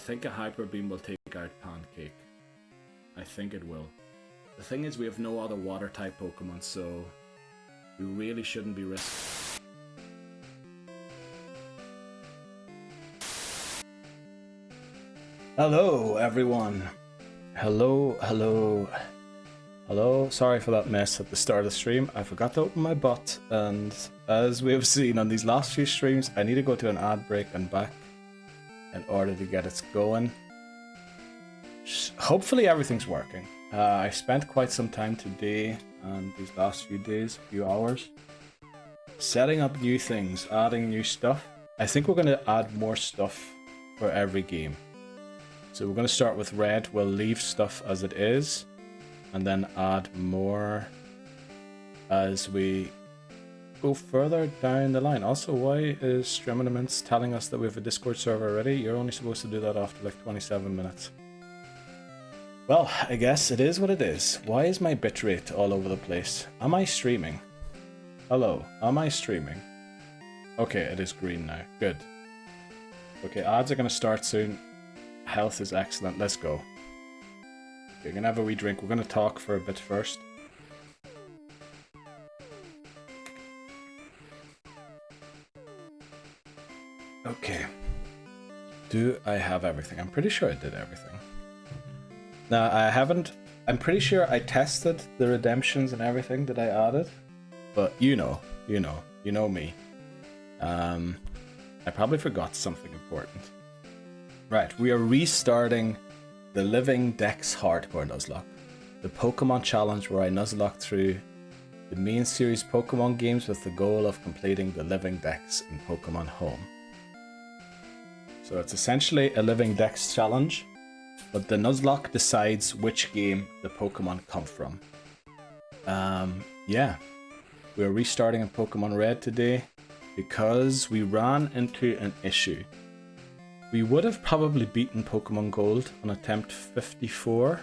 think a Hyper Beam will take out Pancake. I think it will. The thing is, we have no other water type Pokemon, so we really shouldn't be risking. Hello, everyone. Hello. Sorry for that mess at the start of the stream. I forgot to open my bot, and as we have seen on these last few streams, I need to go to an ad break and back in order to get it going. Hopefully everything's working. I spent quite some time today and these last few days, a few hours, setting up new things, adding new stuff. I think we're going to add more stuff for every game. So we're going to start with Red. We'll leave stuff as it is, and then add more as we go further down the line. Also, why is Streaminiments telling us that we have a Discord server already? You're only supposed to do that after like 27 minutes. Well, I guess it is what it is. Why is my bitrate all over the place? Am I streaming? Hello, am I streaming? Okay, it is green now. Good. Okay, ads are going to start soon. Health is excellent. Let's go. Okay, we're going to have a wee drink. We're going to talk for a bit first. Okay. Do I have everything? I'm pretty sure I did everything. Now, I haven't... I'm pretty sure I tested the redemptions and everything that I added. But you know me. I probably forgot something important. Right, we are restarting the Living Dex Hardcore Nuzlocke. The Pokemon Challenge where I Nuzlocke through the main series Pokemon games with the goal of completing the Living Dex in Pokémon Home. So it's essentially a Living Dex challenge, but the Nuzlocke decides which game the Pokemon come from. Yeah, we're restarting in Pokemon Red today because we ran into an issue. We would have probably beaten Pokemon Gold on attempt 54.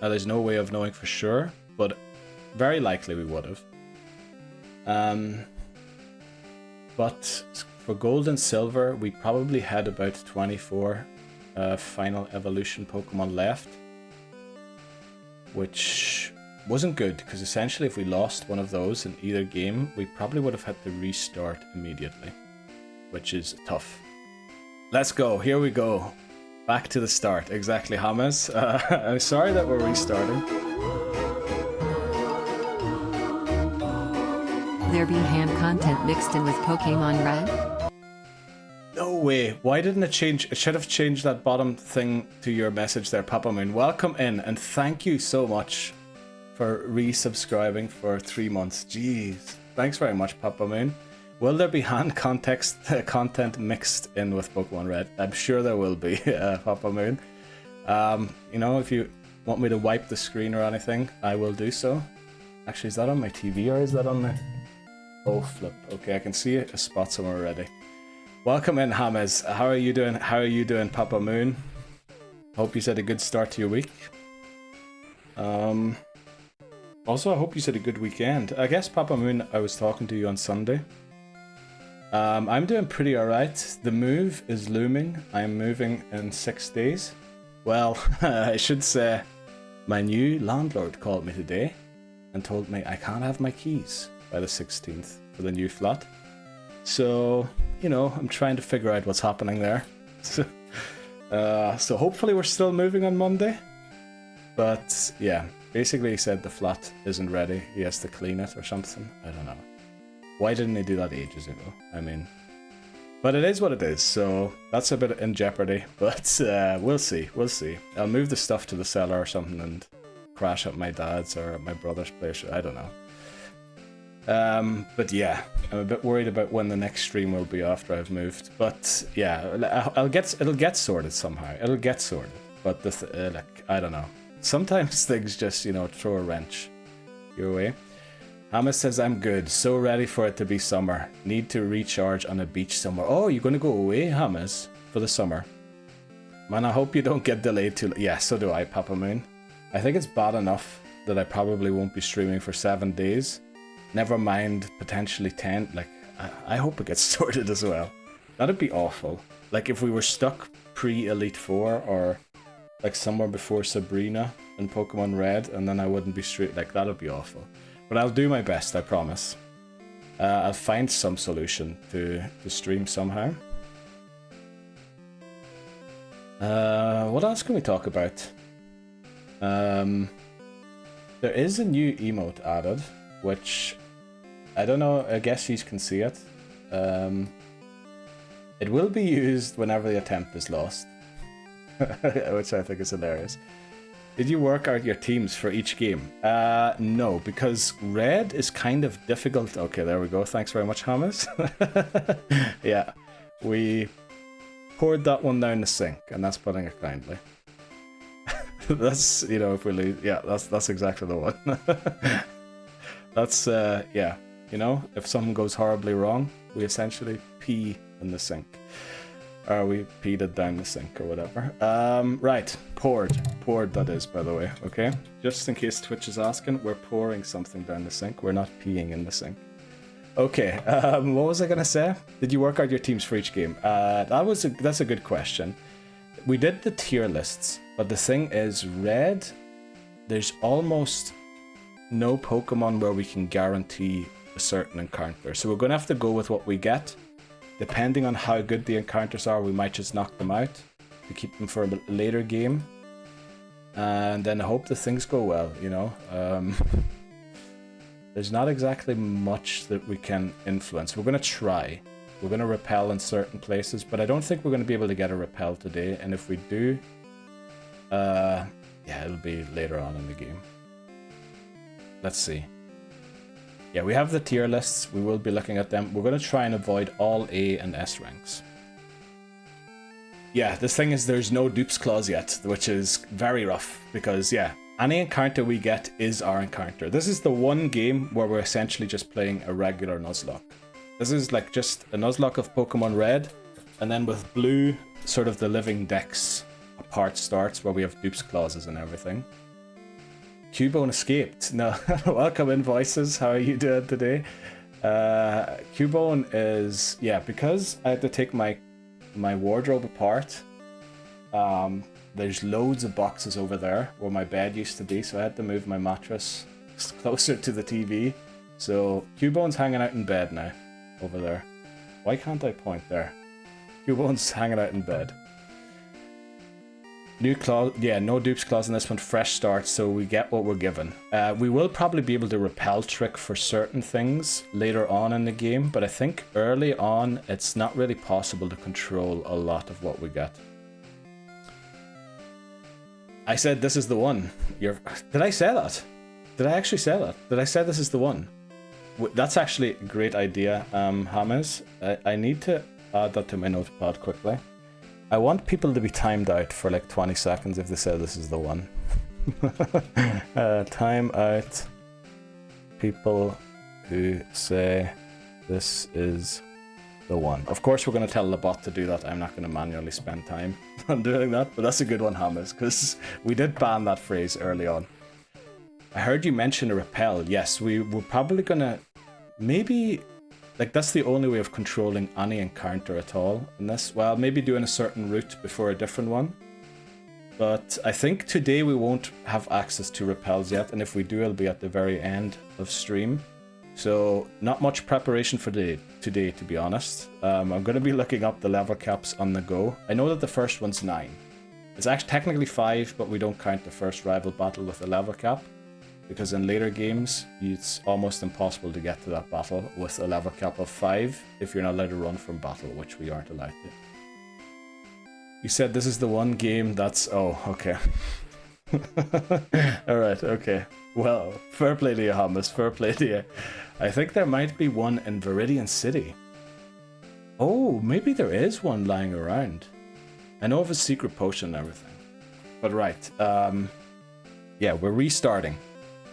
Now, there's no way of knowing for sure, but very likely we would have. But for Gold and Silver, we probably had about 24 final evolution Pokemon left, which wasn't good because essentially if we lost one of those in either game, we probably would have had to restart immediately, which is tough. Let's go. Here we go. Back to the start. Exactly, Hamas. I'm sorry that we're restarting. There be hand content mixed in with Pokémon Red? No way. Why didn't it change? It should have changed that bottom thing to your message there, Papa Moon. Welcome in, and thank you so much for resubscribing for 3 months. Jeez. Thanks very much, Papa Moon. Will there be hand content mixed in with Pokemon Red? I'm sure there will be, Papa Moon. You know, if you want me to wipe the screen or anything, I will do so. Actually, is that on my TV or is that on the... Oh, flip. Okay, I can see a spot somewhere already. Welcome in, Hamas. How are you doing? How are you doing, Papa Moon? Hope you had a good start to your week. Also, I hope you had a good weekend. I guess, Papa Moon, I was talking to you on Sunday. I'm doing pretty alright. The move is looming. I'm moving in 6 days. Well, I should say my new landlord called me today and told me I can't have my keys by the 16th for the new flat. So, you know, I'm trying to figure out what's happening there. So hopefully we're still moving on Monday. But yeah, basically he said the flat isn't ready. He has to clean it or something. I don't know. Why didn't he do that ages ago? I mean, but it is what it is. So that's a bit in jeopardy. But we'll see. We'll see. I'll move the stuff to the cellar or something and crash at my dad's or at my brother's place. I don't know. But yeah, I'm a bit worried about when the next stream will be after I've moved. But yeah, it'll get sorted somehow. It'll get sorted. But like, I don't know. Sometimes things just, you know, throw a wrench your way. Hamas says, I'm good. So ready for it to be summer. Need to recharge on a beach somewhere. Oh, you're going to go away, Hamas, for the summer? Man, I hope you don't get delayed too. Yeah, so do I, Papa Moon. I think it's bad enough that I probably won't be streaming for 7 days. Never mind potentially 10. Like, I hope it gets sorted as well. That'd be awful. Like, if we were stuck pre-Elite Four or like somewhere before Sabrina and Pokemon Red, and then I wouldn't be straight. Like, that would be awful. But I'll do my best, I promise. I'll find some solution to stream somehow. What else can we talk about? There is a new emote added, which I don't know, I guess you can see it. It will be used whenever the attempt is lost, which I think is hilarious. Did you work out your teams for each game? No, because Red is kind of difficult. Okay, there we go. Thanks very much, Hamas. Yeah, we poured that one down the sink, and that's putting it kindly. That's, you know, if we lose, yeah, that's exactly the one. That's, yeah, you know, if something goes horribly wrong, we essentially pee in the sink. Or we peed it down the sink or whatever. Right, poured that is, by the way, okay? Just in case Twitch is asking, we're pouring something down the sink, we're not peeing in the sink. Okay, what was I gonna say? Did you work out your teams for each game? That's a good question. We did the tier lists, but the thing is, Red, there's almost no Pokemon where we can guarantee a certain encounter. So we're gonna have to go with what we get. Depending on how good the encounters are, we might just knock them out to keep them for a later game. And then I hope the things go well, you know. There's not exactly much that we can influence. We're going to try. We're going to repel in certain places, but I don't think we're going to be able to get a repel today. And if we do, yeah, it'll be later on in the game. Let's see. Yeah, we have the tier lists. We will be looking at them. We're going to try and avoid all A and S ranks. Yeah, the thing is there's no dupes clause yet, which is very rough because, yeah, any encounter we get is our encounter. This is the one game where we're essentially just playing a regular Nuzlocke. This is like just a Nuzlocke of Pokemon Red, and then with blue, sort of the living Dex part starts where we have dupes clauses and everything. Cubone escaped. No, welcome in, Voices. How are you doing today? Cubone is, yeah, because I had to take my wardrobe apart. There's loads of boxes over there where my bed used to be, so I had to move my mattress closer to the TV. So Cubone's hanging out in bed now, over there. Why can't I point there? Cubone's hanging out in bed. New clause, yeah, no dupes clause in this one, fresh start, so we get what we're given. We will probably be able to repel trick for certain things later on in the game, but I think early on it's not really possible to control a lot of what we get. I said this is the one. Did I say that? Did I actually say that? Did I say this is the one? That's actually a great idea, Hammers. I need to add that to my notepad quickly. I want people to be timed out for like 20 seconds if they say this is the one. Time out people who say this is the one. Of course, we're going to tell the bot to do that. I'm not going to manually spend time on doing that, but that's a good one, Hammers, because we did ban that phrase early on. I heard you mention a repel. Yes, we're probably going to maybe... Like, that's the only way of controlling any encounter at all in this. Well, maybe doing a certain route before a different one. But I think today we won't have access to repels yet, and if we do, it'll be at the very end of stream. So, not much preparation for today, to be honest. I'm going to be looking up the level caps on the go. I know that the first one's 9. It's actually technically 5, but we don't count the first rival battle with a level cap. Because in later games, it's almost impossible to get to that battle with a level cap of 5 if you're not allowed to run from battle, which we aren't allowed to. You said this is the one game that's... Oh, okay. Alright, okay. Well, fair play to you, Hamas, fair play to you. I think there might be one in Viridian City. Oh, maybe there is one lying around. I know of a secret potion and everything. But right, yeah, we're restarting.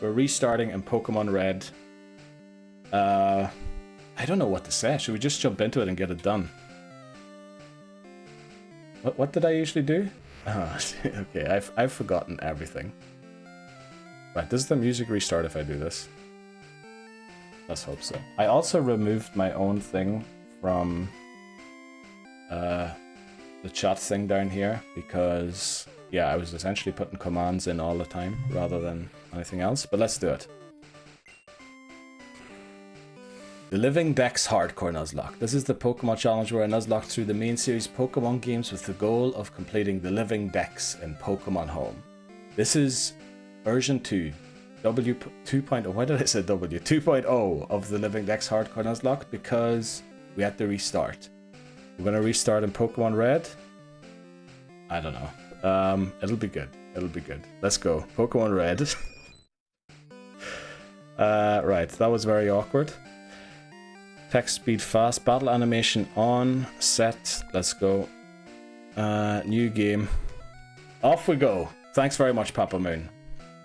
We're restarting in Pokemon Red. I don't know what to say. Should we just jump into it and get it done? What did I usually do? Oh, okay, I've forgotten everything. Right, does the music restart if I do this? Let's hope so. I also removed my own thing from the chat thing down here because, yeah, I was essentially putting commands in all the time rather than anything else, but let's do it. The Living Dex Hardcore Nuzlocke. This is the Pokemon challenge where I Nuzlocke through the main series Pokemon games with the goal of completing the Living Dex in Pokemon Home. This is version 2, W 2.0, why did I say W? 2.0 of the Living Dex Hardcore Nuzlocke because we had to restart. We're going to restart in Pokémon Red. I don't know. It'll be good. It'll be good. Let's go. Pokémon Red. Right, that was very awkward. Text speed fast. Battle animation on. Set. Let's go. New game. Off we go. Thanks very much, Papa Moon.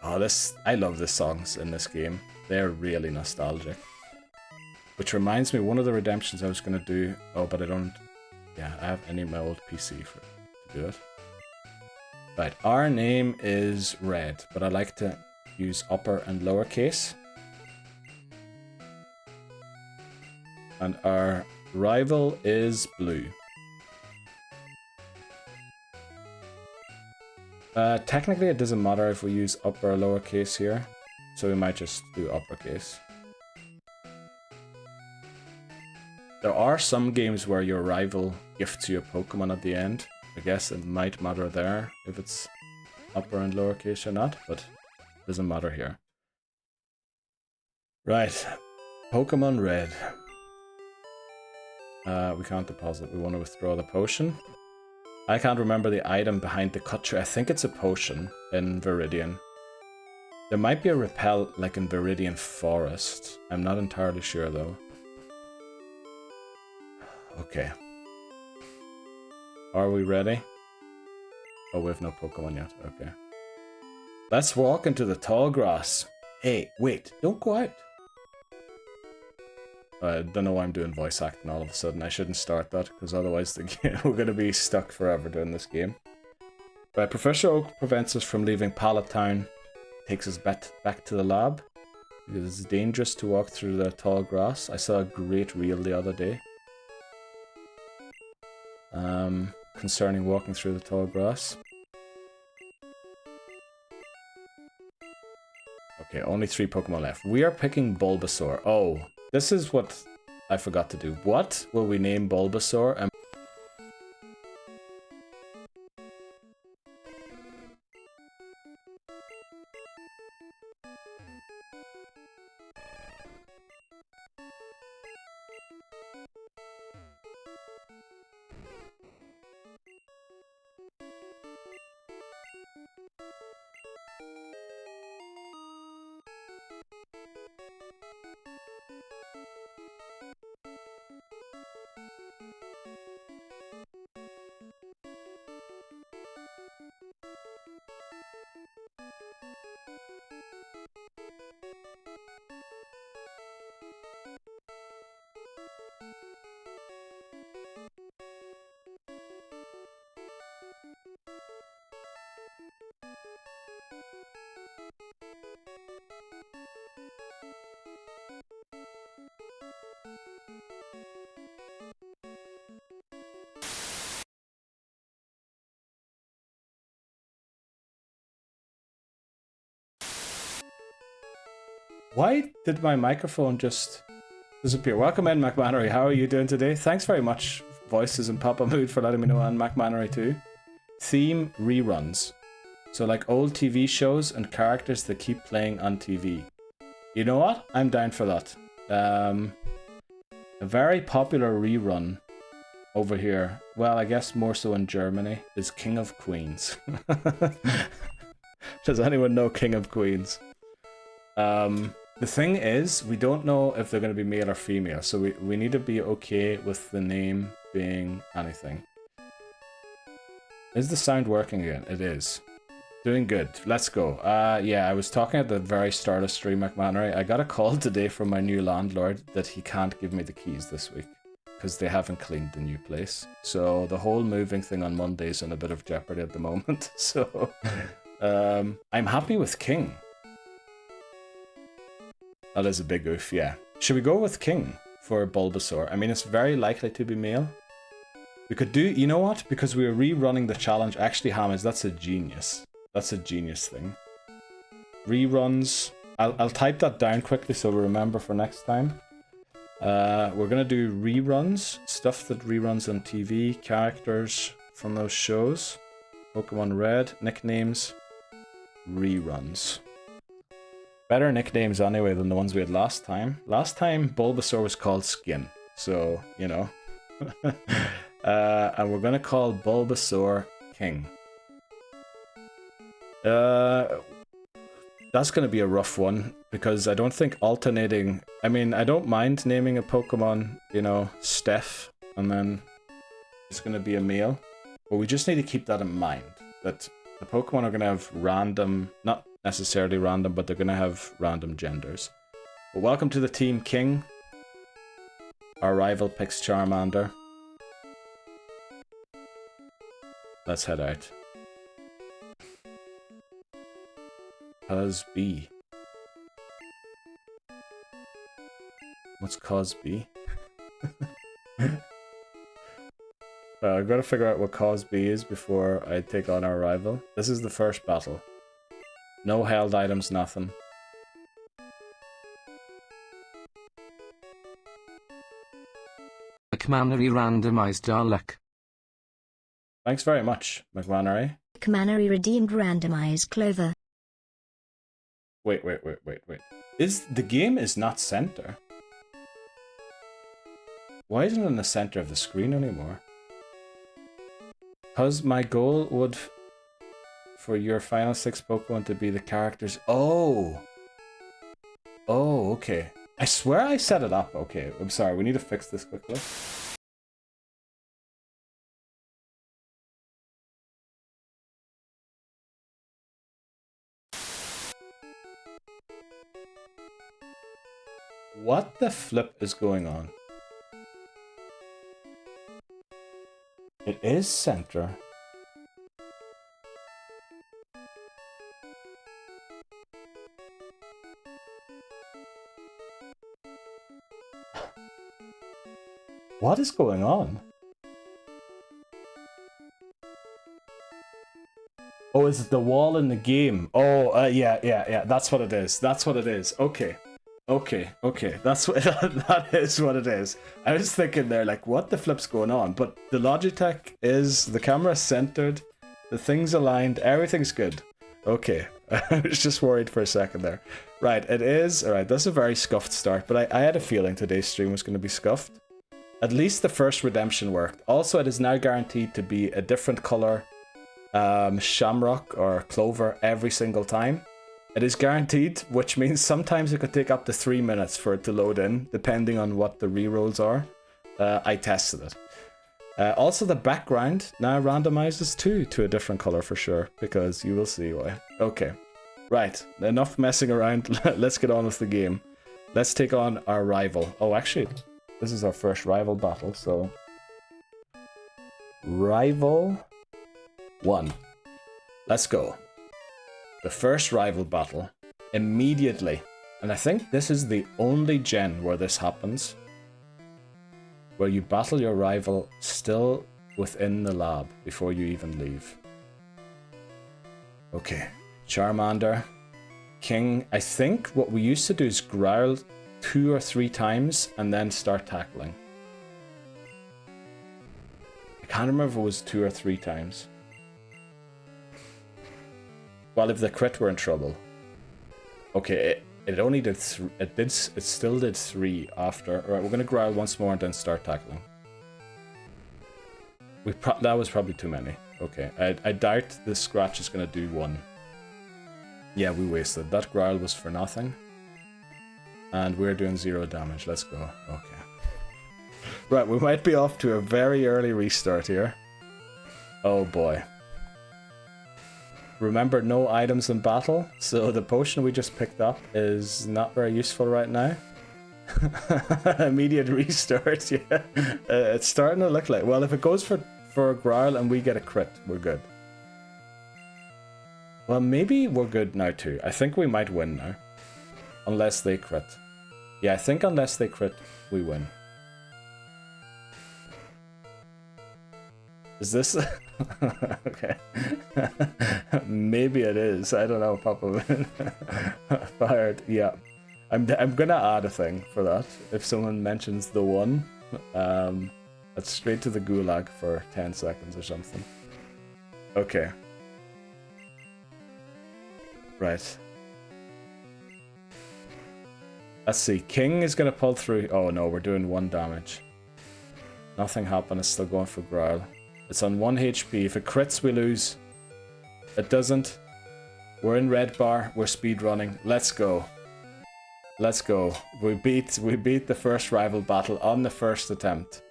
Oh, I love the songs in this game. They're really nostalgic. Which reminds me, one of the redemptions I was going to do... Oh, but I don't... Yeah, I have any of my old PC to do it. Right, our name is Red, but I like to use upper and lowercase. And our rival is Blue. Technically, it doesn't matter if we use upper or lowercase here, so we might just do uppercase. There are some games where your rival gifts you a Pokemon at the end. I guess it might matter there if it's upper and lowercase or not, but it doesn't matter here. Right, Pokemon Red. We can't deposit, we want to withdraw the potion. I can't remember the item behind the cut tree. I think it's a potion in Viridian. There might be a repel like in Viridian Forest. I'm not entirely sure though. Okay. Are we ready? Oh, we have no Pokemon yet. Okay. Let's walk into the tall grass. Hey, wait, don't go out. I don't know why I'm doing voice acting all of a sudden. I shouldn't start that, because otherwise we're going to be stuck forever doing this game. Right, Professor Oak prevents us from leaving Pallet Town. Takes us back to the lab. Because it's dangerous to walk through the tall grass. I saw a great reel the other day. Concerning walking through the tall grass. Okay, only 3 Pokemon left. We are picking Bulbasaur. Oh, this is what I forgot to do. What will we name Bulbasaur? Why did my microphone just disappear? Welcome in, McMannery. How are you doing today? Thanks very much, Voices and Papa Mood, for letting me know, and McMannery too. Theme reruns. So like old TV shows and characters that keep playing on TV. You know what? I'm down for that. A very popular rerun over here, well, I guess more so in Germany, is King of Queens. Does anyone know King of Queens? The thing is, we don't know if they're going to be male or female, so we need to be okay with the name being anything. Is the sound working again? It is. Doing good. Let's go. Yeah, I was talking at the very start of stream, McMannery. I got a call today from my new landlord that he can't give me the keys this week because they haven't cleaned the new place. So the whole moving thing on Monday is in a bit of jeopardy at the moment. So I'm happy with King. That is a big oof, yeah. Should we go with King for Bulbasaur? I mean, it's very likely to be male. We could do, you know what? Because we were rerunning the challenge. Actually, Hammers, that's a genius. That's a genius thing. Reruns. I'll type that down quickly so we remember for next time. We're gonna do reruns, stuff that reruns on TV, characters from those shows. Pokémon Red, nicknames, reruns. Better nicknames anyway than the ones we had last time. Last time Bulbasaur was called Skin, so you know. And we're gonna call Bulbasaur King. That's gonna be a rough one because I don't think alternating. I mean, I don't mind naming a Pokemon, you know, Steph, and then it's gonna be a male. But we just need to keep that in mind that the Pokemon are gonna have random, not necessarily random, but they're gonna have random genders. But welcome to the team, King. Our rival picks Charmander. Let's head out. Cosby. What's Cosby? I've got to figure out what Cosby is before I take on our rival. This is the first battle. No held items, nothing. McMannery randomized our luck. Thanks very much, McMannery. McMannery redeemed randomized Clover. Wait. The game is not center? Why isn't it in the center of the screen anymore? Because my goal would for your final 6 Pokemon to be the characters. Oh, okay. I swear I set it up. Okay, I'm sorry. We need to fix this quickly. What the flip is going on? It is center. What is going on? Oh, is it the wall in the game? Oh, yeah. That's what it is. That's what it is. Okay. That's what that is. What it is. I was thinking there, like, what the flip's going on? But the Logitech is the camera centered, the thing's aligned, everything's good. Okay, I was just worried for a second there. Right, it is. All right, that's a very scuffed start, but I had a feeling today's stream was going to be scuffed. At least the first redemption worked. Also, it is now guaranteed to be a different color shamrock or clover every single time. It is guaranteed, which means sometimes it could take up to 3 minutes for it to load in, depending on what the rerolls are. I tested it. Also, the background now randomizes too to a different color for sure, because you will see why. Okay, right, enough messing around. Let's get on with the game. Let's take on our rival. Oh, actually, this is our first rival battle, so... Rival 1. Let's go. The first rival battle, immediately, and I think this is the only gen where this happens, where you battle your rival still within the lab before you even leave. Okay, Charmander, King. I think what we used to do is growl 2 or 3 times and then start tackling. I can't remember if it was 2 or 3 times. Well, if the crit were in trouble. Okay, it only did it still did 3 after. Alright, we're gonna growl once more and then start tackling. That was probably too many. Okay, I doubt the scratch is gonna do 1. Yeah, we wasted. That growl was for nothing. And we're doing 0 damage. Let's go. Okay. Right, we might be off to a very early restart here. Oh boy. Remember, no items in battle, so the potion we just picked up is not very useful right now. Immediate restart, yeah. It's starting to look like... Well, if it goes for a growl and we get a crit, we're good. Well, maybe we're good now too. I think we might win now. Unless they crit. Yeah, I think unless they crit, we win. Is this... okay. Maybe it is. I don't know, Papa. Fired. Yeah. I'm gonna add a thing for that. If someone mentions the one, that's straight to the gulag for 10 seconds or something. Okay. Right. Let's see. King is gonna pull through. Oh no, we're doing 1 damage. Nothing happened. It's still going for Growl. It's on 1 HP. If it crits, we lose. It doesn't. We're in red bar. We're speed running. Let's go. Let's go. We beat the first rival battle on the first attempt.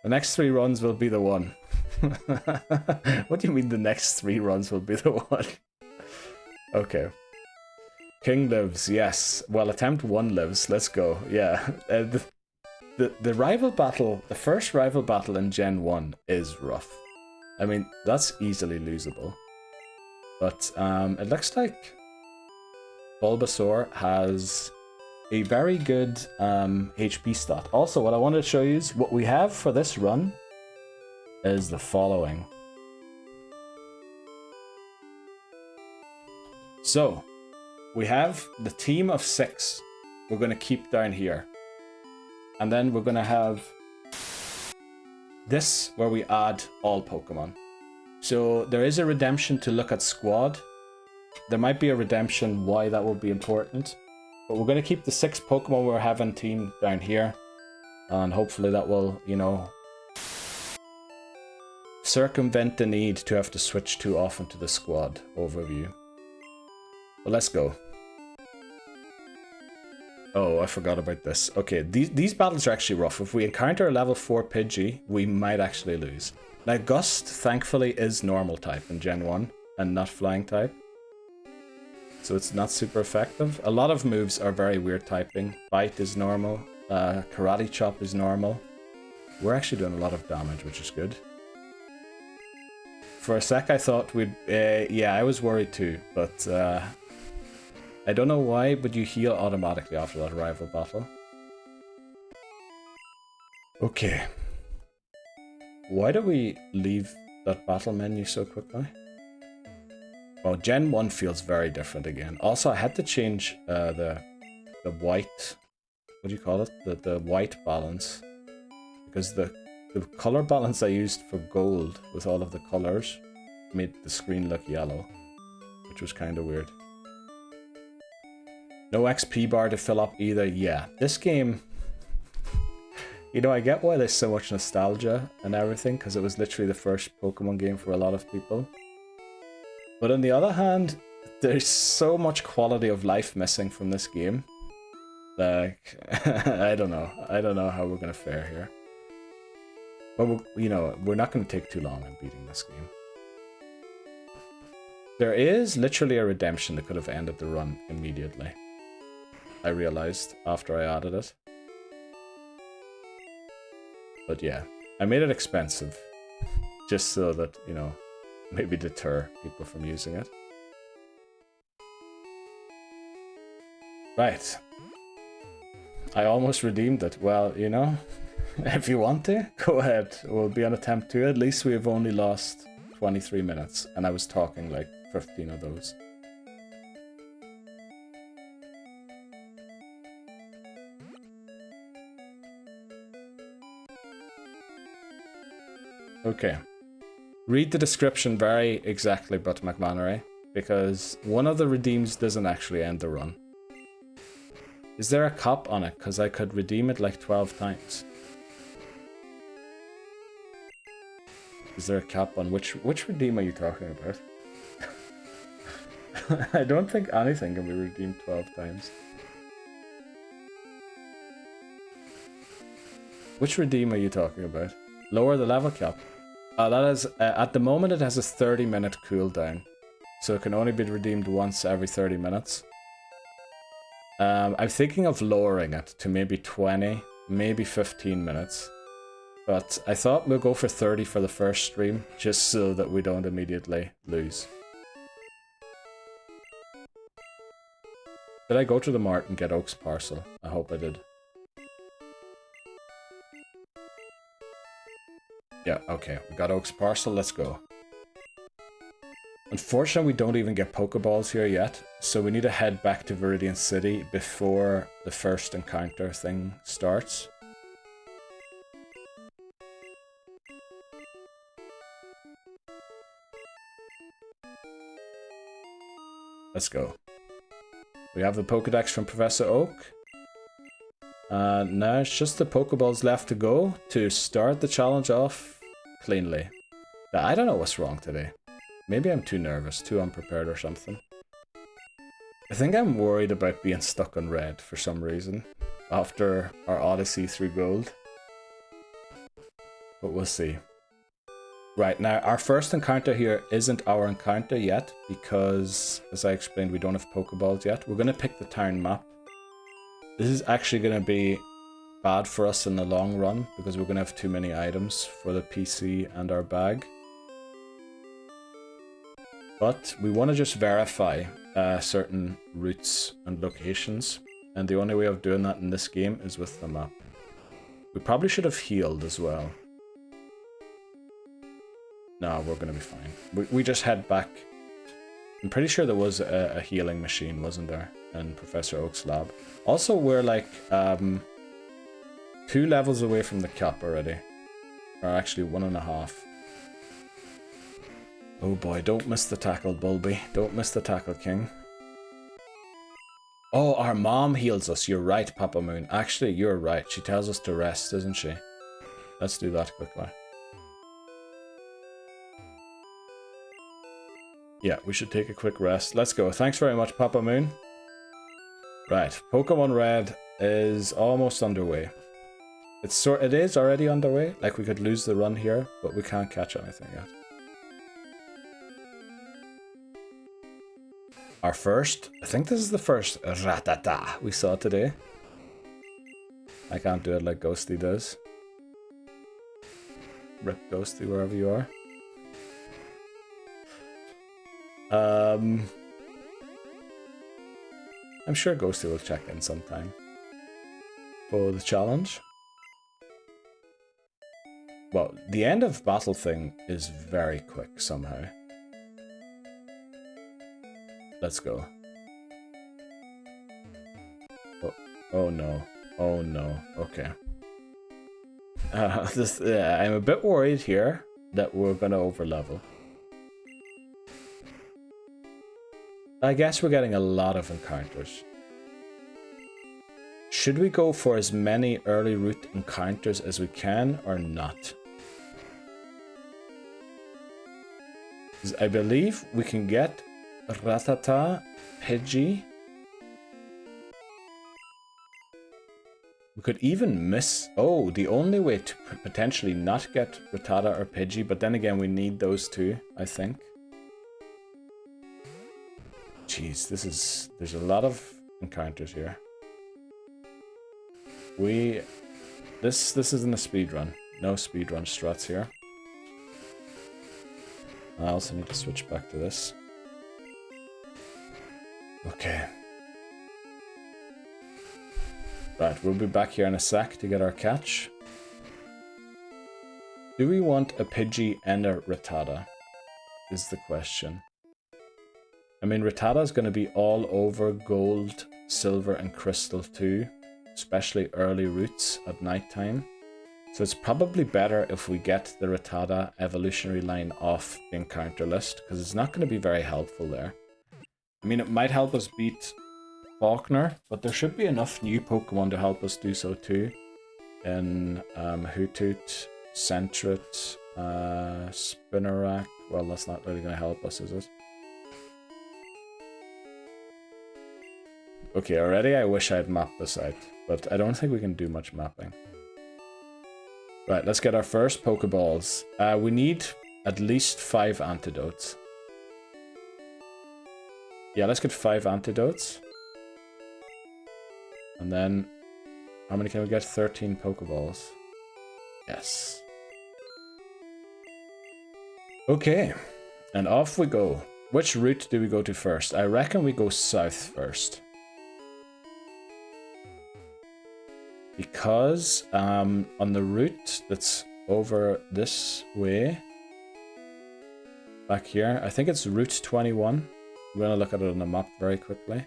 The next 3 runs will be the one. What do you mean the next 3 runs will be the one? Okay. King lives, yes. Well, attempt 1 lives. Let's go. Yeah. The rival battle, the first rival battle in Gen 1 is rough. I mean, that's easily losable. But it looks like Bulbasaur has a very good HP stat. Also, what I wanted to show you is what we have for this run is the following. So, we have the team of 6 we're going to keep down here. And then we're going to have this where we add all Pokemon. So there is a redemption to look at squad. There might be a redemption why that will be important. But we're going to keep the 6 Pokemon we're having team down here. And hopefully that will, you know, circumvent the need to have to switch too often to the squad overview. But let's go. Oh, I forgot about this. Okay, these battles are actually rough. If we encounter a level 4 Pidgey, we might actually lose. Now, Gust, thankfully, is normal type in Gen 1 and not flying type. So it's not super effective. A lot of moves are very weird typing. Bite is normal. Karate Chop is normal. We're actually doing a lot of damage, which is good. For a sec, I thought we'd... yeah, I was worried too, but... I don't know why, but you heal automatically after that rival battle. Okay. Why do we leave that battle menu so quickly? Oh, Gen 1 feels very different again. Also, I had to change the white... What do you call it? The white balance. Because the color balance I used for gold with all of the colors made the screen look yellow. Which was kind of weird. No XP bar to fill up either. Yeah, this game... You know, I get why there's so much nostalgia and everything, because it was literally the first Pokemon game for a lot of people. But on the other hand, there's so much quality of life missing from this game. Like, I don't know. I don't know how we're going to fare here. But, you know, we're not going to take too long in beating this game. There is literally a redemption that could have ended the run immediately. I realized after I added it. But yeah, I made it expensive. Just so that, you know, maybe deter people from using it. Right. I almost redeemed it. Well, you know, if you want to, go ahead. We'll be on attempt 2. At least we've only lost 23 minutes. And I was talking like 15 of those. Okay. Read the description very exactly, but McMannery, because one of the redeems doesn't actually end the run. Is there a cap on it? Because I could redeem it like 12 times. Is there a cap on which redeem are you talking about? I don't think anything can be redeemed 12 times. Which redeem are you talking about? Lower the level cap. That is, at the moment it has a 30-minute cooldown. So it can only be redeemed once every 30 minutes. I'm thinking of lowering it to maybe 20, maybe 15 minutes. But I thought we'll go for 30 for the first stream, just so that we don't immediately lose. Did I go to the mart and get Oak's parcel? I hope I did. Yeah, okay. We got Oak's parcel. Let's go. Unfortunately, we don't even get Pokeballs here yet, so we need to head back to Viridian City before the first encounter thing starts. Let's go. We have the Pokedex from Professor Oak. Now it's just the Pokeballs left to go to start the challenge off cleanly. I don't know what's wrong today. Maybe I'm too nervous, too unprepared or something. I think I'm worried about being stuck on red for some reason after our odyssey through gold. But we'll see. Right, now our first encounter here isn't our encounter yet because, as I explained, we don't have Pokeballs yet. We're going to pick the town map. This is actually going to be bad for us in the long run because we're going to have too many items for the PC and our bag. But we want to just verify certain routes and locations, and the only way of doing that in this game is with the map. We probably should have healed as well. No, we're going to be fine. We just head back. I'm pretty sure there was a healing machine, wasn't there, in Professor Oak's lab. Also, we're like 2 levels away from the cap already. Or actually 1.5. Oh boy, don't miss the tackle, Bulby. Don't miss the tackle, King. Oh, our mom heals us. You're right, Papa Moon. Actually, you're right. She tells us to rest, doesn't she? Let's do that quickly. Yeah, we should take a quick rest. Let's go. Thanks very much, Papa Moon. Right, Pokémon Red is almost underway. It is already underway. Like, we could lose the run here, but we can't catch anything yet. Our first, I think this is the first Ratata we saw today. I can't do it like Ghosty does. Rip Ghosty wherever you are. I'm sure Ghosty will check in sometime for the challenge. Well, the end of battle thing is very quick somehow. Let's go. Oh no. Oh no. Okay. I'm a bit worried here that we're gonna overlevel. I guess we're getting a lot of encounters. Should we go for as many early route encounters as we can or not? I believe we can get Rattata, Pidgey. We could even miss... Oh, the only way to potentially not get Rattata or Pidgey, but then again we need those two, I think. Jeez, there's a lot of encounters here. This isn't a speedrun. No speedrun strats here. I also need to switch back to this. Okay. Right, we'll be back here in a sec to get our catch. Do we want a Pidgey and a Rattata? Is the question. I mean, Rattata's going to be all over gold, silver, and crystal too, especially early routes at nighttime. So it's probably better if we get the Rattata evolutionary line off the encounter list, because it's not going to be very helpful there. I mean, it might help us beat Faulkner, but there should be enough new Pokemon to help us do so too. In Hoothoot, Sentret, Spinarak. Well, that's not really going to help us, is it? Okay, already I wish I had mapped this out, but I don't think we can do much mapping. Right, let's get our first Pokeballs. We need at least 5 antidotes. Yeah, let's get 5 antidotes. And then, how many can we get? 13 Pokeballs. Yes. Okay, and off we go. Which route do we go to first? I reckon we go south first. Because on the route that's over this way. Back here. I think it's Route 21. I'm going to look at it on the map very quickly.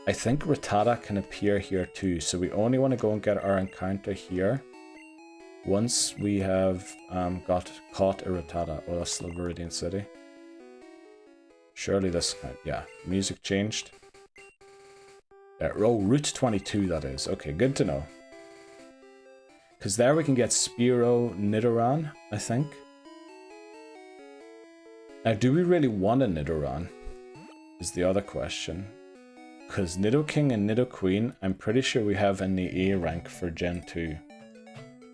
I think Rattata can appear here too, so we only want to go and get our encounter here. Once we have caught a Rattata. Oh, that's the Viridian City. Surely this... yeah, music changed. Oh, Route 22 that is. Okay, good to know. Because there we can get Spearow Nidoran, I think. Now, do we really want a Nidoran? Is the other question. Because Nidoking and Nidoqueen, I'm pretty sure we have in the A rank for Gen 2.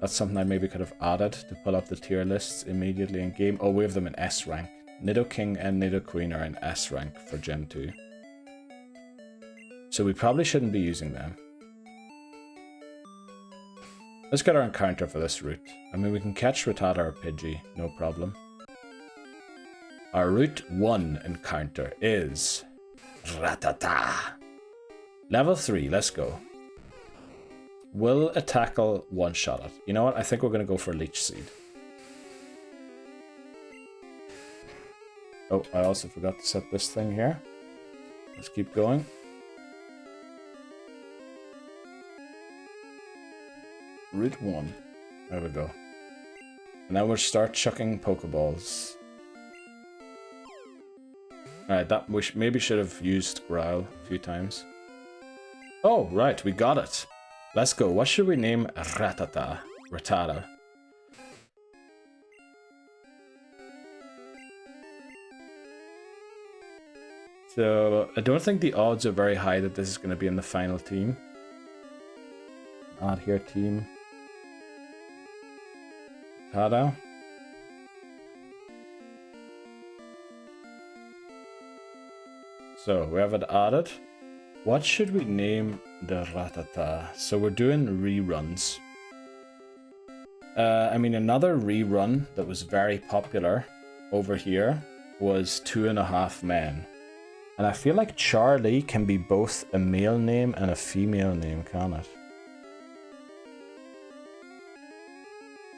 That's something I maybe could have added to pull up the tier lists immediately in game. Oh, we have them in S rank. Nidoking and Nidoqueen are in S rank for Gen 2. So we probably shouldn't be using them. Let's get our encounter for this route. I mean, we can catch Rattata or Pidgey, no problem. Our Route 1 encounter is... Rattata! Level 3, let's go. Will a tackle one-shot it? You know what? I think we're going to go for Leech Seed. Oh, I also forgot to set this thing here. Let's keep going. Route 1. There we go. And now we'll start chucking Pokeballs. Alright, that we maybe should have used Growl a few times. Oh, right, we got it. Let's go. What should we name Rattata? Rattata. So, I don't think the odds are very high that this is going to be in the final team. Add here team. Rattata. So, we have it added. What should we name the Rattata? So, we're doing reruns. I mean, another rerun that was very popular over here was 2.5 Men. And I feel like Charlie can be both a male name and a female name, can it?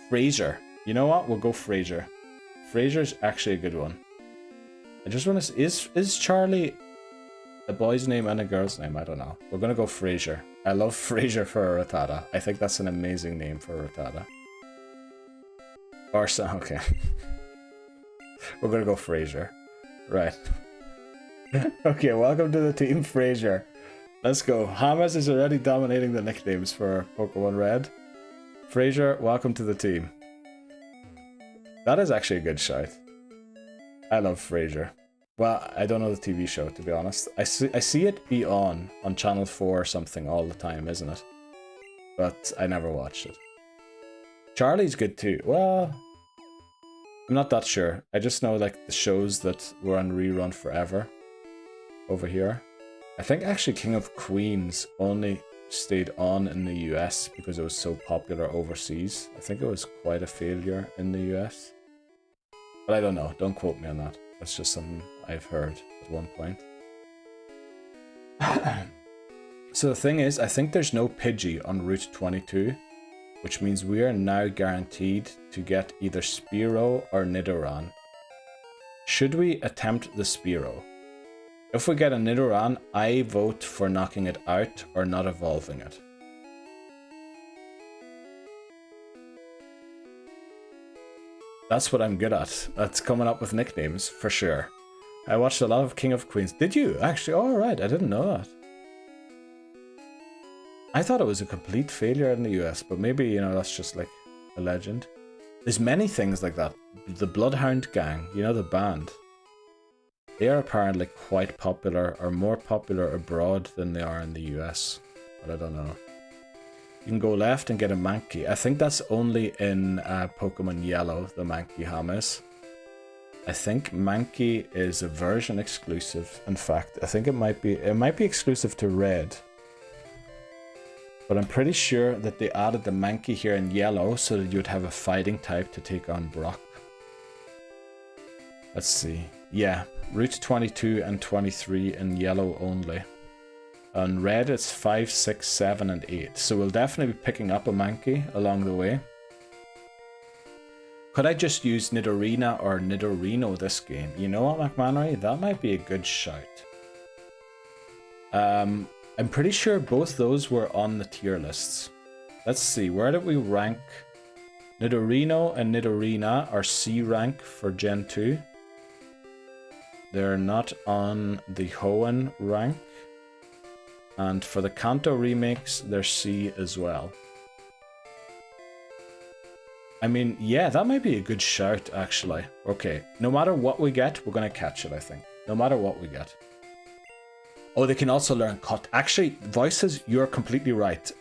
Fraser. You know what? We'll go Fraser. Fraser's actually a good one. I just want to... Is Charlie a boy's name and a girl's name? I don't know. We're going to go Fraser. I love Fraser for a Rattata. I think that's an amazing name for a Rattata. Arsa, okay. We're going to go Fraser. Right. Okay, welcome to the team, Fraser. Let's go. Hamas is already dominating the nicknames for Pokemon Red. Fraser, welcome to the team. That is actually a good shout. I love Fraser. Well, I don't know the TV show, to be honest. I see it be on Channel 4 or something all the time, isn't it? But I never watched it. Charlie's good too. Well, I'm not that sure. I just know like the shows that were on rerun forever over here. I think actually King of Queens only stayed on in the US because it was so popular overseas. I think it was quite a failure in the US. But I don't know. Don't quote me on that. That's just something I've heard at one point. So the thing is, I think there's no Pidgey on Route 22, which means we are now guaranteed to get either Spearow or Nidoran. Should we attempt the Spearow? If we get a Nidoran, I vote for knocking it out or not evolving it. That's what I'm good at. That's coming up with nicknames, for sure. I watched a lot of King of Queens. Did you? Actually, alright, I didn't know that. I thought it was a complete failure in the US, but maybe, you know, that's just like a legend. There's many things like that. The Bloodhound Gang, you know, the band. They are apparently quite popular, or more popular abroad than they are in the US. But I don't know. You can go left and get a Mankey. I think that's only in Pokemon Yellow, the Mankey Hamas. I think Mankey is a version exclusive. In fact, I think it might be exclusive to Red. But I'm pretty sure that they added the Mankey here in Yellow so that you'd have a fighting type to take on Brock. Let's see. Yeah, Route 22 and 23 in Yellow only. On Red, it's 5, 6, 7, and 8. So we'll definitely be picking up a Mankey along the way. Could I just use Nidorina or Nidorino this game? You know what, McMannery? That might be a good shout. I'm pretty sure both those were on the tier lists. Let's see, where did we rank? Nidorino and Nidorina are C rank for Gen 2. They're not on the Hoenn rank. And for the Kanto remakes, they're C as well. I mean, yeah, that might be a good shout, actually. Okay, no matter what we get, we're going to catch it, I think. No matter what we get. Oh, they can also learn Cut. Actually, Voices, you're completely right.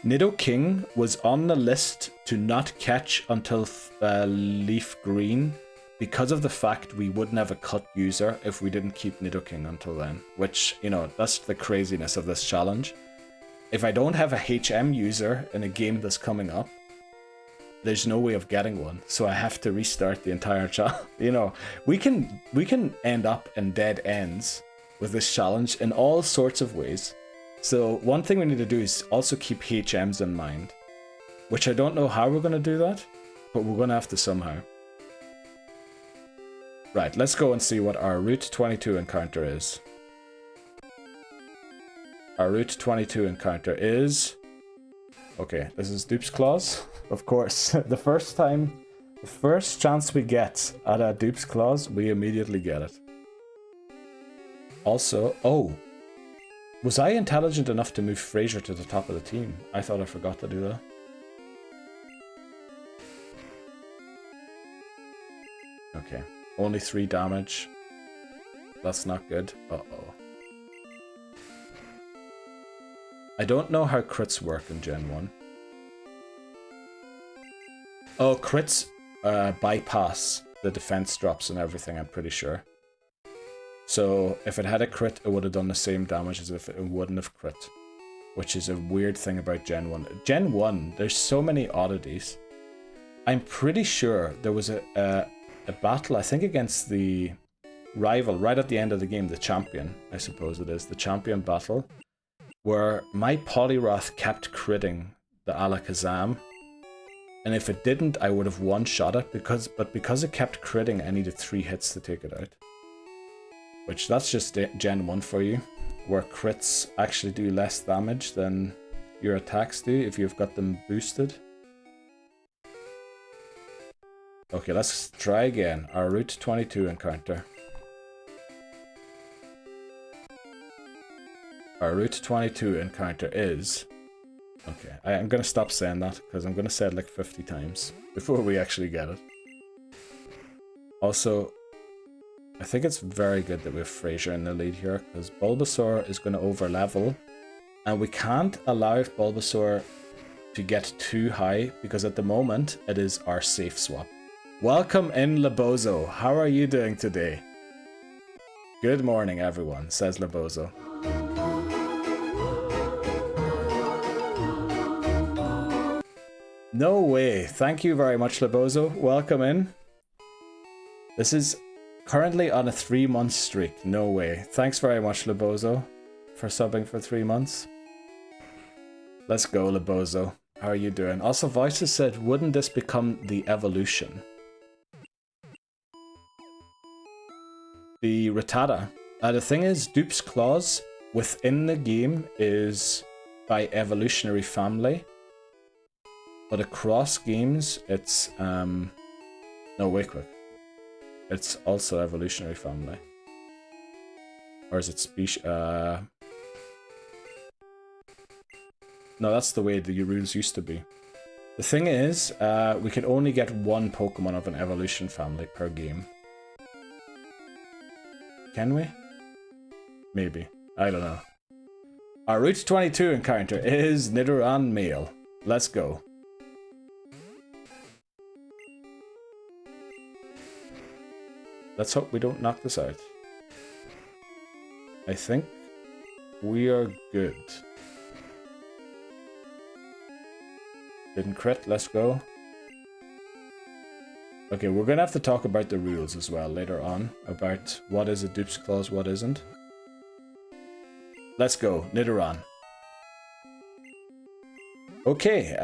Nidoking was on the list to not catch until Leaf Green because of the fact we wouldn't have a Cut user if we didn't keep Nidoking until then. Which, you know, that's the craziness of this challenge. If I don't have a HM user in a game that's coming up, there's no way of getting one, so I have to restart the entire challenge. You know, we can end up in dead ends with this challenge in all sorts of ways. So one thing we need to do is also keep HMs in mind, which I don't know how we're going to do that, but we're going to have to somehow. Right, let's go and see what our Route 22 encounter is. Our Route 22 encounter is... Okay, this is Dupes Clause, of course. The first chance we get at a Dupes Clause, we immediately get it. Also, oh, was I intelligent enough to move Fraser to the top of the team? I thought I forgot to do that. Okay, only 3 damage. That's not good. Uh-oh. I don't know how crits work in Gen 1. Oh, crits bypass the defense drops and everything, I'm pretty sure. So if it had a crit, it would have done the same damage as if it wouldn't have crit. Which is a weird thing about Gen 1. Gen 1, there's so many oddities. I'm pretty sure there was a battle, I think against the rival, right at the end of the game, the champion, I suppose it is, the champion battle, where my Poliwrath kept critting the Alakazam, and if it didn't, I would have one-shot it, but because it kept critting, I needed 3 hits to take it out. Which, that's just Gen 1 for you, where crits actually do less damage than your attacks do if you've got them boosted. Okay, let's try again, our Route 22 encounter. Our Route 22 encounter is... Okay, I'm going to stop saying that, because I'm going to say it like 50 times before we actually get it. Also, I think it's very good that we have Fraser in the lead here, because Bulbasaur is going to overlevel, and we can't allow Bulbasaur to get too high, because at the moment, it is our safe swap. Welcome in, Lebozo. How are you doing today? Good morning, everyone, says Lebozo. No way. Thank you very much, Lebozo. Welcome in. This is currently on a 3-month streak. No way. Thanks very much, Lebozo, for subbing for 3 months. Let's go, Lebozo. How are you doing? Also, Voices said, wouldn't this become the evolution? The Rattata. The thing is, Dupes Clause within the game is by evolutionary family. But across games, it's, no, wait quick. It's also evolutionary family. Or is it species? No, that's the way the rules used to be. The thing is, we can only get 1 Pokemon of an evolution family per game. Can we? Maybe. I don't know. Our Route 22 encounter is Nidoran male. Let's go. Let's hope we don't knock this out. I think we are good. Didn't crit, let's go. Okay, we're gonna have to talk about the rules as well later on, about what is a Dupes Clause, what isn't. Let's go, Nidoran. Okay,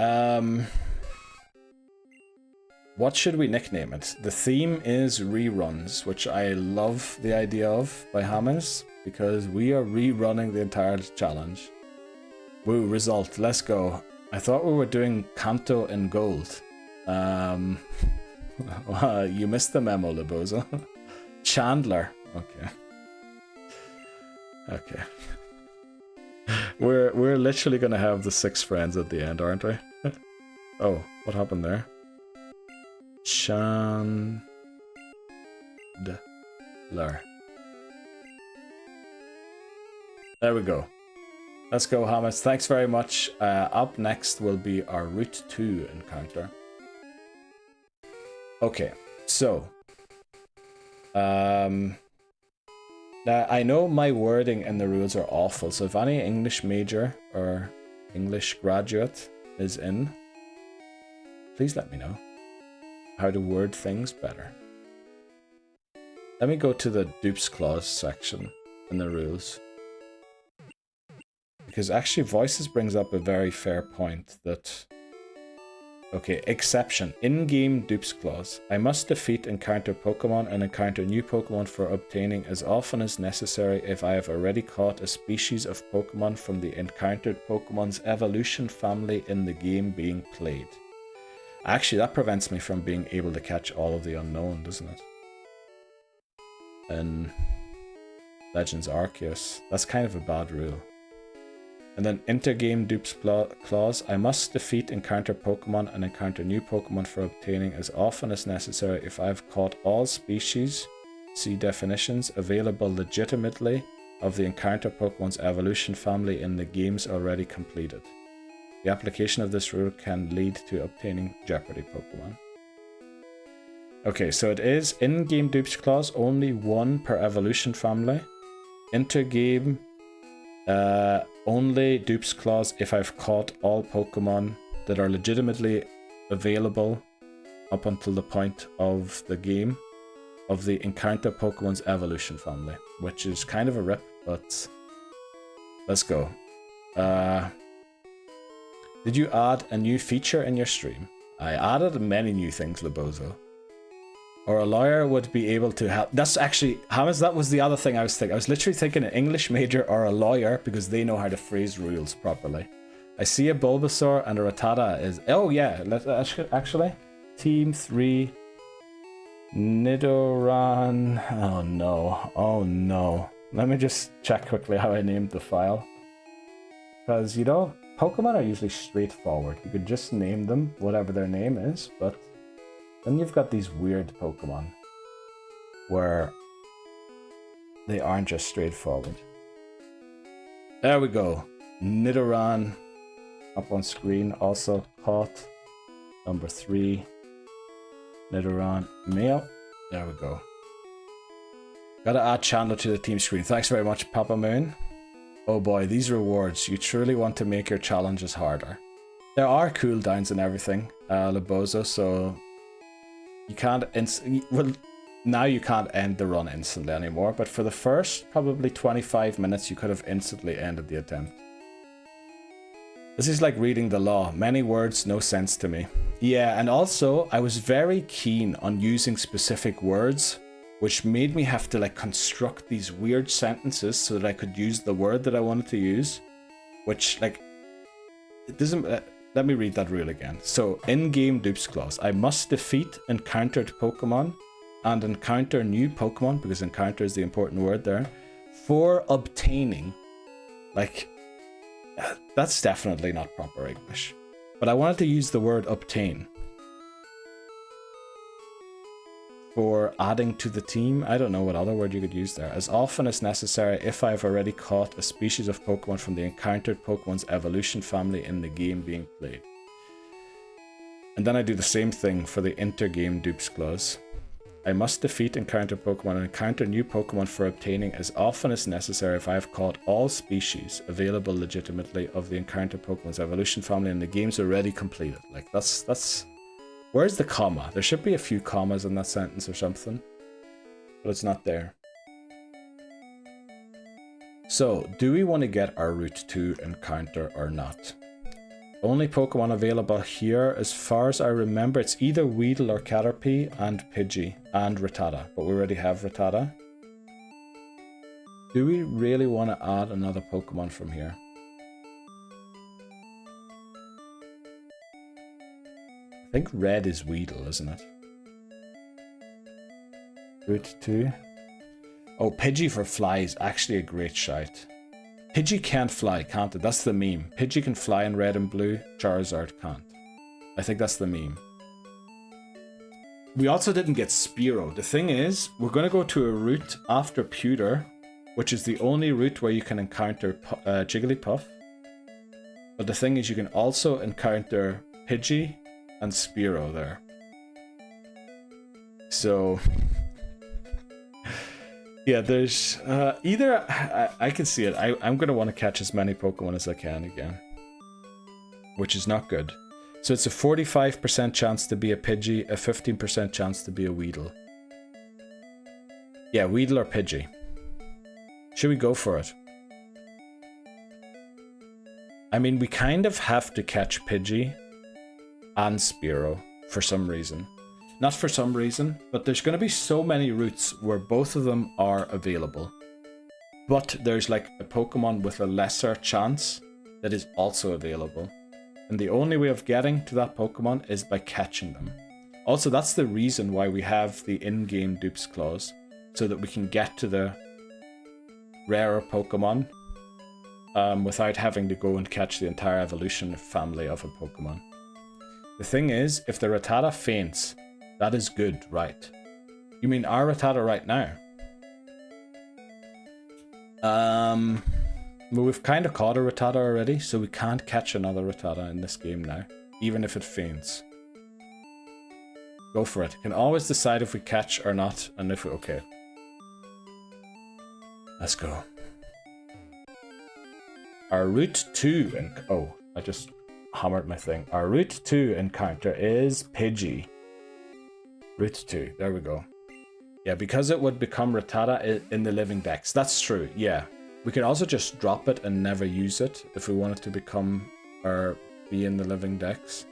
what should we nickname it? The theme is reruns, which I love the idea of by Hammers, because we are rerunning the entire challenge. Woo, result, let's go. I thought we were doing Kanto in gold. You missed the memo, Liboza. Chandler. Okay. Okay. We're literally gonna have the 6 friends at the end, aren't we? Oh, what happened there? Chandler. There we go. Let's go, Hamas. Thanks very much. Up next will be our Route 2 encounter. Okay, so now I know my wording in the rules are awful, so if any English major or English graduate is in, please let me know how to word things better. Let me go to the dupes clause section in the rules. Because actually Voices brings up a very fair point that... Okay, exception. In-game dupes clause. I must defeat encounter Pokemon and encounter new Pokemon for obtaining as often as necessary if I have already caught a species of Pokemon from the encountered Pokemon's evolution family in the game being played. Actually, that prevents me from being able to catch all of the unknown, doesn't it? In Legends Arceus. That's kind of a bad rule. And then intergame dupes clause. I must defeat encounter Pokemon and encounter new Pokemon for obtaining as often as necessary if I've caught all species, see definitions, available legitimately of the encounter Pokemon's evolution family in the games already completed. The application of this rule can lead to obtaining Jeopardy Pokémon. Okay, so it is in-game dupes clause, only 1 per evolution family. Intergame, only dupes clause if I've caught all Pokemon that are legitimately available up until the point of the game of the encounter Pokemon's evolution family, which is kind of a rip, but let's go. Did you add a new feature in your stream? I added many new things, Libozo. Or a lawyer would be able to help. That's actually, Hamas, that was the other thing I was thinking. I was literally thinking an English major or a lawyer because they know how to phrase rules properly. I see a Bulbasaur and a Rattata is... Oh yeah, let's actually. Team 3. Nidoran. Oh no. Oh no. Let me just check quickly how I named the file. Because, you know, Pokemon are usually straightforward. You could just name them whatever their name is, but... Then you've got these weird Pokemon where they aren't just straightforward. There we go. Nidoran up on screen, also caught. Number 3. Nidoran male. There we go. Gotta add Chandler to the team screen. Thanks very much, Papa Moon. Oh boy, these rewards. You truly want to make your challenges harder. There are cooldowns and everything, Libozo, so... You can't well, now you can't end the run instantly anymore, but for the first probably 25 minutes you could have instantly ended the attempt. This is like reading the law. Many words, no sense to me. Yeah, and also I was very keen on using specific words, which made me have to like construct these weird sentences so that I could use the word that I wanted to use, which like it doesn't... Let me read that rule again. So, in-game dupes clause. I must defeat encountered Pokemon and encounter new Pokemon, because encounter is the important word there, for obtaining. Like, that's definitely not proper English. But I wanted to use the word obtain. For adding to the team. I don't know what other word you could use there. As often as necessary if I've already caught a species of Pokemon from the encountered Pokemon's evolution family in the game being played. And then I do the same thing for the intergame dupes clause. I must defeat encountered Pokemon and encounter new Pokemon for obtaining as often as necessary if I have caught all species available legitimately of the encountered Pokemon's evolution family in the game's already completed. Like, that's... Where's the comma? There should be a few commas in that sentence or something. But it's not there. So, do we want to get our Route 2 encounter or not? Only Pokemon available here, as far as I remember, it's either Weedle or Caterpie and Pidgey and Rattata, but we already have Rattata. Do we really want to add another Pokemon from here? I think Red is Weedle, isn't it? Route 2. Oh, Pidgey for fly is actually a great shout. Pidgey can't fly, can't it? That's the meme. Pidgey can fly in red and blue, Charizard can't. I think that's the meme. We also didn't get Spearow. The thing is, we're going to go to a route after Pewter, which is the only route where you can encounter Jigglypuff. But the thing is, you can also encounter Pidgey and Spearow there. So... yeah, there's either I can see it. I'm gonna want to catch as many Pokemon as I can again, which is not good. So it's a 45% chance to be a Pidgey, a 15% chance to be a Weedle. Yeah, Weedle or Pidgey. Should we go for it? I mean, we kind of have to catch Pidgey and Spearow for some reason. Not for some reason, but there's going to be so many routes where both of them are available. But there's like a Pokemon with a lesser chance that is also available. And the only way of getting to that Pokemon is by catching them. Also, that's the reason why we have the in-game dupes clause, so that we can get to the rarer Pokemon without having to go and catch the entire evolution family of a Pokemon. The thing is, if the Rattata faints, that is good, right? You mean our Rattata right now? Well, we've kind of caught a Rattata already, so we can't catch another Rattata in this game now, even if it faints. Go for it. Can always decide if we catch or not, and if we... okay. Let's go. Our Route 2... oh, I just hammered my thing. Our Route 2 encounter is Pidgey. Route 2, there we go. Yeah, because it would become Rattata in the Living Dex. That's true, yeah. We could also just drop it and never use it if we want it to become or be in the Living Dex.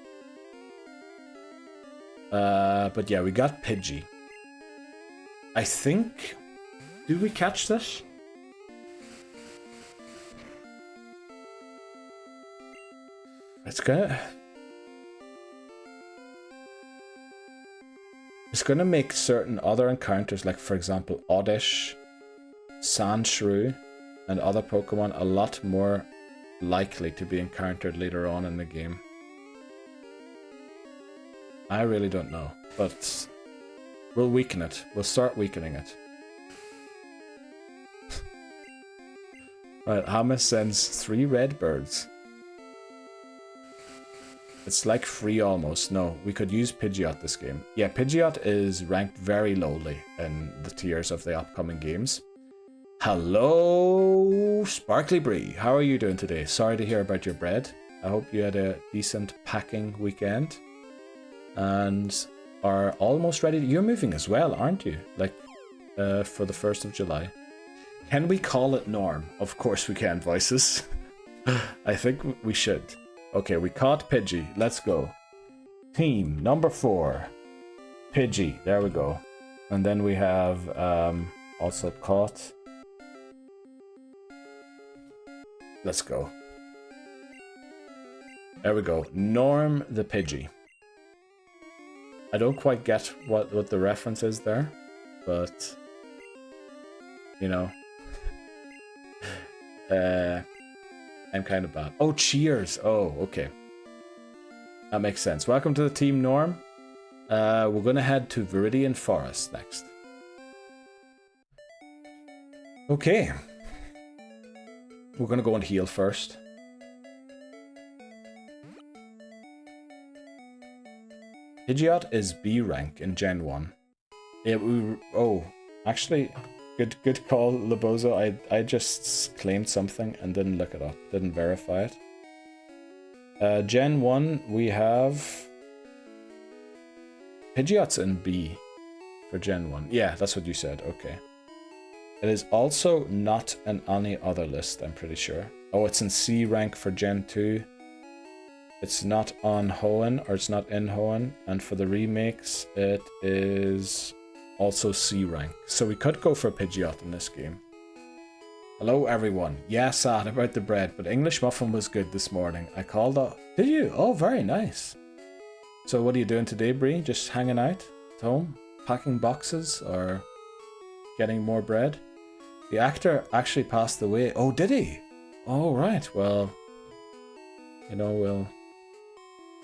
But yeah, we got Pidgey. I think... did we catch this? It's gonna make certain other encounters, like for example Oddish, Sandshrew, and other Pokemon a lot more likely to be encountered later on in the game. I really don't know, but we'll weaken it. We'll start weakening it. Right, Hamas sends 3 red birds. It's like free almost. No, we could use Pidgeot this game. Yeah, Pidgeot is ranked very lowly in the tiers of the upcoming games. Hello, Sparkly Bree. How are you doing today? Sorry to hear about your bread. I hope you had a decent packing weekend. And are almost ready. You're moving as well, aren't you? Like, for the 1st of July. Can we call it Norm? Of course we can, Voices. I think we should. Okay, we caught Pidgey. Let's go. Team number 4. Pidgey. There we go. And then we have also caught. Let's go. There we go. Norm the Pidgey. I don't quite get what the reference is there, but you know. I'm kind of bad. Oh, cheers. Oh, okay. That makes sense. Welcome to the team, Norm. We're going to head to Viridian Forest next. Okay. We're going to go and heal first. Pidgeot is B rank in Gen 1. Oh, actually... Good call, Lebozo. I just claimed something and didn't look it up. Didn't verify it. Gen 1, we have... Pidgeot's in B for Gen 1. Yeah, that's what you said. Okay. It is also not in any other list, I'm pretty sure. Oh, it's in C rank for Gen 2. It's not on Hoenn, or it's not in Hoenn, and for the remakes, it is also C rank. So we could go for Pidgeot in this game. Hello everyone. Yeah, sad about the bread, but English muffin was good this morning. I called up. Did you? Oh, very nice. So what are you doing today, Bree? Just hanging out at home? Packing boxes or getting more bread? The actor actually passed away. Oh, did he? Oh, right. Well, you know, we'll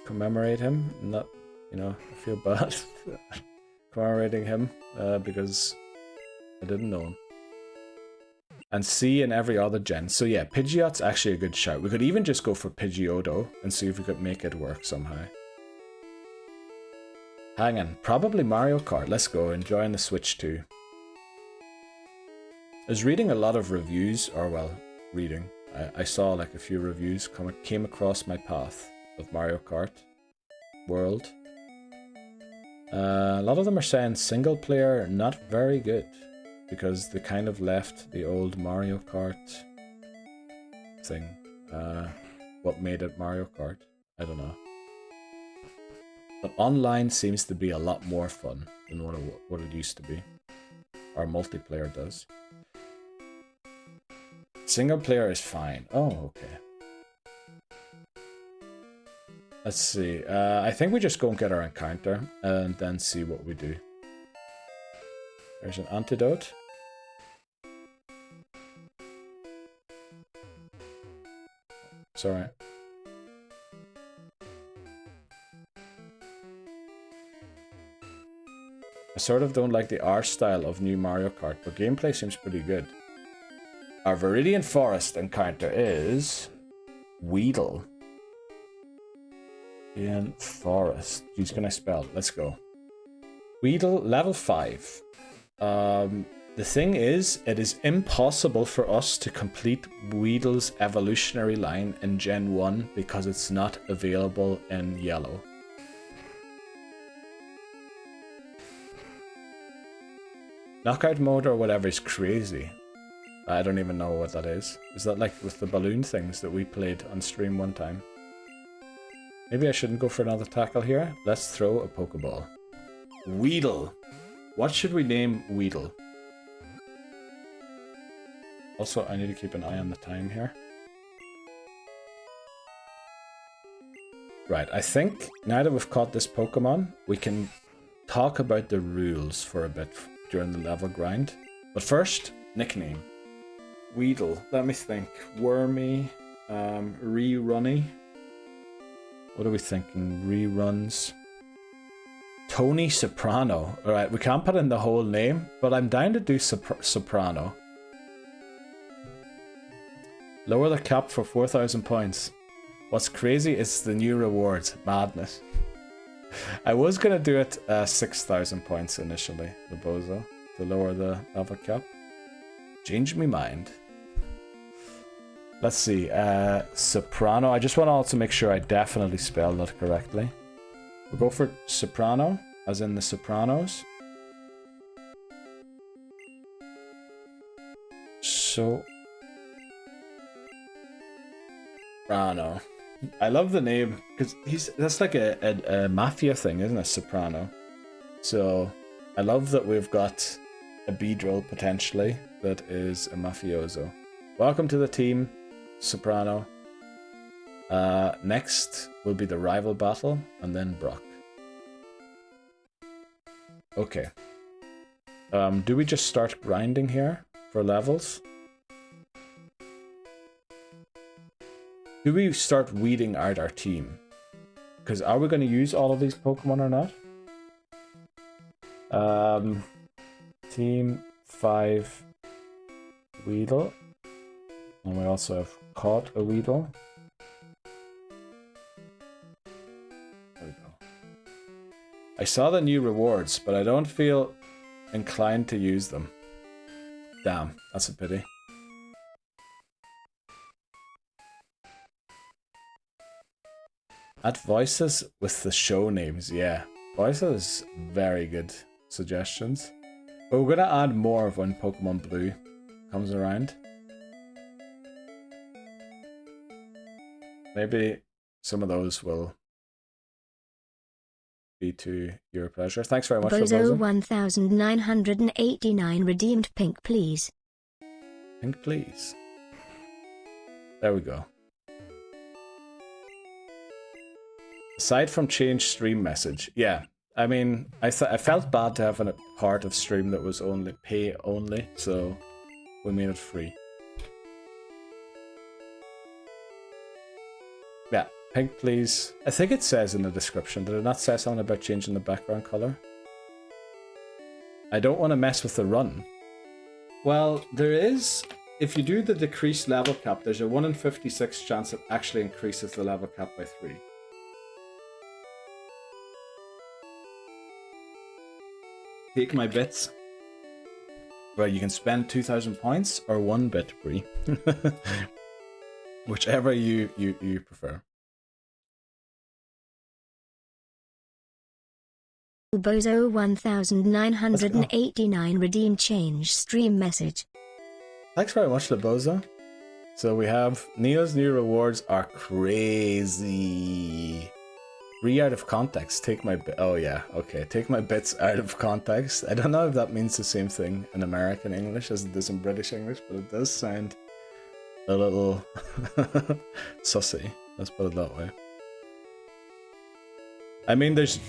commemorate him. Not, you know, I feel bad commemorating him because I didn't know him. And C in every other gen. So yeah, Pidgeot's actually a good shout. We could even just go for Pidgeotto and see if we could make it work somehow. Hang on, probably Mario Kart. Let's go, enjoying the Switch too. I was reading a lot of reviews, or well, reading. I saw like a few reviews came across my path of Mario Kart World. A lot of them are saying single player not very good, because they kind of left the old Mario Kart thing. What made it Mario Kart? I don't know. But online seems to be a lot more fun than what it used to be. Or multiplayer does. Single player is fine. Oh, okay. Let's see. I think we just go and get our encounter and then see what we do. There's an antidote. Sorry. I sort of don't like the art style of new Mario Kart, but gameplay seems pretty good. Our Viridian Forest encounter is Weedle. Viridian Forest. Geez, can I spell it? Let's go. Weedle, level 5. The thing is, it is impossible for us to complete Weedle's evolutionary line in Gen 1 because it's not available in Yellow. Knockout mode or whatever is crazy. I don't even know what that is. Is that like with the balloon things that we played on stream one time? Maybe I shouldn't go for another tackle here. Let's throw a Pokeball. Weedle. What should we name Weedle? Also, I need to keep an eye on the time here. Right, I think now that we've caught this Pokemon, we can talk about the rules for a bit during the level grind. But first, nickname. Weedle. Let me think. Wormy. Rerunny. What are we thinking? Reruns. Tony Soprano. Alright, we can't put in the whole name, but I'm down to do Soprano. Lower the cap for 4,000 points. What's crazy is the new rewards. Madness. I was going to do it 6,000 points initially, the Bozo, to lower the level cap. Changed my mind. Let's see. Soprano. I just want to also make sure I definitely spelled that correctly. We'll go for Soprano, as in the Sopranos. Soprano. I love the name because that's like a mafia thing, isn't it? Soprano. So I love that we've got a Beedrill potentially that is a mafioso. Welcome to the team, Soprano. Next will be the rival battle and then Brock. Okay. Do we just start grinding here for levels? Do we start weeding out our team? Because are we going to use all of these Pokemon or not? Team 5 Weedle. And we also have caught a Weedle. There we go. I saw the new rewards, but I don't feel inclined to use them. Damn, that's a pity. Add voices with the show names, yeah. Voices, very good suggestions. But we're gonna add more when Pokemon Blue comes around. Maybe some of those will be to your pleasure. Thanks very much, Bozo Labozo. 1989 redeemed pink, please. Pink, please. There we go. Aside from change stream message, yeah. I mean, I felt bad to have a part of stream that was only pay only, so we made it free. Yeah, pink, please. I think it says in the description. Did it not say something about changing the background color? I don't want to mess with the run. Well, there is. If you do the decreased level cap, there's a 1 in 56 chance it actually increases the level cap by 3. Take my bits. Well, you can spend 2,000 points or 1 bit free. Whichever you prefer. Bozo 1989 redeemed change stream message. Thanks very much, Laboza. So we have Neo's new rewards are crazy. 3 out of context. Take my oh yeah, okay. Take my bits out of context. I don't know if that means the same thing in American English as it does in British English, but it does sound a little sussy. Let's put it that way. I mean, there's.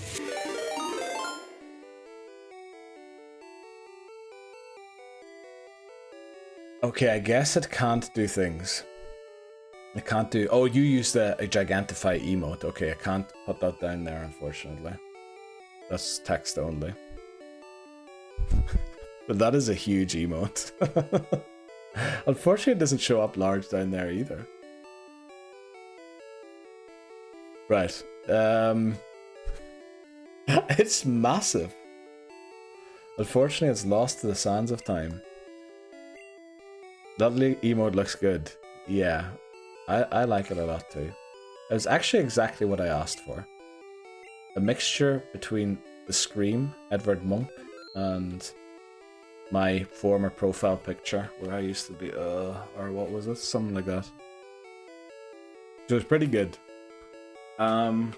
Okay, I guess it can't do things. It can't do... Oh, you use the Gigantify emote. Okay, I can't put that down there, unfortunately. That's text only. But that is a huge emote. Unfortunately, it doesn't show up large down there either. Right. It's massive. Unfortunately, it's lost to the sands of time. That emote looks good. Yeah, I like it a lot too. It was actually exactly what I asked for. A mixture between the Scream, Edvard Munch, and my former profile picture, where I used to be, or what was it? Something like that. So it was pretty good. Right,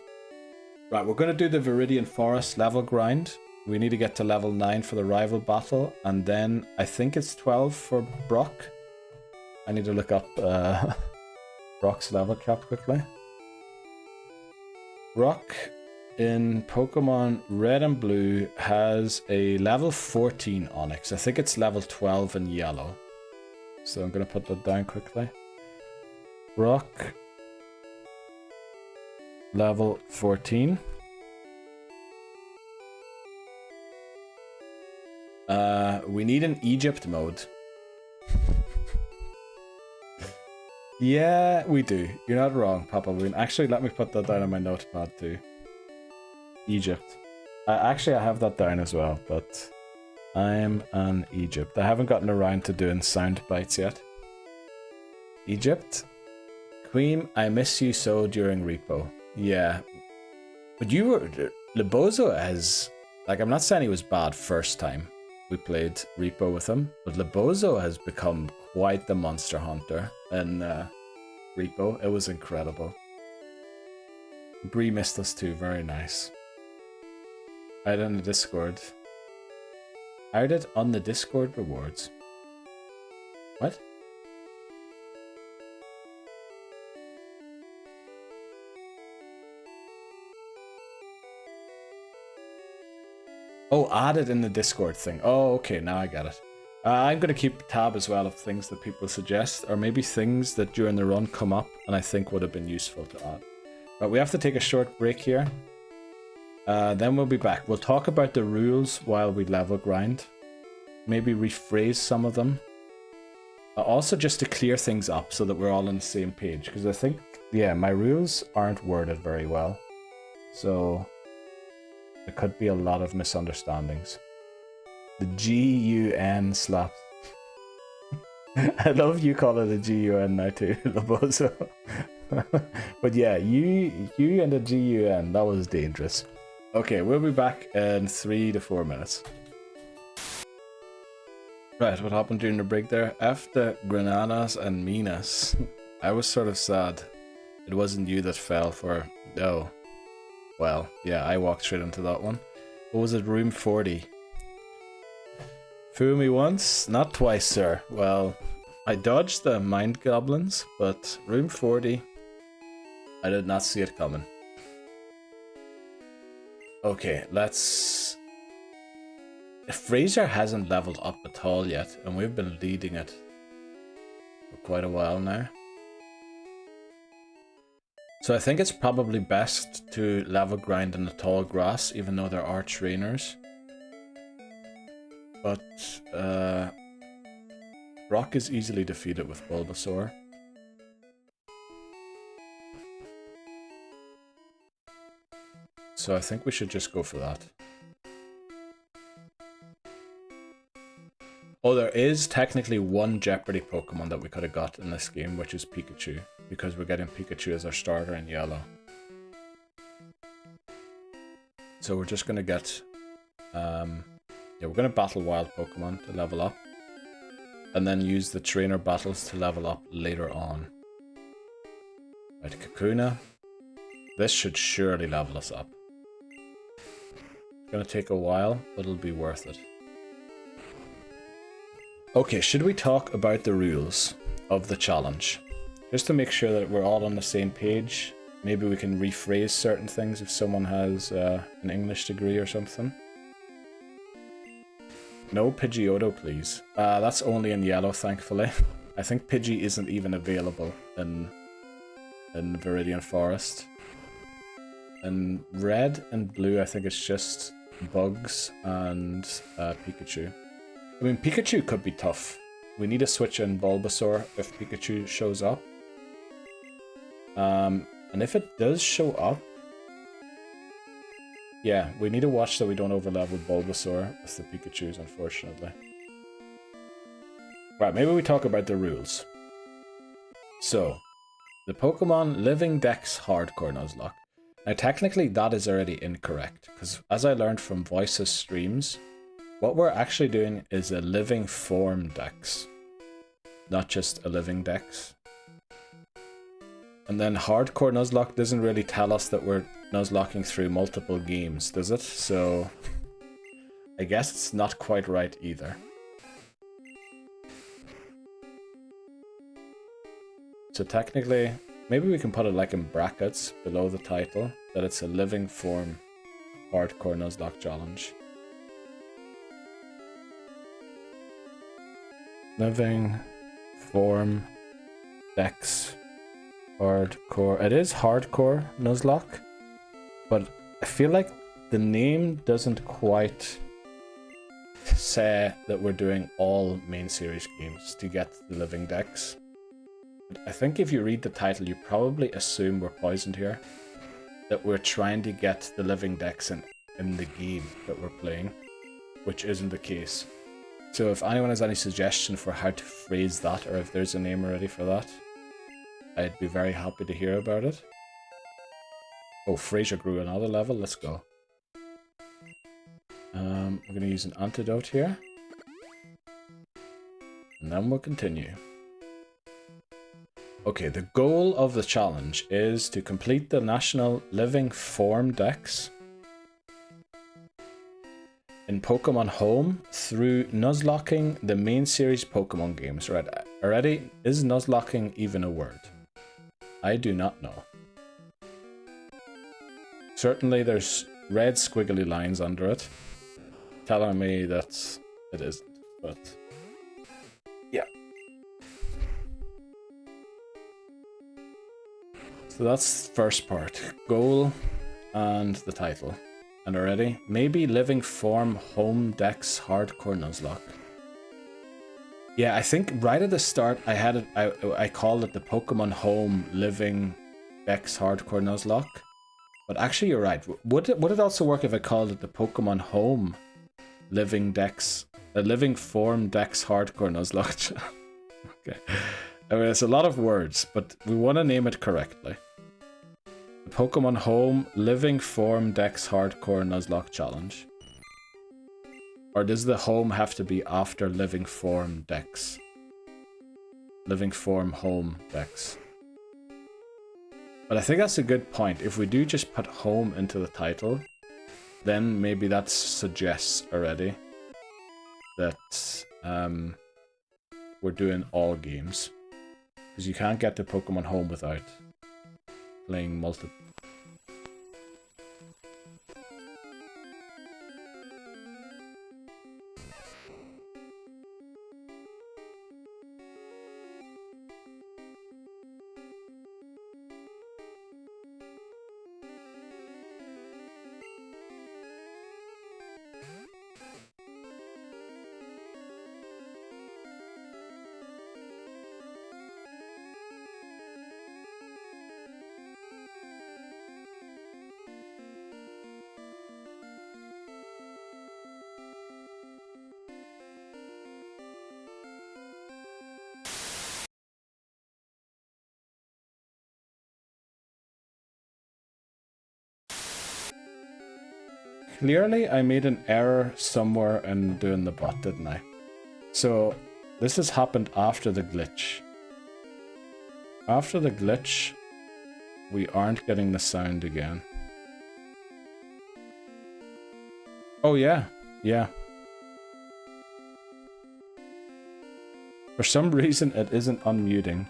we're going to do the Viridian Forest level grind. We need to get to level 9 for the rival battle, and then I think it's 12 for Brock. I need to look up Brock's level cap quickly. Brock in Pokemon Red and Blue has a level 14 Onyx. I think it's level 12 in yellow. So I'm going to put that down quickly. Brock, level 14. We need an Egypt mode. Yeah, we do. You're not wrong, Papa Boon. Actually, let me put that down on my notepad too. Egypt. Actually, I have that down as well, but I'm an Egypt. I haven't gotten around to doing sound bites yet. Egypt. Queen, I miss you so during Repo. Yeah. But you were... Labozo has... Like, I'm not saying he was bad first time we played Repo with him, but Labozo has become quite the monster hunter in Repo. It was incredible. Bree missed us too, very nice. Out on the Discord. Out it on the Discord rewards. What? Oh, added in the Discord thing. Oh, okay, now I get it. I'm going to keep tab as well of things that people suggest, or maybe things that during the run come up and I think would have been useful to add. But we have to take a short break here. Then we'll be back. We'll talk about the rules while we level grind. Maybe rephrase some of them. Also just to clear things up so that we're all on the same page. Because I think, yeah, my rules aren't worded very well. So there could be a lot of misunderstandings. The GUN slaps. I love you call it a GUN now too, Labozo. But yeah, you and the GUN, that was dangerous. Okay, we'll be back in 3 to 4 minutes. Right, what happened during the break there? After Granadas and Minas, I was sort of sad. It wasn't you that fell for... Oh. Well, yeah, I walked straight into that one. What was it? Room 40. Fool me once, not twice, sir. Well, I dodged the mind goblins, but room 40, I did not see it coming. Okay, let's... Fraser hasn't leveled up at all yet, and we've been leading it for quite a while now. So I think it's probably best to level grind in the tall grass, even though there are trainers. But Brock is easily defeated with Bulbasaur. So I think we should just go for that. Oh, there is technically one Jeopardy Pokemon that we could have got in this game, which is Pikachu, because we're getting Pikachu as our starter in yellow. So we're just going to get... yeah, we're going to battle wild Pokemon to level up, and then use the trainer battles to level up later on. Right, Kakuna. This should surely level us up. It's going to take a while, but it'll be worth it. Okay, should we talk about the rules of the challenge? Just to make sure that we're all on the same page. Maybe we can rephrase certain things if someone has an English degree or something. No Pidgeotto, please. That's only in yellow, thankfully. I think Pidgey isn't even available in Viridian Forest. In red and blue, I think it's just bugs and Pikachu. I mean, Pikachu could be tough. We need to switch in Bulbasaur if Pikachu shows up. And if it does show up... Yeah, we need to watch that we don't overlevel Bulbasaur with the Pikachus, unfortunately. Right, maybe we talk about the rules. So, the Pokemon Living Dex Hardcore Nuzlocke. Now, technically, that is already incorrect, because as I learned from Voice's streams, what we're actually doing is a Living Form Dex, not just a Living Dex. And then Hardcore Nuzlocke doesn't really tell us that we're Nuzlocking through multiple games, does it? So, I guess it's not quite right either. So technically, maybe we can put it like in brackets below the title, that it's a Living Form Hardcore Nuzlocke Challenge. Living Form Dex Hardcore. It is Hardcore Nuzlocke, but I feel like the name doesn't quite say that we're doing all main series games to get the Living Dex. But I think if you read the title, you probably assume we're poisoned here, that we're trying to get the Living Dex in the game that we're playing, which isn't the case. So if anyone has any suggestion for how to phrase that, or if there's a name already for that, I'd be very happy to hear about it. Oh, Fraser grew another level, let's go. We're going to use an antidote here. And then we'll continue. Okay, the goal of the challenge is to complete the National Living Form Dex in Pokémon Home through nuzlocking the main series Pokémon games. Right, already, is nuzlocking even a word? I do not know. Certainly there's red squiggly lines under it, telling me that it isn't, but yeah. So that's the first part, goal and the title. And already, maybe Living Form Home Dex Hardcore Nuzlocke. Yeah, I think right at the start I had it. I called it the Pokemon Home Living Dex Hardcore Nuzlocke. But actually, you're right. Would it also work if I called it the Pokemon Home Living Form Dex Hardcore Nuzlocke? Okay. I mean, it's a lot of words, but we want to name it correctly. The Pokemon Home Living Form Dex Hardcore Nuzlocke Challenge. Or does the home have to be after Living Form Dex? Living Form Home Dex. But I think that's a good point. If we do just put home into the title, then maybe that suggests already that we're doing all games. Because you can't get to Pokemon Home without playing multiple. Clearly, I made an error somewhere in doing the bot, didn't I? So, this has happened after the glitch. After the glitch, we aren't getting the sound again. Oh yeah, yeah. For some reason, it isn't unmuting.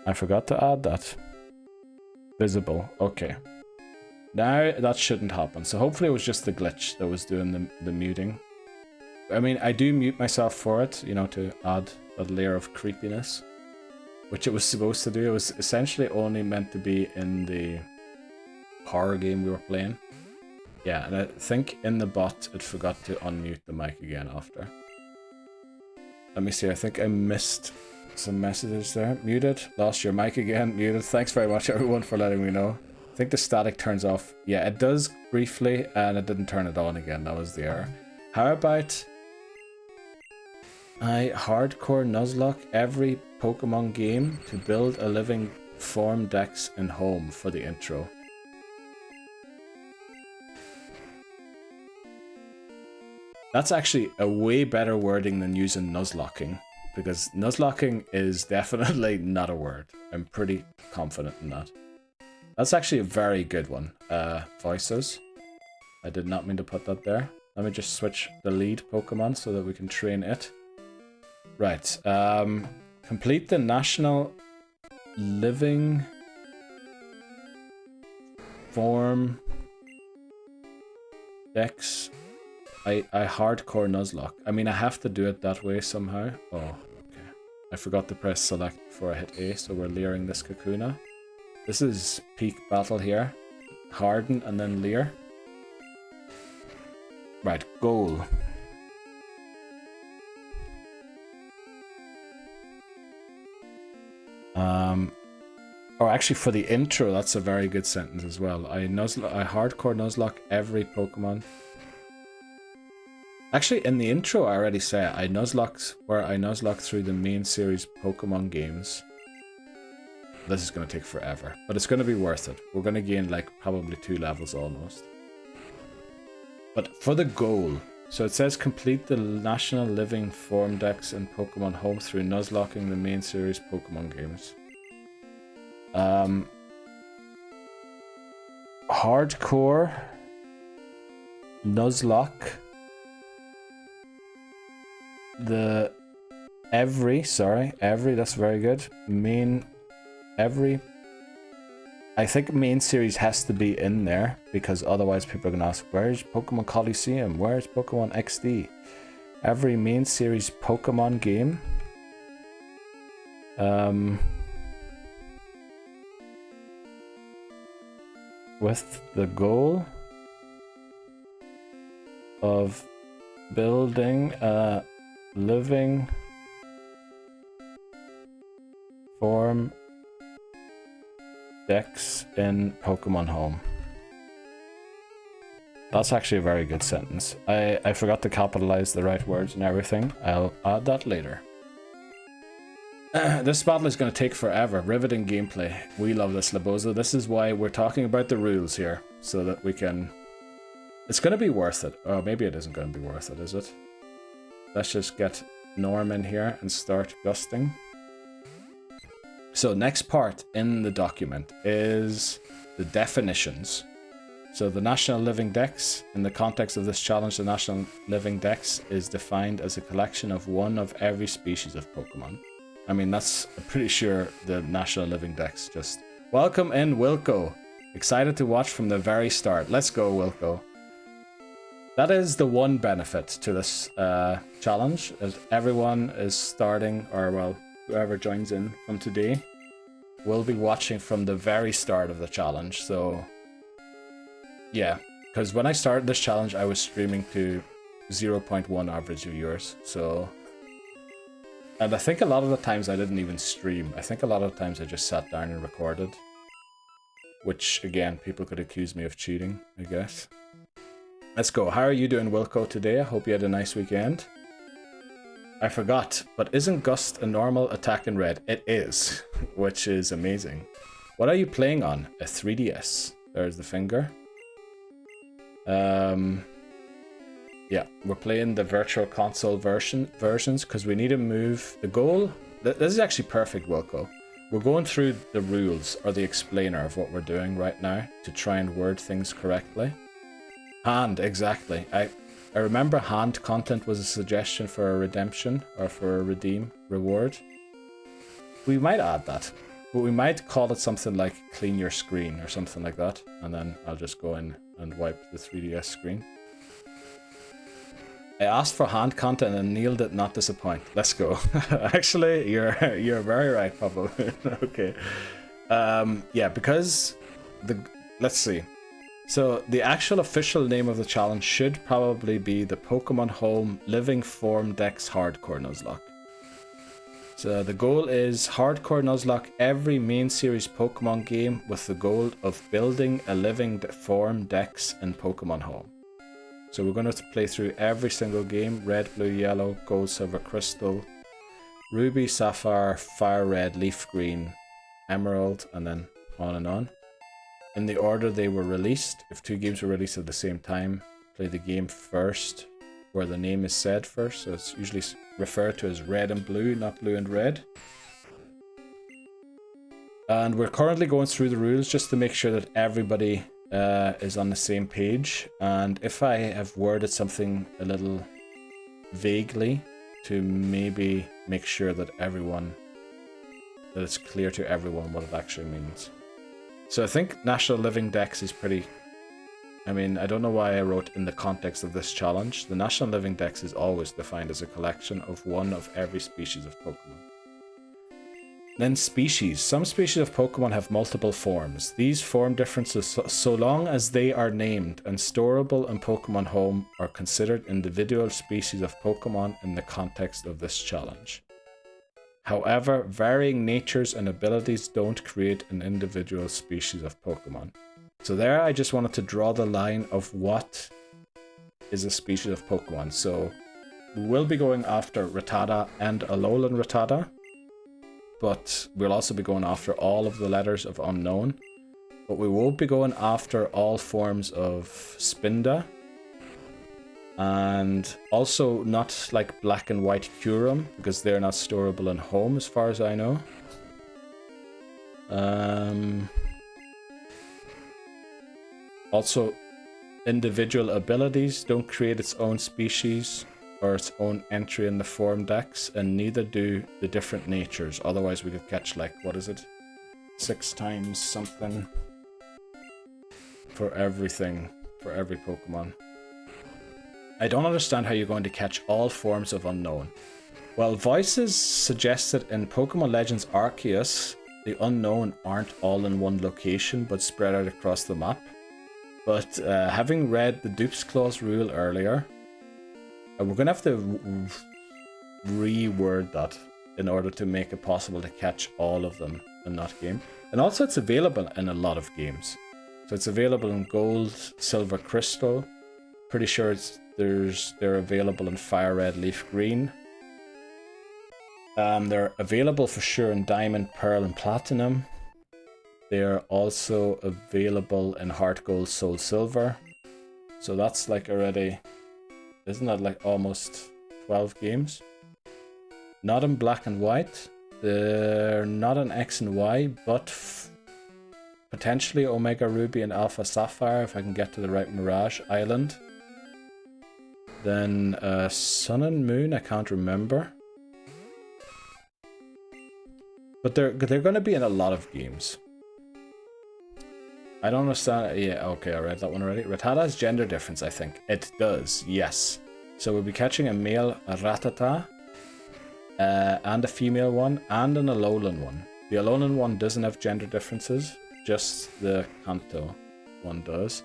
I forgot to add that. Visible, okay. Now that shouldn't happen, so hopefully it was just the glitch that was doing the muting. I mean, I do mute myself for it, you know, to add that layer of creepiness, which it was supposed to do. It was essentially only meant to be in the horror game we were playing. Yeah, and I think in the bot it forgot to unmute the mic again after. Let me see, I think I missed some messages there. Muted, lost your mic again, muted. Thanks very much everyone for letting me know. I think the static turns off. Yeah, it does briefly, and it didn't turn it on again. That was the error. How about I hardcore Nuzlocke every Pokemon game to build a living form dex in Home for the intro. That's actually a way better wording than using nuzlocking, because nuzlocking is definitely not a word. I'm pretty confident in that. That's actually a very good one. Voices. I did not mean to put that there. Let me just switch the lead Pokemon so that we can train it. Right. Complete the National Living Form Dex. I hardcore Nuzlocke. I mean, I have to do it that way somehow. Oh, okay. I forgot to press select before I hit A, so we're leering this Kakuna. This is peak battle here. Harden and then leer. Right, goal. Or actually for the intro, that's a very good sentence as well. I hardcore Nuzlocke every Pokemon. Actually, in the intro, I already say it. I Nuzlocke through the main series Pokemon games. This is going to take forever, but it's going to be worth it. We're going to gain like probably 2 levels almost. But for the goal, so it says complete the National Living Form Dex in Pokemon Home through Nuzlocking the main series Pokemon games. Hardcore Nuzlocke the every, that's very good. I think main series has to be in there, because otherwise people are going to ask, where's Pokemon Coliseum? Where's Pokemon XD? Every main series Pokemon game. With the goal of building a living form dex in Pokemon Home. That's actually a very good sentence. I forgot to capitalize the right words and everything. I'll add that later. This battle is going to take forever. Riveting gameplay. We love this, Labozo. This is why we're talking about the rules here, so that we can... It's going to be worth it. Oh, maybe it isn't going to be worth it, is it? Let's just get Norm in here and start gusting. So next part in the document is the definitions. So the National Living Dex, in the context of this challenge, the National Living Dex is defined as a collection of one of every species of Pokemon. I mean, that's, I'm pretty sure the National Living Dex just... Welcome in, Wilco. Excited to watch from the very start. Let's go, Wilco. That is the one benefit to this challenge, as everyone is starting, or well, whoever joins in from today will be watching from the very start of the challenge, so... Yeah, because when I started this challenge, I was streaming to 0.1 average viewers, so... And I think a lot of the times I didn't even stream. I think a lot of the times I just sat down and recorded. Which, again, people could accuse me of cheating, I guess. Let's go. How are you doing, Wilco, today? I hope you had a nice weekend. I forgot, but isn't Gust a normal attack in Red? It is, which is amazing. What are you playing on? A 3DS. There's the finger. Yeah, we're playing the virtual console versions because we need to move the goal. This is actually perfect, Wilco. We're going through the rules or the explainer of what we're doing right now to try and word things correctly. Hand, exactly. I remember hand content was a suggestion for a redemption or for a redeem reward. We might add that, but we might call it something like clean your screen or something like that, and then I'll just go in and wipe the 3DS screen. I asked for hand content and Neil did not disappoint. Let's go. Actually, you're very right, Pablo. Okay. Yeah, because let's see. So the actual official name of the challenge should probably be the Pokémon Home Living Form Dex Hardcore Nuzlocke. So the goal is Hardcore Nuzlocke every main series Pokemon game with the goal of building a living form Dex in Pokemon Home. So we're going to play through every single game: Red, Blue, Yellow, Gold, Silver, Crystal, Ruby, Sapphire, Fire Red, Leaf Green, Emerald, and then on and on. In the order they were released. If two games were released at the same time, play the game first, where the name is said first. So it's usually referred to as Red and Blue, not Blue and Red. And we're currently going through the rules just to make sure that everybody is on the same page, and if I have worded something a little vaguely, to maybe make sure that it's clear to everyone what it actually means. So I think National Living Dex is pretty... I mean, I don't know why I wrote in the context of this challenge. The National Living Dex is always defined as a collection of one of every species of Pokemon. Then species. Some species of Pokemon have multiple forms. These form differences, so long as they are named and storable in Pokemon Home, are considered individual species of Pokemon in the context of this challenge. However, varying natures and abilities don't create an individual species of Pokemon. So there I just wanted to draw the line of what is a species of Pokemon. So we will be going after Rattata and Alolan Rattata, but we'll also be going after all of the letters of Unknown. But we won't be going after all forms of Spinda. And also not like Black and White Kyurem, because they're not storable in Home as far as I know. Also, individual abilities don't create its own species or its own entry in the form Dex, and neither do the different natures. Otherwise we could catch, like, what is it? 6 times something for everything, for every Pokemon. I don't understand how you're going to catch all forms of Unknown. Well, Voices suggested in Pokemon Legends Arceus, the Unknown aren't all in one location, but spread out across the map. But having read the Dupes Clause rule earlier, we're going to have to reword that in order to make it possible to catch all of them in that game. And also it's available in a lot of games. So it's available in Gold, Silver, Crystal. Pretty sure they're available in Fire Red, Leaf Green. They're available for sure in Diamond, Pearl, and Platinum. They're also available in Heart Gold, Soul Silver. So that's like already... Isn't that like almost 12 games? Not in Black and White. They're not an X and Y, but potentially Omega Ruby and Alpha Sapphire if I can get to the right Mirage Island. Then Sun and Moon, I can't remember. But they're going to be in a lot of games. I don't understand. Yeah, okay, I read that one already. Rattata has gender difference, I think. It does, yes. So we'll be catching a male Rattata, and a female one, and an Alolan one. The Alolan one doesn't have gender differences, just the Kanto one does.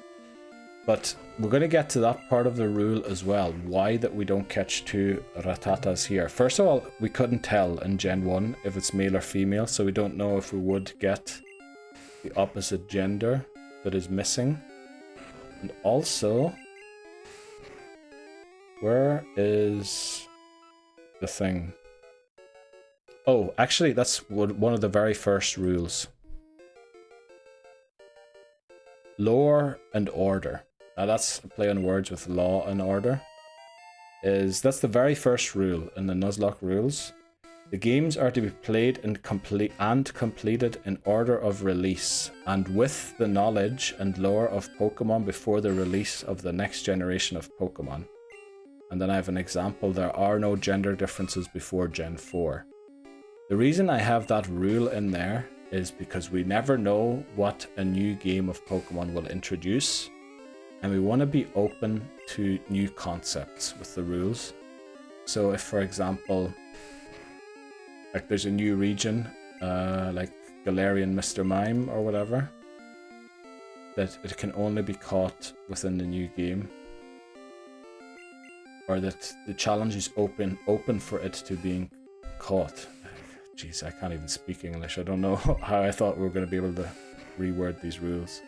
But we're going to get to that part of the rule as well, why that we don't catch two Rattatas here. First of all, we couldn't tell in Gen 1 if it's male or female, so we don't know if we would get the opposite gender that is missing. And also, where is the thing? Oh, actually, that's one of the very first rules. Lore and order. Now that's a play on words with law and order. That's the very first rule in the Nuzlocke rules. The games are to be played and completed in order of release, and with the knowledge and lore of Pokemon before the release of the next generation of Pokemon. And then I have an example. There are no gender differences before Gen 4. The reason I have that rule in there is because we never know what a new game of Pokemon will introduce, and we want to be open to new concepts with the rules. So if, for example, like there's a new region, like Galarian Mr. Mime or whatever, that it can only be caught within the new game, or that the challenge is open for it to being caught. Jeez, I can't even speak English. I don't know how I thought we were going to be able to reword these rules.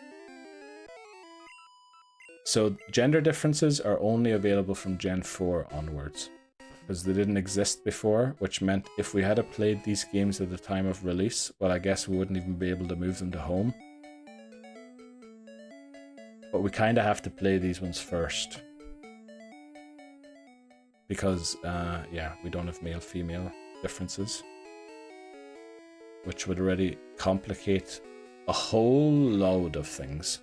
So gender differences are only available from Gen 4 onwards, because they didn't exist before, which meant if we had played these games at the time of release, well, I guess we wouldn't even be able to move them to home. But we kind of have to play these ones first, because, yeah, we don't have male-female differences, which would already complicate a whole load of things.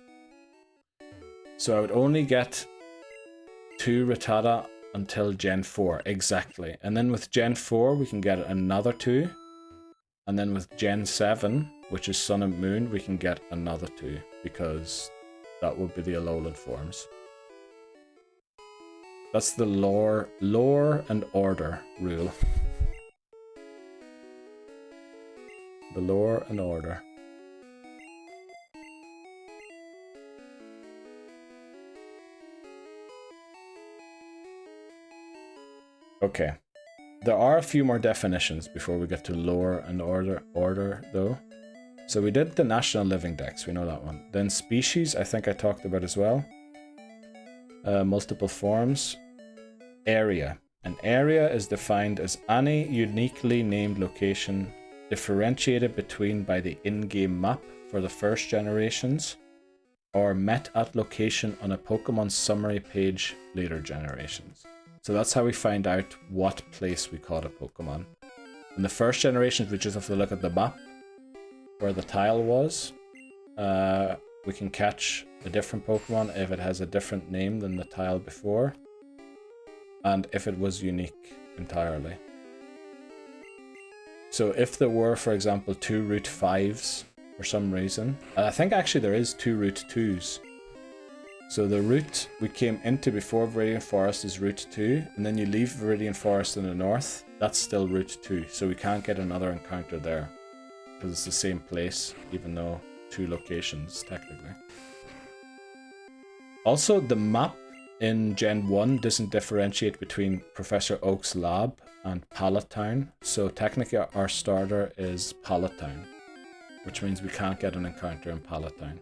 So I would only get 2 Rattata until Gen 4, exactly. And then with Gen 4, we can get another 2. And then with Gen 7, which is Sun and Moon, we can get another 2, because that would be the Alolan forms. That's the lore and order rule. The lore and order. Okay. There are a few more definitions before we get to lore and order though. So we did the National Living Dex, we know that one. Then species, I think I talked about as well. Multiple forms. Area. An area is defined as any uniquely named location differentiated between by the in-game map for the first generations, or met at location on a Pokemon summary page later generations. So that's how we find out what place we caught a Pokemon. In the first generations, we just have to look at the map where the tile was. We can catch a different Pokemon if it has a different name than the tile before, and if it was unique entirely. So if there were, for example, 2 Route 5s for some reason, I think actually there is 2 Route 2s. So the route we came into before Viridian Forest is Route 2, and then you leave Viridian Forest in the north, that's still Route 2, so we can't get another encounter there, because it's the same place, even though 2 locations, technically. Also, the map in Gen 1 doesn't differentiate between Professor Oak's lab and Pallet Town, so technically our starter is Pallet Town, which means we can't get an encounter in Pallet Town.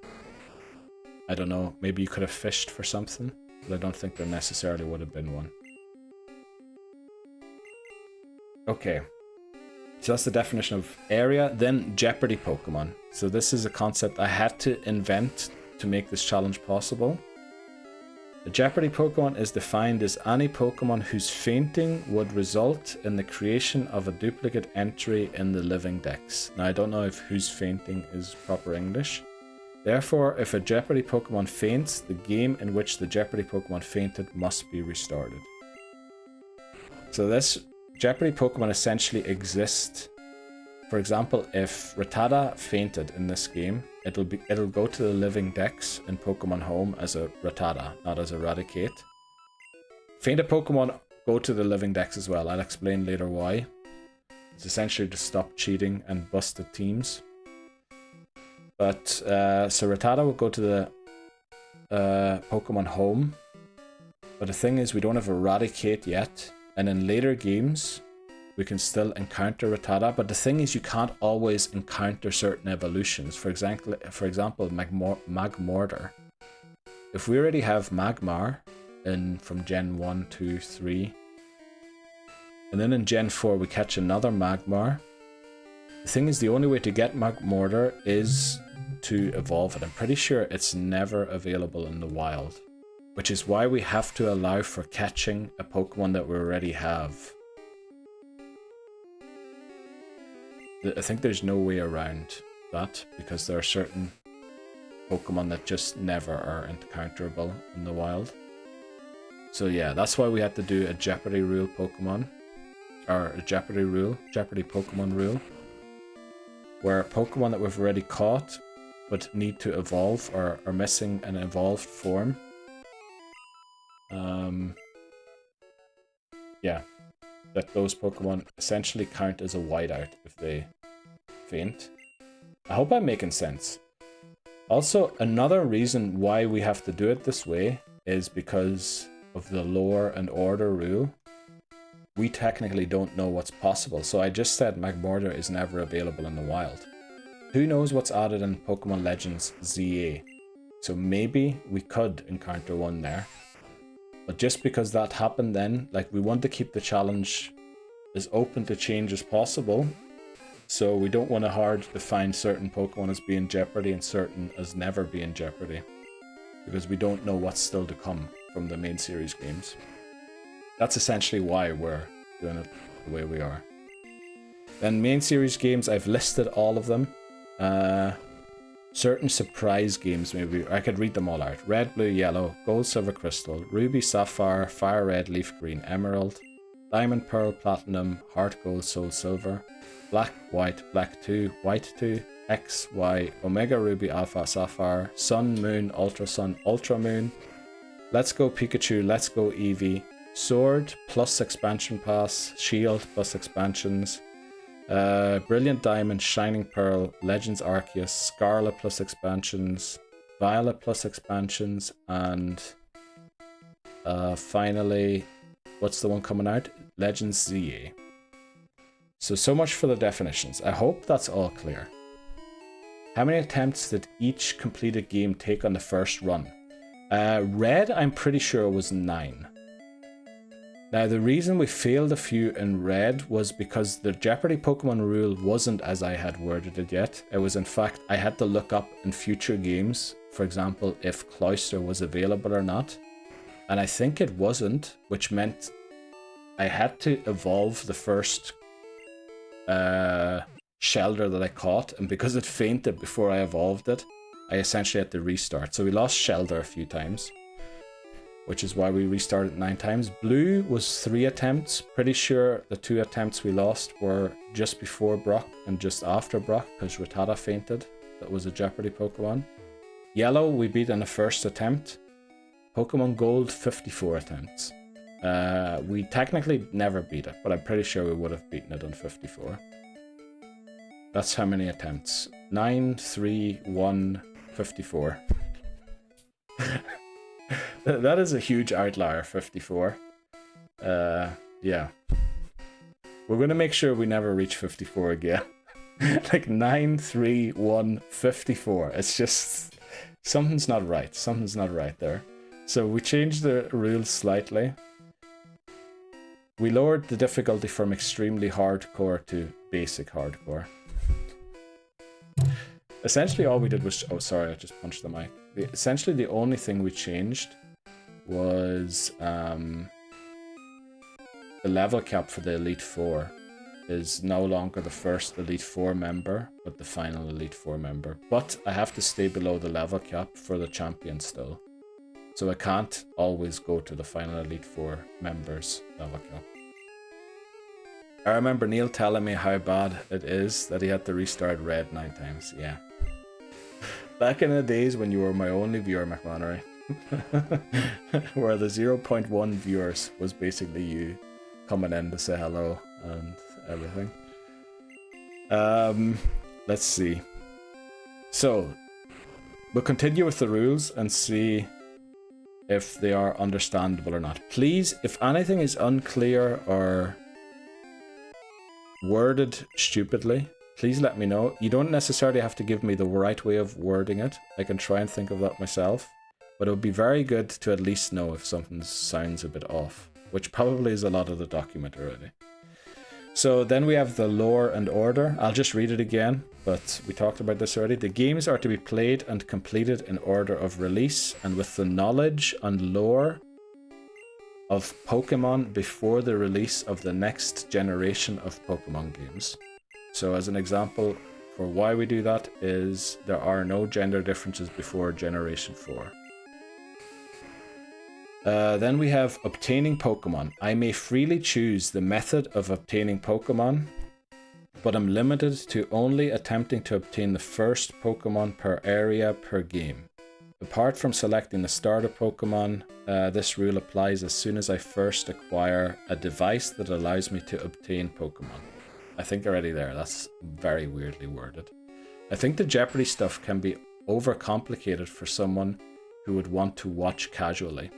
I don't know, maybe you could have fished for something, but I don't think there necessarily would have been one. Okay, so that's the definition of area. Then Jeopardy Pokemon. So this is a concept I had to invent to make this challenge possible. A Jeopardy Pokemon is defined as any Pokemon whose fainting would result in the creation of a duplicate entry in the Living Dex. Now, I don't know if whose fainting is proper English. Therefore, if a Jeopardy Pokemon faints, the game in which the Jeopardy Pokemon fainted must be restarted. So this Jeopardy Pokemon essentially exists. For example, if Rattata fainted in this game, it'll go to the Living Dex in Pokemon Home as a Rattata, not as Eradicate. Fainted Pokemon go to the Living Dex as well. I'll explain later why. It's essentially to stop cheating and busted teams. But so Rattata will go to the Pokemon Home. But the thing is, we don't have Eradicate yet, and in later games we can still encounter Rattata, but the thing is you can't always encounter certain evolutions. For example, Magmortar. If we already have Magmar from Gen 1, 2, 3, and then in Gen 4 we catch another Magmar, the thing is the only way to get Magmortar is to evolve it. I'm pretty sure it's never available in the wild, which is why we have to allow for catching a Pokemon that we already have. I think there's no way around that, because there are certain Pokemon that just never are encounterable in the wild. So yeah, that's why we had to do a Jeopardy rule Pokemon, or a Jeopardy Pokemon rule, where Pokemon that we've already caught but need to evolve or are missing an evolved form. Yeah. That those Pokemon essentially count as a whiteout if they faint. I hope I'm making sense. Also, another reason why we have to do it this way is because of the lore and order rule. We technically don't know what's possible, so I just said Magmortar is never available in the wild. Who knows what's added in Pokemon Legends ZA? So maybe we could encounter one there. But just because that happened then, like, we want to keep the challenge as open to change as possible. So we don't want to hard define certain Pokemon as being Jeopardy and certain as never being Jeopardy, because we don't know what's still to come from the main series games. That's essentially why we're doing it the way we are. Then main series games, I've listed all of them. Certain surprise games, maybe I could read them all out. Red, blue, yellow, gold, silver, crystal, ruby, sapphire, fire red, leaf green, emerald, diamond, pearl, platinum, heart gold, soul silver, black, white, black 2, white 2, X, Y, omega ruby, alpha, sapphire, sun, moon, ultra sun, ultra moon, let's go Pikachu, let's go Eevee, sword plus expansion pass, shield plus expansions, Brilliant Diamond, Shining Pearl, Legends Arceus, Scarlet plus expansions, Violet plus expansions, and finally, what's the one coming out? Legends ZA. So much for the definitions. I hope that's all clear. How many attempts did each completed game take on the first run? Red, I'm pretty sure was 9. Now, the reason we failed a few in Red was because the Jeopardy Pokemon rule wasn't as I had worded it yet. It was, in fact, I had to look up in future games, for example, if Cloyster was available or not. And I think it wasn't, which meant I had to evolve the first Shelder that I caught. And because it fainted before I evolved it, I essentially had to restart. So we lost Shelder a few times, which is why we restarted 9 times. Blue was 3 attempts. Pretty sure the 2 attempts we lost were just before Brock and just after Brock, because Rattata fainted. That was a Jeopardy Pokemon. Yellow we beat in the first attempt. Pokemon Gold, 54 attempts. We technically never beat it, but I'm pretty sure we would have beaten it on 54. That's how many attempts. 9, 3, 1, 54. That is a huge outlier, 54. Yeah. We're going to make sure we never reach 54 again. Like 9, 3, 1, 54. It's just, something's not right. Something's not right there. So we changed the rules slightly. We lowered the difficulty from extremely hardcore to basic hardcore. Essentially all we did was, oh sorry, I just punched the mic. Essentially the only thing we changed was the level cap for the Elite Four is no longer the first Elite Four member, but the final Elite Four member. But I have to stay below the level cap for the champion still. So I can't always go to the final Elite Four members level cap. I remember Neil telling me how bad it is that he had to restart Red 9 times. Yeah. Back in the days when you were my only viewer, McMannery, where the 0.1 viewers was basically you coming in to say hello and everything. Let's see. So, we'll continue with the rules and see if they are understandable or not. Please, if anything is unclear or worded stupidly, please let me know. You don't necessarily have to give me the right way of wording it. I can try and think of that myself. But it would be very good to at least know if something sounds a bit off, which probably is a lot of the document already. So then we have the lore and order. I'll just read it again, but we talked about this already. The games are to be played and completed in order of release and with the knowledge and lore of Pokemon before the release of the next generation of Pokemon games. So as an example for why we do that is there are no gender differences before Generation 4. Then we have obtaining Pokemon. I may freely choose the method of obtaining Pokemon, but I'm limited to only attempting to obtain the first Pokemon per area per game. Apart from selecting the starter Pokemon, this rule applies as soon as I first acquire a device that allows me to obtain Pokemon. I think already there, that's very weirdly worded. I think the Jeopardy stuff can be overcomplicated for someone who would want to watch casually.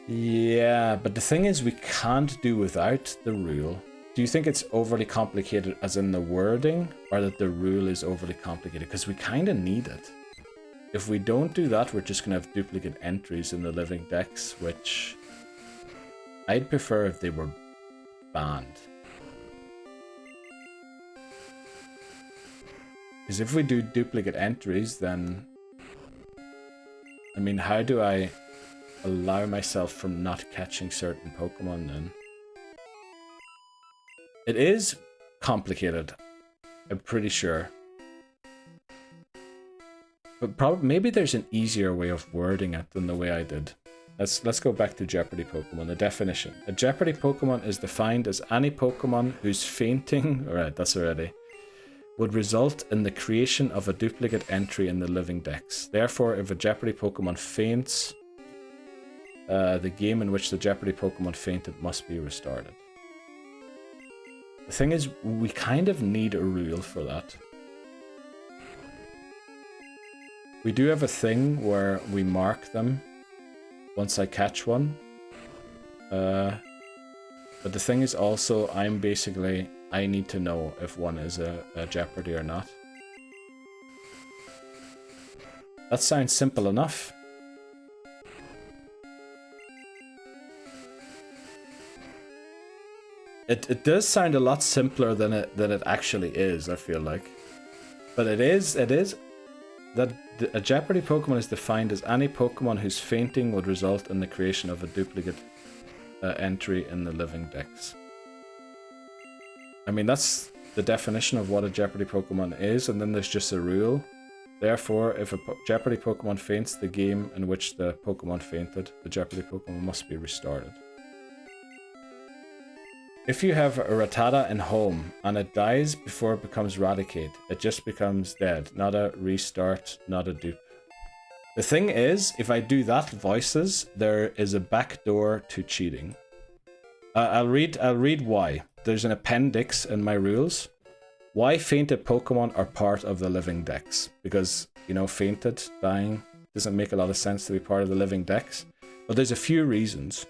Yeah, but the thing is we can't do without the rule. Do you think it's overly complicated as in the wording, or that the rule is overly complicated? Because we kind of need it. If we don't do that, we're just going to have duplicate entries in the living dex, which I'd prefer if they were banned. Because if we do duplicate entries, then... I mean, how do I allow myself from not catching certain Pokemon then? It is complicated, I'm pretty sure. But maybe there's an easier way of wording it than the way I did. Let's go back to Jeopardy Pokemon. The definition. A Jeopardy Pokemon is defined as any Pokemon whose fainting, alright, that's already, would result in the creation of a duplicate entry in the living dex. Therefore, if a Jeopardy Pokemon faints, the game in which the Jeopardy Pokemon fainted must be restarted. The thing is, we kind of need a rule for that. We do have a thing where we mark them once I catch one. But the thing is also, I need to know if one is a Jeopardy or not. That sounds simple enough. It does sound a lot simpler than it actually is, I feel like. But it is that a Jeopardy Pokemon is defined as any Pokemon whose fainting would result in the creation of a duplicate entry in the living dex. I mean, that's the definition of what a Jeopardy Pokemon is, and then there's just a rule. Therefore, if a Jeopardy Pokemon faints, the game in which the Pokemon fainted, the Jeopardy Pokemon must be restarted. If you have a Rattata in Home and it dies before it becomes Raticate, it just becomes dead, not a restart, not a dupe. The thing is, if I do that voices, there is a backdoor to cheating. I'll read why. There's an appendix in my rules. Why fainted Pokemon are part of the living dex. Because, you know, fainted, dying, doesn't make a lot of sense to be part of the living dex. But there's a few reasons.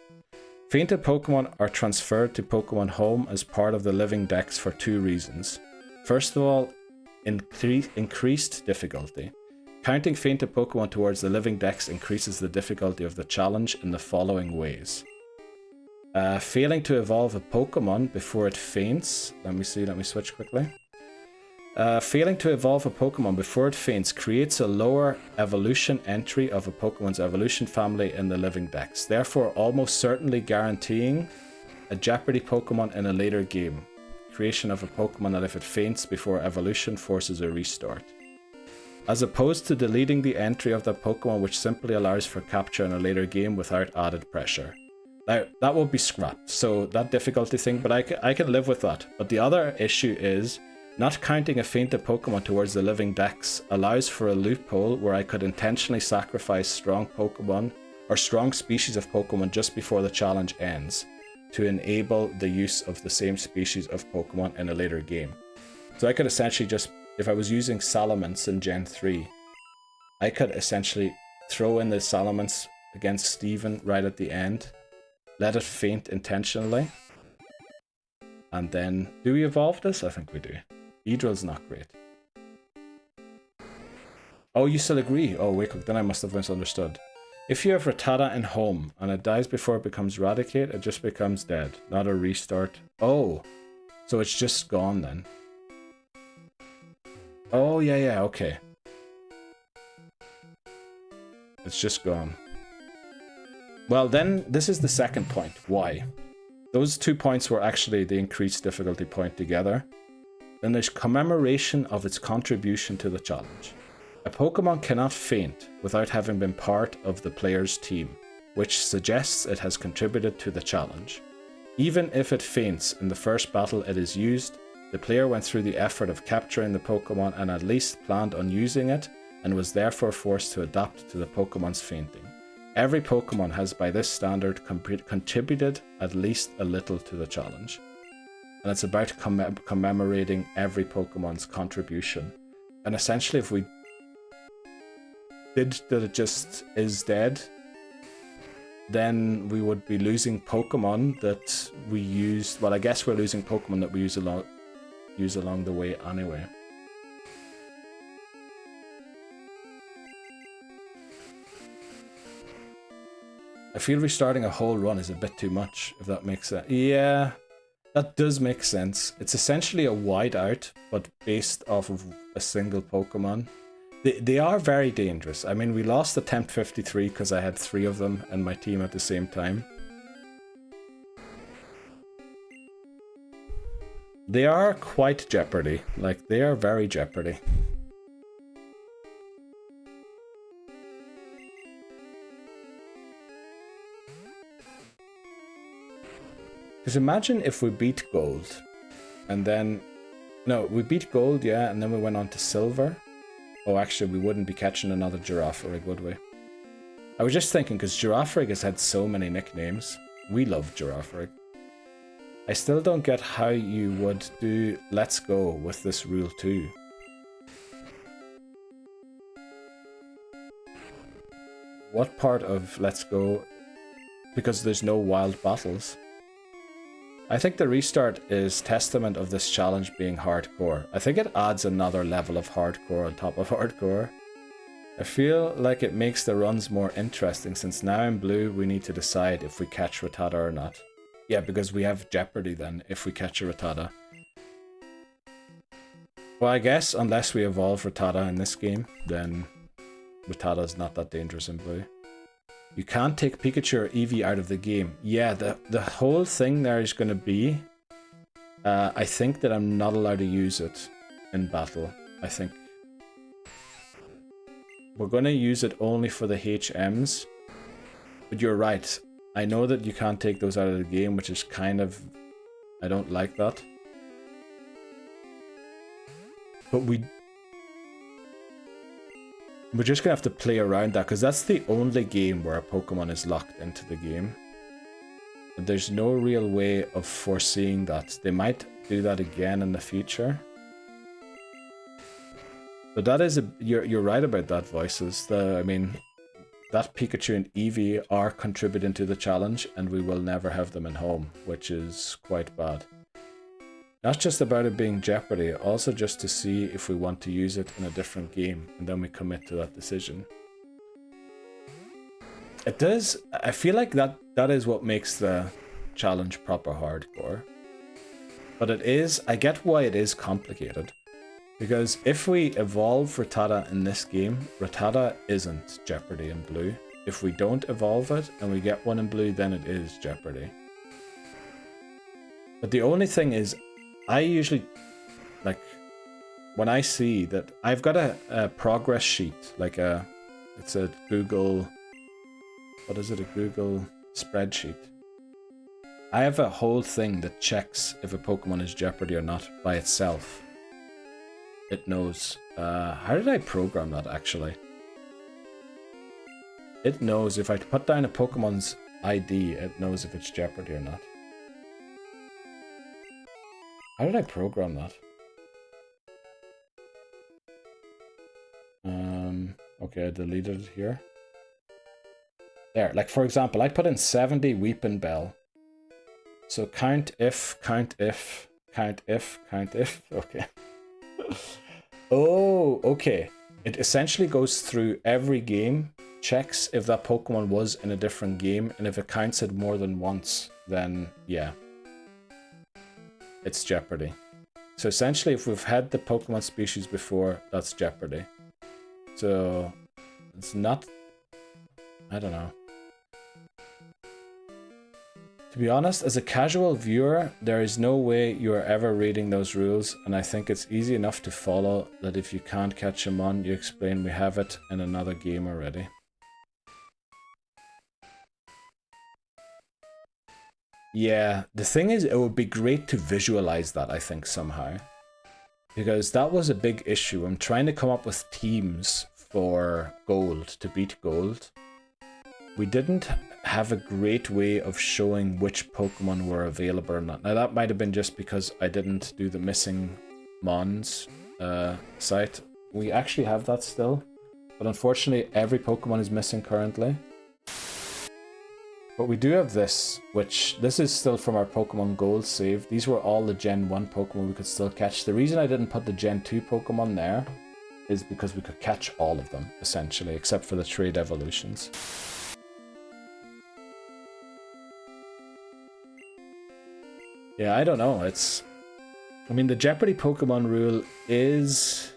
Fainted Pokemon are transferred to Pokémon Home as part of the living dex for two reasons. First of all, increased difficulty. Counting fainted Pokemon towards the living dex increases the difficulty of the challenge in the following ways. Failing to evolve a Pokemon before it faints. Let me switch quickly. Failing to evolve a Pokemon before it faints creates a lower evolution entry of a Pokemon's evolution family in the Living Dex, therefore almost certainly guaranteeing a Jeopardy Pokemon in a later game. Creation of a Pokemon that if it faints before evolution forces a restart. As opposed to deleting the entry of that Pokemon which simply allows for capture in a later game without added pressure. Now, that will be scrapped, so that difficulty thing, but I can live with that. But the other issue is, not counting a fainted Pokemon towards the Living Dex allows for a loophole where I could intentionally sacrifice strong Pokemon, or strong species of Pokemon just before the challenge ends, to enable the use of the same species of Pokemon in a later game. So I could essentially just, if I was using Salamence in Gen 3, I could essentially throw in the Salamence against Steven right at the end, let it faint intentionally, and then, do we evolve this? I think we do. Beedrill's not great. Oh, you still agree? Oh, wait, then I must have misunderstood. If you have Rattata in Home, and it dies before it becomes Raticate, it just becomes dead, not a restart. Oh, so it's just gone then. Oh, yeah, okay. It's just gone. Well, then, this is the second point. Why? Those 2 points were actually the increased difficulty point together. Then there's commemoration of its contribution to the challenge. A Pokemon cannot faint without having been part of the player's team, which suggests it has contributed to the challenge. Even if it faints in the first battle it is used, the player went through the effort of capturing the Pokemon and at least planned on using it, and was therefore forced to adapt to the Pokemon's fainting. Every Pokemon has by this standard contributed at least a little to the challenge. And it's about commemorating every Pokemon's contribution. And essentially if we did that it just is dead, then we would be losing Pokemon that we used. Well, I guess we're losing Pokemon that we use along the way anyway. I feel restarting a whole run is a bit too much, if that makes sense. Yeah, that does make sense. It's essentially a wide out, but based off of a single Pokemon. They are very dangerous. I mean, we lost attempt 53 because I had 3 of them in my team at the same time. They are quite Jeopardy. Like, they are very Jeopardy. Because imagine if we beat Gold, and then... No, we beat Gold, yeah, and then we went on to Silver. Oh, actually, we wouldn't be catching another Girafarig, would we? I was just thinking, because Girafarig has had so many nicknames. We love Girafarig. I still don't get how you would do Let's Go with this rule too. What part of Let's Go? Because there's no wild battles. I think the restart is testament of this challenge being hardcore. I think it adds another level of hardcore on top of hardcore. I feel like it makes the runs more interesting since now in blue we need to decide if we catch Rattata or not. Yeah, because we have Jeopardy then if we catch a Rattata. Well, I guess unless we evolve Rattata in this game, then Rattata's not that dangerous in blue. You can't take Pikachu or Eevee out of the game. Yeah, the whole thing there is going to be... I think that I'm not allowed to use it in battle. I think... We're going to use it only for the HMs. But you're right. I know that you can't take those out of the game, which is kind of... I don't like that. But we're just going to have to play around that, because that's the only game where a Pokemon is locked into the game. There's no real way of foreseeing that. They might do that again in the future. But that is you're right about that, Voices. I mean, that Pikachu and Eevee are contributing to the challenge, and we will never have them in Home, which is quite bad. Not just about it being Jeopardy, also just to see if we want to use it in a different game, and then we commit to that decision. It does, I feel like that is what makes the challenge proper hardcore. But it is, I get why it is complicated. Because if we evolve Rattata in this game, Rattata isn't Jeopardy in blue. If we don't evolve it and we get one in blue, then it is Jeopardy. But the only thing is, I usually, like, when I see that I've got a progress sheet, like it's a Google, what is it, a Google spreadsheet. I have a whole thing that checks if a Pokemon is Jeopardy or not by itself. It knows. How did I program that actually? It knows if I put down a Pokemon's ID, it knows if it's Jeopardy or not. How did I program that? Okay, I deleted it here. There, like for example, I put in 70 Weeping Bell. So count if, okay. Oh, okay. It essentially goes through every game, checks if that Pokemon was in a different game, and if it counts it more than once, then yeah. It's Jeopardy. So essentially, if we've had the Pokemon species before, that's Jeopardy. So it's not, I don't know. To be honest, as a casual viewer, there is no way you are ever reading those rules, and I think it's easy enough to follow that if you can't catch them on, you explain we have it in another game already. Yeah, the thing is, it would be great to visualize that, I think, somehow. Because that was a big issue. I'm trying to come up with teams for gold, to beat gold. We didn't have a great way of showing which Pokemon were available or not. Now, that might have been just because I didn't do the missing Mons site. We actually have that still. But unfortunately, every Pokemon is missing currently. But we do have this, which this is still from our Pokemon Gold save. These were all the Gen 1 Pokemon we could still catch. The reason I didn't put the Gen 2 Pokemon there is because we could catch all of them, essentially, except for the trade evolutions. Yeah, I don't know. I mean, the Jeopardy Pokemon rule is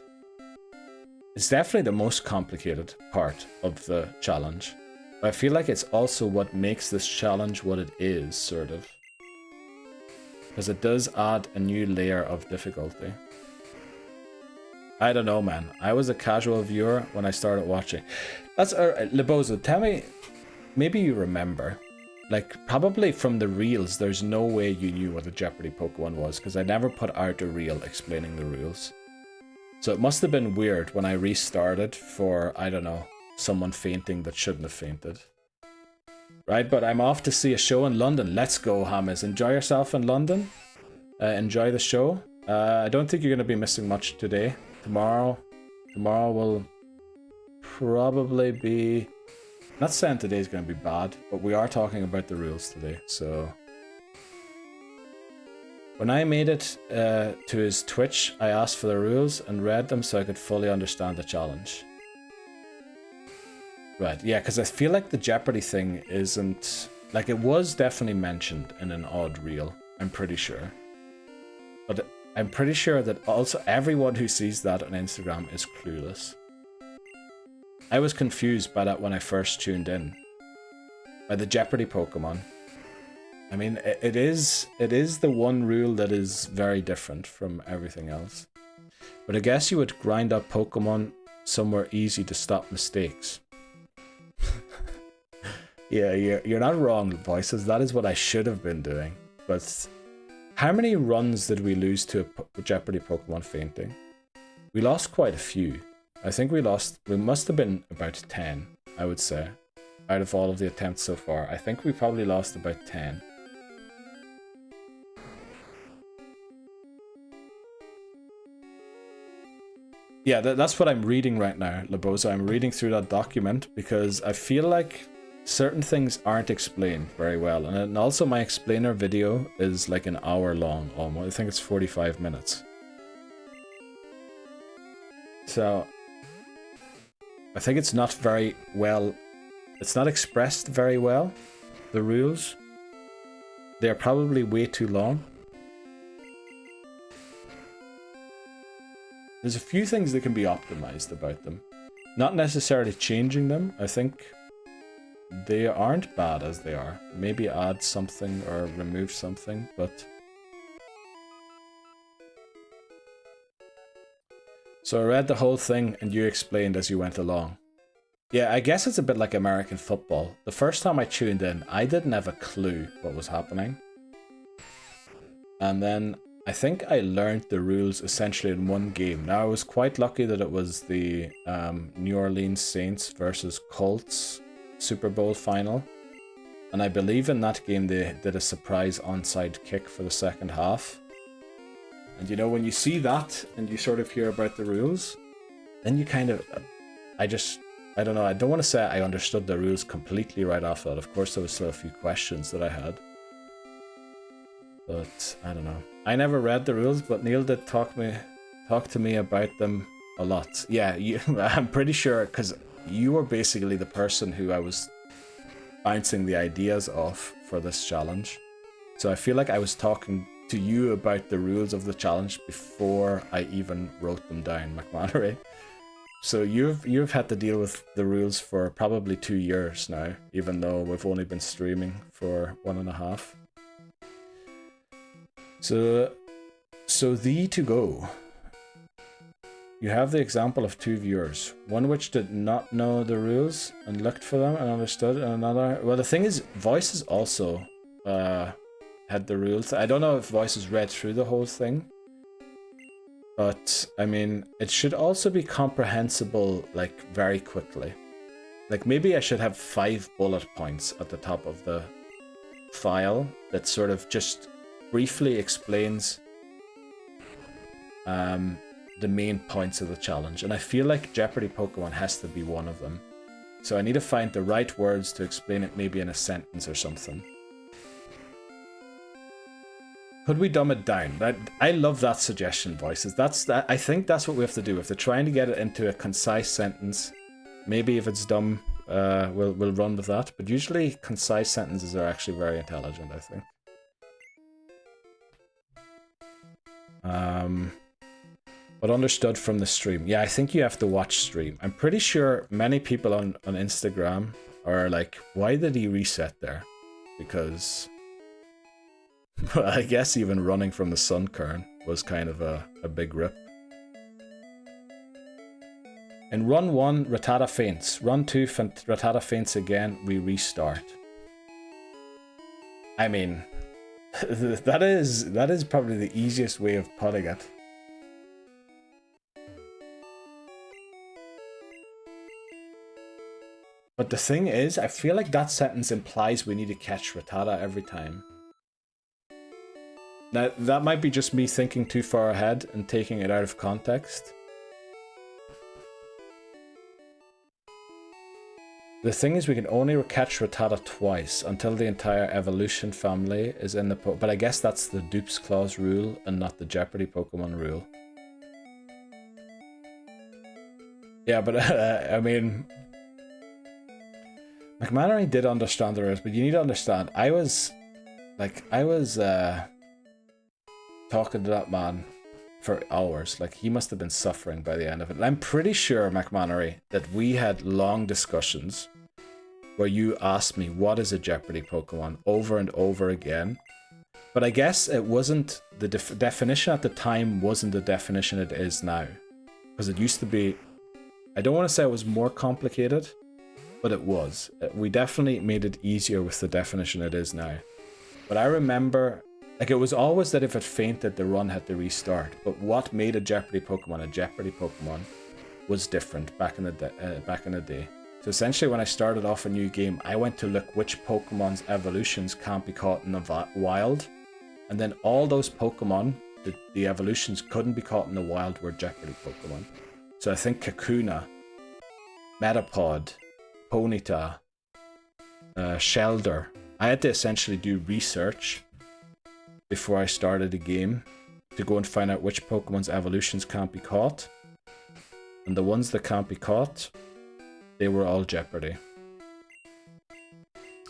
definitely the most complicated part of the challenge. I feel like it's also what makes this challenge what it is, sort of. Because it does add a new layer of difficulty. I don't know, man. I was a casual viewer when I started watching. That's Lebozo, tell me, maybe you remember. Like, probably from the reels, there's no way you knew what a Jeopardy Pokemon was, because I never put out a reel explaining the rules. So it must have been weird when I restarted for, I don't know, someone fainting that shouldn't have fainted. Right, but I'm off to see a show in London. Let's go, Hamas. Enjoy yourself in London. Enjoy the show. I don't think you're going to be missing much today. Tomorrow will probably be... Not saying today's going to be bad, but we are talking about the rules today, so... When I made it to his Twitch, I asked for the rules and read them so I could fully understand the challenge. Right, yeah, because I feel like the Jeopardy thing isn't... Like, it was definitely mentioned in an odd reel, I'm pretty sure. But I'm pretty sure that also everyone who sees that on Instagram is clueless. I was confused by that when I first tuned in. By the Jeopardy Pokemon. I mean, it is the one rule that is very different from everything else. But I guess you would grind up Pokemon somewhere easy to stop mistakes. Yeah, you're not wrong, voices. That is what I should have been doing. But how many runs did we lose to a Jeopardy Pokemon fainting? We lost quite a few. I think we must have been about 10, I would say. Out of all of the attempts so far, I think we probably lost about 10. Yeah, that's what I'm reading right now, Lebozo. I'm reading through that document because I feel like certain things aren't explained very well. And also my explainer video is like an hour long almost. I think it's 45 minutes. So I think it's not very well, it's not expressed very well, the rules. They're probably way too long. there's a few things that can be optimized about them. Not necessarily changing them. I think they aren't bad as they are. Maybe add something or remove something, but... So I read the whole thing and you explained as you went along. Yeah, I guess it's a bit like American football. The first time I tuned in, I didn't have a clue what was happening. And then I think I learned the rules essentially in one game. Now I was quite lucky that it was the New Orleans Saints versus Colts Super Bowl final. And I believe in that game they did a surprise onside kick for the second half. And you know, when you see that and you sort of hear about the rules, then you kind of, I don't know, I don't want to say I understood the rules completely right off that. Of course, there was still a few questions that I had. But, I don't know. I never read the rules, but Neil did talk to me about them a lot. Yeah, I'm pretty sure, because you were basically the person who I was bouncing the ideas off for this challenge. So I feel like I was talking to you about the rules of the challenge before I even wrote them down, McManary. So you've had to deal with the rules for probably 2 years now, even though we've only been streaming for 1.5. So thee to go. You have the example of 2 viewers, one which did not know the rules and looked for them and understood, and another... Well, the thing is, Voices also had the rules. I don't know if Voices read through the whole thing, but, I mean, it should also be comprehensible, like, very quickly. Like, maybe I should have 5 bullet points at the top of the file that sort of just briefly explains the main points of the challenge. And I feel like Jeopardy Pokemon has to be one of them. So I need to find the right words to explain it, maybe in a sentence or something. Could we dumb it down? I love that suggestion, Voices. I think that's what we have to do. If they're trying to get it into a concise sentence, maybe if it's dumb, we'll run with that. But usually concise sentences are actually very intelligent, I think. But understood from the stream. Yeah, I think you have to watch stream. I'm pretty sure many people on Instagram are like, why did he reset there? Because... Well, I guess even running from the sun kern was kind of a big rip. In run 1, Rattata faints. Run 2, Rattata faints again. We restart. I mean, that is probably the easiest way of putting it. But the thing is, I feel like that sentence implies we need to catch Rattata every time. Now, that might be just me thinking too far ahead and taking it out of context. The thing is, we can only catch Rattata twice until the entire evolution family is in the but I guess that's the dupes clause rule and not the Jeopardy Pokemon rule. Yeah, but I mean... McManary did understand the rules, but you need to understand, I was talking to that man for hours. Like, he must have been suffering by the end of it. And I'm pretty sure, McManary, that we had long discussions where you asked me, what is a Jeopardy Pokemon, over and over again. But I guess it wasn't, the definition at the time wasn't the definition it is now. Because it used to be, I don't want to say it was more complicated, but it was. We definitely made it easier with the definition it is now. But I remember... Like, it was always that if it fainted, the run had to restart. But what made a Jeopardy Pokemon was different back in the day. So essentially, when I started off a new game, I went to look which Pokemon's evolutions can't be caught in the wild. And then all those Pokemon, the evolutions couldn't be caught in the wild, were Jeopardy Pokemon. So I think Kakuna, Metapod, Ponyta, Shelder. I had to essentially do research before I started the game to go and find out which Pokemon's evolutions can't be caught. And the ones that can't be caught, they were all Jeopardy.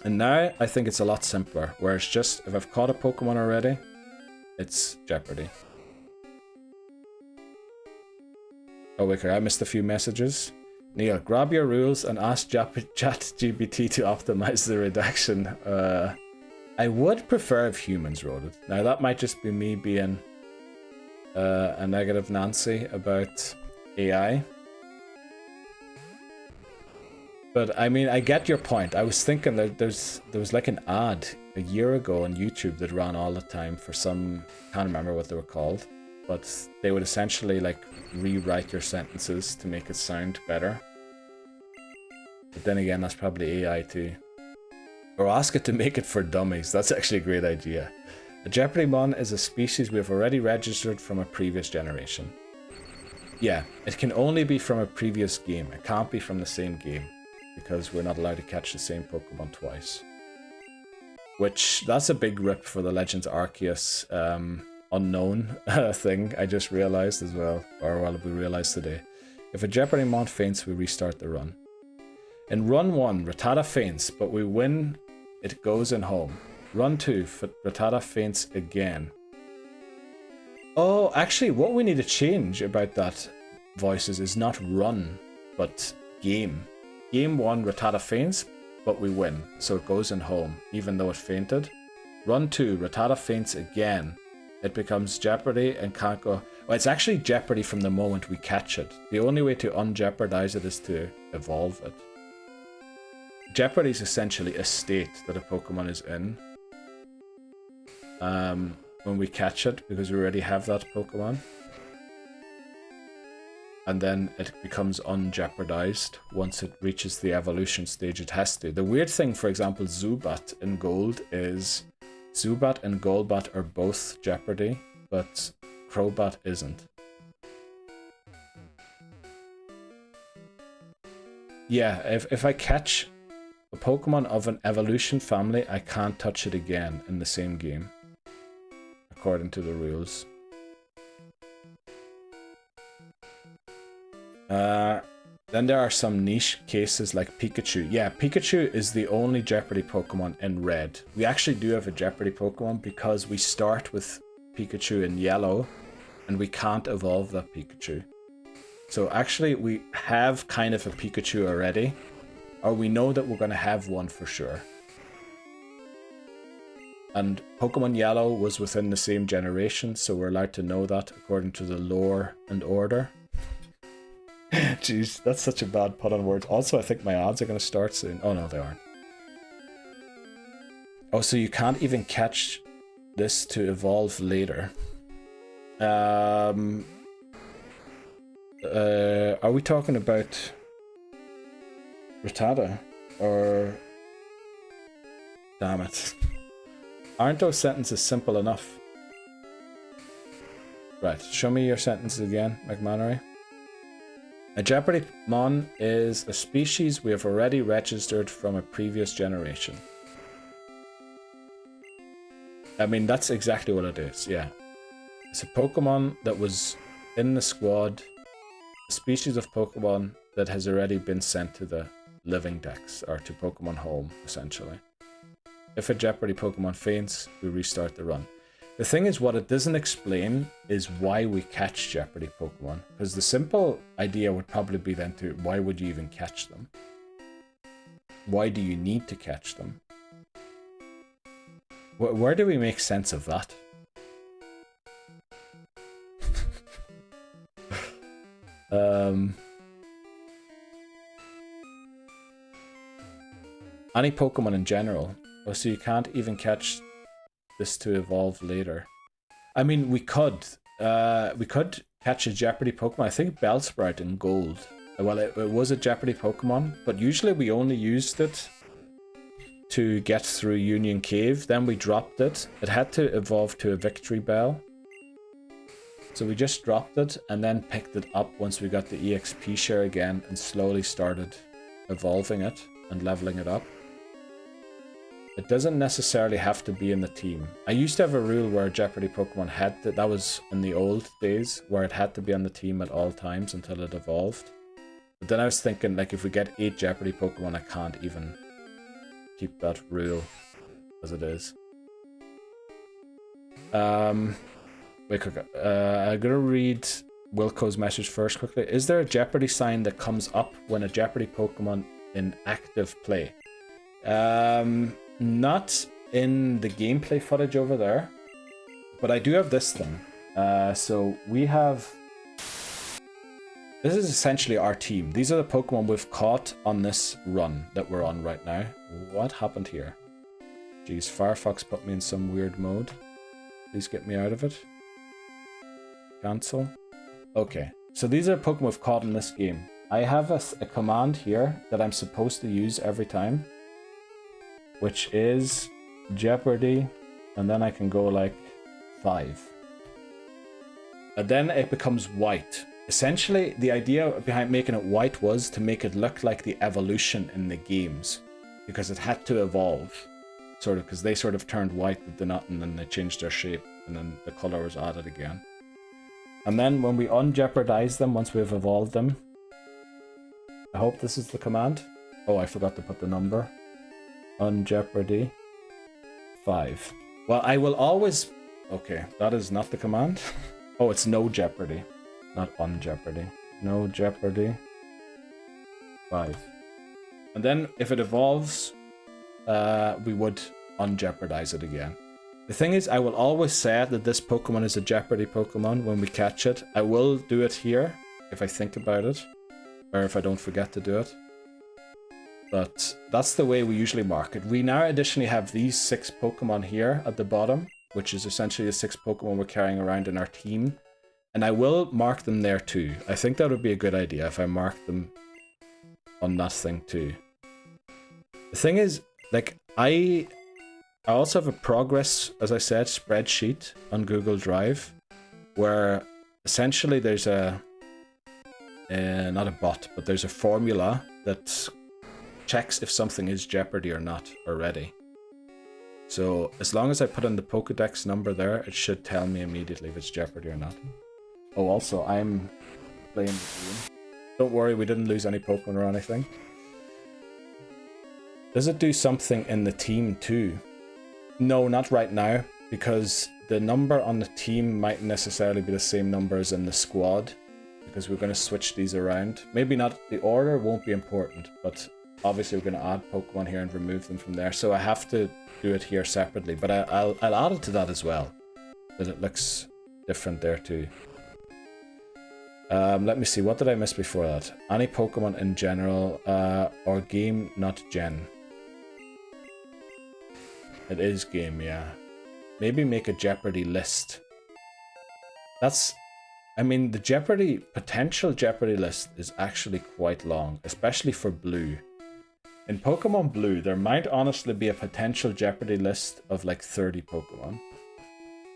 And now I think it's a lot simpler, where it's just, if I've caught a Pokemon already, it's Jeopardy. Oh, wait, I missed a few messages. Neil, grab your rules and ask ChatGPT to optimize the redaction. I would prefer if humans wrote it. Now, that might just be me being a negative Nancy about AI. But, I mean, I get your point. I was thinking that there was like an ad a year ago on YouTube that ran all the time for some... can't remember what they were called. But they would essentially, like, rewrite your sentences to make it sound better. But then again, that's probably AI too. Or ask it to make it for dummies. That's actually a great idea. A Jeopardy Mon is a species we have already registered from a previous generation. Yeah, it can only be from a previous game. It can't be from the same game, because we're not allowed to catch the same Pokemon twice. Which, that's a big rip for the Legends Arceus unknown thing, I just realized as well. Or well, we realized today. If a Jeopardy Mon faints, we restart the run. In run 1, Rattata faints, but we win, it goes in home. Run 2, Rattata faints again. Oh, actually, what we need to change about that, Voices, is not run, but game. Game 1, Rattata faints, but we win, so it goes in home, even though it fainted. Run 2, Rattata faints again. It becomes Jeopardy and can't go... Well, it's actually Jeopardy from the moment we catch it. The only way to unjeopardize it is to evolve it. Jeopardy is essentially a state that a Pokemon is in. When we catch it, because we already have that Pokemon. And then it becomes unjeopardized once it reaches the evolution stage it has to. The weird thing, for example, Zubat in Gold is... Zubat and Golbat are both Jeopardy, but Crobat isn't. Yeah, if I catch a Pokemon of an evolution family, I can't touch it again in the same game, according to the rules. Then there are some niche cases like Pikachu. Yeah, Pikachu is the only Jeopardy Pokemon in Red. We actually do have a Jeopardy Pokemon because we start with Pikachu in Yellow and we can't evolve that Pikachu. So actually we have kind of a Pikachu already, or we know that we're going to have one for sure. And Pokemon Yellow was within the same generation, so we're allowed to know that according to the lore and order. Jeez, that's such a bad pun on words. Also, I think my ads are going to start soon. Oh no, they aren't. Oh, so you can't even catch this to evolve later. Are we talking about Rattata? Or... Damn it. Aren't those sentences simple enough? Right, show me your sentences again, McMannery. A Jeopardy Mon is a species we have already registered from a previous generation. I mean, that's exactly what it is, yeah. It's a Pokemon that was in the squad, a species of Pokemon that has already been sent to the Living Dex, or to Pokémon Home, essentially. If a Jeopardy Pokemon faints, we restart the run. The thing is, what it doesn't explain is why we catch Jeopardy Pokemon. Because the simple idea would probably be then to, why would you even catch them? Why do you need to catch them? Where do we make sense of that? Any Pokemon in general. Oh, so you can't even catch this to evolve later. I mean, we could catch a Jeopardy Pokemon. I think Bellsprout in Gold. Well, it was a Jeopardy Pokemon, but usually we only used it to get through Union Cave. Then we dropped it. It had to evolve to a Victory Bell. So we just dropped it and then picked it up once we got the EXP share again and slowly started evolving it and leveling it up. It doesn't necessarily have to be in the team. I used to have a rule where Jeopardy Pokemon had to, that was in the old days, where it had to be on the team at all times until it evolved. But then I was thinking, like, if we get 8 Jeopardy Pokemon, I can't even keep that rule as it is. Wait, quick. I'm gonna read Wilco's message first quickly. Is there a Jeopardy sign that comes up when a Jeopardy Pokemon in active play? Not in the gameplay footage over there, but I do have this thing. So we have... This is essentially our team. These are the Pokemon we've caught on this run that we're on right now. What happened here? Jeez, Firefox put me in some weird mode. Please get me out of it. Cancel. Okay, so these are Pokemon we've caught in this game. I have a command here that I'm supposed to use every time, which is Jeopardy, and then I can go like 5. And then it becomes white. Essentially, the idea behind making it white was to make it look like the evolution in the games, because it had to evolve, sort of, because they sort of turned white with the nut and then they changed their shape and then the color was added again. And then when we unjeopardize them, once we've evolved them, I hope this is the command. Oh, I forgot to put the number. Unjeopardy 5. Well, I will always... Okay, that is not the command. Oh, it's no jeopardy. Not on Jeopardy. No Jeopardy 5. And then if it evolves, we would unjeopardize it again. The thing is, I will always say that this Pokemon is a Jeopardy Pokemon when we catch it. I will do it here if I think about it, or if I don't forget to do it. But that's the way we usually mark it. We now additionally have these 6 Pokemon here at the bottom, which is essentially the 6 Pokemon we're carrying around in our team. And I will mark them there too. I think that would be a good idea if I mark them on that thing too. The thing is, like, I also have a progress, as I said, spreadsheet on Google Drive, where essentially there's a, not a bot, but there's a formula that checks if something is Jeopardy or not already. So as long as I put in the Pokedex number there, it should tell me immediately if it's Jeopardy or not. Oh, also, I'm playing the game. Don't worry, we didn't lose any Pokemon or anything. Does it do something in the team too? No, not right now, because the number on the team might necessarily be the same number as in the squad, because we're going to switch these around. Maybe not, the order won't be important, but obviously we're going to add Pokemon here and remove them from there, so I have to do it here separately, but I'll add it to that as well, that it looks different there too. Let me see, what did I miss before that? Any Pokemon in general, or game, not gen. It is game, yeah. Maybe make a Jeopardy list. That's... I mean, the potential Jeopardy list is actually quite long, especially for Blue. In Pokemon Blue, there might honestly be a potential Jeopardy list of like 30 Pokemon,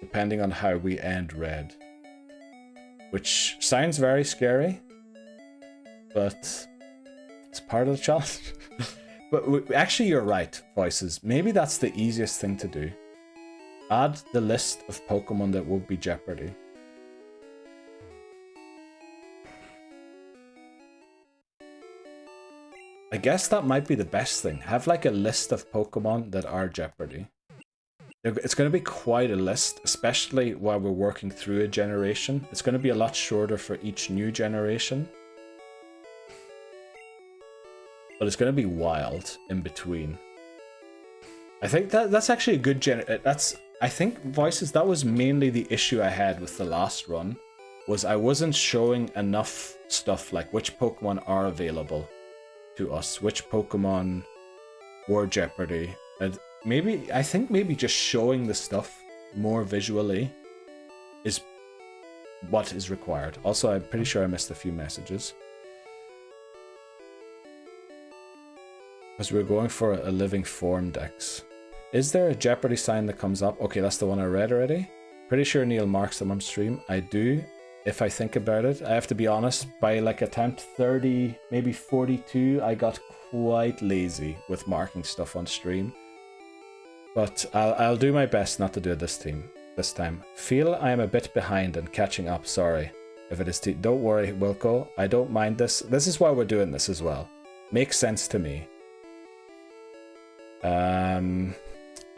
depending on how we end Red. Which sounds very scary, but it's part of the challenge. But actually, you're right, Voices. Maybe that's the easiest thing to do. Add the list of Pokemon that would be Jeopardy. I guess that might be the best thing. Have like a list of Pokemon that are Jeopardy. It's going to be quite a list, especially while we're working through a generation. It's going to be a lot shorter for each new generation. But it's going to be wild in between. I think that's actually a good I think, Voices, that was mainly the issue I had with the last run, was I wasn't showing enough stuff, like which Pokemon are available to us, which Pokemon were Jeopardy. And I think maybe just showing the stuff more visually is what is required. Also, I'm pretty sure I missed a few messages. Because we're going for a Living Form Dex. Is there a Jeopardy sign that comes up? Okay, that's the one I read already. Pretty sure Neil marks them on stream. I do, if I think about it. I have to be honest, by like attempt 30, maybe 42, I got quite lazy with marking stuff on stream. But I'll do my best not to do it this time. Feel I am a bit behind and catching up, sorry. If it is don't worry, Wilco, I don't mind this. This is why we're doing this as well. Makes sense to me.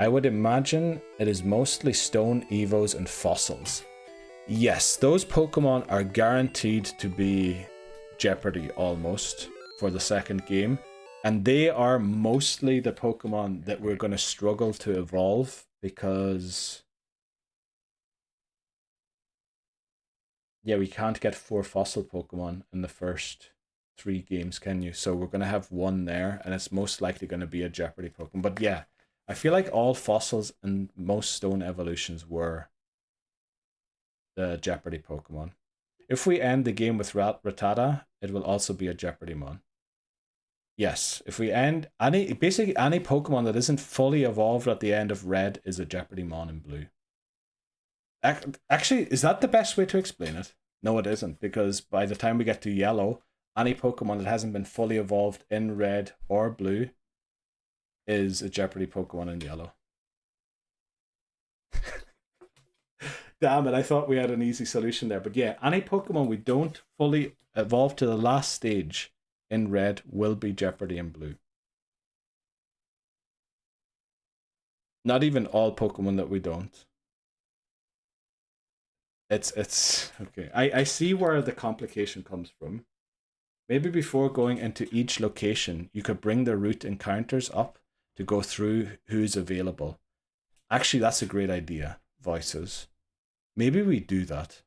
I would imagine it is mostly stone evos and fossils. Yes, those Pokemon are guaranteed to be Jeopardy almost for the second game. And they are mostly the Pokemon that we're going to struggle to evolve because... yeah, we can't get 4 fossil Pokemon in the first 3 games, can you? So we're going to have 1 there, and it's most likely going to be a Jeopardy Pokemon. But yeah, I feel like all fossils and most stone evolutions were the Jeopardy Pokemon. If we end the game with Rattata, it will also be a Jeopardy mon. Yes, if we end basically any Pokemon that isn't fully evolved at the end of Red is a Jeopardy mon in Blue. Actually, is that the best way to explain it? No, it isn't, because by the time we get to Yellow, any Pokemon that hasn't been fully evolved in Red or Blue is a Jeopardy Pokemon in Yellow. Damn it, I thought we had an easy solution there. But yeah, any Pokemon we don't fully evolve to the last stage in Red will be Jeopardy in Blue. Not even all Pokemon that we don't. It's okay. I see where the complication comes from. Maybe before going into each location, you could bring the route encounters up to go through who's available. Actually, that's a great idea, Voices. Maybe we do that.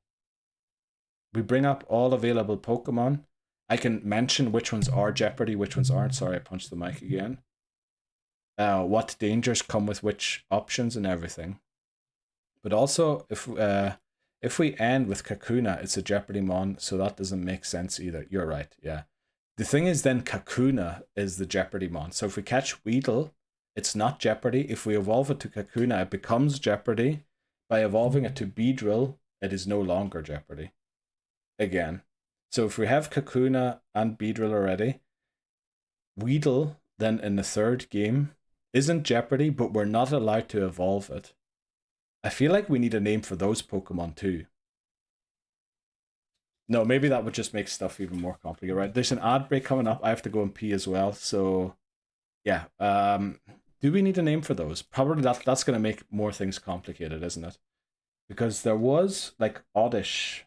We bring up all available Pokemon. I can mention which ones are Jeopardy, which ones aren't. Sorry, I punched the mic again. What dangers come with which options and everything. But also, if we end with Kakuna, it's a Jeopardy mon, so that doesn't make sense either. You're right, yeah. The thing is then Kakuna is the Jeopardy mon. So if we catch Weedle, it's not Jeopardy. If we evolve it to Kakuna, it becomes Jeopardy. By evolving it to Beedrill, it is no longer Jeopardy. Again. So if we have Kakuna and Beedrill already, Weedle then in the third game isn't Jeopardy, but we're not allowed to evolve it. I feel like we need a name for those Pokemon too. No, maybe that would just make stuff even more complicated, right? There's an ad break coming up. I have to go and pee as well. So yeah. Do we need a name for those? Probably that's going to make more things complicated, isn't it? Because there was like Oddish.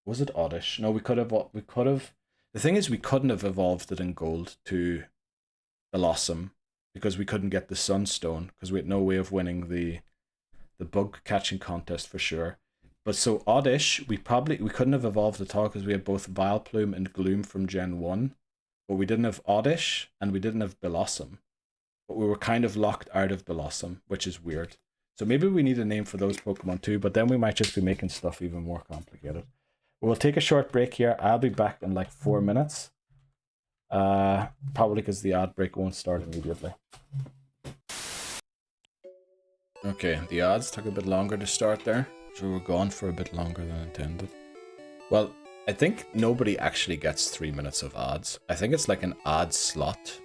Was it Oddish? No, we could have. The thing is, we couldn't have evolved it in Gold to Blossom because we couldn't get the Sunstone because we had no way of winning the bug catching contest for sure. But so Oddish, we couldn't have evolved at all because we had both Vileplume and Gloom from Gen 1. But we didn't have Oddish and we didn't have Blossom. But we were kind of locked out of Blossom, which is weird. So maybe we need a name for those Pokemon too, but then we might just be making stuff even more complicated. We'll take a short break here. I'll be back in like 4 minutes. Probably because the ad break won't start immediately. Okay, the ads took a bit longer to start there. So we're gone for a bit longer than intended. Well, I think nobody actually gets 3 minutes of ads. I think it's like an ad slot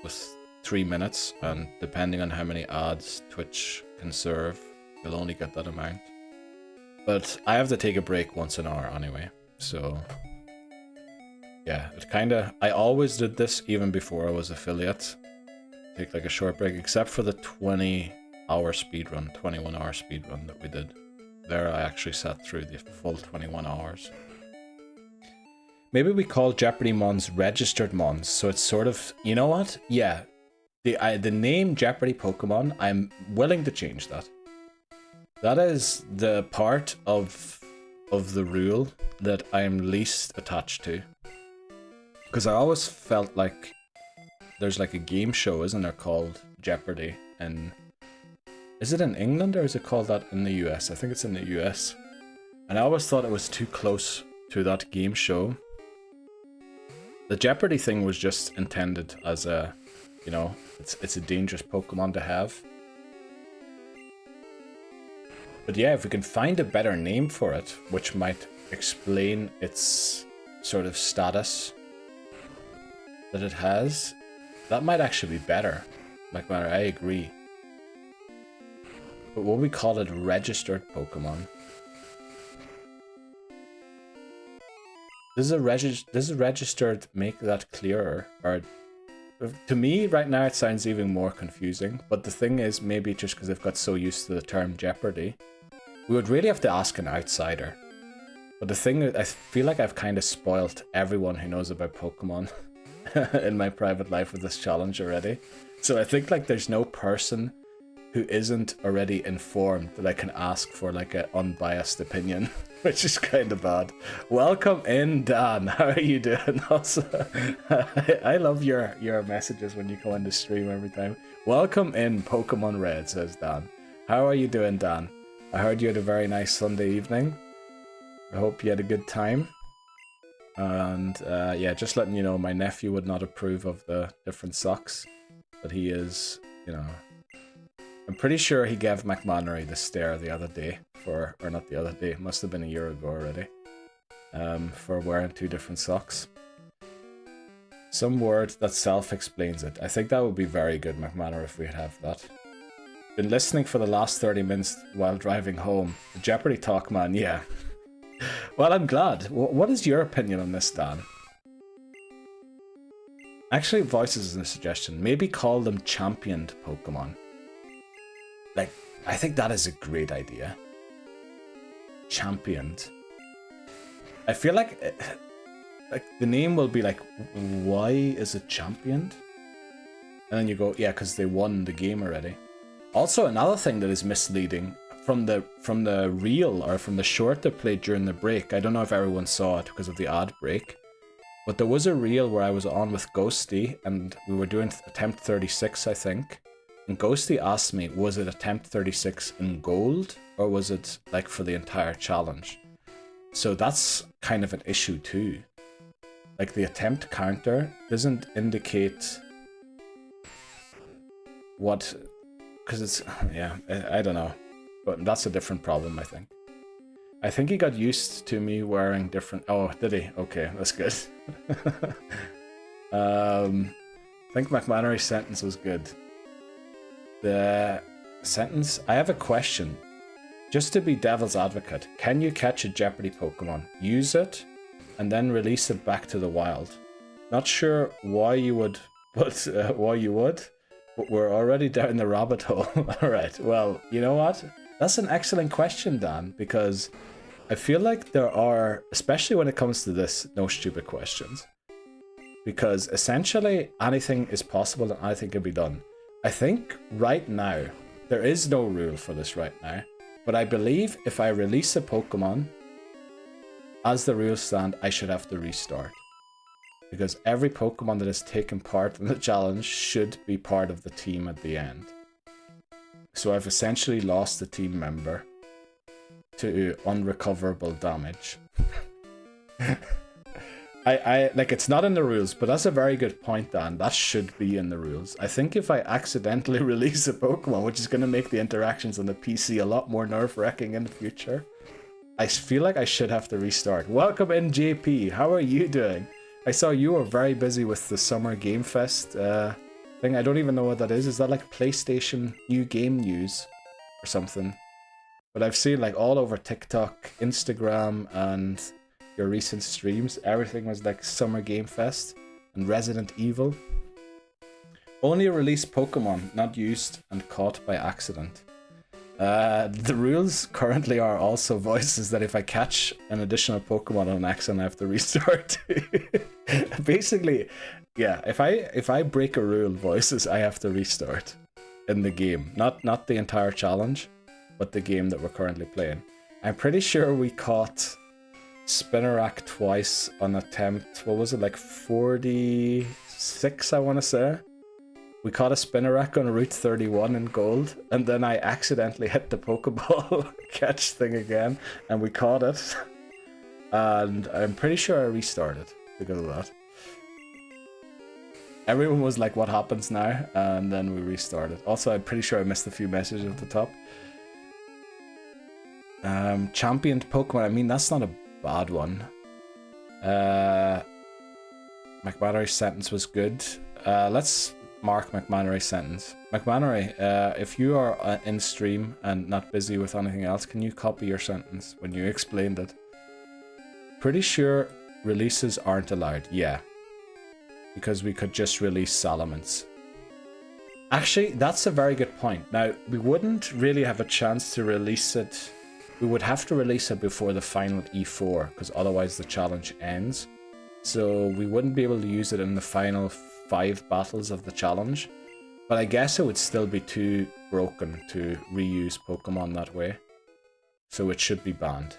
with 3 minutes, and depending on how many ads Twitch can serve, you'll only get that amount. But I have to take a break once an hour anyway, so yeah, I always did this even before I was affiliate. Take like a short break, except for the 20-hour speedrun, 21-hour speedrun that we did. There I actually sat through the full 21 hours. Maybe we call Jeopardy Mons registered Mons, so it's sort of, you know what? Yeah, the name Jeopardy Pokemon, I'm willing to change that. That is the part of the rule that I'm least attached to. Because I always felt like there's like a game show, isn't there, called Jeopardy? And is it in England or is it called that in the US? I think it's in the US. And I always thought it was too close to that game show. The Jeopardy thing was just intended as a, you know, it's a dangerous Pokemon to have. But yeah, if we can find a better name for it, which might explain its sort of status that it has, that might actually be better. Like, I agree. But what we call it, registered Pokemon. Does a registered make that clearer? Or to me, right now, it sounds even more confusing. But the thing is, maybe just because I've got so used to the term Jeopardy, We would really have to ask an outsider. But the thing is, I feel like I've kind of spoilt everyone who knows about Pokemon in my private life with this challenge already. So I think like there's no person who isn't already informed that I can ask for like an unbiased opinion, which is kind of bad. Welcome in, Dan. How are you doing? Also, I love your messages when you come on the stream every time. Welcome in, Pokemon Red, says Dan. How are you doing, Dan? I heard you had a very nice Sunday evening. I hope you had a good time. And yeah, just letting you know, my nephew would not approve of the different socks. But he is, you know... I'm pretty sure he gave McMannery the stare the other day for... Or not the other day, it must have been a year ago already. For wearing 2 different socks. Some word that self-explains it. I think that would be very good, McMannery, if we'd have that. Been listening for the last 30 minutes while driving home. Jeopardy talk, man, yeah. Well, I'm glad. What is your opinion on this, Dan? Actually, voices in a suggestion. Maybe call them championed Pokemon. Like, I think that is a great idea. Championed. I feel like the name will be like, why is it championed? And then you go, yeah, because they won the game already. Also, another thing that is misleading from the reel or from the short they played during the break. I don't know if everyone saw it because of the ad break, but there was a reel where I was on with Ghosty and we were doing attempt 36, I think. And Ghosty asked me, was it attempt 36 in gold or was it like for the entire challenge? So that's kind of an issue too. Like the attempt counter doesn't indicate what, because it's, yeah, I don't know. But that's a different problem, I think. I think he got used to me wearing different... Oh, did he? Okay, that's good. I think McMannery's sentence was good. The sentence... I have a question. Just to be devil's advocate, can you catch a Jeopardy Pokemon, use it, and then release it back to the wild? Not sure why you would, but but we're already down the rabbit hole. Alright, well, you know what? That's an excellent question, Dan, because I feel like there are, especially when it comes to this, no stupid questions. Because essentially anything is possible and anything can be done. I think right now, there is no rule for this right now, but I believe if I release a Pokemon, as the rules stand, I should have to restart. Because every Pokemon that has taken part in the challenge should be part of the team at the end. So I've essentially lost a team member to unrecoverable damage. I like, it's not in the rules, but that's a very good point, Dan. That should be in the rules. I think if I accidentally release a Pokemon, which is going to make the interactions on the PC a lot more nerve-wracking in the future, I feel like I should have to restart. Welcome in, JP. How are you doing? I saw you were very busy with the Summer Game Fest thing. I don't even know what that is. Is that like PlayStation new game news or something? But I've seen like all over TikTok, Instagram, and your recent streams, everything was like Summer Game Fest and Resident Evil. Only released Pokemon, not used and caught by accident. The rules currently are also voices that if I catch an additional Pokemon on accident, I have to restart. Basically, yeah, if I break a rule, voices, I have to restart in the game. Not the entire challenge, but the game that we're currently playing. I'm pretty sure we caught Spinarak twice on attempt, what was it, like 46, I want to say? We caught a Spinarak on Route 31 in gold, and then I accidentally hit the Pokeball catch thing again, and we caught it. And I'm pretty sure I restarted because of that. Everyone was like, what happens now? And then we restarted. Also, I'm pretty sure I missed a few messages at the top. Championed Pokemon, I mean, that's not a bad one. McMannery's sentence was good. Let's mark McMannery's sentence. McMannery, if you are in stream and not busy with anything else, can you copy your sentence when you explained it? Pretty sure releases aren't allowed. Yeah. Because we could just release Salamence. Actually, that's a very good point. Now, we wouldn't really have a chance to release it we would have to release it before the final E4, because otherwise the challenge ends. So we wouldn't be able to use it in the final 5 battles of the challenge. But I guess it would still be too broken to reuse Pokemon that way. So it should be banned.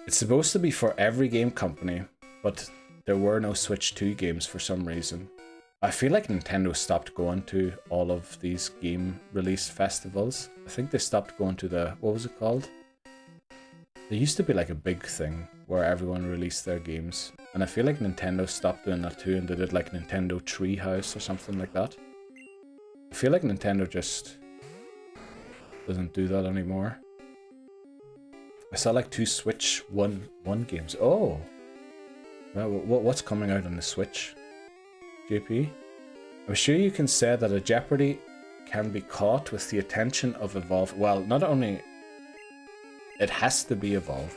It's supposed to be for every game company, but there were no Switch 2 games for some reason. I feel like Nintendo stopped going to all of these game release festivals. I think they stopped going to the, what was it called? There used to be like a big thing where everyone released their games. And I feel like Nintendo stopped doing that too, and they did like Nintendo Treehouse or something like that. I feel like Nintendo just doesn't do that anymore. I saw like 2 Switch 1 games. Oh! Well, what's coming out on the Switch? JP? I'm sure you can say that a Jeopardy can be caught with the attention of evolved. Well, not only it has to be evolved.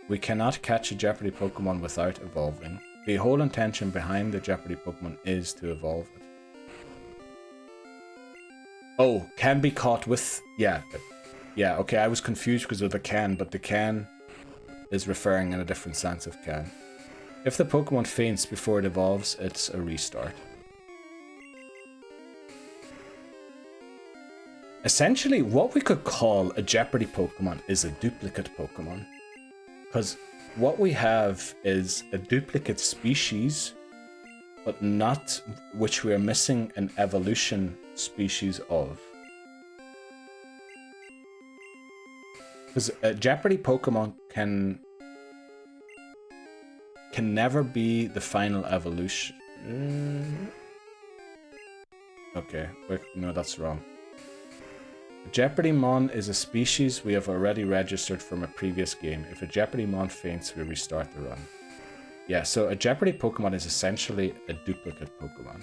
We cannot catch a Jeopardy Pokemon without evolving. The whole intention behind the Jeopardy Pokemon is to evolve it. Oh, can be caught with... Yeah, okay, I was confused because of the can, but the can is referring in a different sense of can. If the Pokemon faints before it evolves, it's a restart. Essentially, what we could call a Jeopardy Pokemon is a duplicate Pokemon. Because what we have is a duplicate species, but not which we are missing an evolution species of. Because a Jeopardy Pokemon can never be the final evolution. Okay, wait, no, that's wrong. A Jeopardy Mon is a species we have already registered from a previous game. If a Jeopardy Mon faints, we restart the run. Yeah, so a Jeopardy Pokemon is essentially a duplicate Pokemon.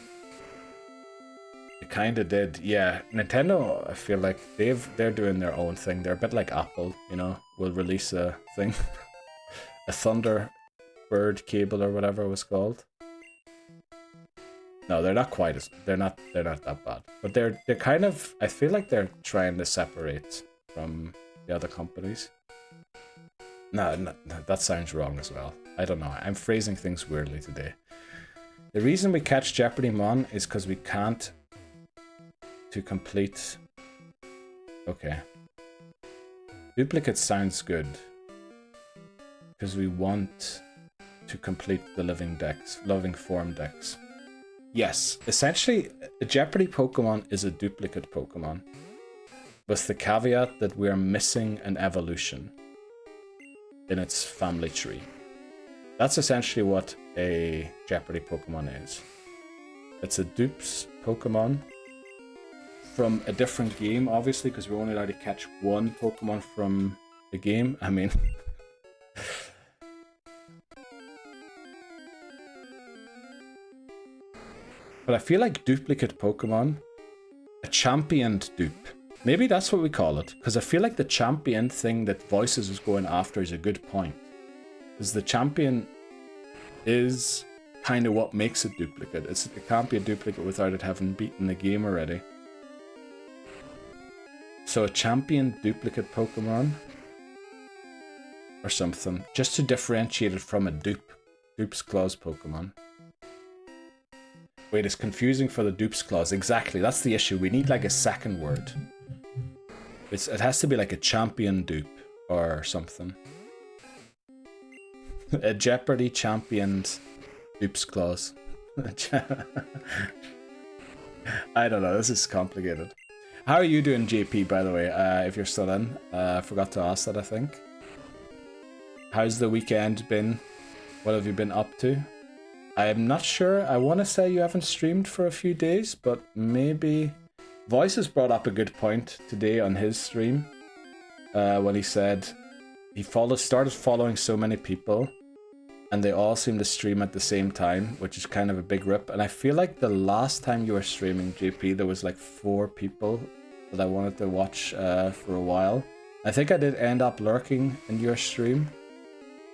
It kinda did, yeah. Nintendo, I feel like they're doing their own thing. They're a bit like Apple, you know, will release a thing. A Thunderbird cable or whatever it was called. No, they're not quite as they're not that bad. But they're kind of, I feel like they're trying to separate from the other companies. No, that sounds wrong as well. I don't know. I'm phrasing things weirdly today. The reason we catch Jeopardy Mon is because we can't to complete. Okay. Duplicate sounds good. Because we want to complete the Living Form Dex. Yes, essentially, a Jeopardy Pokemon is a duplicate Pokemon, with the caveat that we are missing an evolution in its family tree. That's essentially what a Jeopardy Pokemon is. It's a dupes Pokemon from a different game, obviously, because we're only allowed to catch one Pokemon from the game. I mean... But I feel like duplicate Pokemon, a championed dupe. Maybe that's what we call it, because I feel like the champion thing that Voices is going after is a good point. Because the champion is kind of what makes it duplicate. It can't be a duplicate without it having beaten the game already. So a champion duplicate Pokemon or something, just to differentiate it from a dupe's claws Pokemon. Wait, it's confusing for the dupes clause. Exactly, that's the issue. We need like a second word. It has to be like a champion dupe or something. A Jeopardy championed dupes clause. I don't know, this is complicated. How are you doing, JP, by the way, if you're still in? I forgot to ask that, I think. How's the weekend been? What have you been up to? I'm not sure. I want to say you haven't streamed for a few days, but maybe... Voices brought up a good point today on his stream when he said he started following so many people and they all seem to stream at the same time, which is kind of a big rip. And I feel like the last time you were streaming, JP, there was like 4 people that I wanted to watch for a while. I think I did end up lurking in your stream,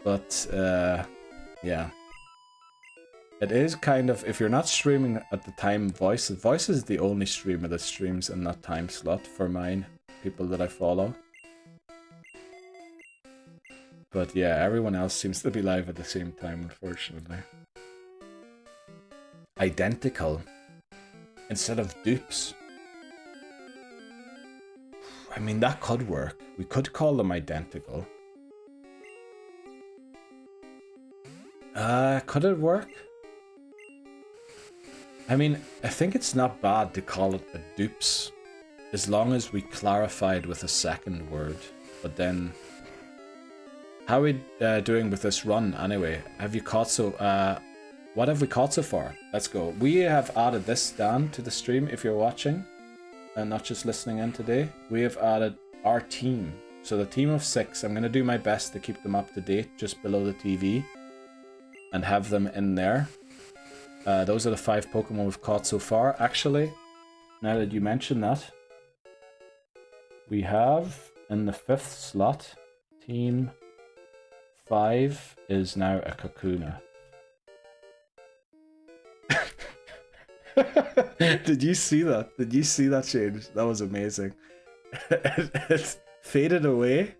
but yeah. It is kind of, if you're not streaming at the time Voice is the only streamer that streams in that time slot for mine people that I follow. But yeah, everyone else seems to be live at the same time, unfortunately. Identical instead of dupes. I mean, that could work. We could call them identical. Could it work? I mean, I think it's not bad to call it a dupes, as long as we clarify it with a second word. But then, how are we doing with this run anyway? Have you caught what have we caught so far? Let's go. We have added this, Dan, to the stream if you're watching and not just listening in today. We have added our team. So the team of 6, I'm going to do my best to keep them up to date just below the TV and have them in there. Those are the 5 Pokemon we've caught so far. Actually, now that you mention that, we have in the 5th slot, team 5 is now a Kakuna. Did you see that? Did you see that change? That was amazing. It faded away,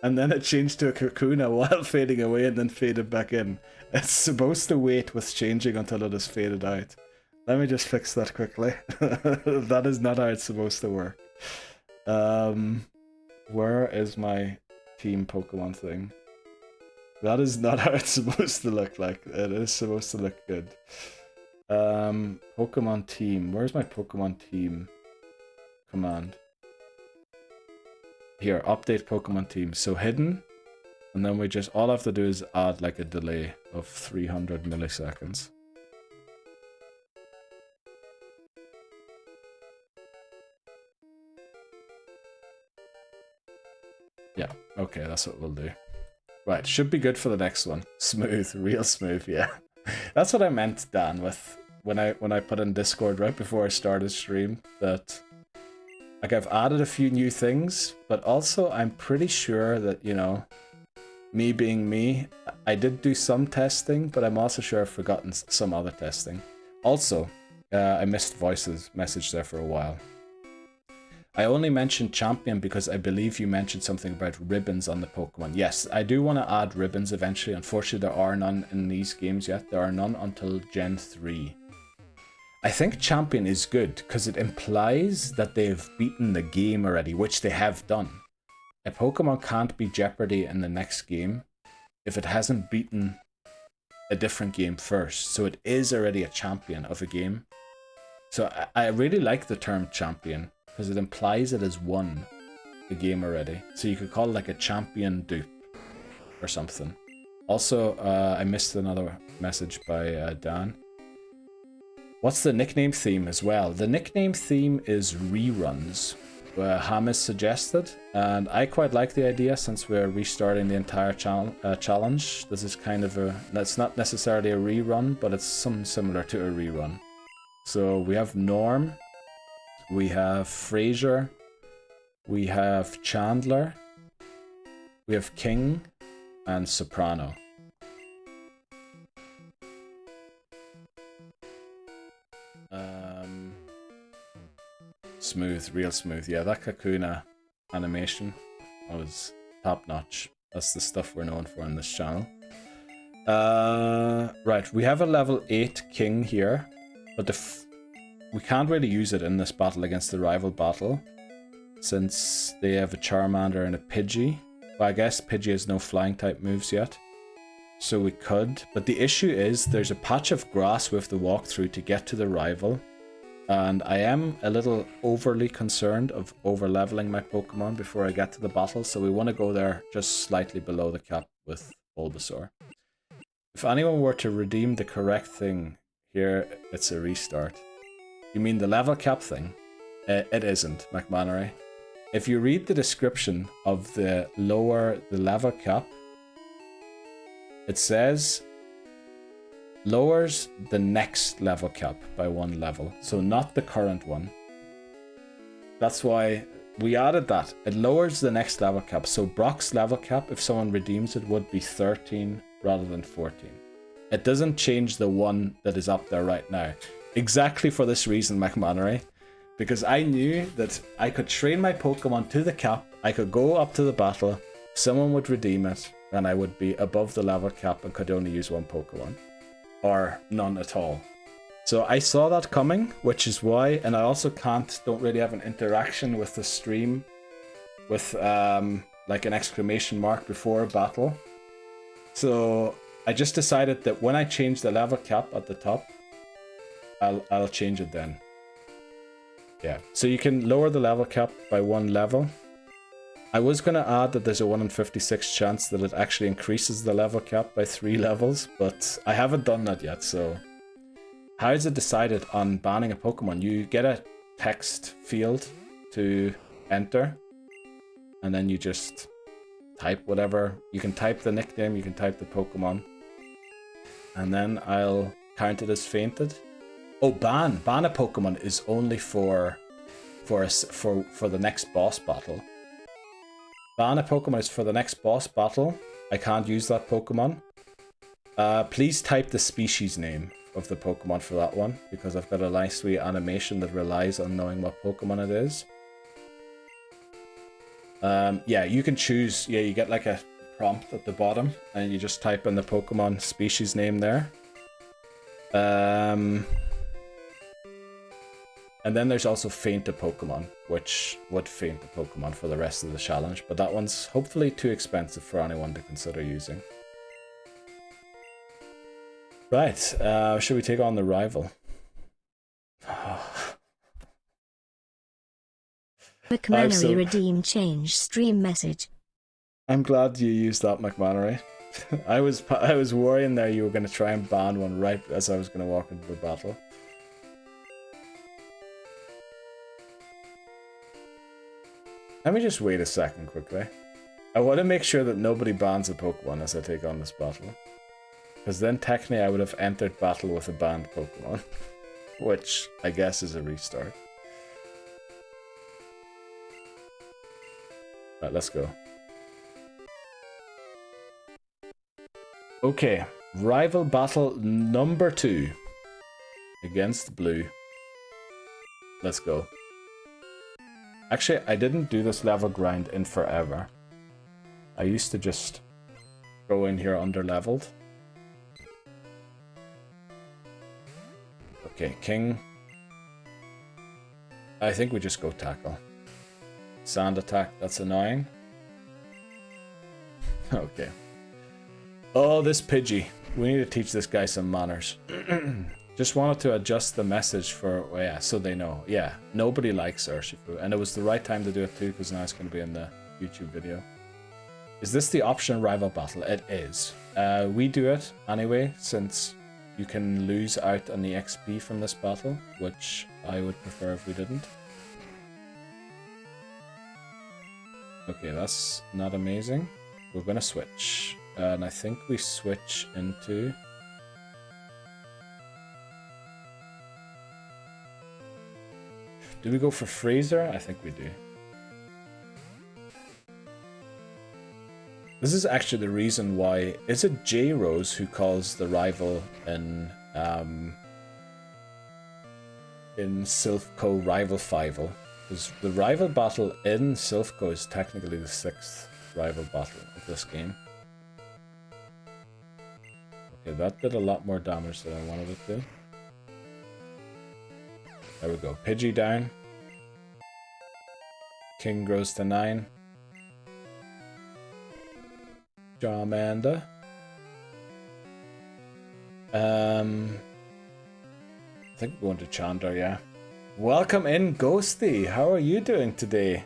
and then it changed to a Kakuna while fading away and then faded back in. It's supposed to wait with changing until it is faded out. Let me just fix that quickly. That is not how it's supposed to work. Where is my team Pokemon thing? That is not how it's supposed to look like. It is supposed to look good. Pokemon team. Where's my Pokemon team command? Here, update Pokemon team. So hidden, and then we just, all I have to do is add like a delay of 300 milliseconds. Yeah, okay, that's what we'll do. Right, should be good for the next one. Smooth, real smooth, yeah. That's what I meant, Dan, with when I put in Discord right before I started stream, that like I've added a few new things, but also I'm pretty sure that, you know, me being me, I did do some testing, but I'm also sure I've forgotten some other testing. Also, I missed Voice's message there for a while. I only mentioned champion because I believe you mentioned something about ribbons on the Pokemon. Yes, I do want to add ribbons eventually. Unfortunately, there are none in these games yet. There are none until Gen 3. I think champion is good because it implies that they've beaten the game already, which they have done. A Pokemon can't beat Jeopardy in the next game if it hasn't beaten a different game first. So it is already a champion of a game. So I really like the term champion, because it implies it has won the game already. So you could call it like a champion dupe or something. Also, I missed another message by Dan. What's the nickname theme as well? The nickname theme is reruns. Ham suggested, and I quite like the idea since we're restarting the entire challenge. This is kind of that's not necessarily a rerun, but it's something similar to a rerun. So we have Norm, we have Fraser, we have Chandler, we have King, and Soprano. Smooth, real smooth. Yeah, that Kakuna animation was top notch. That's the stuff we're known for in this channel. Right, we have a level 8 King here, but we can't really use it in this battle against the rival battle, since they have a Charmander and a Pidgey. Well, I guess Pidgey has no flying type moves yet, so we could. But the issue is there's a patch of grass we have to walk through to get to the rival, and I am a little overly concerned of over-leveling my Pokemon before I get to the battle, so we want to go there just slightly below the cap with Bulbasaur. If anyone were to redeem the correct thing here, it's a restart. You mean the level cap thing? It isn't, McMannery. If you read the description of the level cap, it says lowers the next level cap by 1 level, so not the current one. That's why we added that. It lowers the next level cap, so Brock's level cap, if someone redeems it, would be 13 rather than 14. It doesn't change the one that is up there right now. Exactly for this reason, McMannery, because I knew that I could train my Pokemon to the cap, I could go up to the battle, someone would redeem it, and I would be above the level cap and could only use one Pokemon. Or none at all. So I saw that coming, which is why, and I also don't really have an interaction with the stream with like an exclamation mark before a battle. So I just decided that when I change the level cap at the top, I'll change it then. Yeah, so you can lower the level cap by 1 level. I was going to add that there's a 1 in 56 chance that it actually increases the level cap by 3 levels, but I haven't done that yet, so... How is it decided on banning a Pokemon? You get a text field to enter, and then you just type whatever. You can type the nickname, you can type the Pokemon, and then I'll count it as fainted. Oh, ban a Pokemon is only for the next boss battle. Ban a Pokemon is for the next boss battle. I can't use that Pokemon. Please type the species name of the Pokemon for that one, because I've got a nice wee animation that relies on knowing what Pokemon it is. Yeah, you can choose. Yeah, you get like a prompt at the bottom, and you just type in the Pokemon species name there. And then there's also faint a Pokemon, which would faint a Pokemon for the rest of the challenge, but that one's hopefully too expensive for anyone to consider using. Right, should we take on the rival? McMannery redeem change stream message. I'm glad you used that, McMannery. I was worrying there you were going to try and ban one right as I was going to walk into the battle. Let me just wait a second quickly. I want to make sure that nobody bans a Pokemon as I take on this battle. Because then technically I would have entered battle with a banned Pokemon. Which I guess is a restart. Right, let's go. Okay, rival battle number 2. Against blue. Let's go. Actually, I didn't do this level grind in forever. I used to just go in here under-leveled. Okay, King. I think we just go tackle. Sand attack, that's annoying. Okay. Oh, this Pidgey. We need to teach this guy some manners. Just wanted to adjust the message for, well, yeah, so they know. Yeah, nobody likes Urshifu, and it was the right time to do it too, because now it's going to be in the YouTube video. Is this the option rival battle? It is. We do it anyway, since you can lose out on the XP from this battle, which I would prefer if we didn't. Okay, that's not amazing. We're going to switch, and I think we switch into... Do we go for Fraser? I think we do. This is actually the reason why... Is it J Rose who calls the rival in Silphco Rival Fival? Because the rival battle in Silphco is technically the 6th rival battle of this game. Okay, that did a lot more damage than I wanted it to. There we go. Pidgey down. King grows to 9. Charmander. I think we're going to Chandra, yeah. Welcome in, Ghosty. How are you doing today?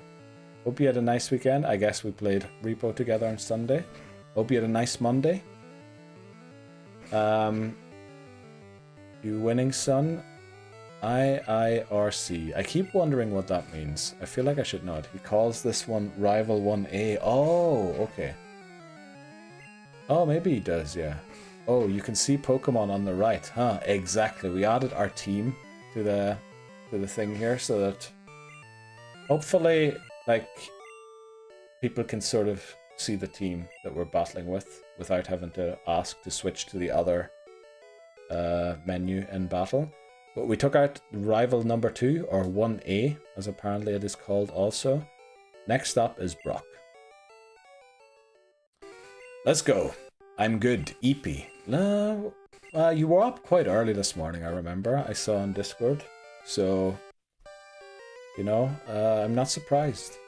Hope you had a nice weekend. I guess we played Repo together on Sunday. Hope you had a nice Monday. You winning, son? IIRC. I keep wondering what that means. I feel like I should know it. He calls this one Rival 1A. Oh, okay. Oh, maybe he does, yeah. Oh, you can see Pokemon on the right, huh? Exactly. We added our team to the thing here so that hopefully, like, people can sort of see the team that we're battling with without having to ask to switch to the other menu in battle. But we took out rival number 2, or 1A, as apparently it is called also. Next up is Brock. Let's go. I'm good. EP. No, you were up quite early this morning, I remember. I saw on Discord. So, you know, I'm not surprised.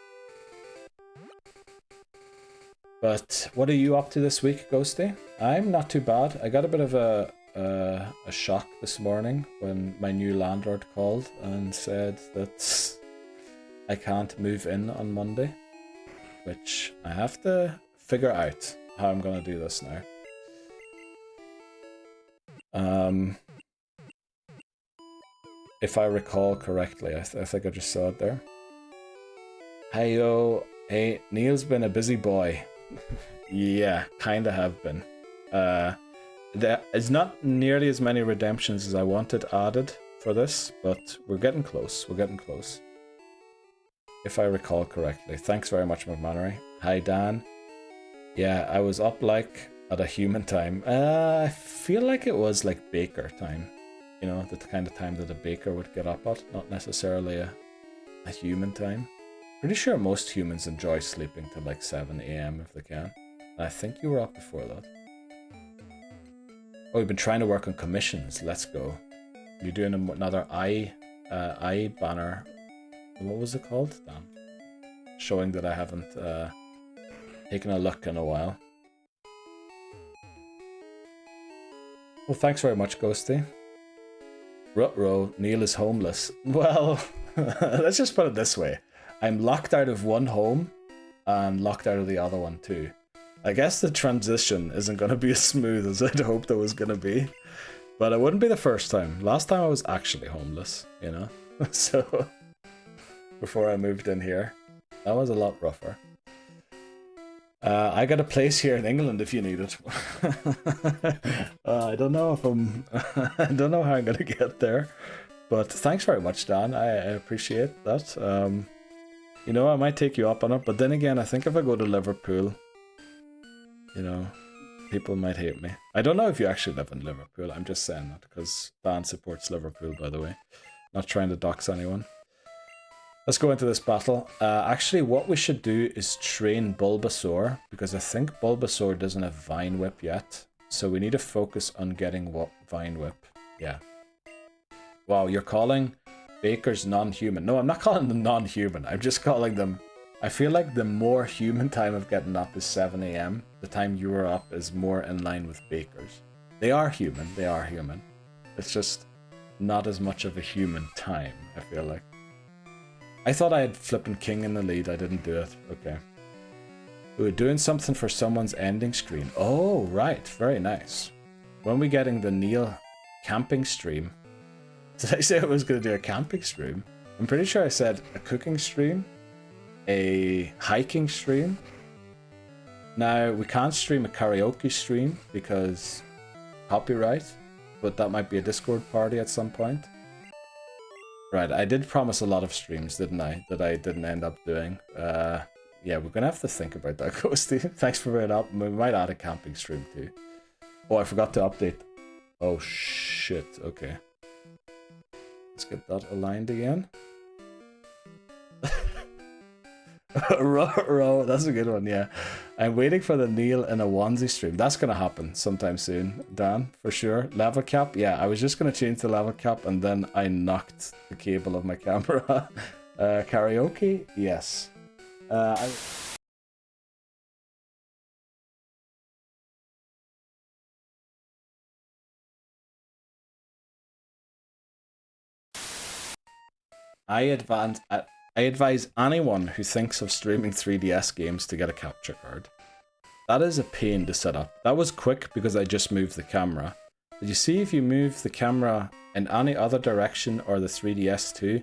But what are you up to this week, Ghosty? I'm not too bad. I got a bit of a shock this morning when my new landlord called and said that I can't move in on Monday, which I have to figure out how I'm gonna do this now. If I recall correctly, I think I just saw it there. Hey yo, hey, Neil's been a busy boy. Yeah, kinda have been. There is not nearly as many redemptions as I wanted added for this, but we're getting close. We're getting close. If I recall correctly. Thanks very much, McMannery. Hi, Dan. Yeah, I was up like at a human time. I feel like it was like baker time. You know, the kind of time that a baker would get up at, not necessarily a human time. Pretty sure most humans enjoy sleeping till like 7 AM if they can. And I think you were up before that. Oh, we've been trying to work on commissions. Let's go. You're doing another eye banner. What was it called? Damn. Showing that I haven't taken a look in a while. Well, thanks very much, Ghosty. Ruh-roh, Neil is homeless. Well, let's just put it this way. I'm locked out of one home and locked out of the other one too. I guess the transition isn't going to be as smooth as I'd hoped it was going to be. But it wouldn't be the first time. Last time I was actually homeless, you know? So, before I moved in here, that was a lot rougher. I got a place here in England if you need it. I don't know if I don't know how I'm going to get there. But thanks very much, Dan. I appreciate that. You know, I might take you up on it. But then again, I think if I go to Liverpool, you know, people might hate me. I don't know if you actually live in Liverpool. I'm just saying that because Dan supports Liverpool, by the way. Not trying to dox anyone. Let's go into this battle. Actually, what we should do is train Bulbasaur, because I think Bulbasaur doesn't have Vine Whip yet. So we need to focus on getting what Vine Whip. Yeah. Wow, you're calling Bakers non-human. No, I'm not calling them non-human. I'm just calling them... I feel like the more human time of getting up is 7 AM. The time you were up is more in line with Bakers. They are human. They are human. It's just not as much of a human time, I feel like. I thought I had flipping King in the lead. I didn't do it. Okay. We were doing something for someone's ending screen. Oh, right. Very nice. When are we getting the Neil camping stream? Did I say I was going to do a camping stream? I'm pretty sure I said a cooking stream. A hiking stream. Now, we can't stream a karaoke stream because copyright, but that might be a Discord party at some point. Right, I did promise a lot of streams, didn't I? That I didn't end up doing. Yeah, we're gonna have to think about that, Ghosty. Thanks for bringing it up. We might add a camping stream too. Oh, I forgot to update. Oh shit, okay. Let's get that aligned again. Row, that's a good one, yeah. I'm waiting for the Neil in a onesie stream. That's gonna happen sometime soon, Dan, for sure. Level cap, yeah, I was just gonna change the level cap and then I knocked the cable of my camera. Karaoke, yes. I advise anyone who thinks of streaming 3DS games to get a capture card. That is a pain to set up. That was quick because I just moved the camera. Did you see if you move the camera in any other direction or the 3DS too,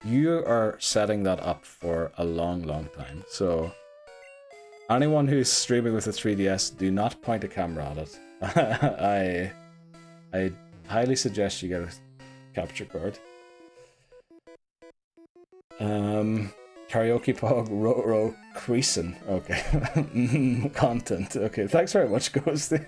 you are setting that up for a long, long time. So anyone who's streaming with a 3DS, do not point a camera at it. I highly suggest you get a capture card. Karaoke Pog, Row, Creason. Okay. Content. Okay, thanks very much, Ghosty.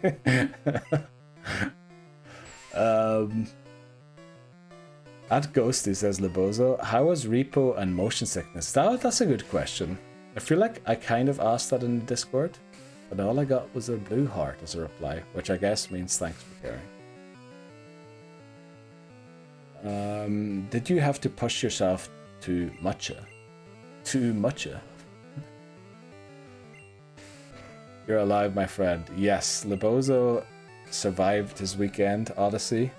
At Ghosty says Libozo, how was repo and motion sickness? That's a good question. I feel like I kind of asked that in the Discord, but all I got was a blue heart as a reply, which I guess means thanks for caring. Did you have to push yourself to matcha? To matcha? You're alive, my friend. Yes, Libozo survived his weekend odyssey,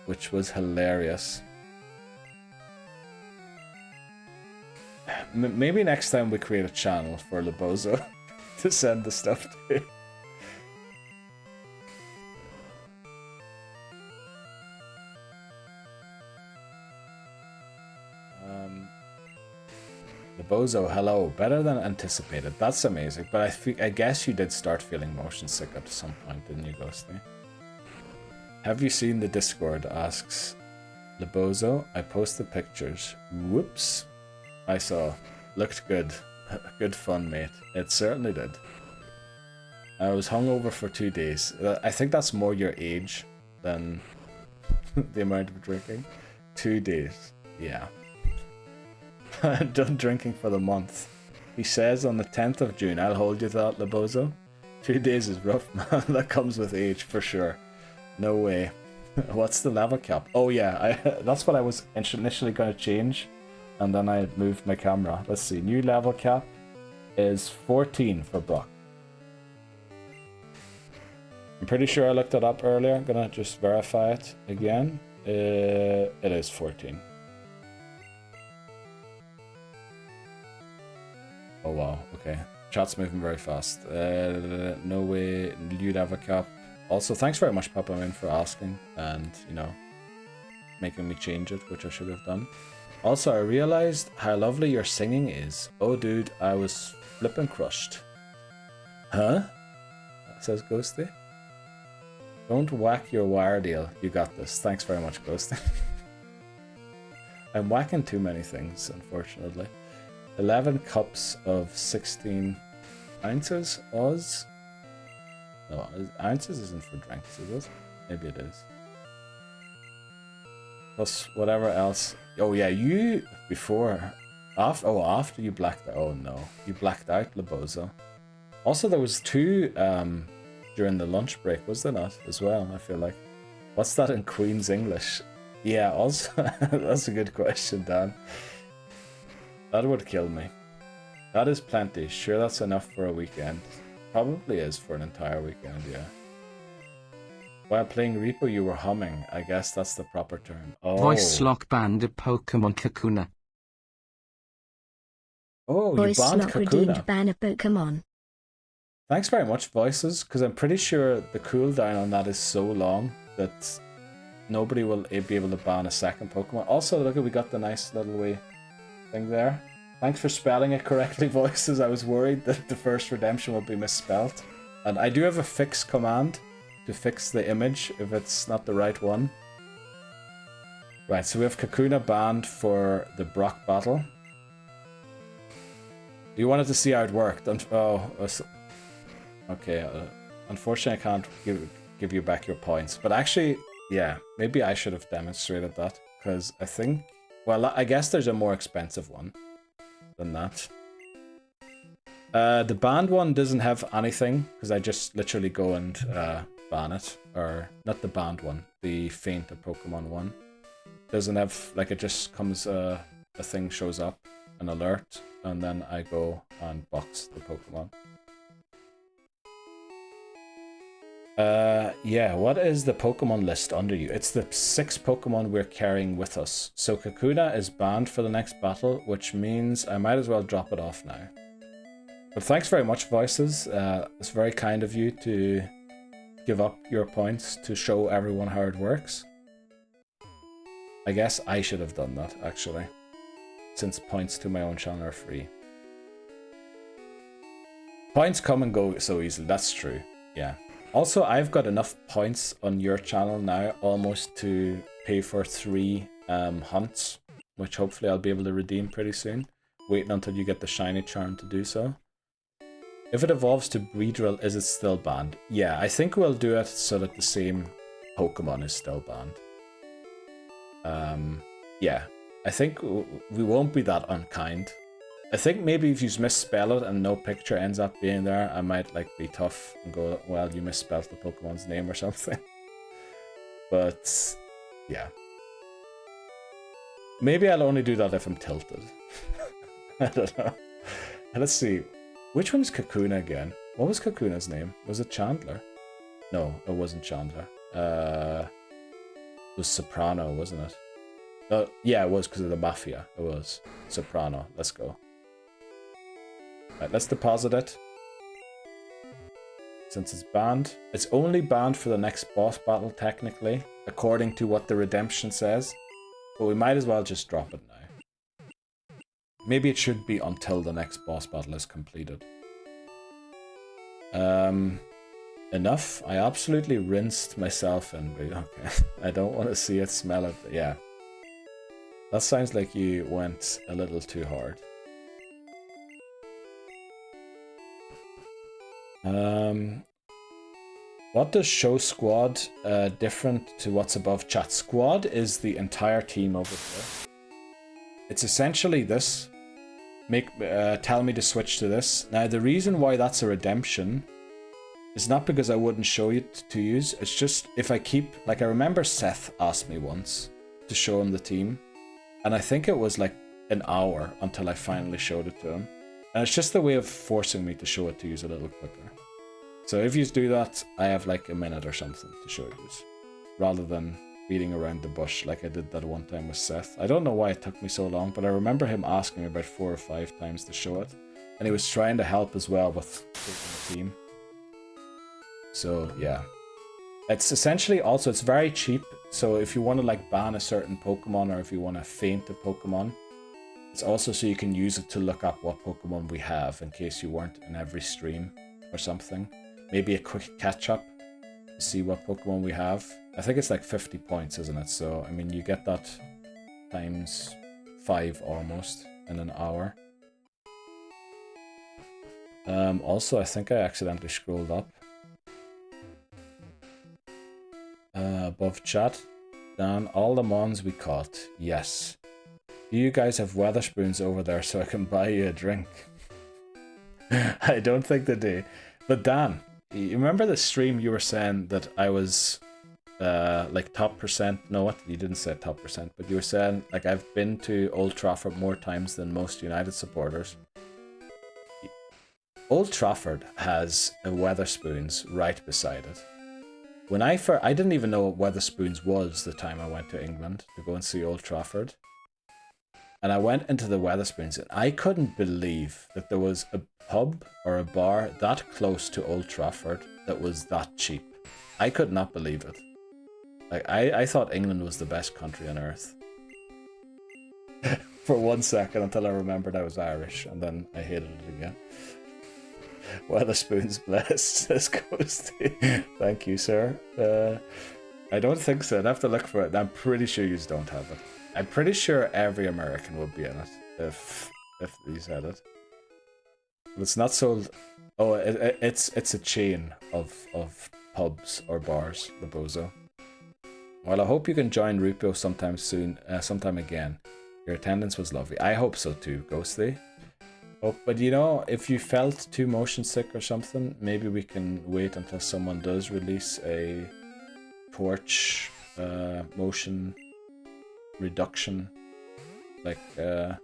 which was hilarious. Maybe next time we create a channel for Libozo to send the stuff to. Libozo, hello. Better than anticipated. That's amazing. But I guess you did start feeling motion sick at some point, didn't you, Ghosty? Have you seen the Discord? Asks Libozo. I posted pictures. Whoops. I saw. Looked good. Good fun, mate. It certainly did. I was hungover for 2 days. I think that's more your age than the amount of drinking. 2 days. Yeah. Done drinking for the month. He says on the 10th of June, I'll hold you to that, Libozo. 2 days is rough, man. That comes with age, for sure. No way. What's the level cap? Oh yeah, that's what I was initially going to change. And then I moved my camera. Let's see, new level cap is 14 for Brock. I'm pretty sure I looked it up earlier. I'm gonna just verify it again. It is 14. Oh wow, okay. Chat's moving very fast. No way, new level cap. Also, thanks very much, Papa Min, for asking and, you know, making me change it, which I should have done. Also, I realized how lovely your singing is. Oh, dude, I was flippin' crushed. Huh? Says Ghosty. Don't whack your wire deal. You got this. Thanks very much, Ghosty. I'm whacking too many things, unfortunately. 11 cups of 16 ounces, Oz? No, ounces isn't for drinks, is it? Maybe it is. Plus whatever else. Oh yeah, you before, after you blacked out. Oh no, you blacked out, Libozo. Also, there was 2 during the lunch break, was there not? As well, I feel like. What's that in Queen's English? Yeah, also that's a good question, Dan. That would kill me. That is plenty. Sure, that's enough for a weekend. Probably is for an entire weekend, yeah. While playing Repo, you were humming. I guess that's the proper term. Oh. Voice lock banned a Pokémon Kakuna. Oh, Voice you banned lock redeemed Kakuna. ban a Pokémon. Thanks very much, Voices, because I'm pretty sure the cooldown on that is so long that nobody will be able to ban a second Pokemon. Also, look at, we got the nice little wee thing there. Thanks for spelling it correctly, Voices. I was worried that the first redemption would be misspelt. And I do have a fix command to fix the image if it's not the right one. Right, so we have Kakuna banned for the Brock battle. You wanted to see how it worked. Okay, unfortunately I can't give you back your points. But actually, yeah, maybe I should have demonstrated that. Because I think, well, I guess there's a more expensive one than that. The banned one doesn't have anything, because I just literally go and ban it. Or, not the banned one, the faint Pokemon one. Doesn't have, like, it just comes, a thing shows up, an alert, and then I go and box the Pokemon. Yeah, what is the Pokemon list under you? It's the 6 Pokemon we're carrying with us. So Kakuna is banned for the next battle, which means I might as well drop it off now. But thanks very much, Voices. It's very kind of you to give up your points to show everyone how it works. I guess I should have done that, actually, since points to my own channel are free. Points come and go so easily, that's true, yeah. Also, I've got enough points on your channel now almost to pay for 3 hunts, which hopefully I'll be able to redeem pretty soon. Waiting until you get the shiny charm to do so. If it evolves to Breedrill, is it still banned? Yeah, I think we'll do it so that the same Pokemon is still banned. yeah, I think we won't be that unkind. I think maybe if you misspell it and no picture ends up being there, I might like be tough and go, well, you misspelled the Pokemon's name or something. But yeah. Maybe I'll only do that if I'm tilted. I don't know. And let's see. Which one is Kakuna again? What was Kakuna's name? Was it Chandler? No, it wasn't Chandler. It was Soprano, wasn't it? Yeah, it was because of the Mafia. It was Soprano. Let's go. Right, let's deposit it. Since it's banned. It's only banned for the next boss battle, technically, according to what the redemption says. But we might as well just drop it now. Maybe it should be until the next boss battle is completed. Enough. I absolutely rinsed myself in. Okay. I don't want to see it, smell it. Yeah. That sounds like you went a little too hard. What does show squad different to what's above chat? Squad is the entire team over there. It's essentially this. Tell me to switch to this. Now the reason why that's a redemption is not because I wouldn't show it to use. It's just if I keep, like I remember Seth asked me once to show him the team, and I think it was like an hour until I finally showed it to him. And it's just a way of forcing me to show it to use a little quicker. So if you do that, I have like a minute or something to show you, rather than beating around the bush like I did that one time with Seth. I don't know why it took me so long, but I remember him asking me about 4 or 5 times to show it. And he was trying to help as well with the team. So yeah. It's essentially also, it's very cheap. So if you want to like ban a certain Pokemon, or if you want to feint a Pokemon, it's also so you can use it to look up what Pokemon we have in case you weren't in every stream or something. Maybe a quick catch up to see what Pokemon we have. I think it's like 50 points, isn't it? So, I mean, you get that times 5 almost in an hour. Also, I think I accidentally scrolled up. Above chat, down all the mons we caught. Yes. Do you guys have Weatherspoons over there so I can buy you a drink? I don't think they do. But Dan, you remember the stream you were saying that I was like top percent? No, what? You didn't say top percent, but you were saying like I've been to Old Trafford more times than most United supporters. Old Trafford has a Weatherspoons right beside it. When I didn't even know what Weatherspoons was the time I went to England to go and see Old Trafford. And I went into the Weatherspoons and I couldn't believe that there was a pub or a bar that close to Old Trafford that was that cheap. I could not believe it. Like I thought England was the best country on earth. For 1 second until I remembered I was Irish, and then I hated it again. Weatherspoons blessed, says Ghosty. Thank you, sir. I don't think so. I'd have to look for it. I'm pretty sure you don't have it. I'm pretty sure every American would be in it if you said it. But it's not sold. Oh, it's a chain of pubs or bars, the Bozo. Well, I hope you can join Rupo sometime soon, sometime again. Your attendance was lovely. I hope so too, Ghosty. Oh, but you know, if you felt too motion sick or something, maybe we can wait until someone does release a torch motion reduction. Like, okay,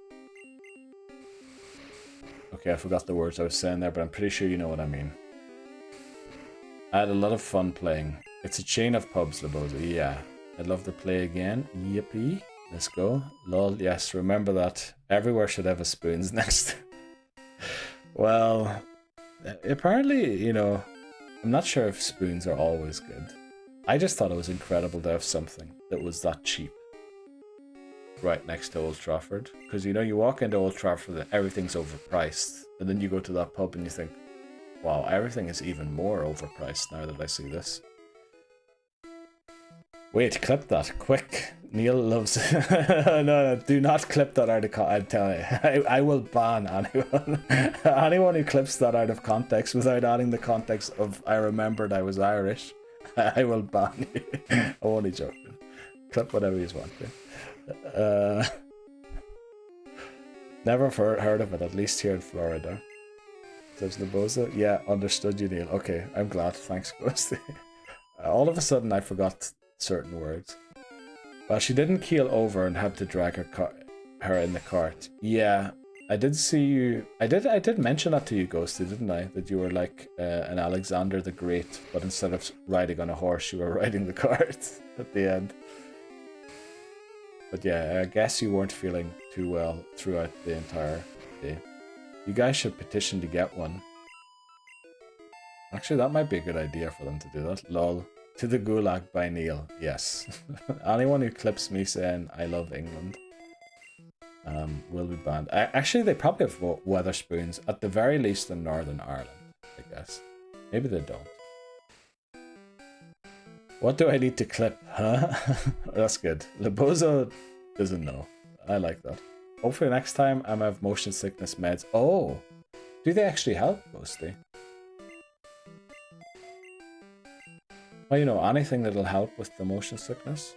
I forgot the words I was saying there, but I'm pretty sure you know what I mean. I had a lot of fun playing. It's a chain of pubs, Laboza. Yeah, I'd love to play again. Yippee. Let's go. Lol, yes, remember that. Everywhere should have a spoons next. Well, apparently, you know, I'm not sure if spoons are always good. I just thought it was incredible to have something that was that cheap right next to Old Trafford. Because, you know, you walk into Old Trafford and everything's overpriced. And then you go to that pub and you think, wow, everything is even more overpriced now that I see this. Wait, clip that, quick. Neil loves... no, do not clip that out of context. I'm telling you, I will ban anyone. Anyone who clips that out of context without adding the context of I remembered I was Irish, I will ban you. I'm only joking. Clip whatever you want to. Uh, never heard of it, at least here in Florida. Says Laboza. Yeah, understood you, Neil. Okay, I'm glad. Thanks, Ghosty. All of a sudden, I forgot certain words. Well, she didn't keel over and had to drag her in the cart. Yeah, I did see you. I did mention that to you, Ghosty, didn't I? That you were like an Alexander the Great, but instead of riding on a horse, you were riding the cart at the end. But yeah, I guess you weren't feeling too well throughout the entire day. You guys should petition to get one. Actually, that might be a good idea for them to do that. Lol. To the Gulag by Neil. Yes. Anyone who clips me saying I love England will be banned. Actually, they probably have Weatherspoons, at the very least in Northern Ireland, I guess. Maybe they don't. What do I need to clip, huh? That's good. Lebozo doesn't know. I like that. Hopefully next time I have motion sickness meds. Oh! Do they actually help, Ghosty? Well, you know, anything that'll help with the motion sickness.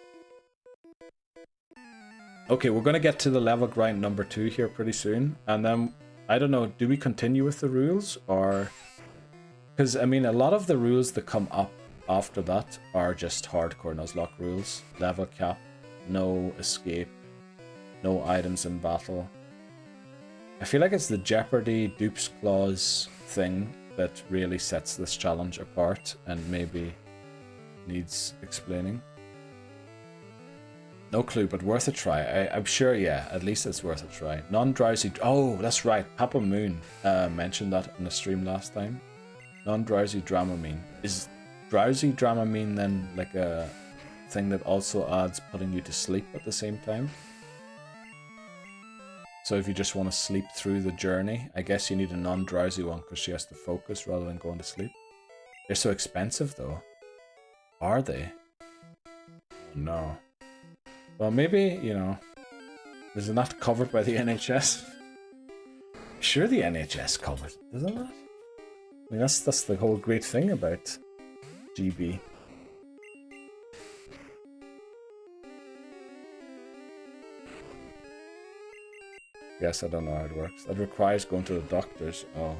Okay, we're going to get to the level grind number 2 here pretty soon. And then, I don't know, do we continue with the rules? Or... because, I mean, a lot of the rules that come up after that are just hardcore Nuzlocke rules. Level cap, no escape, no items in battle. I feel like it's the Jeopardy dupes clause thing that really sets this challenge apart and maybe needs explaining. No clue, but worth a try. I'm sure, yeah, at least it's worth a try. Non-drowsy... oh, that's right. Papa Moon mentioned that in the stream last time. Non-drowsy Dramamine. Is drowsy Dramamine then like a thing that also adds putting you to sleep at the same time? So if you just want to sleep through the journey, I guess you need a non-drowsy one because she has to focus rather than going to sleep. They're so expensive though. Are they? Oh, no. Well, maybe, you know, is it not covered by the NHS? Sure the NHS covered, isn't it? I mean, that's the whole great thing about GB. Yes, I don't know how it works. That requires going to the doctors. Oh.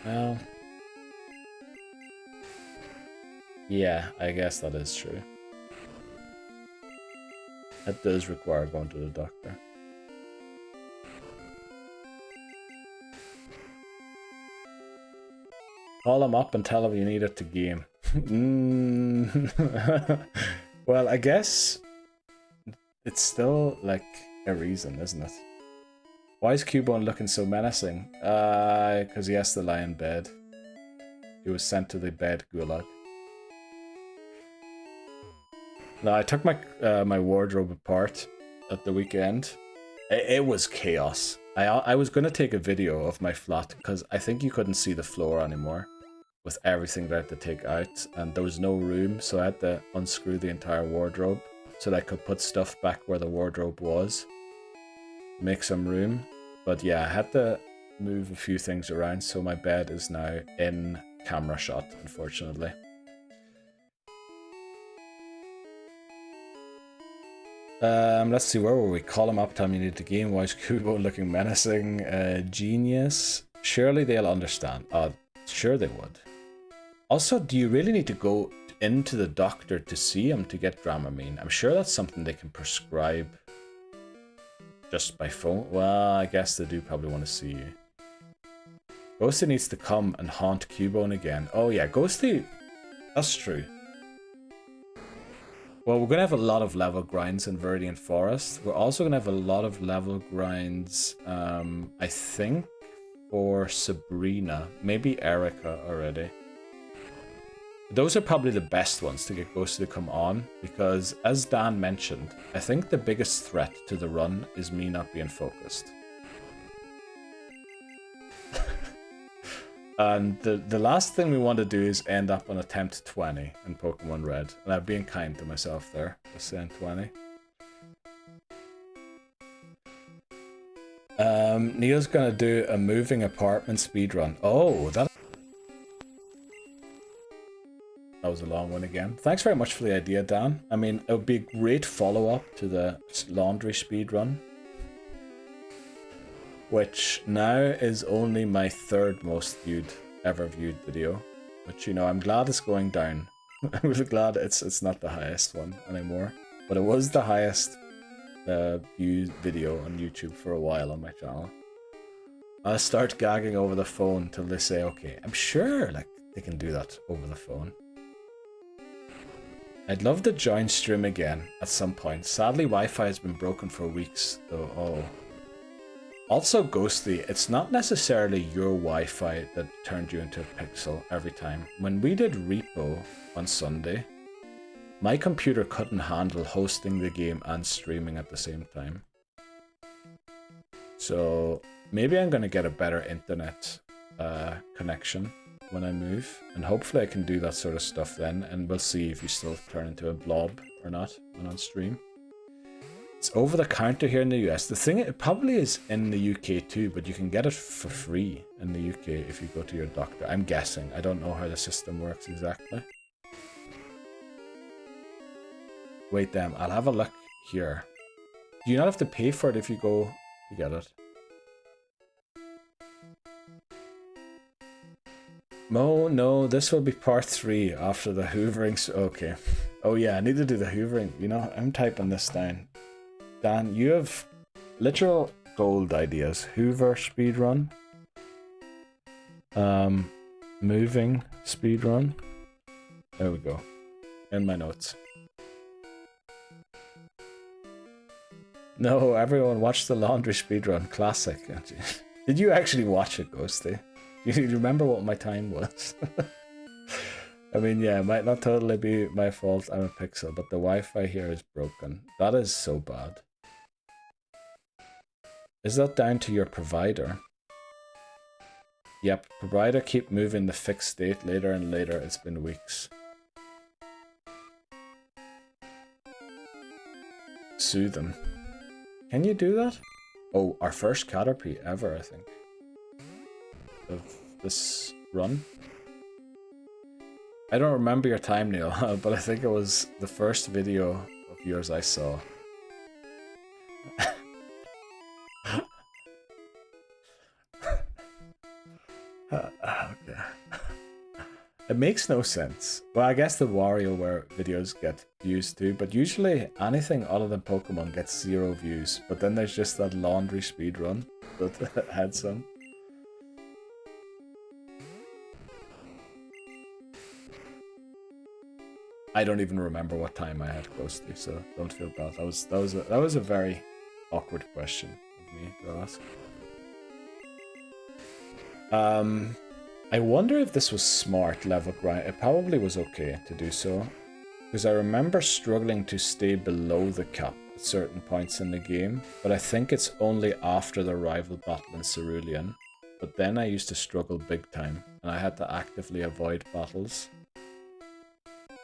Well... yeah, I guess that is true. It does require going to the doctor. Call him up and tell him you need it to game. Well, I guess it's still like a reason, isn't it? Why is Cubone looking so menacing? Because he has to lie in bed. He was sent to the bed gulag. No, I took my my wardrobe apart at the weekend. It was chaos. I was going to take a video of my flat because I think you couldn't see the floor anymore with everything that I had to take out, and there was no room, so I had to unscrew the entire wardrobe so that I could put stuff back where the wardrobe was, make some room. But yeah, I had to move a few things around, so my bed is now in camera shot, unfortunately. Let's see, where were we? Call him up, tell me you need the game. Why is Kubo looking menacing? Genius. Surely they'll understand. Sure they would. Also, do you really need to go into the doctor to see him to get Dramamine? I'm sure that's something they can prescribe just by phone. Well, I guess they do probably want to see you. Ghosty needs to come and haunt Cubone again. Oh yeah, Ghosty. That's true. Well, we're going to have a lot of level grinds in Viridian Forest. We're also going to have a lot of level grinds, I think, for Sabrina. Maybe Erica already. Those are probably the best ones to get Ghosty to come on, because as Dan mentioned, I think the biggest threat to the run is me not being focused. And the last thing we want to do is end up on attempt 20 in Pokémon Red. And I'm being kind to myself there, just saying 20. Neil's gonna do a moving apartment speedrun. Oh, that was a long one again. Thanks very much for the idea, Dan. I mean, it would be a great follow-up to the laundry speedrun, which now is only my 3rd most ever viewed video. But you know, I'm glad it's going down. I'm really glad it's not the highest one anymore. But it was the highest viewed video on YouTube for a while on my channel. I'll start gagging over the phone till they say, okay, I'm sure like they can do that over the phone. I'd love to join stream again at some point. Sadly, Wi-Fi has been broken for weeks, though. Oh. Also, Ghosty, it's not necessarily your Wi-Fi that turned you into a pixel every time. When we did Repo on Sunday, my computer couldn't handle hosting the game and streaming at the same time. So maybe I'm going to get a better internet connection when I move, and hopefully I can do that sort of stuff then, and we'll see if you still turn into a blob or not when on stream. It's over the counter here in the US. The thing, it probably is in the UK too, but you can get it for free in the UK if you go to your doctor. I'm guessing. I don't know how the system works exactly. Wait, damn, I'll have a look here. Do you not have to pay for it if you go to get it? No, this will be part 3 after the hoovering. Okay. Oh yeah, I need to do the hoovering. You know, I'm typing this down. Dan, you have literal gold ideas. Hoover speedrun. Moving speedrun. There we go. In my notes. No, everyone watch the laundry speedrun. Classic. Did you actually watch it, Ghosty? Do you remember what my time was? I mean, yeah, it might not totally be my fault. I'm a pixel, but the Wi-Fi here is broken. That is so bad. Is that down to your provider? Yep, provider keep moving the fixed state later and later. It's been weeks. Sue them. Can you do that? Oh, our first Caterpie ever, I think. Of this run. I don't remember your time, Neil, but I think it was the first video of yours I saw. Okay. It makes no sense. Well, I guess the WarioWare videos get views too, but usually anything other than Pokemon gets 0 views. But then there's just that laundry speedrun that had some. I don't even remember what time I had Ghosty, so don't feel bad. That was a very awkward question of me to ask. I wonder if this was smart level grind. It probably was okay to do so, because I remember struggling to stay below the cap at certain points in the game, but I think it's only after the rival battle in Cerulean. But then I used to struggle big time, and I had to actively avoid battles.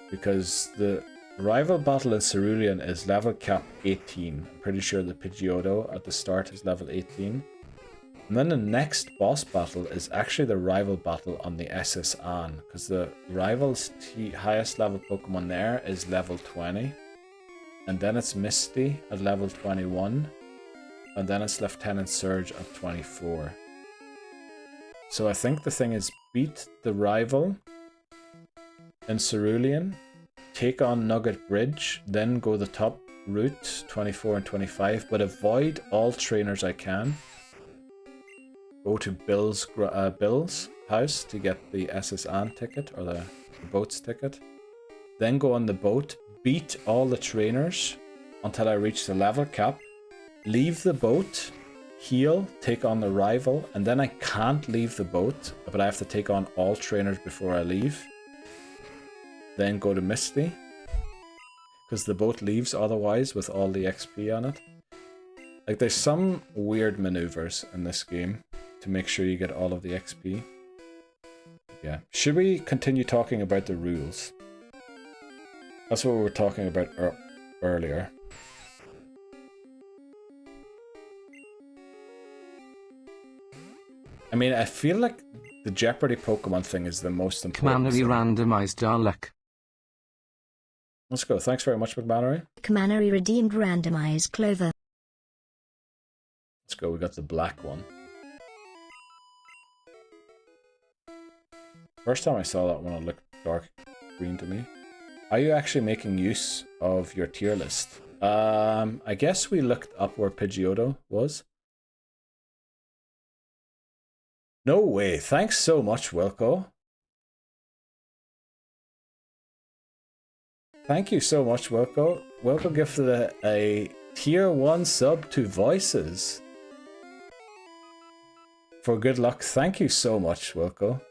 Because the rival battle in Cerulean is level cap 18. I'm pretty sure the Pidgeotto at the start is level 18. And then the next boss battle is actually the rival battle on the aaaand, because the rival's highest level Pokemon there is level 20. And then it's Misty at level 21. And then it's Lieutenant Surge at 24. So I think the thing is beat the rival in Cerulean, take on Nugget Bridge, then go the top route, 24 and 25, but avoid all trainers I can. Go to Bill's house to get the aaaand ticket, or the boat's ticket. Then go on the boat, beat all the trainers until I reach the level cap, leave the boat, heal, take on the rival, and then I can't leave the boat, but I have to take on all trainers before I leave. Then go to Misty, because the boat leaves otherwise with all the XP on it. Like, there's some weird maneuvers in this game to make sure you get all of the XP. Yeah. Should we continue talking about the rules? That's what we were talking about earlier. I mean, I feel like the Jeopardy Pokemon thing is the most important. Manually randomized our luck. Let's go. Thanks very much, McMannery. McMannery redeemed randomized clover. Let's go. We got the black one. First time I saw that one, it looked dark green to me. Are you actually making use of your tier list? I guess we looked up where Pidgeotto was. No way. Thanks so much, Wilco. Thank you so much, Wilco. Wilco gifted a tier 1 sub to Voices. For good luck. Thank you so much, Wilco.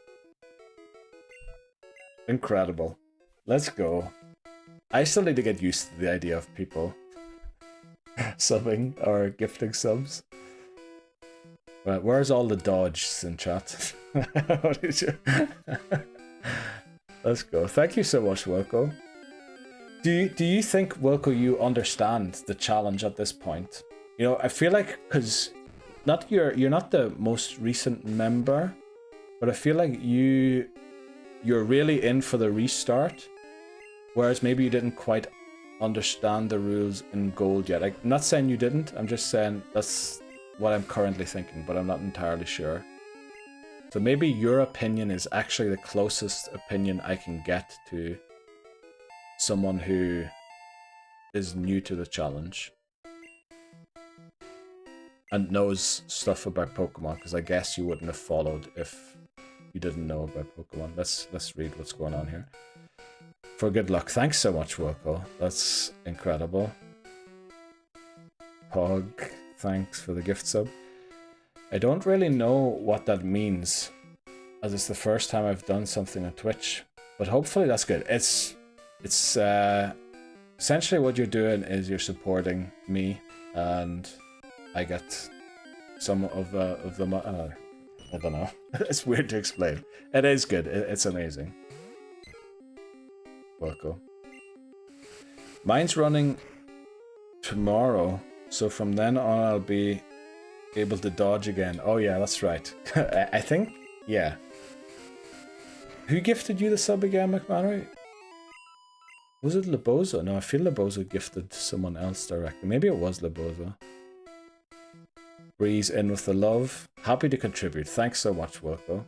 Incredible. Let's go. I still need to get used to the idea of people subbing or gifting subs. Right, where's all the dodges in chat? What did you... Let's go. Thank you so much, Wilco. Do you think, Wilco, you understand the challenge at this point? You know, I feel like, because you're not the most recent member, but I feel like you're really in for the restart, whereas maybe you didn't quite understand the rules in Gold yet. I'm not saying you didn't, I'm just saying that's what I'm currently thinking, but I'm not entirely sure. So maybe your opinion is actually the closest opinion I can get to someone who is new to the challenge and knows stuff about Pokemon, because I guess you wouldn't have followed if you didn't know about Pokemon. Let's read what's going on here. For good luck. Thanks so much, Wilco. That's incredible. Pog, thanks for the gift sub. I don't really know what that means, as it's the first time I've done something on Twitch, but hopefully that's good. It's essentially what you're doing is you're supporting me, and I get some of the I don't know. It's weird to explain. It is good. It's amazing. Welcome. Mine's running tomorrow, so from then on I'll be able to dodge again. Oh yeah, that's right. I think, yeah. Who gifted you the sub again, McMannery? Was it Lebozo? No, I feel Lebozo gifted someone else directly. Maybe it was Lebozo. Breeze in with the love. Happy to contribute. Thanks so much, Wilco.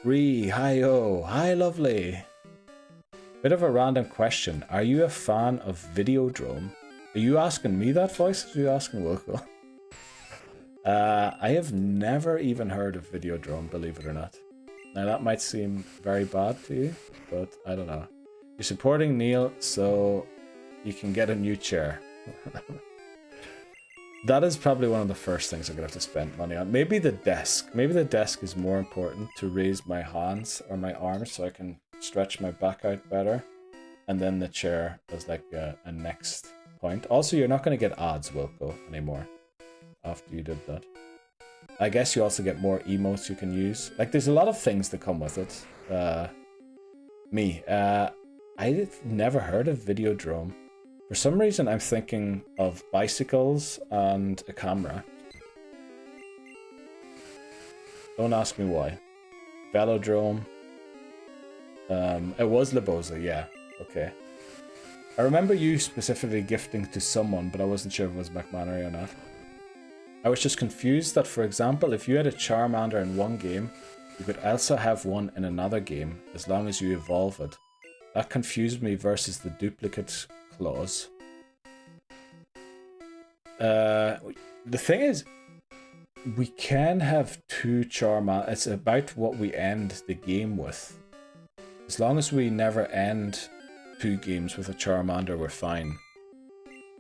Ree, hi-oh. Hi, lovely. Bit of a random question. Are you a fan of Videodrome? Are you asking me that, Voice? Or are you asking Wilco? I have never even heard of Videodrome, believe it or not. Now, that might seem very bad to you, but I don't know. You're supporting Neil, so you can get a new chair. That is probably one of the first things I'm going to have to spend money on. Maybe the desk. Maybe the desk is more important to raise my hands or my arms so I can stretch my back out better. And then the chair is like a next point. Also, you're not going to get ads, Wilco, anymore after you did that. I guess you also get more emotes you can use. Like, there's a lot of things that come with it. I've never heard of Videodrome. For some reason, I'm thinking of bicycles and a camera. Don't ask me why. Velodrome. It was Lebozo, yeah. Okay. I remember you specifically gifting to someone, but I wasn't sure if it was McMannery or not. I was just confused that, for example, if you had a Charmander in one game, you could also have one in another game, as long as you evolve it. That confused me versus the duplicate clause. The thing is, we can have two Charmander. It's about what we end the game with. As long as we never end two games with a Charmander, we're fine.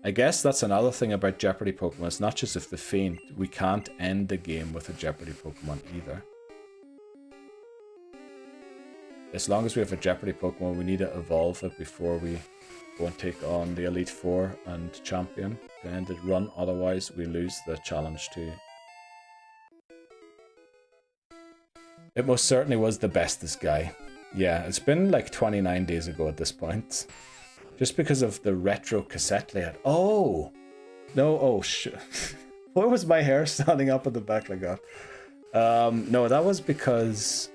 I guess that's another thing about Jeopardy Pokemon. It's not just if they faint. We can't end the game with a Jeopardy Pokemon either. As long as we have a Jeopardy Pokemon, we need to evolve it before we go and take on the Elite Four and Champion to end the run. Otherwise, we lose the challenge too. It most certainly was the bestest guy. Yeah, it's been like 29 days ago at this point. Just because of the retro cassette layout. Oh! No, oh shit. Why was my hair standing up at the back like that? No, that was because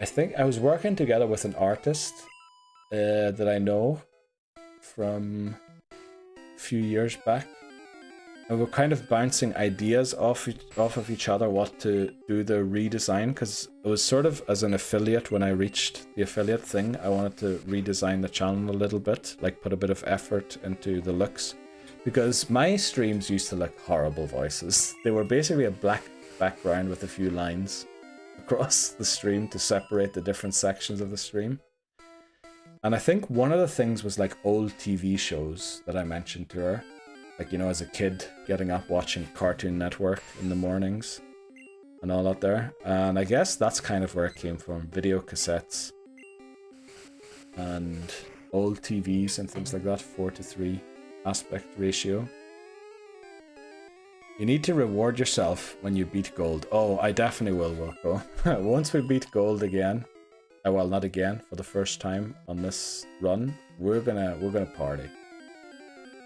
I think I was working together with an artist that I know, from a few years back. And we're kind of bouncing ideas off of each other what to do the redesign, because it was sort of as an affiliate when I reached the affiliate thing, I wanted to redesign the channel a little bit, like put a bit of effort into the looks. Because my streams used to look horrible voices. They were basically a black background with a few lines across the stream to separate the different sections of the stream. And I think one of the things was like old TV shows that I mentioned to her. Like, you know, as a kid, getting up watching Cartoon Network in the mornings and all that there. And I guess that's kind of where it came from. Video cassettes and old TVs and things like that. 4:3 aspect ratio. You need to reward yourself when you beat gold. Oh, I definitely will, Wilco. Once we beat gold again, well, not again, for the first time on this run, we're gonna party.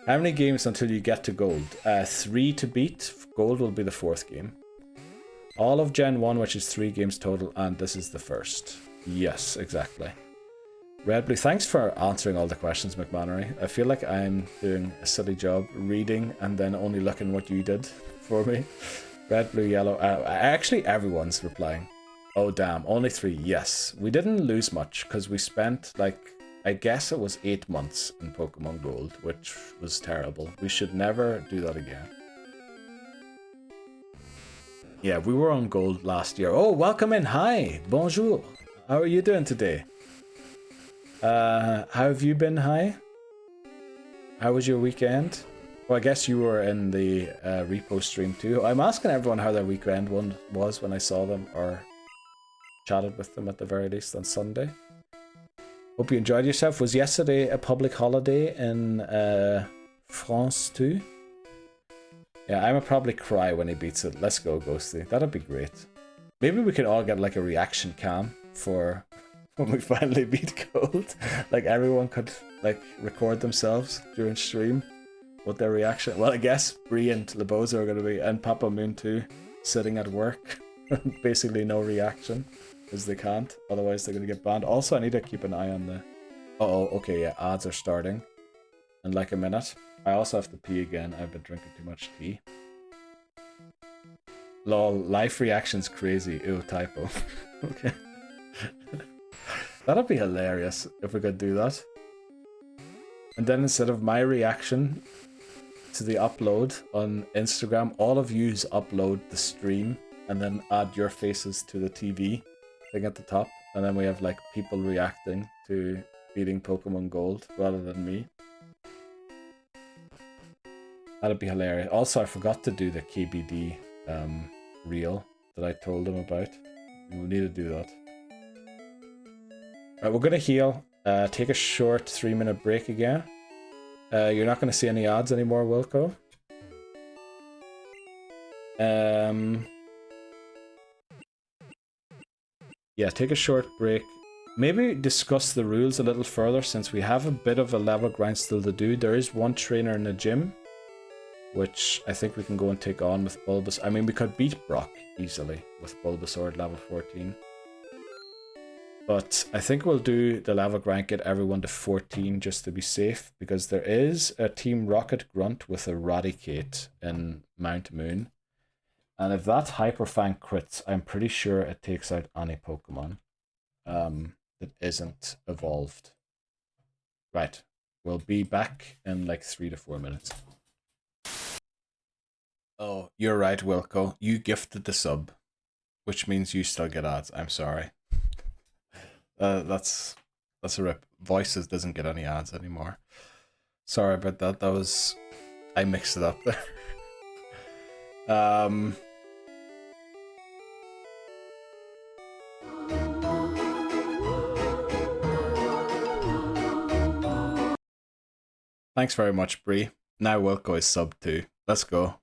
How many games until you get to gold? 3 to beat. Gold will be the 4th game. All of Gen 1, which is 3 games total, and this is the first. Yes, exactly. Red Blue, thanks for answering all the questions, McMannery. I feel like I'm doing a silly job reading and then only looking what you did for me. Red, Blue, Yellow. Actually, everyone's replying. Oh, damn. Only 3. Yes. We didn't lose much because we spent, like, I guess it was 8 months in Pokemon Gold, which was terrible. We should never do that again. Yeah, we were on Gold last year. Oh, welcome in. Hi. Bonjour. How are you doing today? How have you been? Hi. How was your weekend? Well, I guess you were in the repo stream too. I'm asking everyone how their weekend was when I saw them or chatted with them at the very least on Sunday. Hope you enjoyed yourself. Was yesterday a public holiday in France too? Yeah, I'ma probably cry when he beats it. Let's go, Ghosty. That'd be great. Maybe we could all get like a reaction cam for when we finally beat gold. Like everyone could like record themselves during stream with their reaction. Well, I guess Bree and Leboza are gonna be, and Papa Moon too, sitting at work. Basically no reaction. Because they can't, otherwise they're gonna get banned. Also, I need to keep an eye on the... Uh-oh, okay, yeah, ads are starting in like a minute. I also have to pee again. I've been drinking too much tea. Lol, life reaction's crazy. Ew, typo. Okay. That'd be hilarious if we could do that. And then instead of my reaction to the upload on Instagram, all of yous upload the stream and then add your faces to the TV thing at the top, and then we have like people reacting to beating Pokemon Gold rather than me. That'd be hilarious. Also, I forgot to do the KBD reel that I told them about. We need to do that. Right, we're gonna heal. Take a short 3-minute break again. You're not gonna see any ads anymore, Wilco. Yeah, take a short break. Maybe discuss the rules a little further since we have a bit of a level grind still to do. There is one trainer in the gym, which I think we can go and take on with Bulbas. I mean, we could beat Brock easily with Bulbasaur at level 14. But I think we'll do the level grind, get everyone to 14 just to be safe, because there is a Team Rocket Grunt with Eradicate in Mount Moon. And if that Hyper Fang crits, I'm pretty sure it takes out any Pokemon that isn't evolved. Right, we'll be back in like 3 to 4 minutes. Oh, you're right, Wilco. You gifted the sub, which means you still get ads. I'm sorry. That's a rip. Voices doesn't get any ads anymore. Sorry about that. That was... I mixed it up there. Thanks very much, Bree. Now Wilco is sub 2. Let's go.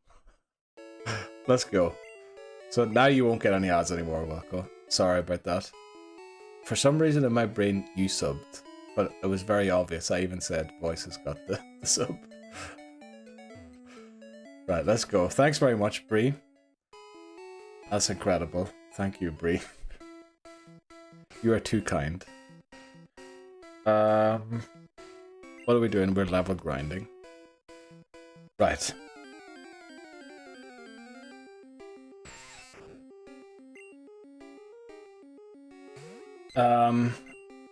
Let's go. So now you won't get any ads anymore, Wilco. Sorry about that. For some reason in my brain, you subbed. But it was very obvious. I even said Voices got the sub. Right, let's go. Thanks very much, Bree. That's incredible. Thank you, Bree. You are too kind. What are we doing? We're level grinding. Right.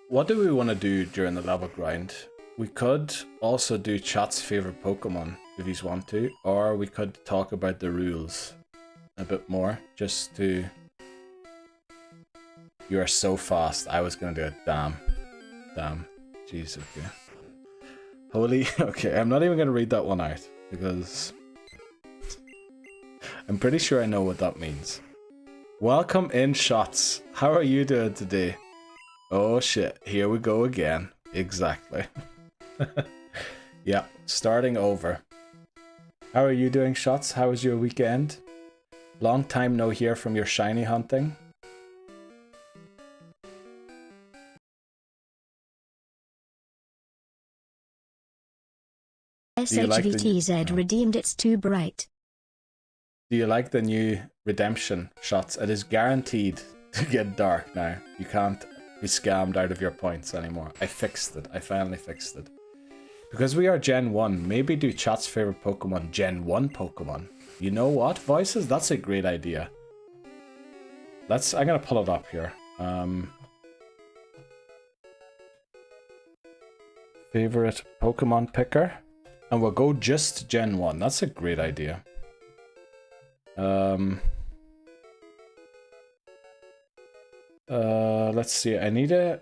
What do we want to do during the level grind? We could also do chat's favorite Pokemon if you want to, or we could talk about the rules a bit more, just to... You are so fast. I was gonna do it. Damn. Jeez, okay. Holy, okay, I'm not even gonna read that one out, because... I'm pretty sure I know what that means. Welcome in, Shots. How are you doing today? Oh shit, here we go again. Exactly. Yeah, starting over. How are you doing, Shots? How was your weekend? Long time no hear from your shiny hunting. SHVTZ redeemed its too bright. Do you like the new redemption, Shots? It is guaranteed to get dark now. You can't be scammed out of your points anymore. I fixed it. I finally fixed it. Because we are Gen 1, maybe do chat's favorite Pokemon Gen 1 Pokemon. You know what, Voices? That's a great idea. I'm gonna pull it up here. Favorite Pokemon picker? And we'll go just Gen 1. That's a great idea. Let's see, I need a...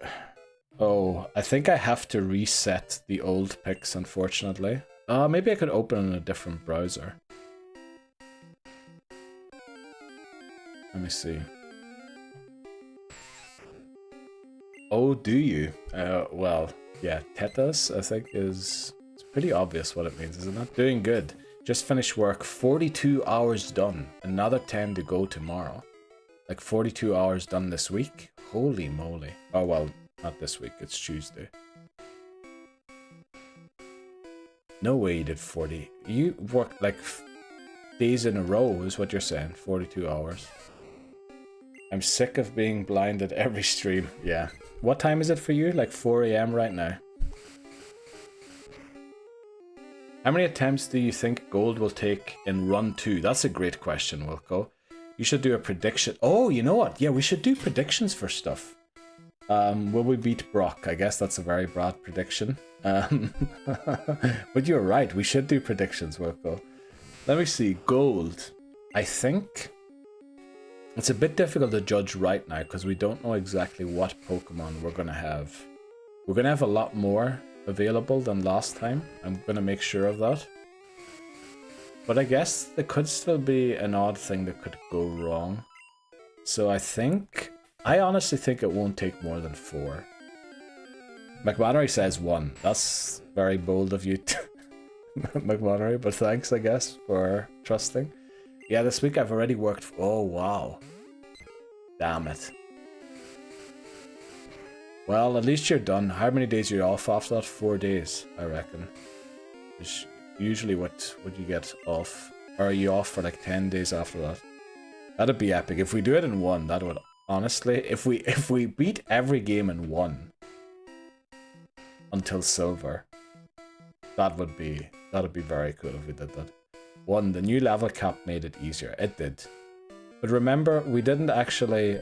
Oh, I think I have to reset the old picks, unfortunately. Maybe I could open in a different browser. Let me see. Oh, do you? Well, yeah, Tetas, I think is... It's pretty obvious what it means, isn't it? Doing good. Just finished work, 42 hours done. Another 10 to go tomorrow. Like 42 hours done this week? Holy moly. Oh, well, not this week, it's Tuesday. No way you did 40. You worked like days in a row is what you're saying, 42 hours. I'm sick of being blinded every stream. Yeah. What time is it for you? Like 4 AM right now. How many attempts do you think Gold will take in run 2? That's a great question, Wilco. You should do a prediction. Oh, you know what? Yeah, we should do predictions for stuff. Will we beat Brock? I guess that's a very broad prediction. But you're right. We should do predictions, Wilco. Let me see. Gold. I think it's a bit difficult to judge right now because we don't know exactly what Pokemon we're going to have. We're going to have a lot more available than last time. I'm going to make sure of that. But I guess there could still be an odd thing that could go wrong. So I honestly think it won't take more than 4. McMannery says 1. That's very bold of you, McMannery, but thanks, I guess, for trusting. Yeah, this week I've already worked... Oh, wow. Damn it. Well, at least you're done. How many days are you off after that? 4 days, I reckon. Is usually what would you get off? Or are you off for like 10 days after that? That'd be epic. If we do it in 1, that would... Honestly, if we beat every game in 1 until silver, that'd be very cool if we did that. 1, the new level cap made it easier. It did. But remember, we didn't actually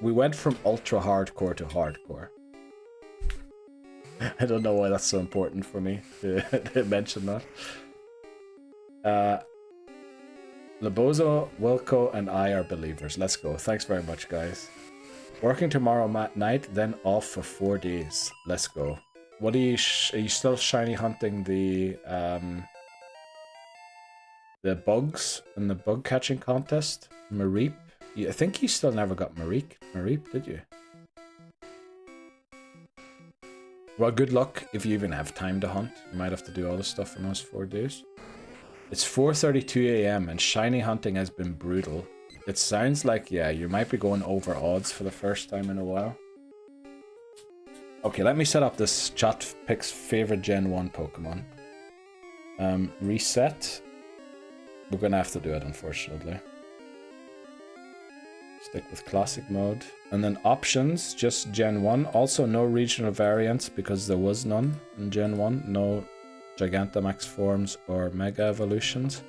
we went from ultra hardcore to hardcore. I don't know why that's so important for me to mention that. Labozo, Wilco, and I are believers. Let's go. Thanks very much, guys. Working tomorrow night, then off for 4 days. Let's go. What are you still shiny hunting the bugs in the bug catching contest? Mareep? I think you still never got Mareep, did you? Well, good luck if you even have time to hunt. You might have to do all the stuff in those 4 days. It's 4:32 AM and shiny hunting has been brutal. It sounds like, yeah, you might be going over odds for the first time in a while. Okay, let me set up this chat picks favorite Gen 1 Pokemon. Reset. We're gonna have to do it, unfortunately. Stick with classic mode. And then options, just Gen 1. Also no regional variants because there was none in Gen 1. No Gigantamax forms or Mega Evolutions.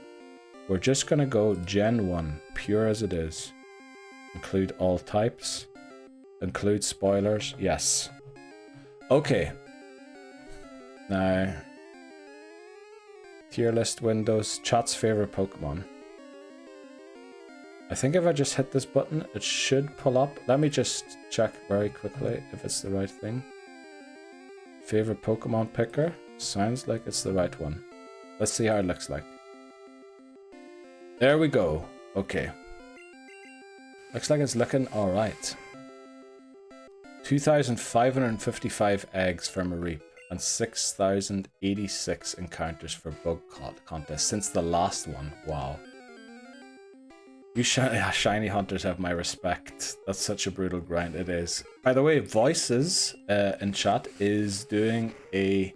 We're just gonna go Gen 1, pure as it is. Include all types. Include spoilers, yes. Okay. Now, tier list windows, chat's favorite Pokemon. I think if I just hit this button, it should pull up. Let me just check very quickly if it's the right thing. Favorite Pokemon picker. Sounds like it's the right one. Let's see how it looks like. There we go. Okay. Looks like it's looking alright. 2,555 eggs for Mareep and 6,086 encounters for bug contest since the last one. Wow. You shiny hunters have my respect. That's such a brutal grind. It is. By the way, Voices in chat is doing a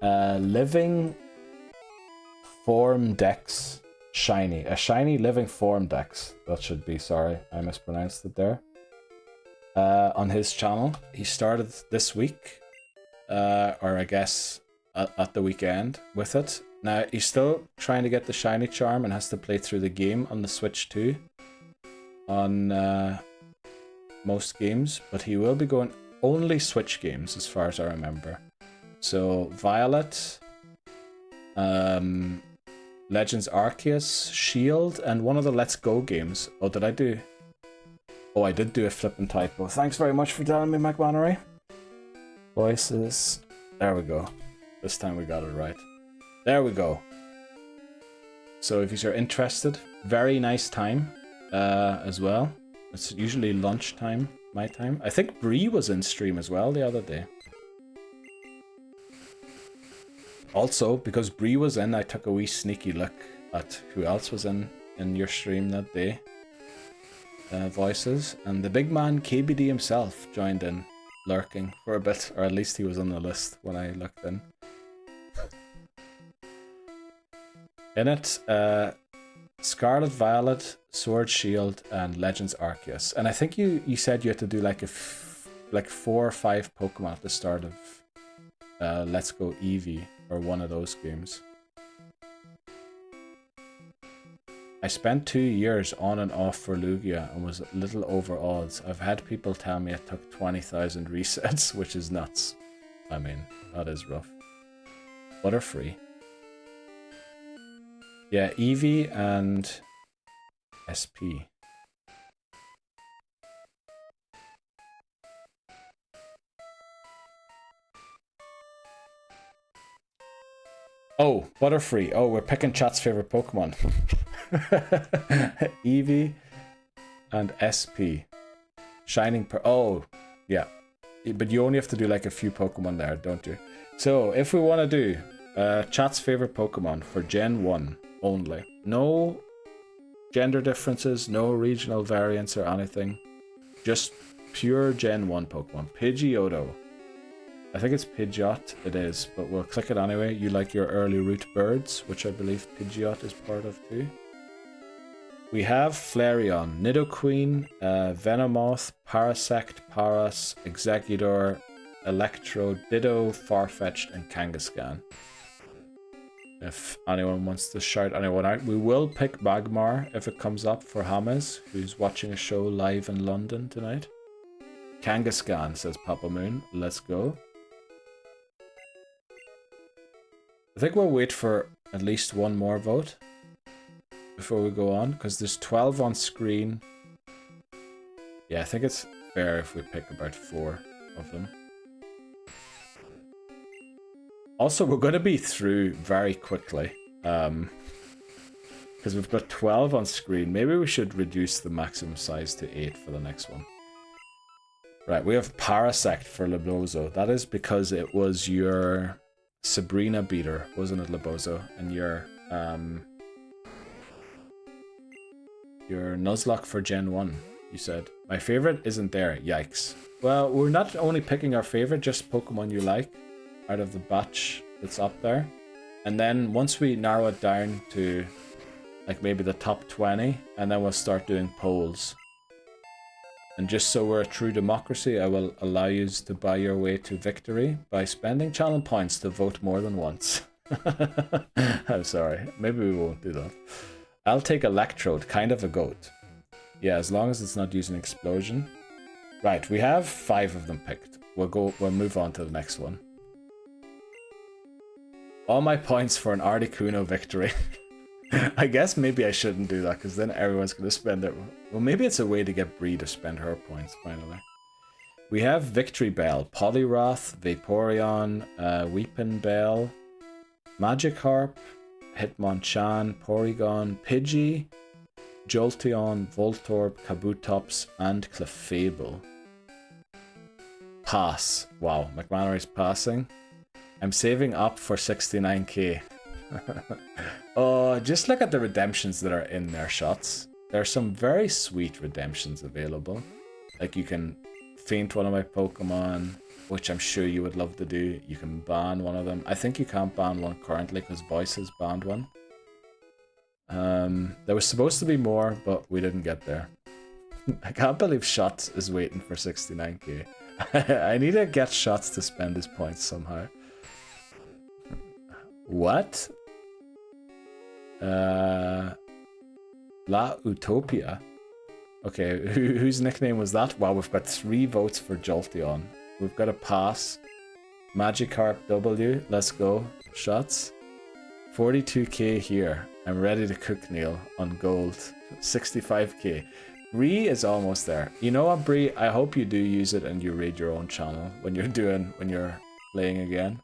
Living Form Dex shiny. A shiny Living Form Dex. That should be, sorry, I mispronounced it there. On his channel. He started this week. Or I guess at the weekend with it. Now, he's still trying to get the shiny charm and has to play through the game on the Switch too. On most games. But he will be going only Switch games as far as I remember. So, Violet, Legends Arceus, Shield, and one of the Let's Go games. Oh, did I do... Oh, I did do a flippin' typo. Thanks very much for telling me, McMannery. Voices. There we go. This time we got it right. There we go. So if you're interested, very nice time as well. It's usually lunchtime, my time. I think Bree was in stream as well the other day. Also, because Bree was in, I took a wee sneaky look at who else was in your stream that day. Voices. And the big man KBD himself joined in, lurking for a bit. Or at least he was on the list when I looked in. In it, Scarlet Violet, Sword Shield, and Legends Arceus. And I think you said you had to do like like 4 or 5 Pokemon at the start of Let's Go Eevee, or one of those games. I spent 2 years on and off for Lugia and was a little over odds. I've had people tell me it took 20,000 resets, which is nuts. I mean, that is rough. Butterfree. Yeah, Eevee and SP. Oh, Butterfree. Oh, we're picking chat's favorite Pokemon. Eevee and SP. Shining Oh, yeah. But you only have to do like a few Pokemon there, don't you? So, if we want to do chat's favorite Pokemon for Gen 1 only. No gender differences, no regional variants or anything. Just pure Gen 1 Pokemon. Pidgeotto. I think it's Pidgeot, it is, but we'll click it anyway. You like your early root birds, which I believe Pidgeot is part of too. We have Flareon, Nidoqueen, Venomoth, Parasect, Paras, Exeggutor, Electro, Ditto, Farfetch'd, and Kangaskhan. If anyone wants to shout anyone out, we will pick Magmar if it comes up for Hamas, who's watching a show live in London tonight. Kangaskhan, says Papa Moon. Let's go. I think we'll wait for at least one more vote before we go on, because there's 12 on screen. Yeah, I think it's fair if we pick about 4 of them. Also, we're going to be through very quickly, because we've got 12 on screen. Maybe we should reduce the maximum size to 8 for the next one. Right, we have Parasect for Labozo. That is because it was your Sabrina beater, wasn't it, Labozo? And your Nuzlocke for Gen 1, you said. My favorite isn't there, yikes. Well, we're not only picking our favorite, just Pokemon you like out of the batch that's up there. And then once we narrow it down to like maybe the top 20, and then we'll start doing polls And just so we're a true democracy, I will allow you to buy your way to victory by spending channel points to vote more than once. I'm sorry. Maybe we won't do that. I'll take Electrode, kind of a goat. Yeah, as long as it's not using Explosion. Right, we have 5 of them picked. We'll move on to the next one. All my points for an Articuno victory. I guess maybe I shouldn't do that, because then everyone's going to spend it. Well, maybe it's a way to get Bree to spend her points, finally. We have Victory Bell, Poliwrath, Vaporeon, Weepin Bell, Magikarp, Hitmonchan, Porygon, Pidgey, Jolteon, Voltorb, Kabutops, and Clefable. Pass. Wow, McMannery's passing. I'm saving up for 69k. Oh, just look at the redemptions that are in their shots. There are some very sweet redemptions available. Like you can faint one of my Pokemon, which I'm sure you would love to do. You can ban one of them. I think you can't ban one currently because Voice has banned one. There was supposed to be more, but we didn't get there. I can't believe Shots is waiting for 69k. I need to get Shots to spend his points somehow. What? La Utopia? Okay, whose nickname was that? Wow, we've got 3 votes for Jolteon. We've got a pass. Magikarp W, let's go. Shots. 42k here. I'm ready to cook, Neil, on gold. 65k. Bree is almost there. You know what, Bree? I hope you do use it and you raid your own channel when you're playing again.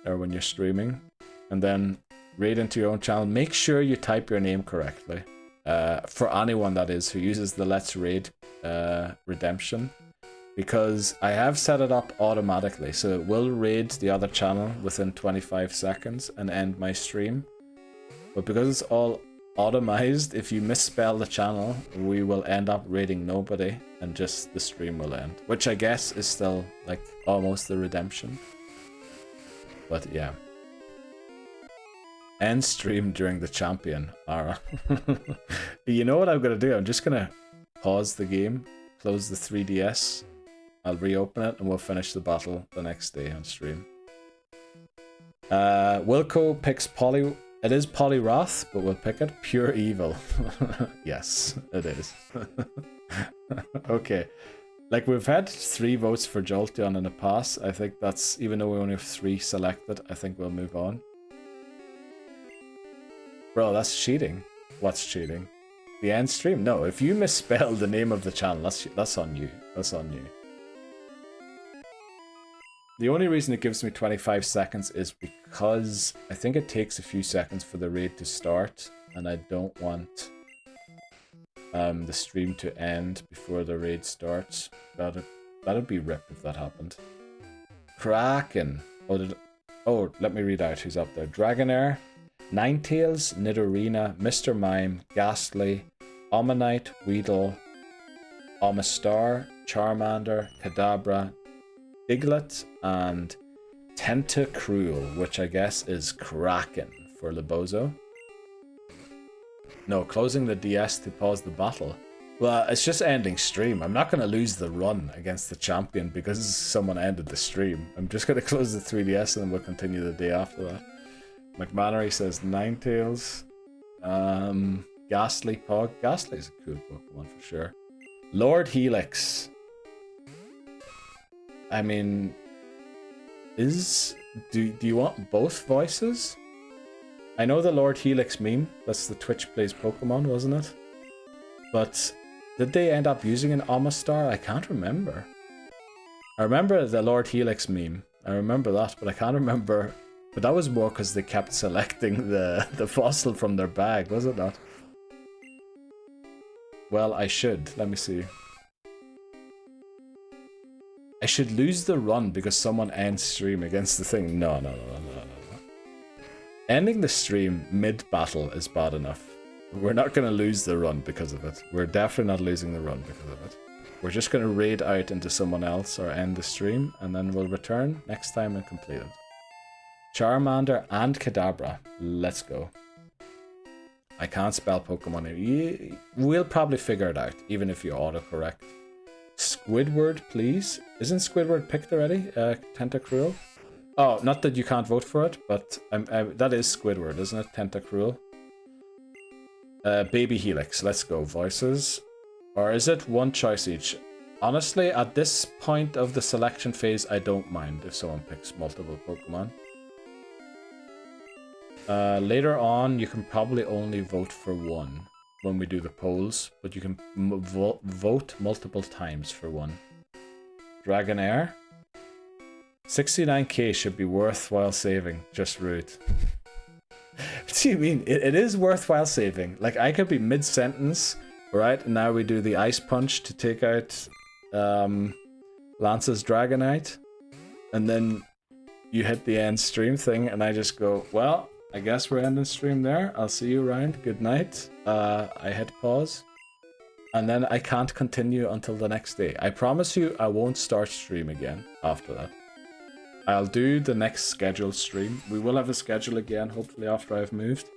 Or when you're streaming. And then raid into your own channel. Make sure you type your name correctly. For anyone, that is, who uses the Let's Raid redemption. Because I have set it up automatically, so it will raid the other channel within 25 seconds and end my stream. But because it's all automized, if you misspell the channel, we will end up raiding nobody and just the stream will end. Which I guess is still like almost the redemption. But yeah. End stream during the champion, Ara. You know what I'm gonna do? I'm just gonna pause the game, close the 3DS. I'll reopen it and we'll finish the battle the next day on stream. Wilco picks It is Poliwrath, but we'll pick it. Pure Evil. Yes, it is. Okay. Like, we've had 3 votes for Jolteon in the past. I think that's, even though we only have 3 selected, I think we'll move on. Bro, that's cheating. What's cheating? The end stream? No, if you misspell the name of the channel, that's on you. That's on you. The only reason it gives me 25 seconds is because I think it takes a few seconds for the raid to start, and I don't want the stream to end before the raid starts. That'd be rip if that happened. Kraken. Oh, let me read out who's up there. Dragonair, Ninetales, Nidorina, Mr. Mime, Ghastly, Omanyte, Weedle, Omastar, Charmander, Kadabra, Diglett, and Tentacruel, which I guess is Kraken for Libozo. No, closing the DS to pause the battle. Well, it's just ending stream. I'm not going to lose the run against the champion because someone ended the stream. I'm just going to close the 3DS and then we'll continue the day after that. McMannery says Ninetales. Ghastly Pog. Ghastly's a cool Pokemon for sure. Lord Helix. I mean, do you want both voices? I know the Lord Helix meme. That's the Twitch Plays Pokemon, wasn't it? But did they end up using an Omastar? I can't remember. I remember the Lord Helix meme. I remember that, but I can't remember. But that was more because they kept selecting the fossil from their bag, was it not? Well, I should. Let me see. I should lose the run because someone ends stream against the thing. No. Ending the stream mid-battle is bad enough. We're not going to lose the run because of it. We're definitely not losing the run because of it. We're just going to raid out into someone else or end the stream, and then we'll return next time and complete it. Charmander and Kadabra. Let's go. I can't spell Pokemon. We'll probably figure it out, even if you autocorrect. Squidward, please. Isn't Squidward picked already? Tentacruel? Oh, not that you can't vote for it, but that is Squidward, isn't it? Tentacruel. Baby Helix, let's go. Voices. Or is it one choice each? Honestly, at this point of the selection phase, I don't mind if someone picks multiple Pokemon. Later on, you can probably only vote for one when we do the polls, but you can vote multiple times for one. Dragonair. 69k should be worthwhile saving. Just rude. What do you mean? It is worthwhile saving. Like, I could be mid-sentence, right? And now we do the Ice Punch to take out Lance's Dragonite. And then you hit the end stream thing, and I just go, well, I guess we're ending stream there. I'll see you around. Good night. I hit pause. And then I can't continue until the next day. I promise you I won't start stream again after that. I'll do the next scheduled stream. We will have a schedule again, hopefully after I've moved.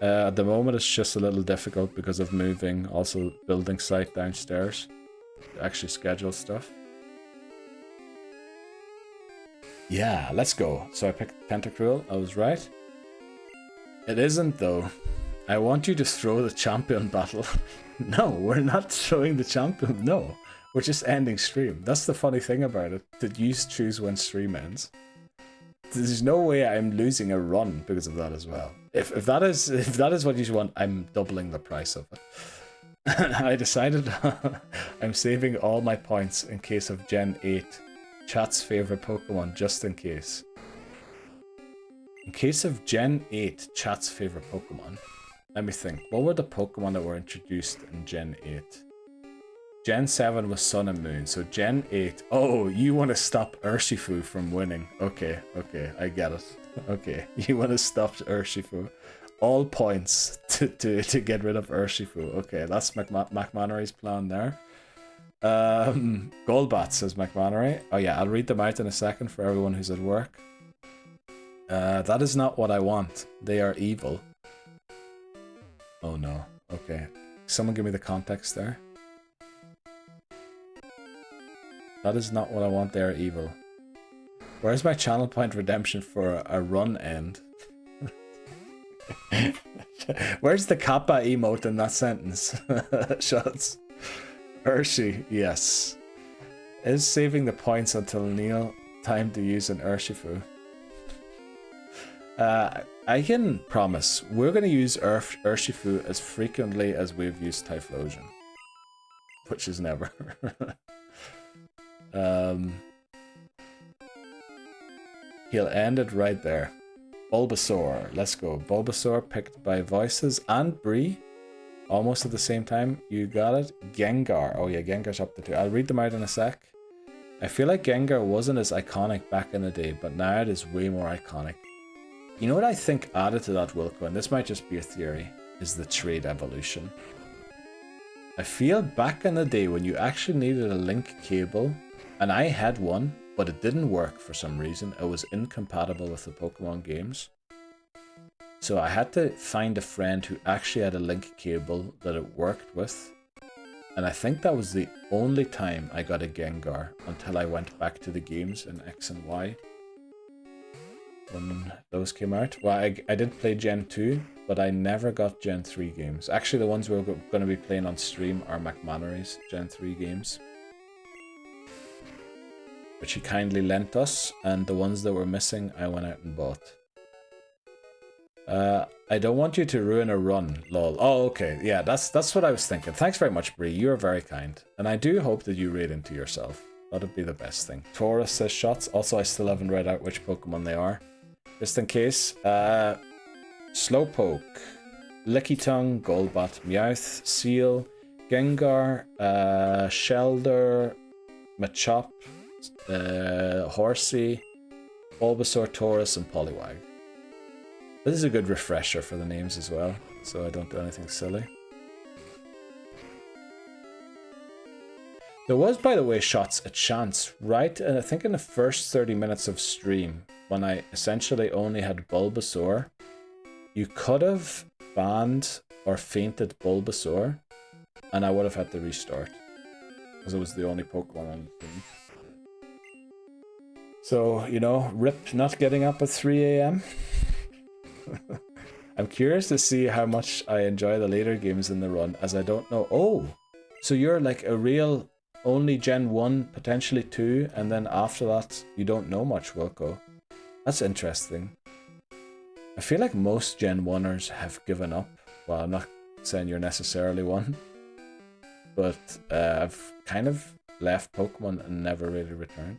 At the moment it's just a little difficult because of moving, also building site downstairs to actually schedule stuff. Yeah, let's go. So I picked Tentacruel, I was right. It isn't though. I want you to throw the champion battle. No, we're not throwing the champion, no. We're just ending stream. That's the funny thing about it, that you choose when stream ends. There's no way I'm losing a run because of that as well. If that is what you want, I'm doubling the price of it. I decided I'm saving all my points in case of Gen 8. Chat's favorite Pokemon, just in case. In case of Gen 8, chat's favorite Pokemon. Let me think. What were the Pokemon that were introduced in Gen 8? Gen 7 was Sun and Moon, so Gen 8... Oh, you want to stop Urshifu from winning. Okay, I get it. Okay, you want to stop Urshifu. All points to get rid of Urshifu. Okay, that's McMannery's plan there. Golbat, says McMannery. Oh yeah, I'll read them out in a second for everyone who's at work. That is not what I want. They are evil. Oh no. Okay. Someone give me the context there. That is not what I want. They are evil. Where's my channel point redemption for a run end? Where's the Kappa emote in that sentence? Shots. Urshi, yes. Is saving the points until Neil time to use an Urshifu. I can promise we're going to use Urshifu as frequently as we've used Typhlosion. Which is never. He'll end it right there. Bulbasaur, let's go. Bulbasaur picked by Voices and Bree. Almost at the same time. You got it. Gengar. Oh yeah, Gengar's up there too. I'll read them out in a sec. I feel like Gengar wasn't as iconic back in the day, but now it is way more iconic. You know what I think added to that, Wilco, and this might just be a theory, is the trade evolution. I feel back in the day when you actually needed a link cable, and I had one, but it didn't work for some reason. It was incompatible with the Pokemon games. So I had to find a friend who actually had a link cable that it worked with. And I think that was the only time I got a Gengar until I went back to the games in X and Y. When those came out. Well, I did play Gen 2, but I never got Gen 3 games. Actually, the ones we're going to be playing on stream are McMannery's Gen 3 games, which he kindly lent us, and the ones that were missing, I went out and bought. I don't want you to ruin a run, lol. Oh, okay. Yeah, that's what I was thinking. Thanks very much, Bree. You're very kind. And I do hope that you read into yourself. That'd be the best thing. Taurus says shots. Also, I still haven't read out which Pokemon they are. Just in case. Slowpoke, Lickitung, Golbat, Meowth, Seal, Gengar, Shelder, Machop, Horsey, Bulbasaur, Taurus, and Poliwag. This is a good refresher for the names as well, so I don't do anything silly. There was, by the way, shots a chance, right? And I think in the first 30 minutes of stream, when I essentially only had Bulbasaur, you could have banned or fainted Bulbasaur, and I would have had to restart because it was the only Pokemon on the team. So, you know, rip not getting up at 3 a.m. I'm curious to see how much I enjoy the later games in the run, as I don't know. Oh, so you're like a real only Gen 1, potentially 2, and then after that, you don't know much, Wilco. That's interesting. I feel like most Gen 1ers have given up. Well, I'm not saying you're necessarily one, but I've kind of left Pokemon and never really returned.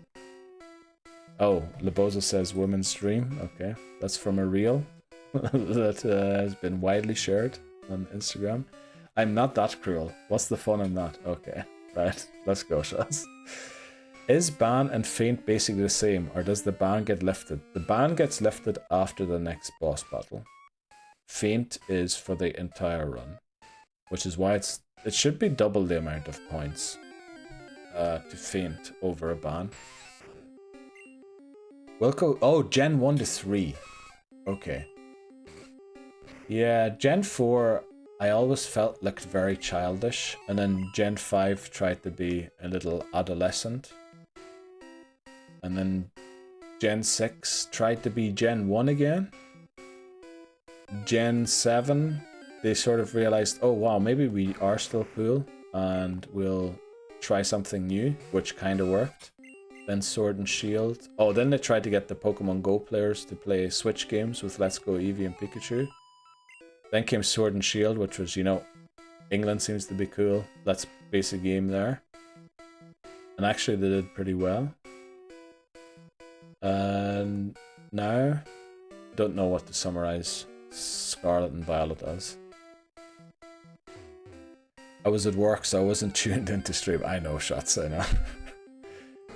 Oh, Lebozo says women's dream. Okay, that's from a reel that has been widely shared on Instagram. I'm not that cruel. What's the fun in that? Okay, right, let's go, Shaz. Is ban and faint basically the same, or does the ban get lifted? The ban gets lifted after the next boss battle. Faint is for the entire run, which is why it should be double the amount of points to faint over a ban. Wilco, oh, Gen 1 to 3. Okay. Yeah, Gen 4, I always felt looked very childish, and then Gen 5 tried to be a little adolescent. And then Gen 6 tried to be Gen 1 again. Gen 7, they sort of realized, oh wow, maybe we are still cool, and we'll try something new, which kind of worked. Then Sword and Shield. Oh, then they tried to get the Pokemon Go players to play Switch games with Let's Go Eevee and Pikachu. Then came Sword and Shield, which was, you know, England seems to be cool. Let's base a game there. And actually they did pretty well. And now, don't know what to summarize Scarlet and Violet as. I was at work, so I wasn't tuned into stream. I know, shots, I know.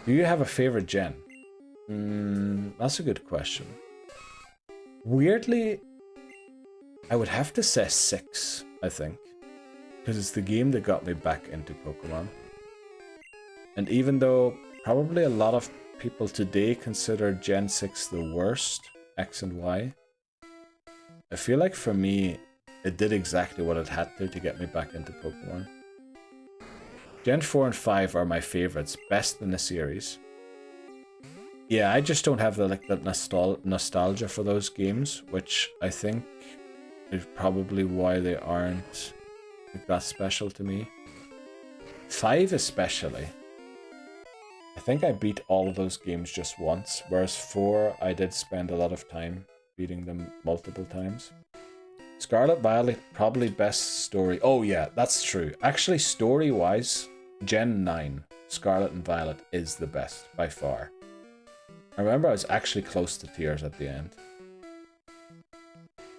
Do you have a favorite gen? That's a good question. Weirdly, I would have to say 6, I think. Because it's the game that got me back into Pokemon. And even though probably a lot of people today consider Gen 6 the worst, X and Y, I feel like for me, it did exactly what it had to get me back into Pokemon. Gen 4 and 5 are my favorites, best in the series. Yeah, I just don't have the nostalgia for those games, which I think is probably why they aren't that special to me. 5 especially. I think I beat all of those games just once, whereas 4 I did spend a lot of time beating them multiple times. Scarlet Violet, probably best story. Oh yeah, that's true. Actually, story-wise, Gen 9, Scarlet and Violet is the best, by far. I remember I was actually close to tears at the end.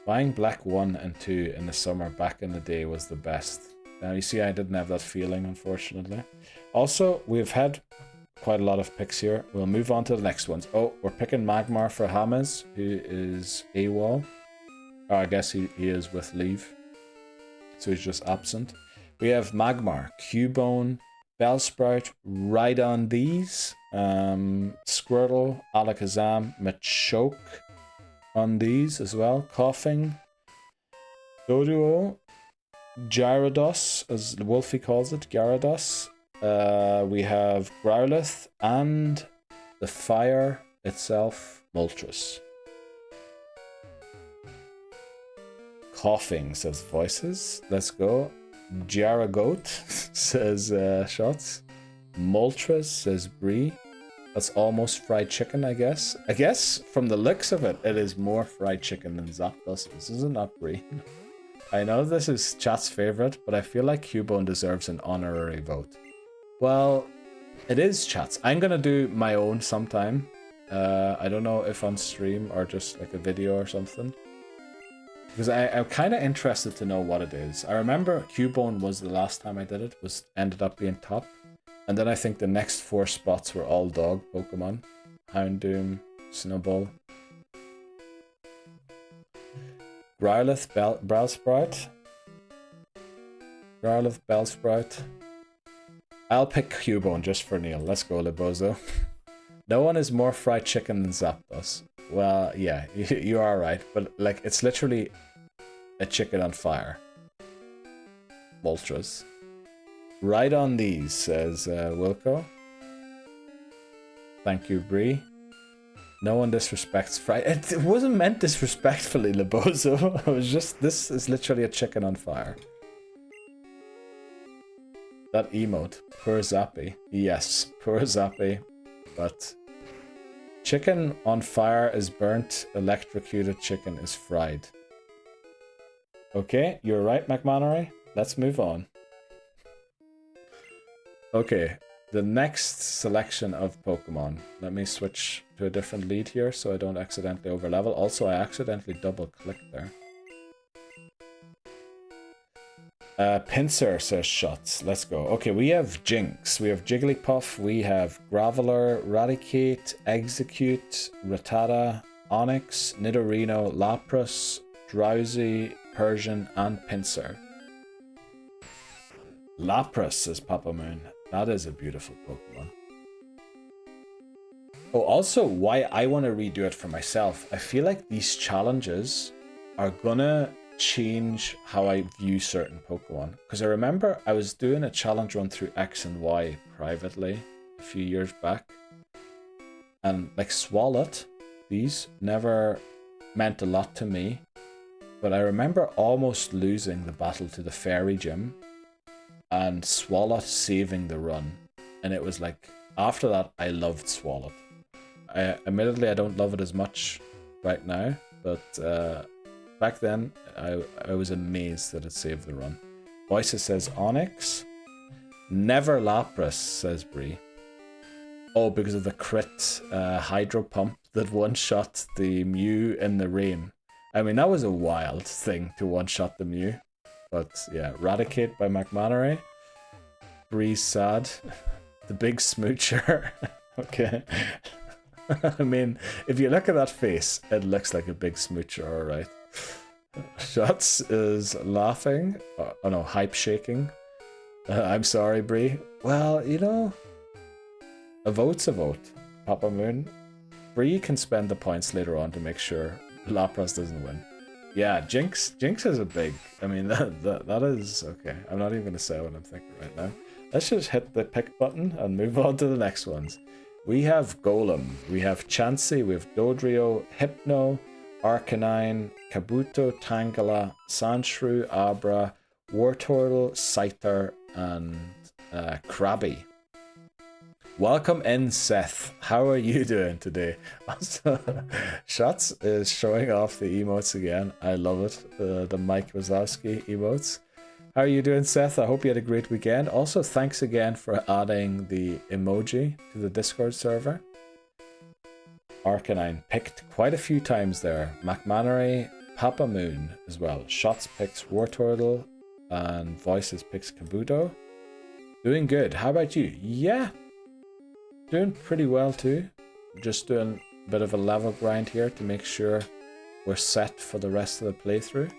Buying Black 1 and 2 in the summer back in the day was the best. Now you see I didn't have that feeling, unfortunately. Also, we've had quite a lot of picks here. We'll move on to the next ones. Oh, we're picking Magmar for James, who is AWOL. Oh, I guess he is with leave. So he's just absent. We have Magmar, Cubone, Bellsprout, right on these. Squirtle, Alakazam, Machoke on these as well. Coughing, Doduo, Gyarados, as Wolfie calls it, Gyarados. We have Growlithe and the fire itself, Moltres. Coughing says voices. Let's go. Jaragoat says shots. Moltres says Brie. That's almost fried chicken, I guess. I guess from the looks of it, it is more fried chicken than Zapdos. This is not Brie. I know this is chat's favorite, but I feel like Cubone deserves an honorary vote. Well, it is chat's. I'm gonna do my own sometime. I don't know if on stream or just like a video or something. Because I'm kind of interested to know what it is. I remember Cubone was the last time I did it, ended up being top. And then I think the next 4 spots were all dog Pokemon. Houndoom, Snowball. Growlithe, Bellsprout. Growlithe, Bellsprout. I'll pick Cubone just for Neil. Let's go, Lebozo. No one is more fried chicken than Zapdos. Well, yeah, you are right, but like it's literally a chicken on fire. Moltres. Right on these, says Wilco. Thank you, Bree. No one disrespects fry. It wasn't meant disrespectfully, Lebozo. It was just, this is literally a chicken on fire. That emote, poor Zappy. Yes, poor Zappy. But chicken on fire is burnt, electrocuted chicken is fried. Okay, you're right, McMannery. Let's move on. Okay, the next selection of Pokemon. Let me switch to a different lead here so I don't accidentally overlevel. Also, I accidentally double-clicked there. Pinsir says shots. Let's go. Okay, we have Jinx, we have Jigglypuff, we have Graveler, Raticate, Execute, Rattata, Onix, Nidorino, Lapras, Drowsy, Persian, and Pinsir. Lapras, says Papa Moon. That is a beautiful Pokemon. Oh, also, why I want to redo it for myself. I feel like these challenges are gonna change how I view certain Pokemon. Because I remember I was doing a challenge run through X and Y privately a few years back. And like Swalot, these never meant a lot to me. But I remember almost losing the battle to the Fairy Gym and Swalot saving the run. And it was like, after that, I loved Swalot. Admittedly, I don't love it as much right now, but back then, I was amazed that it saved the run. Voices says Onix. Never Lapras, says Bree. Oh, because of the crit Hydro Pump that one-shot the Mew in the rain. I mean, that was a wild thing to one-shot the Mew. But yeah, Raticate by McMannery. Bree's sad. The big smoocher. Okay. I mean, if you look at that face, it looks like a big smoocher, alright. Shots is laughing. Oh no, hype shaking. I'm sorry, Bree. Well, you know, a vote's a vote, Papa Moon. Bree can spend the points later on to make sure Lapras doesn't win. Yeah, Jinx is a big... I mean, that is... Okay, I'm not even going to say what I'm thinking right now. Let's just hit the pick button and move on to the next ones. We have Golem, we have Chansey, we have Dodrio, Hypno, Arcanine, Kabuto, Tangela, Sandshrew, Abra, Wartortle, Scyther, and Krabby. Welcome in, Seth. How are you doing today? Also, Shots is showing off the emotes again. I love it. The Mike Wazowski emotes. How are you doing, Seth? I hope you had a great weekend. Also, thanks again for adding the emoji to the Discord server. Arcanine picked quite a few times there. McMannery, Papa Moon as well. Shots picks Wartortle and Voices picks Kabuto. Doing good. How about you? Yeah. Doing pretty well too. Just doing a bit of a level grind here to make sure we're set for the rest of the playthrough.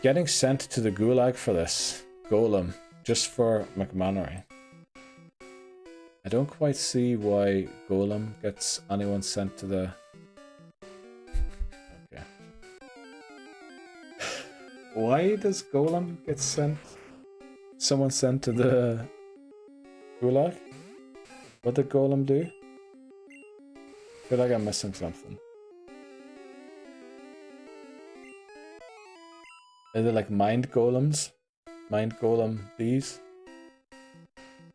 Getting sent to the gulag for this. Golem. Just for McMannery. I don't quite see why Golem gets anyone sent to the... Okay. Why does Golem get sent? Someone sent to the gulag? What did Golem do? I feel like I'm missing something. Are they like mind golems? Mind golem these?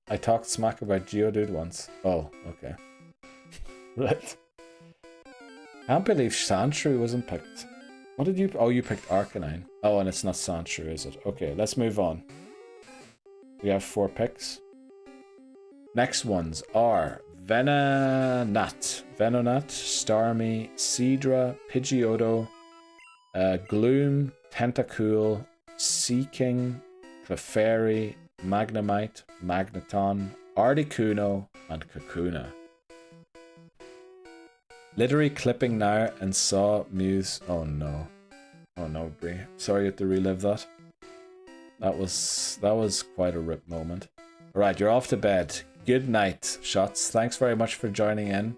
I talked smack about Geodude once. Oh, okay. Right. Can't believe Sandshrew wasn't picked. What did you... Oh, you picked Arcanine. Oh, and it's not Sandshrew, is it? Okay, let's move on. We have 4 picks. Next ones are Venonat, Starmie, Seadra, Pidgeotto, Gloom, Tentacool, Seaking, Clefairy, Magnemite, Magneton, Articuno, and Kakuna. Literally clipping now and saw Muse. Oh no. Oh no, Brie. Sorry you have to relive that. That was quite a rip moment. Alright, you're off to bed. Good night, Shots. Thanks very much for joining in.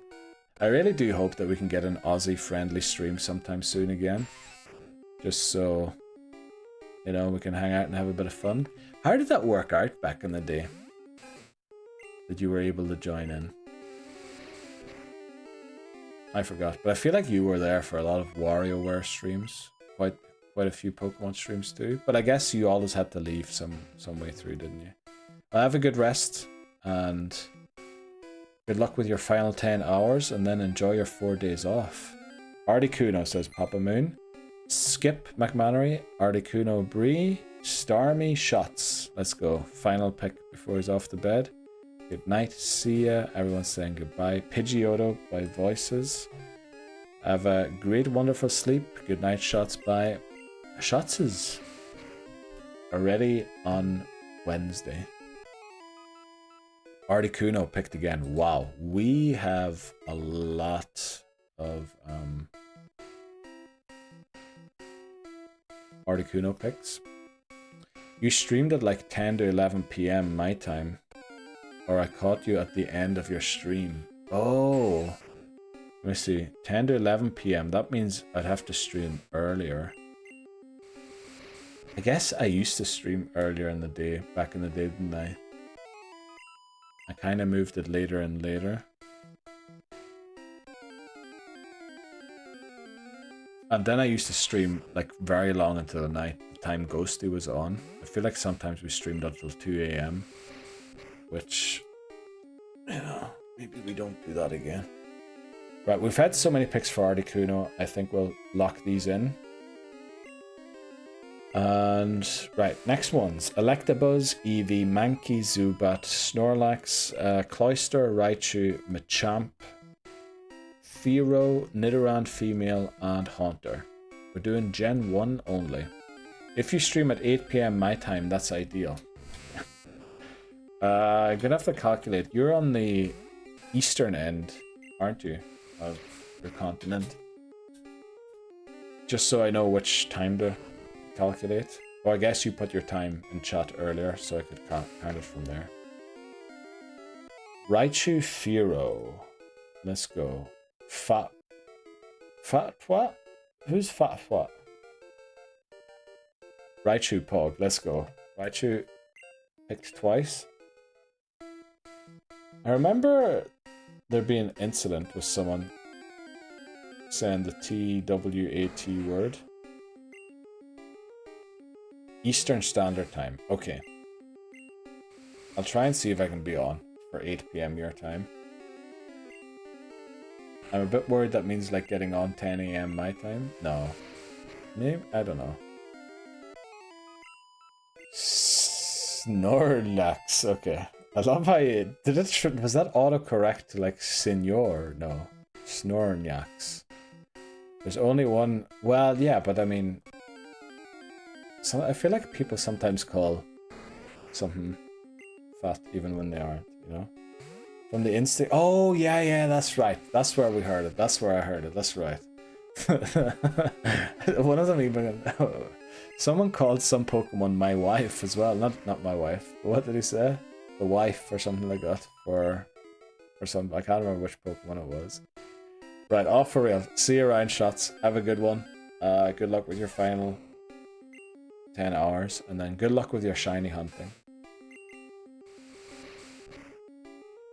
I really do hope that we can get an Aussie-friendly stream sometime soon again. Just so, you know, we can hang out and have a bit of fun. How did that work out back in the day? That you were able to join in? I forgot, but I feel like you were there for a lot of WarioWare streams. Quite a few Pokemon streams too. But I guess you always had to leave some way through, didn't you? Well, have a good rest, and good luck with your final 10 hours, and then enjoy your 4 days off. Articuno, says Papa Moon. Skip McMannery, Articuno Bree, Starmy Shots. Let's go. Final pick before he's off to bed. Good night, see ya. Everyone's saying goodbye. Pidgeotto by Voices. Have a great, wonderful sleep. Good night, Shots by Shotses. Already on Wednesday. Articuno picked again. Wow, we have a lot of Articuno picks. You streamed at like 10 to 11 p.m. my time. Or I caught you at the end of your stream. Oh. Let me see. 10 to 11 p.m. That means I'd have to stream earlier. I guess I used to stream earlier in the day. Back in the day, didn't I? I kind of moved it later and later. And then I used to stream like very long into the night. The time Ghosty was on. I feel like sometimes we streamed until 2 a.m. Which, you know, maybe we don't do that again. Right, we've had so many picks for Articuno. I think we'll lock these in. And, right, next ones. Electabuzz, Eevee, Mankey, Zubat, Snorlax, Cloyster, Raichu, Machamp, Fearow, Nidoran Female, and Haunter. We're doing Gen 1 only. If you stream at 8 p.m. my time, that's ideal. I'm gonna have to calculate. You're on the eastern end, aren't you, of your continent? Just so I know which time to calculate. Well, I guess you put your time in chat earlier, so I could count it from there. Raichu Fearow. Let's go. Fat what? Who's Fat what? Raichu Pog. Let's go. Raichu picked twice. I remember there being an incident with someone saying the TWAT word. Eastern Standard Time. Okay. I'll try and see if I can be on for 8 p.m. your time. I'm a bit worried that means like getting on 10 a.m. my time. No. Maybe? I don't know. Snorlax. Okay. I love how you... was that autocorrect to like Senor? No. Snorlax. There's only one... Well, yeah, but I mean... I feel like people sometimes call something fat even when they aren't, you know? From the instinct... Oh, yeah, that's right. That's where we heard it. That's where I heard it. That's right. One of them even... Someone called some Pokemon my wife as well. Not my wife. But what did he say? The wife or something like that. For some... I can't remember which Pokemon it was. Right, off for real. See you around, Shots. Have a good one. Good luck with your final 10 hours. And then good luck with your shiny hunting.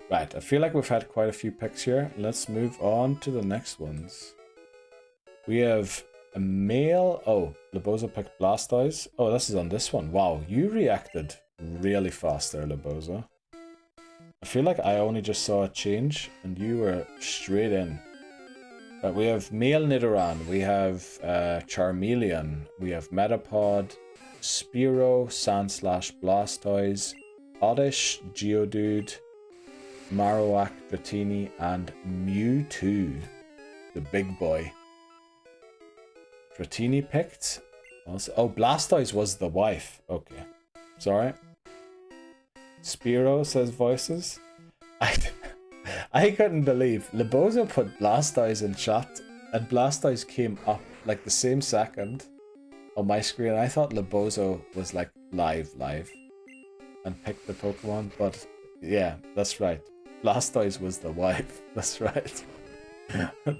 Right, I feel like we've had quite a few picks here. Let's move on to the next ones. We have a male... Oh, Laboza picked Blastoise. Oh, this is on this one. Wow, you reacted really fast there, Laboza. I feel like I only just saw a change and you were straight in. Right, we have male Nidoran. We have Charmeleon. We have Metapod, Spearow, Sandslash, Blastoise, Oddish, Geodude, Marowak, Dratini, and Mewtwo, the big boy. Dratini picked. Also, oh, Blastoise was the wife. Okay, sorry. Spearow says Voices. I couldn't believe Laboza put Blastoise in chat, and Blastoise came up like the same second on my screen. I thought Labozo was like live, and picked the Pokemon, but yeah, that's right. Blastoise was the wife. That's right.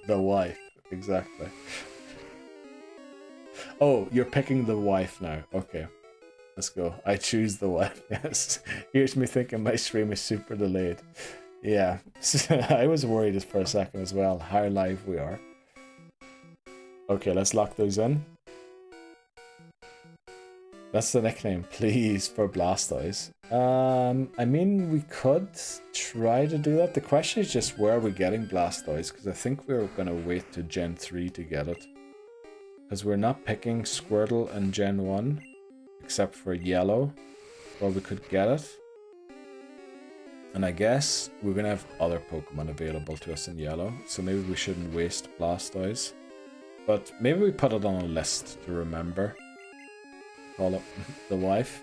The wife, exactly. Oh, you're picking the wife now. Okay, let's go. I choose the wife. Yes. Here's me thinking my stream is super delayed. Yeah, I was worried for a second as well how live we are. Okay, let's lock those in. That's the nickname, please, for Blastoise. I mean, we could try to do that. The question is just where are we getting Blastoise? Because I think we're going to wait to Gen 3 to get it. Because we're not picking Squirtle in Gen 1, except for Yellow, where we could get it. And I guess we're going to have other Pokemon available to us in Yellow, so maybe we shouldn't waste Blastoise. But maybe we put it on a list to remember. Call it the wife.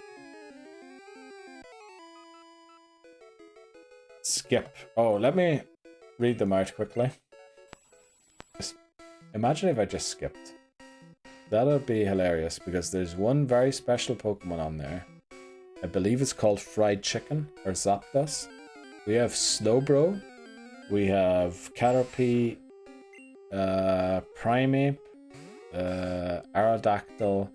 Skip. Oh, let me read them out quickly. Just imagine if I just skipped. That'll be hilarious because there's one very special Pokemon on there. I believe it's called Fried Chicken or Zapdos. We have Slowbro. We have Caterpie, Primeape, Aerodactyl,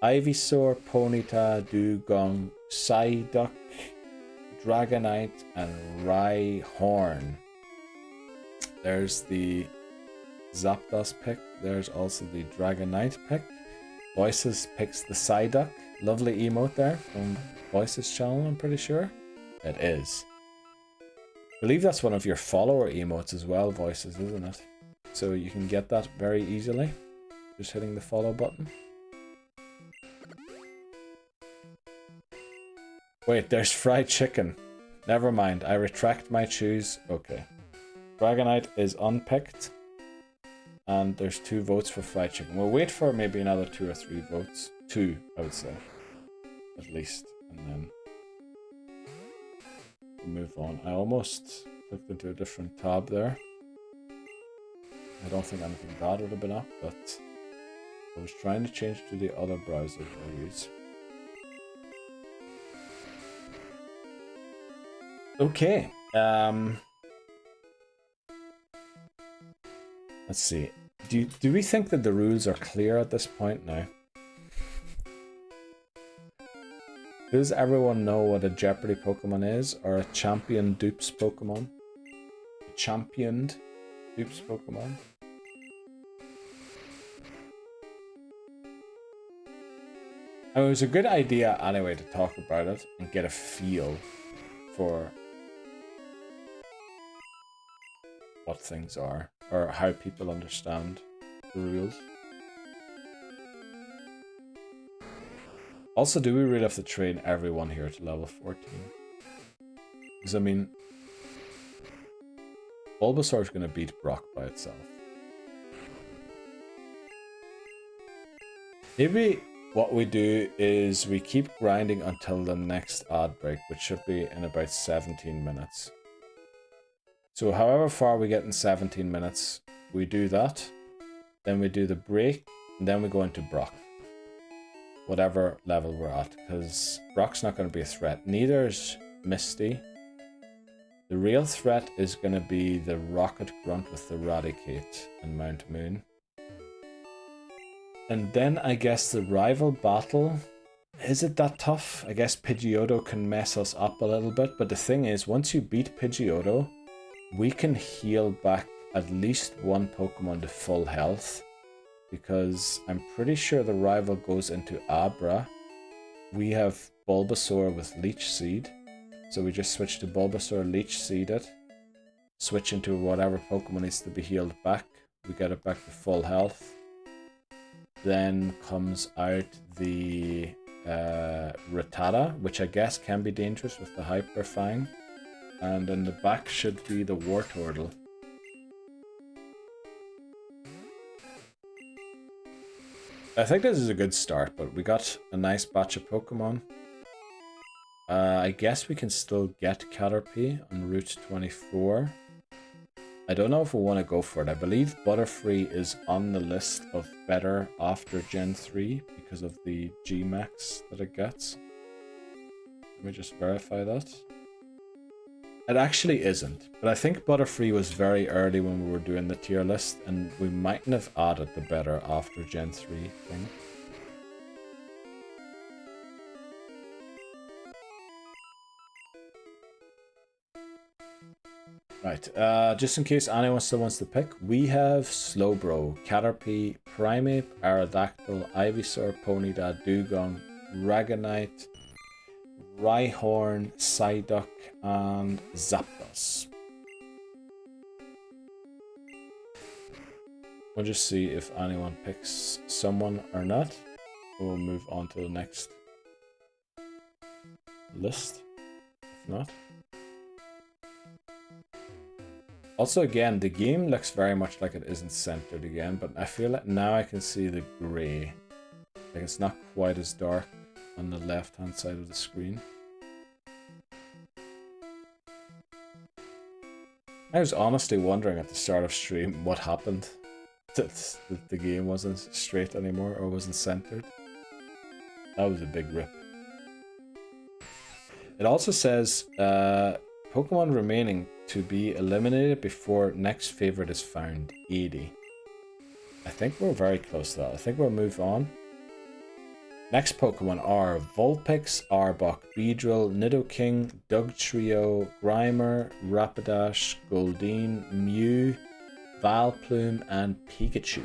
Ivysaur, Ponyta, Dugong, Psyduck, Dragonite, and Rhyhorn. There's the Zapdos pick. There's also the Dragonite pick. Voices picks the Psyduck. Lovely emote there from Voices channel, I'm pretty sure. It is. I believe that's one of your follower emotes as well, Voices, isn't it? So you can get that very easily. Just hitting the follow button. Wait, there's Fried Chicken. Never mind, I retract my choose. Okay. Dragonite is unpicked. And there's 2 votes for Fried Chicken. We'll wait for maybe another 2 or 3 votes. 2, I would say. At least. And then we'll move on. I almost clicked into a different tab there. I don't think anything bad would have been up, but I was trying to change to the other browser I use. Okay. Let's see. Do we think that the rules are clear at this point now? Does everyone know what a Jeopardy Pokemon is, or a champion dupes Pokemon? A championed dupes Pokemon? I mean, it was a good idea anyway to talk about it and get a feel for what things are, or how people understand the rules. Also, do we really have to train everyone here to level 14? Because, I mean, Bulbasaur is going to beat Brock by itself. Maybe what we do is we keep grinding until the next ad break, which should be in about 17 minutes. So however far we get in 17 minutes, we do that. Then we do the break, and then we go into Brock. Whatever level we're at, because Brock's not going to be a threat. Neither is Misty. The real threat is going to be the Rocket Grunt with the Raticate and Mount Moon. And then I guess the rival battle, is it that tough? I guess Pidgeotto can mess us up a little bit, but the thing is, once you beat Pidgeotto, we can heal back at least one Pokemon to full health, because I'm pretty sure the rival goes into Abra. We have Bulbasaur with Leech Seed, so we just switch to Bulbasaur, Leech Seed it, switch into whatever Pokemon needs to be healed back, we get it back to full health. Then comes out the Rattata, which I guess can be dangerous with the Hyper Fang. And in the back should be the Wartortle. I think this is a good start, but we got a nice batch of Pokemon. I guess we can still get Caterpie on Route 24. I don't know if we want to go for it. I believe Butterfree is on the list of better after Gen 3 because of the G-Max that it gets. Let me just verify that. It actually isn't, but I think Butterfree was very early when we were doing the tier list, and we mightn't have added the better after Gen 3 thing. Right, just in case anyone still wants to pick, we have Slowbro, Caterpie, Primeape, Aerodactyl, Ivysaur, Ponyta, Dugong, Dragonite, Rhyhorn, Psyduck, and Zapdos. We'll just see if anyone picks someone or not. We'll move on to the next list, if not. Also, again, the game looks very much like it isn't centered again, but I feel like now I can see the grey. Like it's not quite as dark on the left-hand side of the screen. I was honestly wondering at the start of stream what happened. That the game wasn't straight anymore or wasn't centered. That was a big rip. It also says Pokemon remaining to be eliminated before next favorite is found, 80. I think we're very close to that. I think we'll move on. Next Pokemon are Vulpix, Arbok, Beedrill, Nidoking, Dugtrio, Grimer, Rapidash, Goldeen, Mew, Vileplume, and Pikachu.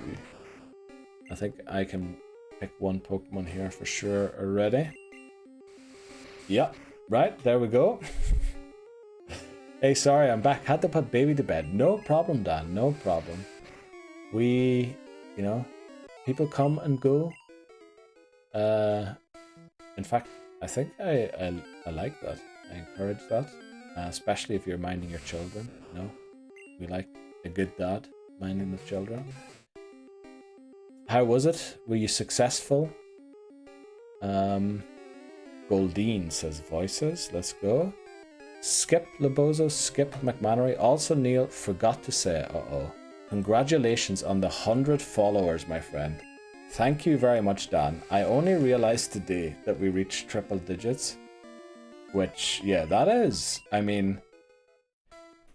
I think I can pick one Pokemon here for sure already. Yep, right, there we go. Hey, sorry, I'm back. Had to put baby to bed. No problem, Dan, no problem. We, you know, people come and go. In fact, I think I like that. I encourage that, especially if you're minding your children. You know, we like a good dad minding the children. How was it? Were you successful? Goldeen says voices. Let's go. Skip Labozo, Skip McMannery. Also, Neil forgot to say, congratulations on the 100 followers, my friend. Thank you very much, Dan. I only realized today that we reached triple digits. Which, yeah, that is. I mean,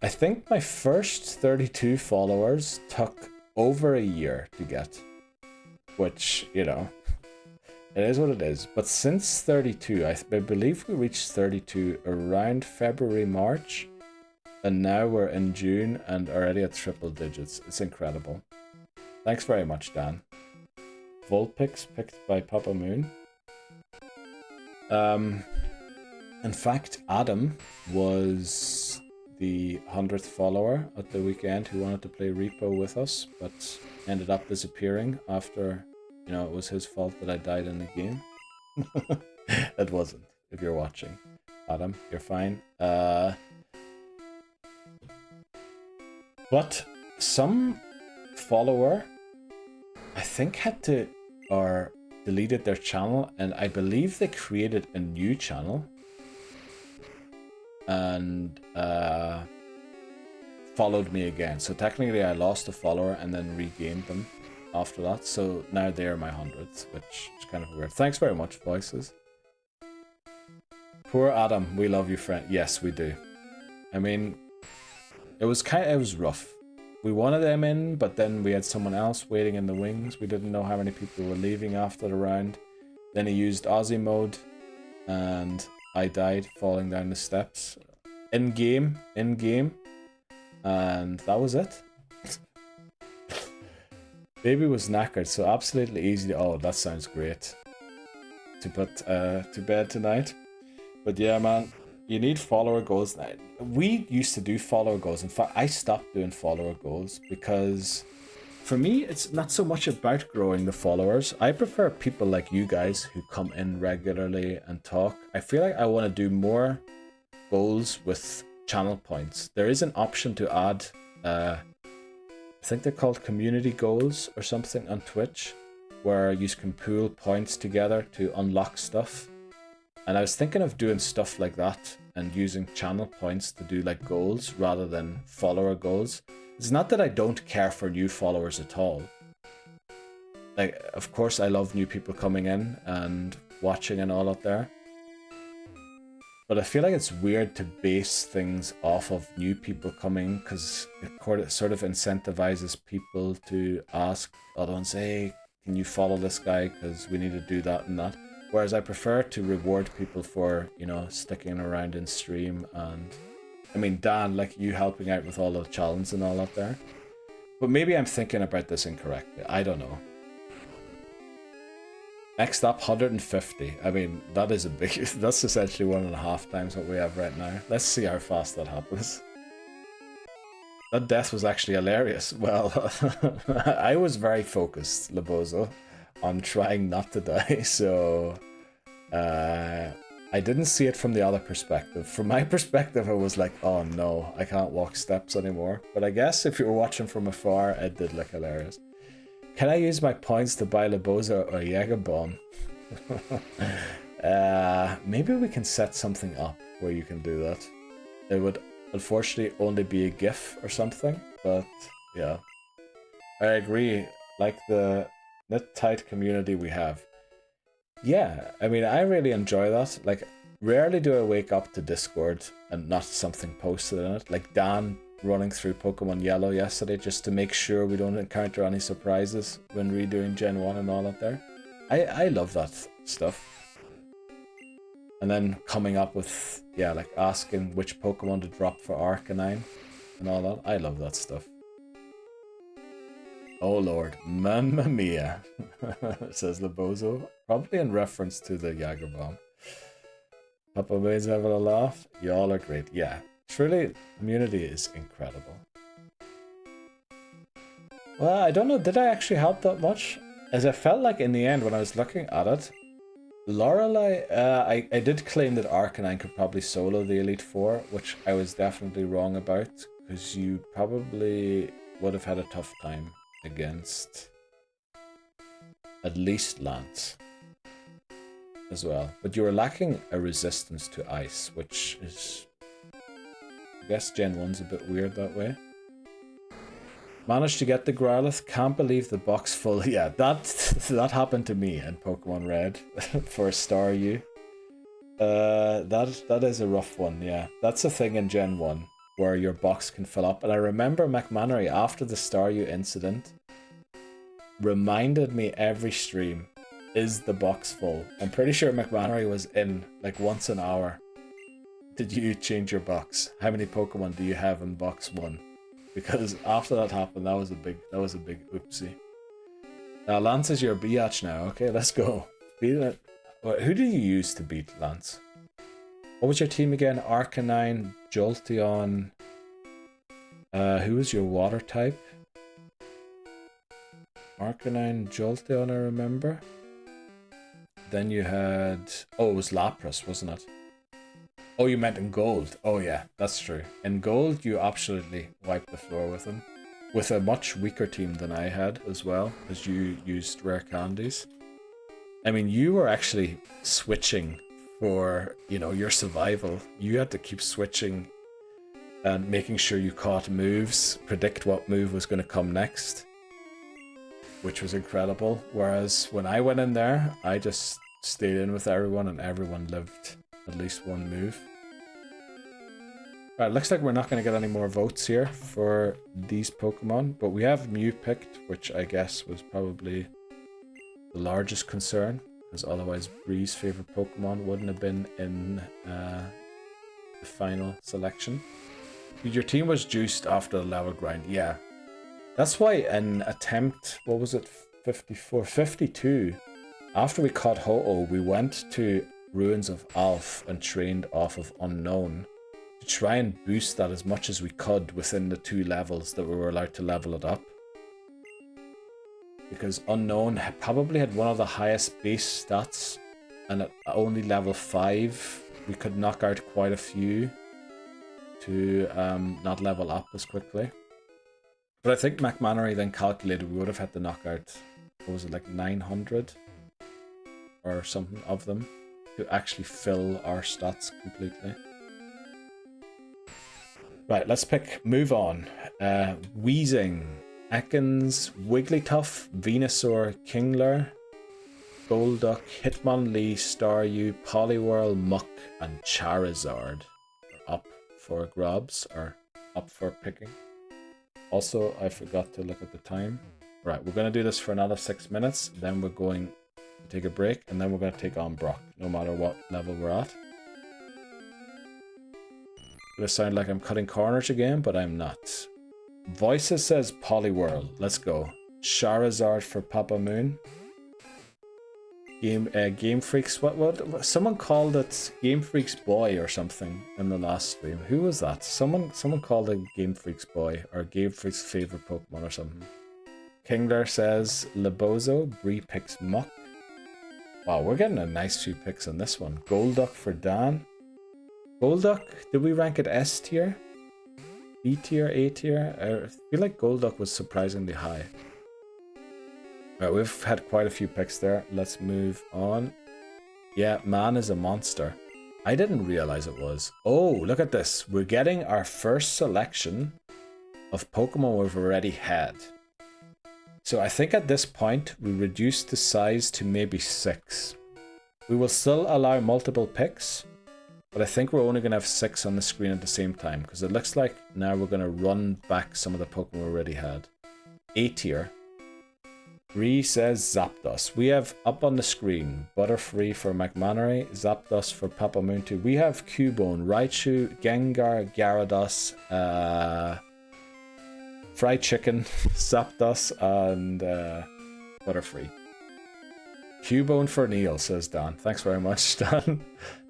I think my first 32 followers took over a year to get. Which, you know, it is what it is. But since 32, I believe we reached 32 around February, March. And now we're in June and already at triple digits. It's incredible. Thanks very much, Dan. Vulpix picked by Papa Moon. In fact, Adam was the 100th follower at the weekend who wanted to play Repo with us, but ended up disappearing after, you know, it was his fault that I died in the game. It wasn't, if you're watching. Adam, you're fine. But some follower, I think, had to, or deleted their channel, and I believe they created a new channel and followed me again. So technically I lost a follower and then regained them after that. So now they're my 100th, which is kind of weird. Thanks very much, voices. Poor Adam, we love you, friend. Yes, we do. I mean, it was rough. We wanted them in, but then we had someone else waiting in the wings. We didn't know how many people were leaving after the round. Then he used Aussie mode, and I died falling down the steps. In game, and that was it. Baby was knackered, so absolutely easy to... Oh, that sounds great. To put to bed tonight. But yeah, man, you need follower goals. We used to do follower goals. In fact, I stopped doing follower goals because for me, it's not so much about growing the followers. I prefer people like you guys who come in regularly and talk. I feel like I want to do more goals with channel points. There is an option to add, I think they're called community goals or something on Twitch, where you can pool points together to unlock stuff. And I was thinking of doing stuff like that and using channel points to do like goals rather than follower goals. It's not that I don't care for new followers at all. Like, of course I love new people coming in and watching and all out there. But I feel like it's weird to base things off of new people coming, because it sort of incentivizes people to ask other ones, hey, can you follow this guy, because we need to do that and that. Whereas I prefer to reward people for, you know, sticking around in stream. And I mean, Dan, like you helping out with all the challenges and all that there. But maybe I'm thinking about this incorrectly. I don't know. Next up, 150. I mean, that is a big... That's essentially 1.5 times what we have right now. Let's see how fast that happens. That death was actually hilarious. Well, I was very focused, Labozo, on trying not to die, so... I didn't see it from the other perspective. From my perspective, I was like, oh no, I can't walk steps anymore. But I guess if you were watching from afar, it did look hilarious. Can I use my points to buy Laboza or Jaeger Bomb? Maybe we can set something up where you can do that. It would unfortunately only be a GIF or something, but yeah. I agree, like the tight community we have. Yeah, I mean, I really enjoy that. Like, rarely do I wake up to Discord and not something posted in it. Like Dan running through Pokemon Yellow yesterday just to make sure we don't encounter any surprises when redoing Gen 1 and all that there. I love that stuff. And then coming up with, yeah, like asking which Pokemon to drop for Arcanine and all that. I love that stuff. Oh lord, mamma mia, says Labozo, probably in reference to the Jaeger Bomb. Papa May's having a laugh. Y'all are great. Yeah, truly, community is incredible. Well, I don't know, did I actually help that much? As I felt like in the end when I was looking at it, Lorelei, I did claim that Arcanine could probably solo the Elite Four, which I was definitely wrong about, because you probably would have had a tough time against at least Lance as well. But you were lacking a resistance to ice, which is, I guess Gen 1's a bit weird that way. Managed to get the Growlithe. Can't believe the box full. Yeah, that happened to me in Pokemon Red for a Star U. That is a rough one, yeah. That's a thing in Gen 1 where your box can fill up. And I remember McMannery, after the Star U incident, reminded me every stream, is the box full? I'm pretty sure McMannery was in like once an hour. Did you change your box? How many Pokemon do you have in box 1? Because after that happened, that was a big oopsie. Lance is your biatch now. Okay, let's go. Beat it. Who do you use to beat Lance? What was your team again? Arcanine, Jolteon. Who was your water type? Arcanine, Jolteon, I remember. Then you had... Oh, it was Lapras, wasn't it? Oh, you meant in gold. Oh yeah, that's true. In gold, you absolutely wiped the floor with him. With a much weaker team than I had as well, as you used rare candies. I mean, you were actually switching for, you know, your survival. You had to keep switching and making sure you caught moves, predict what move was going to come next, which was incredible. Whereas when I went in there, I just stayed in with everyone and everyone lived at least one move. Right, looks like we're not going to get any more votes here for these Pokemon, but we have Mew picked, which I guess was probably the largest concern, because otherwise Bree's favorite Pokemon wouldn't have been in the final selection. Your team was juiced after the level grind, yeah. That's why in attempt, what was it, 54, 52, after we caught Ho-Oh, we went to Ruins of Alph and trained off of Unknown to try and boost that as much as we could within the 2 levels that we were allowed to level it up. Because Unknown probably had one of the highest base stats, and at only level 5 we could knock out quite a few to not level up as quickly. But I think McMannery then calculated we would have had to knock out, what was it, like 900 or something of them to actually fill our stats completely. Right, let's move on. Weezing, Ekans, Wigglytuff, Venusaur, Kingler, Golduck, Hitmonlee, Staryu, Poliwhirl, Muck, and Charizard are up for grabs, or up for picking. Also, I forgot to look at the time. Right, we're going to do this for another 6 minutes, then we're going to take a break, and then we're going to take on Brock, no matter what level we're at. It's going to sound like I'm cutting corners again, but I'm not. Voices says Poliwhirl. Let's go. Charizard for Papa Moon. Game Freaks. What? Someone called it Game Freaks Boy or something in the last stream. Who was that? Someone called it Game Freaks Boy or Game Freaks favorite Pokemon or something. Kingler says Lebozo. Bree picks Muck. Wow, we're getting a nice few picks on this one. Golduck for Dan. Golduck, did we rank it S tier? B tier, A tier? I feel like Golduck was surprisingly high. Right, we've had quite a few picks there. Let's move on. Yeah, man is a monster. I didn't realize it was. Oh, look at this. We're getting our first selection of Pokemon we've already had. So I think at this point, we reduce the size to maybe 6. We will still allow multiple picks, but I think we're only going to have 6 on the screen at the same time, because it looks like now we're going to run back some of the Pokemon we already had. A tier. Bree says Zapdos. We have up on the screen Butterfree for McMannery, Zapdos for Papa Moon 2. We have Cubone, Raichu, Gengar, Gyarados, Fried Chicken, Zapdos, and Butterfree. Cubone for Neil, says Dan. Thanks very much, Dan.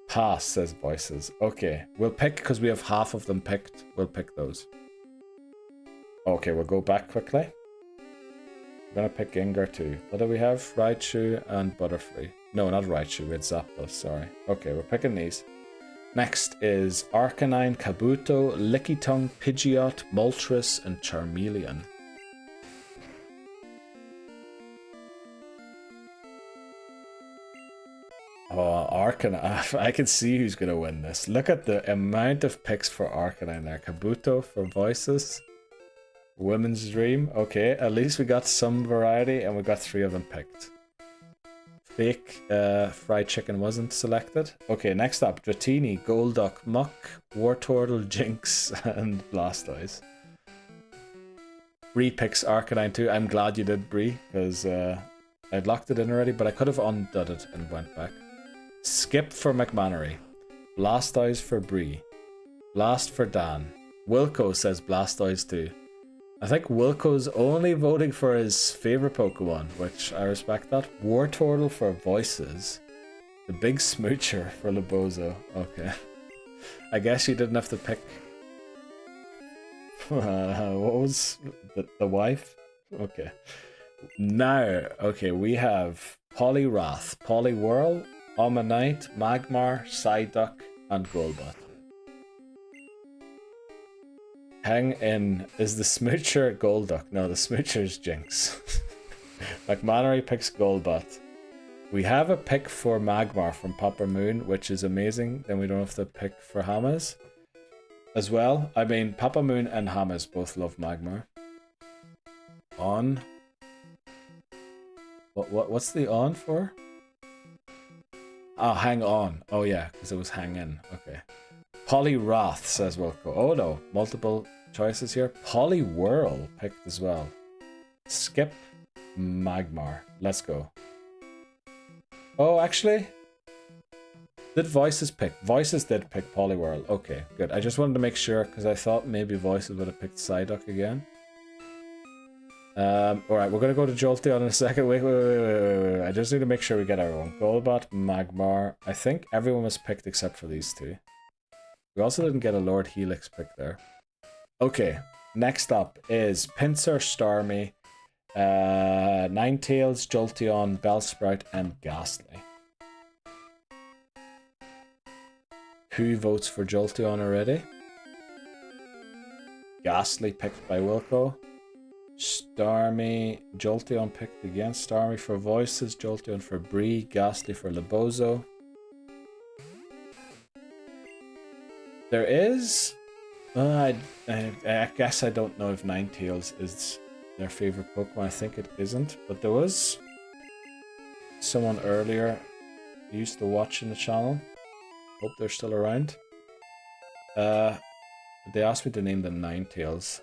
Pass, says Voices. Okay, we'll pick, because we have half of them picked. We'll pick those. Okay, we'll go back quickly. We're gonna pick Gengar too. What do we have? Raichu and Butterfree. No, not Raichu, it's Zapdos, sorry. Okay, we're picking these. Next is Arcanine, Kabuto, Lickitung, Pidgeot, Moltres, and Charmeleon. Oh, Arcanine. I can see who's gonna win this. Look at the amount of picks for Arcanine there. Kabuto for Voices. Women's Dream. Okay, at least we got some variety and we got 3 of them picked. Fake Fried Chicken wasn't selected. Okay, next up, Dratini, Golduck, Muck, Wartortle, Jinx, and Blastoise. Bree picks Arcanine too. I'm glad you did, Bree, because I'd locked it in already, but I could have undone it and went back. Skip for McMannery. Blastoise for Bree. Blast for Dan. Wilco says Blastoise too. I think Wilco's only voting for his favorite Pokemon, which I respect that. Wartortle for Voices. The Big Smoocher for Lebozo. Okay. I guess you didn't have to pick... what was... the wife? Okay. Now, okay, we have Poliwrath, Poliwhirl, Omanyte, Magmar, Psyduck, and Golbat. Hang in. Is the Smoocher Golduck? No, the Smoocher is Jinx. McMannery picks Golbat. We have a pick for Magmar from Papa Moon, which is amazing. Then we don't have to pick for Hamas as well. I mean, Papa Moon and Hamas both love Magmar. On. What's the on for? Oh, hang on. Oh yeah, because it was hang in. Okay. Poliwrath, says Wilco. Oh no, multiple choices here. Poliwhirl picked as well. Skip Magmar. Let's go. Oh, actually, did Voices pick? Voices did pick Poliwhirl. Okay, good. I just wanted to make sure, because I thought maybe Voices would have picked Psyduck again. Alright, we're going to go to Jolteon in a second. Wait. I just need to make sure we get our own. Golbat, Magmar. I think everyone was picked except for these 2. We also didn't get a Lord Helix pick there. Okay, next up is Pinsir, Starmie, Ninetales, Jolteon, Bellsprout, and Ghastly. Who votes for Jolteon already? Ghastly picked by Wilco. Starmie, Jolteon picked again. Starmie for Voices, Jolteon for Bree, Ghastly for Lebozo. There is... I guess I don't know if Ninetales is their favorite Pokemon. I think it isn't. But there was someone earlier used to watch in the channel. Hope they're still around. They asked me to name the Ninetales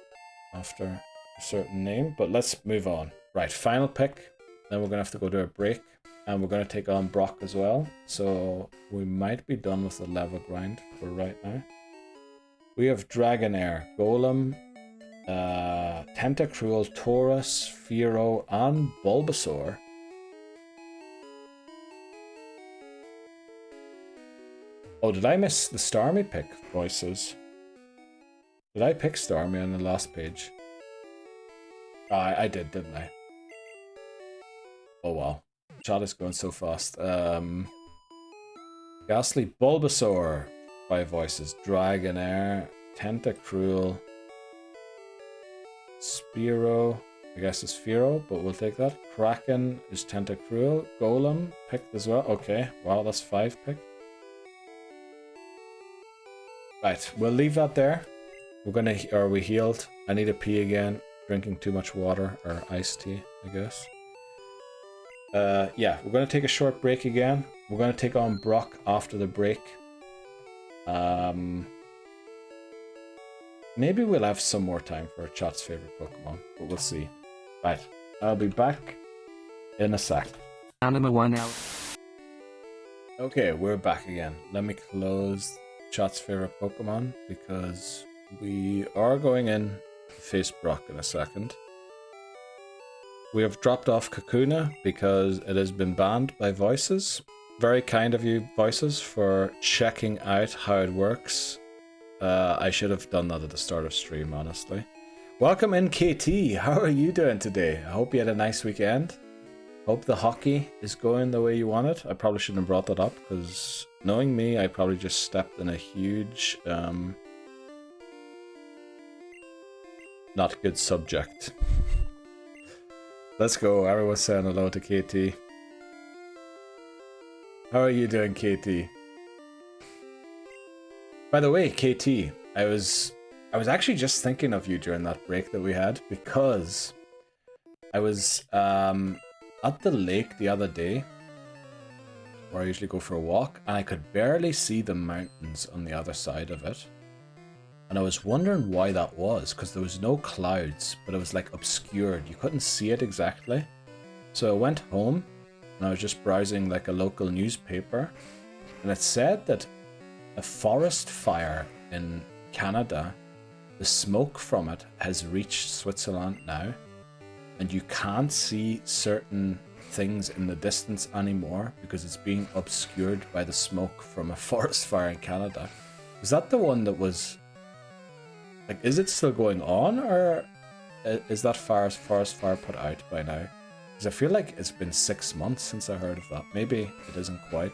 after a certain name, but let's move on. Right, final pick. Then we're gonna have to go to a break, and we're gonna take on Brock as well. So we might be done with the level grind for right now. We have Dragonair, Golem, Tentacruel, Taurus, Fearow, and Bulbasaur. Oh, did I miss the Starmie pick, voices? Did I pick Starmie on the last page? Oh, I did, didn't I? Oh wow. Chat is going so fast. Ghastly Bulbasaur, 5 voices. Dragonair, Tentacruel, Spearow, I guess it's Fearow, but we'll take that. Kraken is Tentacruel. Golem picked as well. Okay, wow, that's 5 picked. Right, we'll leave that there. We're gonna, we healed. I need a pee again. Drinking too much water, or iced tea, I guess. Yeah, we're gonna take a short break again. We're gonna take on Brock after the break. Maybe we'll have some more time for chat's favorite Pokemon, but we'll see. Right, I'll be back in a sec. Anima 1L. Okay, we're back again. Let me close chat's favorite Pokemon because we are going in to face Brock in a second. We have dropped off Kakuna because it has been banned by Voices. Very kind of you, Voices, for checking out how it works. I should have done that at the start of stream, honestly. Welcome in, KT. How are you doing today? I hope you had a nice weekend. Hope the hockey is going the way you want it. I probably shouldn't have brought that up because knowing me, I probably just stepped in a huge, not good subject. Let's go. Everyone's saying hello to KT. How are you doing, KT? By the way, KT, I was actually just thinking of you during that break that we had because I was at the lake the other day where I usually go for a walk, and I could barely see the mountains on the other side of it. And I was wondering why that was, because there was no clouds, but it was like obscured. You couldn't see it exactly. So I went home and I was just browsing like a local newspaper, and it said that a forest fire in Canada, the smoke from it has reached Switzerland now, and you can't see certain things in the distance anymore because it's being obscured by the smoke from a forest fire in Canada. Is that the one that was... like, is it still going on, or is that forest fire put out by now? Because I feel like it's been 6 months since I heard of that. Maybe it isn't quite.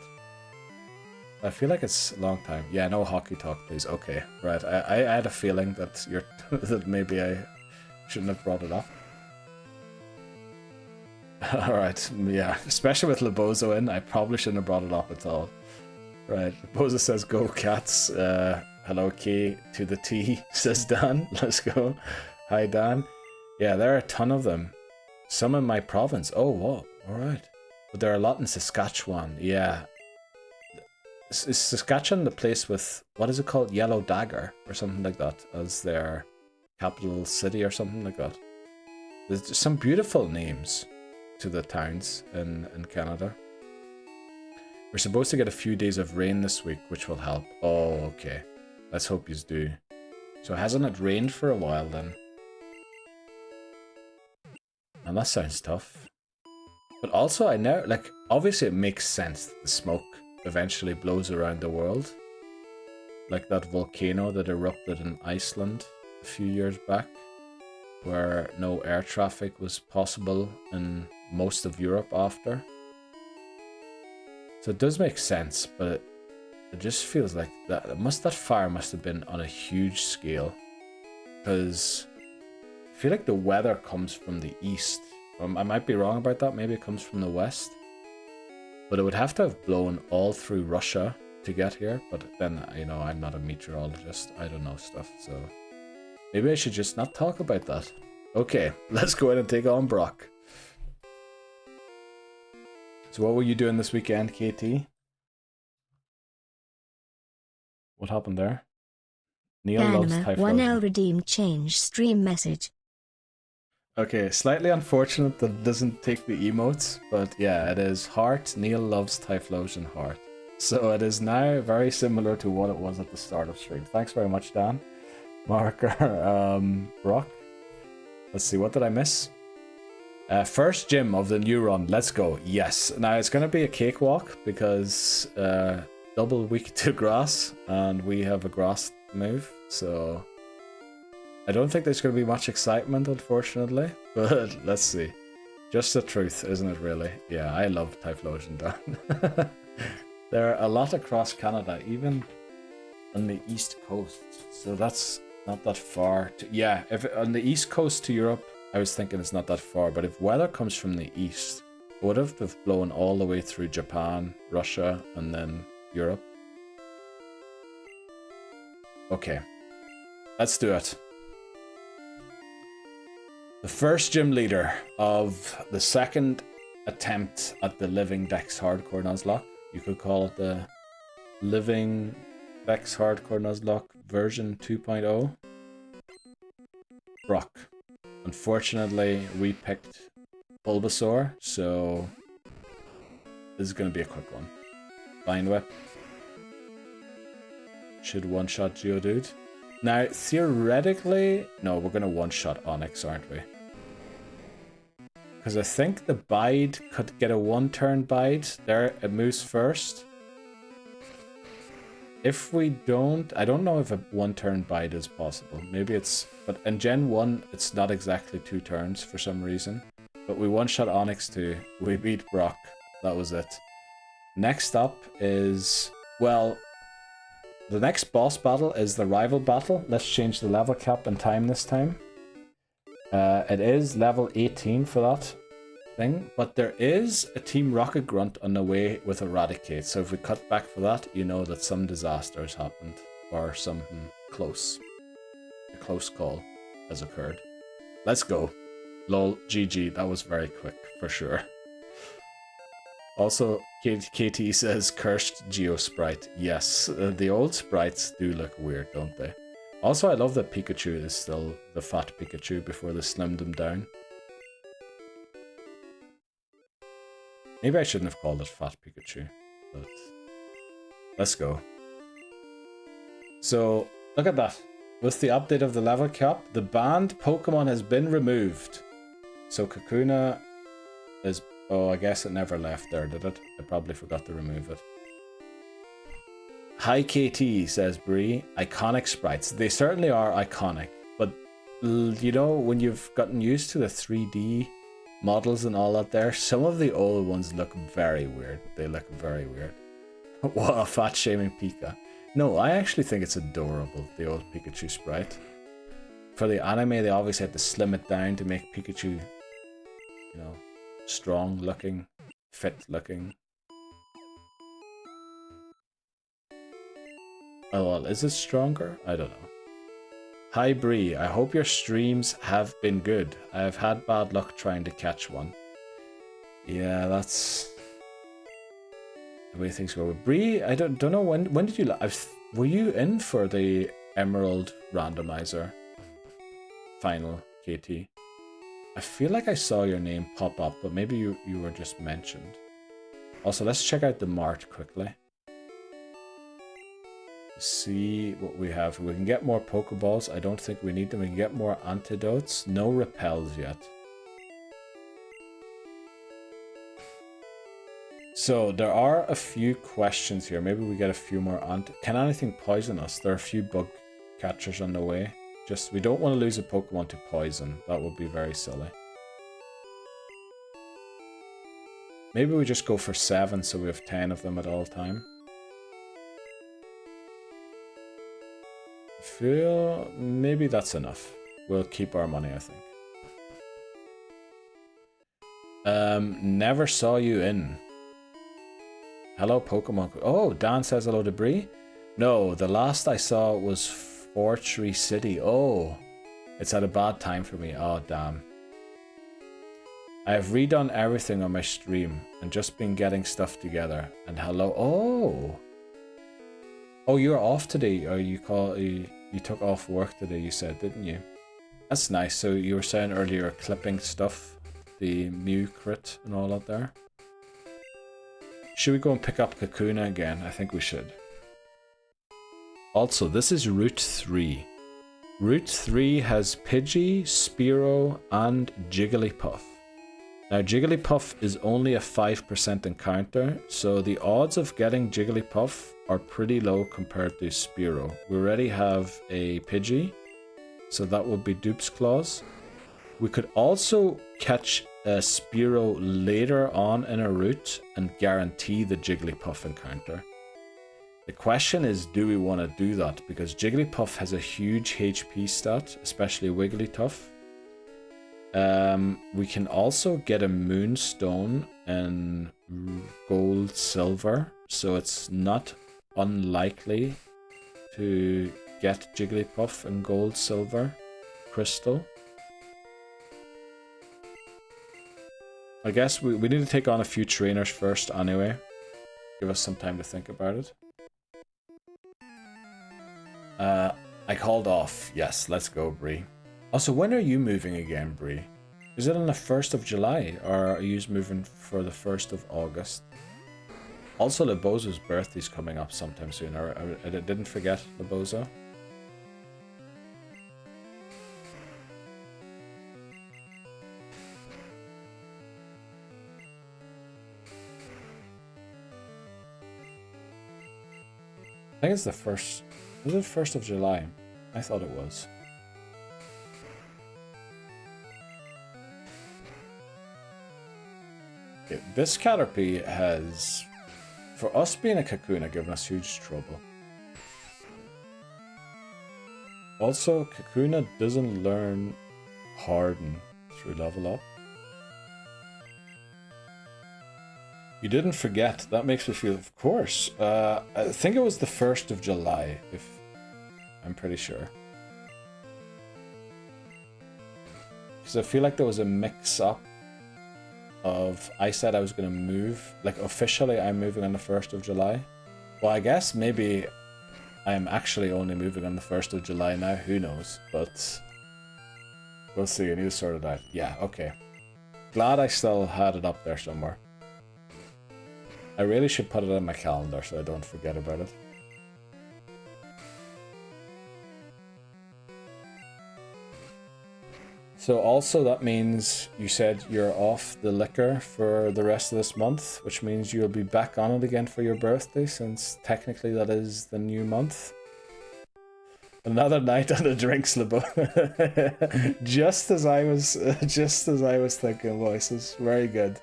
I feel like it's a long time. Yeah, no hockey talk, please. Okay, right. I had a feeling that you're that maybe I shouldn't have brought it up. Alright, yeah. Especially with Lebozo in, I probably shouldn't have brought it up at all. Right, Lebozo says, go cats. Hello, K to the T, says Dan. Let's go. Hi, Dan. Yeah, there are a ton of them. Some in my province. Oh, whoa. Alright. But there are a lot in Saskatchewan. Yeah. Is Saskatchewan the place with, what is it called? Yellow Dagger or something like that as their capital city or something like that? There's just some beautiful names to the towns in Canada. We're supposed to get a few days of rain this week, which will help. Oh, okay. Let's hope yous do. So hasn't it rained for a while then? And that sounds tough. But also I know, like, obviously it makes sense that the smoke eventually blows around the world. Like that volcano that erupted in Iceland a few years back, where no air traffic was possible in most of Europe after. So it does make sense, but it just feels like that fire must have been on a huge scale, because I feel like the weather comes from the east. I might be wrong about that. Maybe it comes from the west, but it would have to have blown all through Russia to get here. But then, you know, I'm not a meteorologist. I don't know stuff, so maybe I should just not talk about that. Okay, let's go ahead and take on Brock. So what were you doing this weekend, KT? What happened there? Neil loves Panama, Typhlosion. 1L redeemed change stream message. Okay, slightly unfortunate that it doesn't take the emotes, but yeah, it is heart. Neil loves Typhlosion heart. So it is now very similar to what it was at the start of stream. Thanks very much, Dan. Marker, Brock. Let's see, what did I miss? First gym of the new run. Let's go. Yes. Now it's going to be a cakewalk because double week to grass, and we have a grass move, so I don't think there's going to be much excitement, unfortunately, but let's see. Just the truth, isn't it, really? Yeah, I love Typhlosion, Dan. There are a lot across Canada, even on the east coast, so that's not that far. Yeah, if on the east coast to Europe, I was thinking it's not that far, but if weather comes from the east, it would have blown all the way through Japan, Russia, and then Europe. Okay, let's do it. The first gym leader of the second attempt at the Living Dex Hardcore Nuzlocke. You could call it the Living Dex Hardcore Nuzlocke version 2.0. Brock. Unfortunately, we picked Bulbasaur, so this is going to be a quick one. Vine Whip. Should one-shot Geodude. Now, theoretically, no, we're going to one-shot Onix, aren't we? Because I think the Bide could get a one-turn Bide. There, it moves first. If we don't, I don't know if a one-turn Bide is possible. Maybe it's, but in Gen 1, it's not exactly 2 turns for some reason. But we one-shot Onix too. We beat Brock. That was it. Next up is, well, the next boss battle is the rival battle. Let's change the level cap and time this time. It is level 18 for that thing, but there is a Team Rocket Grunt on the way with Eradicate, so if we cut back for that, you know that some disaster has happened, or something close. A close call has occurred. Let's go. Lol, GG, that was very quick, for sure. Also, KT says cursed Geosprite. Yes, the old sprites do look weird, don't they? Also, I love that Pikachu is still the fat Pikachu before they slimmed him down. Maybe I shouldn't have called it fat Pikachu, but let's go. So, look at that. With the update of the level cap, the banned Pokemon has been removed. So Kakuna is... Oh, I guess it never left there, did it? I probably forgot to remove it. Hi KT, says Bree. Iconic sprites. They certainly are iconic, but you know, when you've gotten used to the 3D models and all that there, some of the old ones look very weird. They look very weird. What a fat shaming Pika. No, I actually think it's adorable, the old Pikachu sprite. For the anime, they obviously had to slim it down to make Pikachu, you know, strong looking, fit looking. Oh, well, is it stronger? I don't know. Hi Bree, I hope your streams have been good. I have had bad luck trying to catch one. Yeah, that's the way things go. Bree, I don't know when did you... were you in for the Emerald randomizer final, KT? I feel like I saw your name pop up, but maybe you were just mentioned. Also, let's check out the mart quickly. See what we have. We can get more Pokeballs. I don't think we need them. We can get more antidotes. No repels yet. So there are a few questions here. Maybe we get a few more. Can anything poison us? There are a few bug catchers on the way. Just, we don't want to lose a Pokemon to poison. That would be very silly. Maybe we just go for 7 so we have 10 of them at all time. I feel maybe that's enough. We'll keep our money, I think. Never saw you in. Hello, Pokemon. Oh, Dan says hello to Bree. No, the last I saw was Fortree City. Oh, it's at a bad time for me. Oh, damn. I have redone everything on my stream and just been getting stuff together. And hello. Oh. Oh, you're off today, or you took off work today, you said, didn't you? That's nice. So you were saying earlier clipping stuff, the Mew crit and all that there. Should we go and pick up Kakuna again? I think we should. Also, this is Route 3. Route 3 has Pidgey, Spearow, and Jigglypuff. Now, Jigglypuff is only a 5% encounter, so the odds of getting Jigglypuff are pretty low compared to Spearow. We already have a Pidgey, so that would be Dupes Claws. We could also catch a Spearow later on in a route and guarantee the Jigglypuff encounter. The question is, do we want to do that? Because Jigglypuff has a huge HP stat, especially Wigglytuff. We can also get a Moonstone in gold, silver, so it's not unlikely to get Jigglypuff in gold, silver, crystal. I guess we need to take on a few trainers first anyway. Give us some time to think about it. I called off. Yes, let's go, Bree. Also, when are you moving again, Bree? Is it on the 1st of July, or are you moving for the 1st of August? Also, Lebozo's birthday's coming up sometime soon. I didn't forget Lebozo. I think it's the 1st. Is it 1st of July? I thought it was. Okay, this Caterpie has, for us being a Kakuna, given us huge trouble. Also, Kakuna doesn't learn Harden through level up. You didn't forget. That makes me feel, of course. I think it was the 1st of July, if I'm pretty sure. Because I feel like there was a mix-up of, I said I was going to move. Like, officially, I'm moving on the 1st of July. Well, I guess maybe I'm actually only moving on the 1st of July now. Who knows? But we'll see. I need to sort it out. Yeah, okay. Glad I still had it up there somewhere. I really should put it on my calendar so I don't forget about it. So also that means you said you're off the liquor for the rest of this month, which means you'll be back on it again for your birthday, since technically that is the new month. Another night on the drinks, Lebo. just as I was thinking, voices. Very good.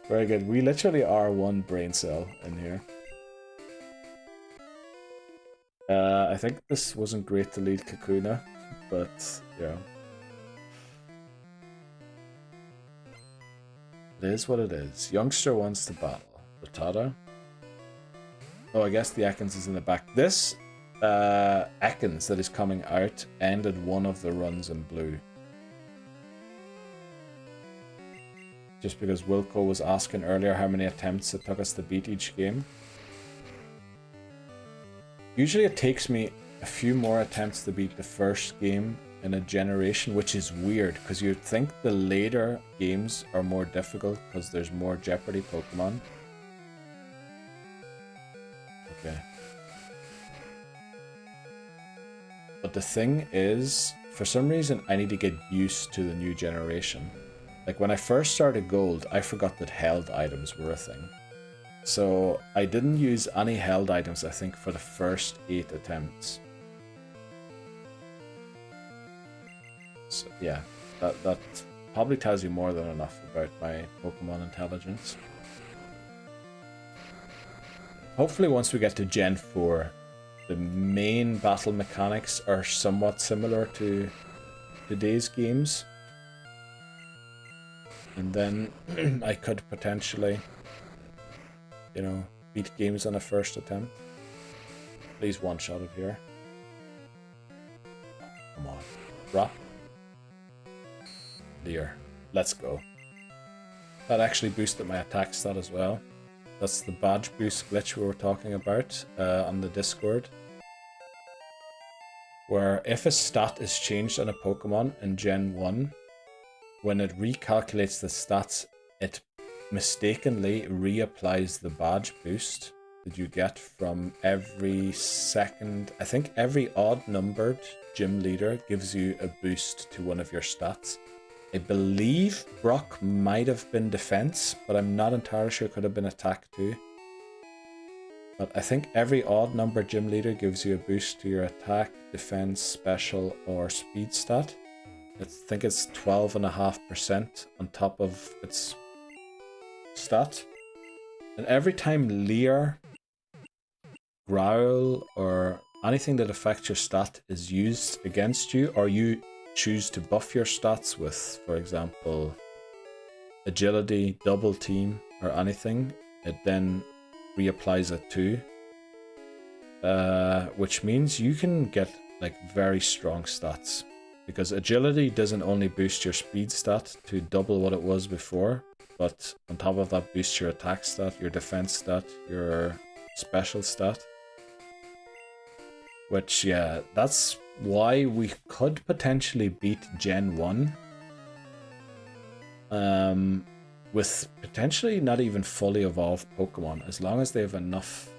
Very good. We literally are one brain cell in here. I think this wasn't great to lead Kakuna, but yeah. It is what it is. Youngster wants to battle. Rattata. Oh, I guess the Ekans is in the back. This Ekans that is coming out ended one of the runs in blue. Just because Wilco was asking earlier how many attempts it took us to beat each game. Usually it takes me a few more attempts to beat the first game in a generation, which is weird because you'd think the later games are more difficult because there's more Jeopardy Pokemon. Okay. But the thing is, for some reason, I need to get used to the new generation. Like when I first started Gold, I forgot that held items were a thing. So I didn't use any held items, I think, for the first 8 attempts. So yeah, that probably tells you more than enough about my Pokemon intelligence. Hopefully once we get to Gen 4, the main battle mechanics are somewhat similar to today's games. And then I could potentially, you know, beat games on a first attempt. Please one-shot it here. Come on. Drop. Dear. Let's go. That actually boosted my attack stat as well. That's the badge boost glitch we were talking about on the Discord. Where if a stat is changed on a Pokemon in Gen 1, when it recalculates the stats, it mistakenly reapplies the badge boost that you get from every second. I think every odd numbered gym leader gives you a boost to one of your stats. I believe Brock might have been defense, but I'm not entirely sure. It could have been attack too. But I think every odd number gym leader gives you a boost to your attack, defense, special, or speed stat. I think it's 12.5% on top of its stat. And every time Leer, Growl, or anything that affects your stat is used against you, or you choose to buff your stats with, for example, agility, double team, or anything, it then reapplies it too. Which means you can get like very strong stats. Because agility doesn't only boost your speed stat to double what it was before, but on top of that boosts your attack stat, your defense stat, your special stat. Which, yeah, that's why we could potentially beat Gen 1. With potentially not even fully evolved Pokemon, as long as they have enough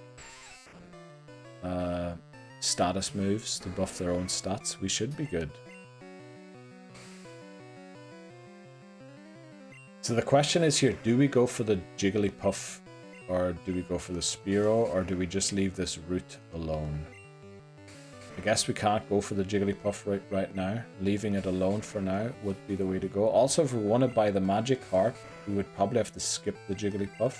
status moves to buff their own stats, we should be good. So the question is here, do we go for the Jigglypuff, or do we go for the Spearow, or do we just leave this route alone? I guess we can't go for the Jigglypuff right now. Leaving it alone for now would be the way to go. Also, if we want to buy the Magic Heart, we would probably have to skip the Jigglypuff.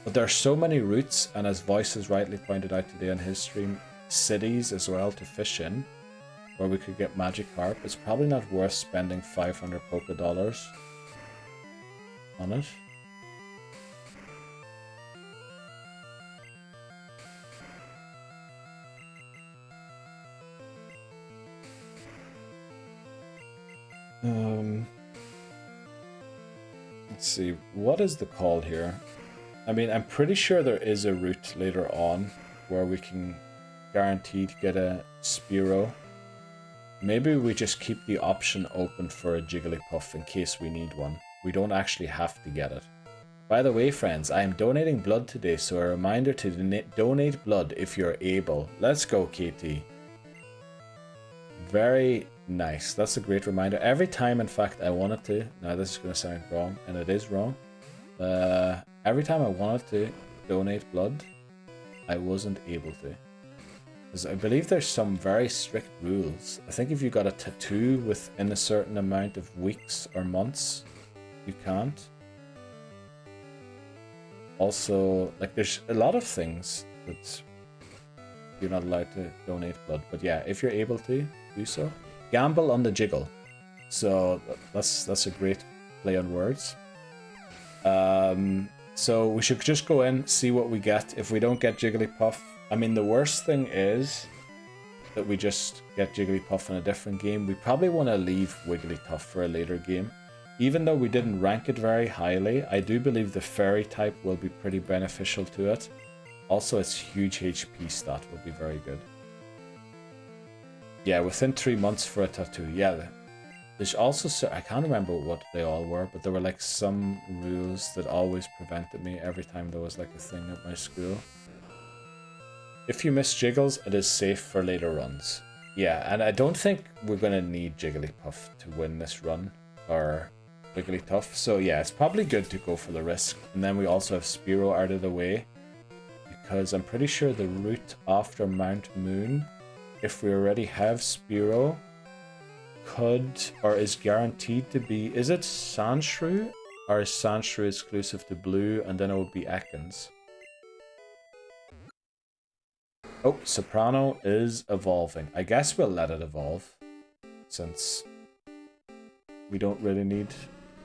But there are so many routes, and as Voice has rightly pointed out today on his stream, cities as well to fish in, where we could get Magic Heart. It's probably not worth spending 500 Poké Dollars on it. Let's see, what is the call here? I mean, I'm pretty sure there is a route later on where we can guaranteed get a Spearow. Maybe we just keep the option open for a Jigglypuff in case we need one. We don't actually have to get it. By the way, friends, I am donating blood today, so a reminder to donate blood if you're able. Let's go, KT. Very nice. That's a great reminder. Every time, in fact, I wanted to... Now, this is going to sound wrong, and it is wrong. Every time I wanted to donate blood, I wasn't able to. Because I believe there's some very strict rules. I think if you got a tattoo within a certain amount of weeks or months, you can't. Also, like, there's a lot of things that you're not allowed to donate blood. But yeah, if you're able to, do so. Gamble on the jiggle. So that's a great play on words. So we should just go in, see what we get. If we don't get Jigglypuff, I mean, the worst thing is that we just get Jigglypuff in a different game. We probably want to leave Wigglytuff for a later game. Even though we didn't rank it very highly, I do believe the Fairy type will be pretty beneficial to it. Also, its huge HP stat will be very good. Yeah, within 3 months for a tattoo. Yeah, there's also, I can't remember what they all were, but there were like some rules that always prevented me every time there was like a thing at my school. If you miss Jiggles, it is safe for later runs. Yeah, and I don't think we're going to need Jigglypuff to win this run, or Wigglytuff. So yeah, it's probably good to go for the risk. And then we also have Spearow out of the way, because I'm pretty sure the route after Mount Moon, if we already have Spearow, could, or is guaranteed to be, is it Sandshrew? Or is Sandshrew exclusive to blue, and then it would be Ekans? Oh, Soprano is evolving. I guess we'll let it evolve, since we don't really need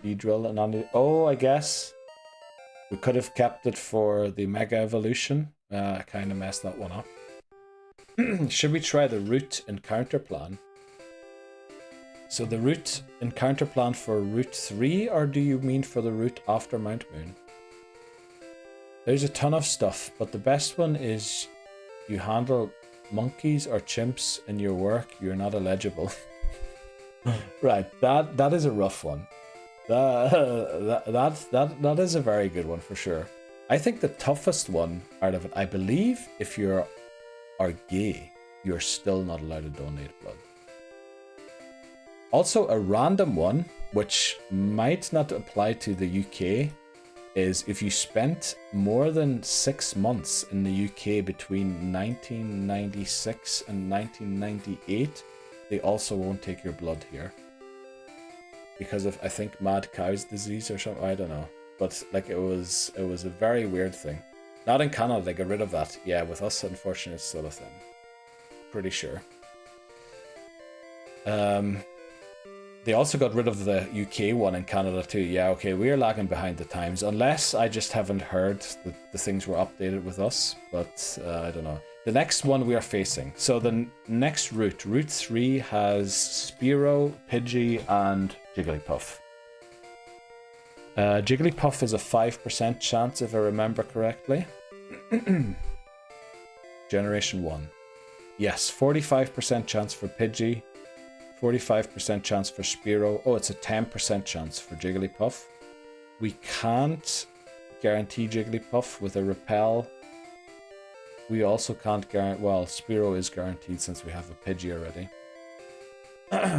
Beedrill and on. Oh, I guess we could have kept it for the Mega Evolution. I kind of messed that one up. Should we try the route encounter plan? So the route encounter plan for Route 3, or do you mean for the route after Mount Moon? There's a ton of stuff, but the best one is you handle monkeys or chimps in your work, you're not eligible. Right, that is a rough one. That is a very good one for sure. I think the toughest one out of it, I believe if you are gay, you're still not allowed to donate blood. Also, a random one, which might not apply to the UK, is if you spent more than 6 months in the UK between 1996 and 1998, they also won't take your blood here. Because of, I think, mad cow's disease or something, I don't know. But like it was a very weird thing. Not in Canada, they got rid of that. Yeah, with us, unfortunately, it's still a thing. Pretty sure. They also got rid of the UK one in Canada too. Yeah, okay, we're lagging behind the times. Unless I just haven't heard that the things were updated with us. But I don't know. The next one we are facing. So the next route, Route 3, has Spearow, Pidgey, and Jigglypuff. Jigglypuff is a 5% chance, if I remember correctly. Generation 1. Yes, 45% chance for Pidgey. 45% chance for Spearow. Oh, it's a 10% chance for Jigglypuff. We can't guarantee Jigglypuff with a repel. We also can't guarantee... Well, Spearow is guaranteed since we have a Pidgey already.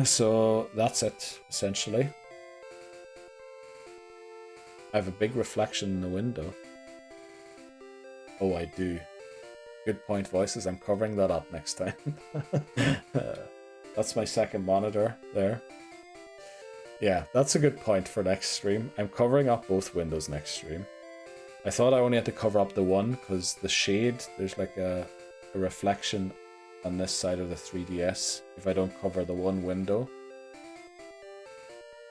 So that's it, essentially. I have a big reflection in the window. Oh, I do. Good point, voices. I'm covering that up next time. That's my second monitor there. Yeah, that's a good point for next stream. I'm covering up both windows next stream. I thought I only had to cover up the one because the shade, there's like a reflection on this side of the 3DS if I don't cover the one window.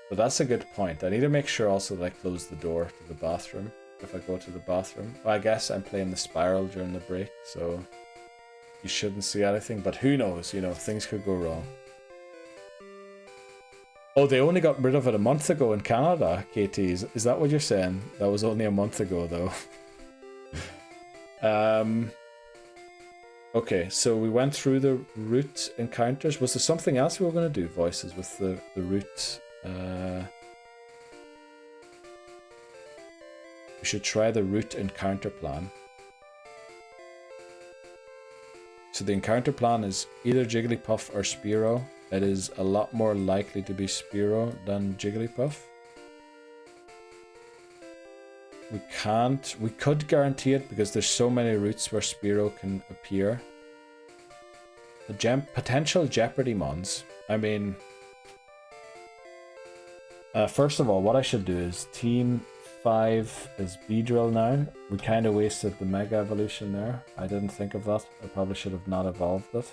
But that's a good point. I need to make sure also that I close the door to the bathroom if I go to the bathroom. Well, I guess I'm playing the Spiral during the break, so you shouldn't see anything, but who knows, you know, things could go wrong. Oh, they only got rid of it a month ago in Canada, KT. Is that what you're saying? That was only a month ago, though. Okay, so we went through the route encounters. Was there something else we were going to do, voices, with the route? We should try the route encounter plan. So the encounter plan is either Jigglypuff or Spearow. It is a lot more likely to be Spearow than Jigglypuff. We could guarantee it because there's so many routes where Spearow can appear. The potential Jeopardy mons. I mean, first of all, what I should do is Team 5 is Beedrill now. We kind of wasted the Mega Evolution there. I didn't think of that. I probably should have not evolved it.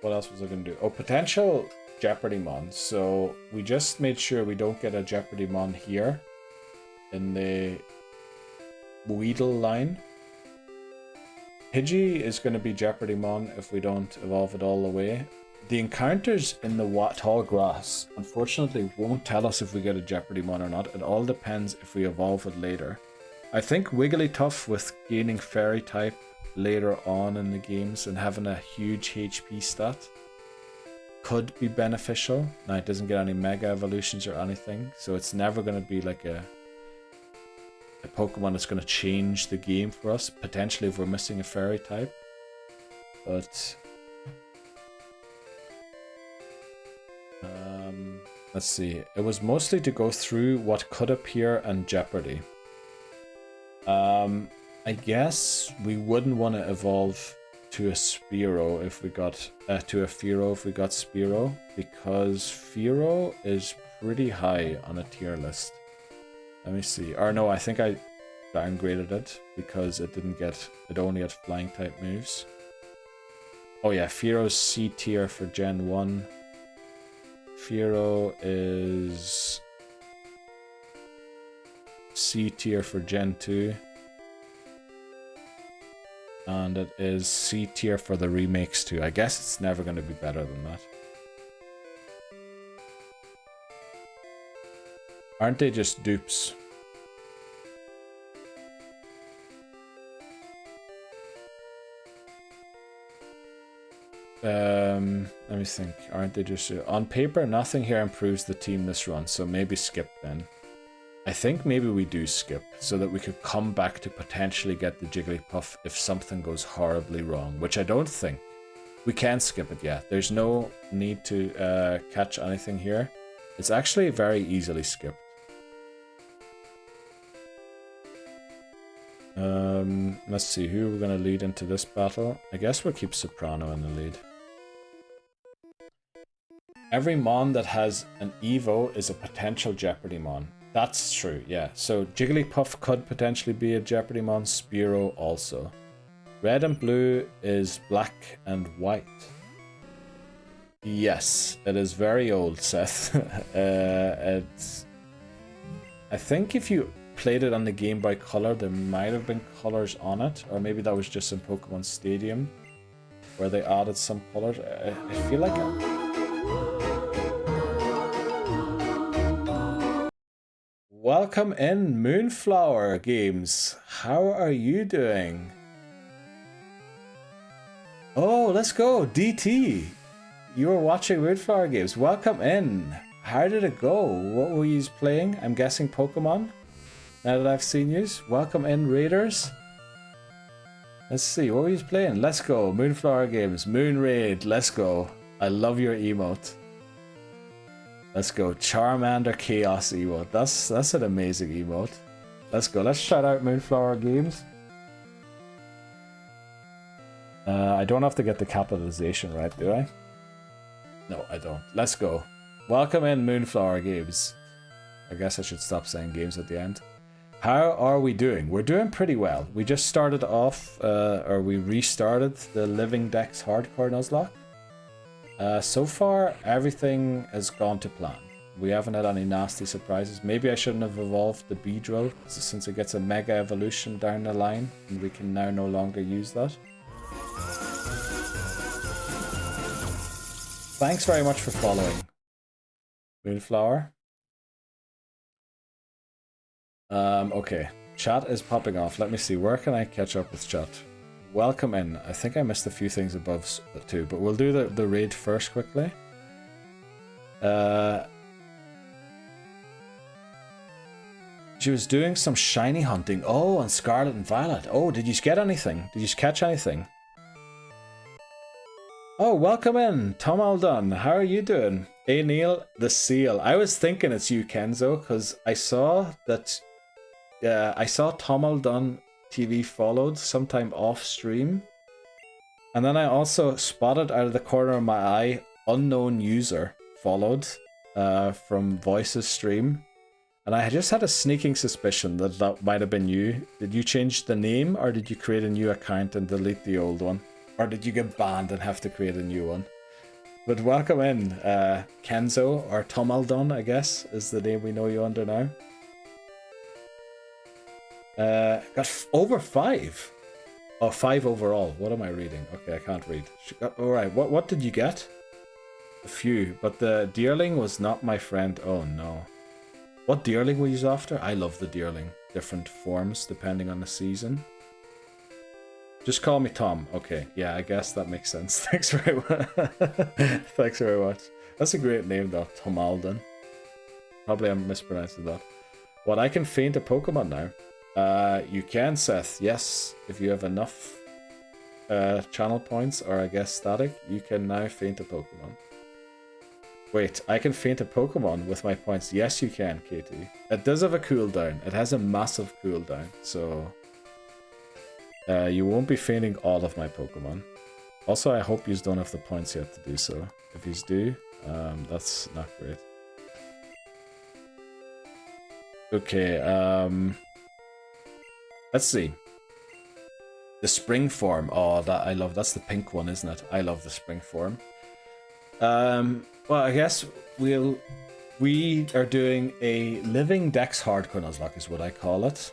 What else was I going to do? Oh, potential Jeopardy mon. So we just made sure we don't get a Jeopardy mon here in the Weedle line. Pidgey is going to be Jeopardy mon if we don't evolve it all the way. The encounters in the tall grass, unfortunately, won't tell us if we get a Jeopardy mon or not. It all depends if we evolve it later. I think Wigglytuff with gaining Fairy type later on in the games and having a huge HP stat could be beneficial. Now, it doesn't get any Mega Evolutions or anything, so it's never going to be like a Pokemon that's going to change the game for us, potentially if we're missing a Fairy type. But let's see. It was mostly to go through what could appear in Jeopardy. I guess we wouldn't want to evolve to a Spearow if we got to a Fearow if we got Spearow, because Fearow is pretty high on a tier list. Let me see. Or no, I think I downgraded it because it only had flying type moves. Oh yeah, Fearow's C tier for Gen 1. Fearow is C tier for Gen 2. And it is C tier for the remakes too. I guess it's never going to be better than that. Aren't they just dupes? Let me think. Aren't they just... On paper, nothing here improves the team this run, so maybe skip then. I think maybe we do skip, so that we could come back to potentially get the Jigglypuff if something goes horribly wrong, which I don't think. We can skip it, yeah. There's no need to catch anything here. It's actually very easily skipped. Let's see, who we're going to lead into this battle. I guess we'll keep Soprano in the lead. Every Mon that has an Evo is a potential Jeopardy Mon. That's true, yeah. So Jigglypuff could potentially be a Jeopardy Mon, Spearow also. Red and blue is black and white. Yes, it is very old, Seth. It's... I think if you played it on the Game Boy Color, there might have been colors on it, or maybe that was just in Pokemon Stadium, where they added some colors. I feel like... Welcome in, Moonflower Games. How are you doing? Oh, let's go, DT. You were watching Moonflower Games. Welcome in. How did it go? What were you playing? I'm guessing Pokemon. Now that I've seen you. Welcome in, Raiders. Let's see, what were you playing? Let's go, Moonflower Games. Moon Raid, let's go. I love your emote. Let's go, Charmander Chaos emote. That's an amazing emote. Let's go. Let's shout out Moonflower Games. I don't have to get the capitalization right, do I? No, I don't. Let's go. Welcome in, Moonflower Games. I guess I should stop saying games at the end. How are we doing? We're doing pretty well. We just started off, or we restarted the Living Dex Hardcore Nuzlocke. So far, everything has gone to plan. We haven't had any nasty surprises. Maybe I shouldn't have evolved the Beedrill, since it gets a Mega Evolution down the line, and we can now no longer use that. Thanks very much for following, Moonflower. Okay, chat is popping off. Let me see, where can I catch up with chat? Welcome in. I think I missed a few things above too, but we'll do the raid first quickly. She was doing some shiny hunting. Oh, on Scarlet and Violet. Oh, did you get anything? Did you catch anything? Oh, welcome in, Tom Aldon. How are you doing? Hey Neil, the seal. I was thinking it's you, Kenzo, because I saw that. I saw Tom Aldon TV followed sometime off stream, and then I also spotted out of the corner of my eye unknown user followed from Voice's stream, and I just had a sneaking suspicion that that might have been you. Did you change the name, or did you create a new account and delete the old one, or did you get banned and have to create a new one? But welcome in, Kenzo, or Tom Aldon, I guess is the name we know you under now. Got over 5. Oh, 5 overall. What am I reading? Okay, I can't read. Alright, what did you get? A few, but the Deerling was not my friend. Oh no. What Deerling were you after? I love the Deerling. Different forms depending on the season. Just call me Tom. Okay, yeah, I guess that makes sense. Thanks very much. Thanks very much. That's a great name though, Tom Alden. Probably I'm mispronouncing that. What, I can faint a Pokemon now? You can, Seth. Yes, if you have enough channel points, or I guess static, you can now faint a Pokemon. Wait, I can faint a Pokemon with my points. Yes, you can, Katie. It does have a cooldown. It has a massive cooldown, so you won't be fainting all of my Pokemon. Also, I hope you don't have the points yet to do so. If you do, that's not great. Okay, let's see. The spring form. Oh, that I love. That's the pink one, isn't it? I love the spring form. Well, I guess we are doing a Living Dex Hardcore Nuzlocke is what I call it.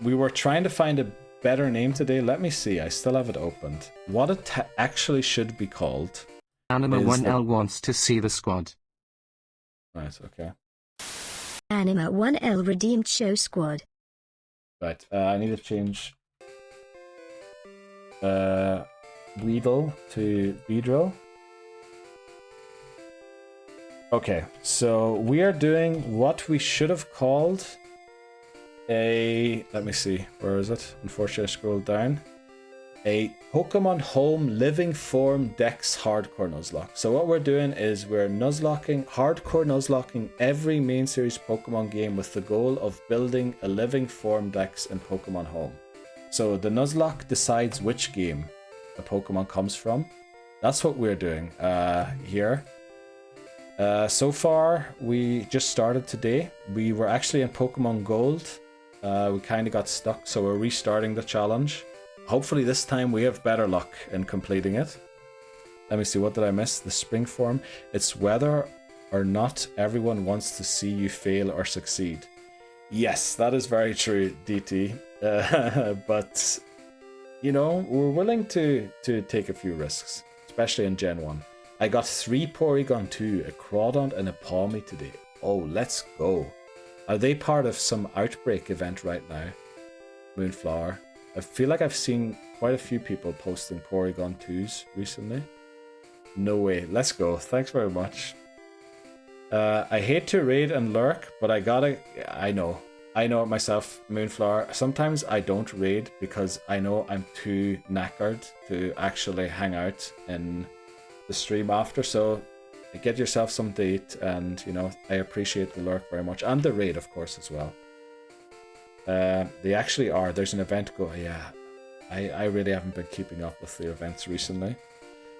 We were trying to find a better name today? Let me see. I still have it opened. What it actually should be called. Anima is 1L wants to see the squad. Right, okay. Anima 1L redeemed show squad. Right, I need to change Weedle to Beedrill. Okay, so we are doing what we should have called a... Let me see, where is it? Unfortunately, I scrolled down. A Pokémon Home Living Form Dex Hardcore Nuzlocke. So what we're doing is we're hardcore nuzlocking every main series Pokemon game with the goal of building a living form Dex in Pokemon Home. So the Nuzlocke decides which game a Pokemon comes from. That's what we're doing here. So far, we just started today. We were actually in Pokemon Gold. We kind of got stuck, so we're restarting the challenge. Hopefully this time we have better luck in completing it. Let me see, what did I miss? The spring form. It's whether or not everyone wants to see you fail or succeed. Yes, that is very true, DT. But, you know, we're willing to take a few risks, especially in Gen 1. I got 3 Porygon 2, a Crawdont and a Pawmi today. Oh, let's go. Are they part of some outbreak event right now? Moonflower. I feel like I've seen quite a few people posting Porygon 2s recently. No way. Let's go. Thanks very much. I hate to raid and lurk, but I gotta... I know it myself, Moonflower. Sometimes I don't raid because I know I'm too knackered to actually hang out in the stream after. So get yourself some to eat, and, you know, I appreciate the lurk very much. And the raid, of course, as well. They actually are. There's an event yeah. I really haven't been keeping up with the events recently.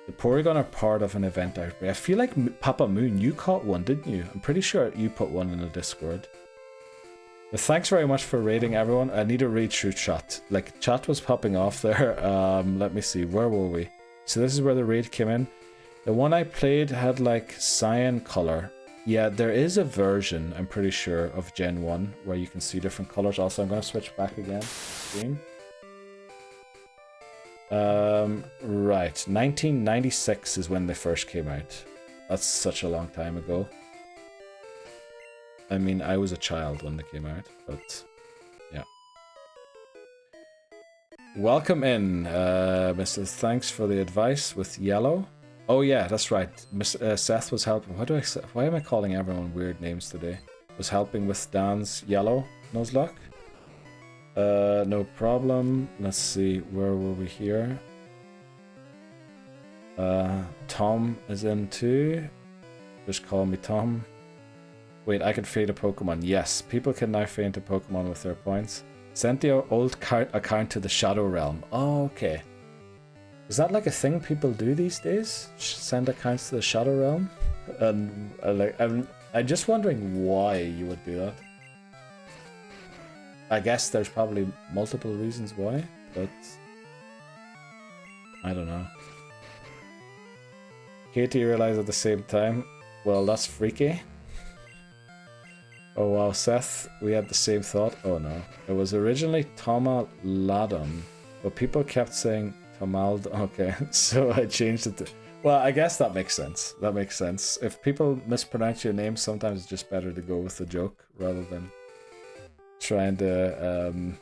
The Porygon are part of an event outbreak. I feel like Papa Moon, you caught one, didn't you? I'm pretty sure you put one in the Discord. But thanks very much for raiding, everyone. I need to read through chat. Like, chat was popping off there. Let me see. Where were we? So this is where the raid came in. The one I played had like cyan color. Yeah, there is a version, I'm pretty sure, of Gen 1 where you can see different colors. Also, I'm going to switch back again. Stream. Right. 1996 is when they first came out. That's such a long time ago. I mean, I was a child when they came out, but yeah. Welcome in, Mr. Thanks for the advice with yellow. Oh yeah, that's right. Seth was helping. Why am I calling everyone weird names today? Was helping with Dan's yellow Nuzlocke. No problem. Let's see, where were we here? Tom is in too. Just call me Tom. Wait, I can fade a Pokemon. Yes, people can now feint a Pokemon with their points. Send the old account to the Shadow Realm. Oh, okay. Is that like a thing people do these days? Send accounts to the Shadow Realm? And I'm just wondering why you would do that. I guess there's probably multiple reasons why, but I don't know. Katie realized at the same time. Well, that's freaky. Oh wow, Seth, we had the same thought. Oh no. It was originally Tomaladon, but people kept saying Tomald. Okay, so I changed it to... Well, I guess that makes sense. That makes sense. If people mispronounce your name, sometimes it's just better to go with the joke rather than trying to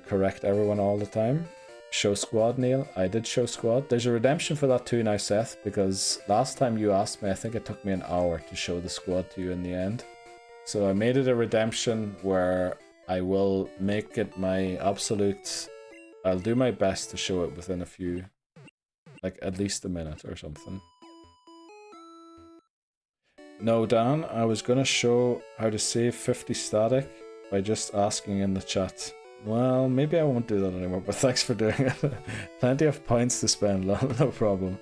correct everyone all the time. Show squad, Neil. I did show squad. There's a redemption for that too now, Seth, because last time you asked me, I think it took me an hour to show the squad to you in the end. So I made it a redemption where I will make it my absolute... I'll do my best to show it within a few... like at least a minute or something. No, Dan, I was gonna show how to save 50 static by just asking in the chat. Well, maybe I won't do that anymore, but thanks for doing it. Plenty of points to spend, no problem.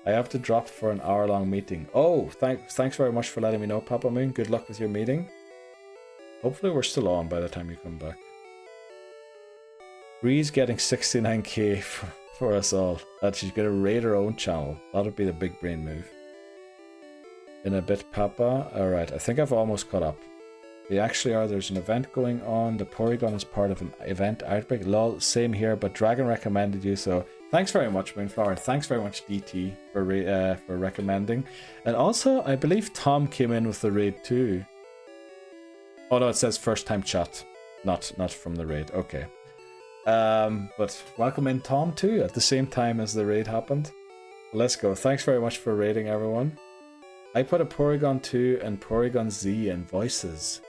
I have to drop for an hour-long meeting. Oh, thanks very much for letting me know, Papa Moon. Good luck with your meeting. Hopefully we're still on by the time you come back. Bree's getting 69k for us all. That she's gonna raid her own channel. That'll be the big brain move. In a bit, Papa. Alright, I think I've almost caught up. They actually are. There's an event going on. The Porygon is part of an event outbreak. Lol, same here, but Dragon recommended you, so thanks very much, Moonflower. Thanks very much, DT, for recommending. And also, I believe Tom came in with the raid too. Oh no, it says first time chat, not from the raid. Okay. But welcome in Tom too, at the same time as the raid happened. Let's go. Thanks very much for raiding, everyone. I put a Porygon 2 and Porygon Z in voices.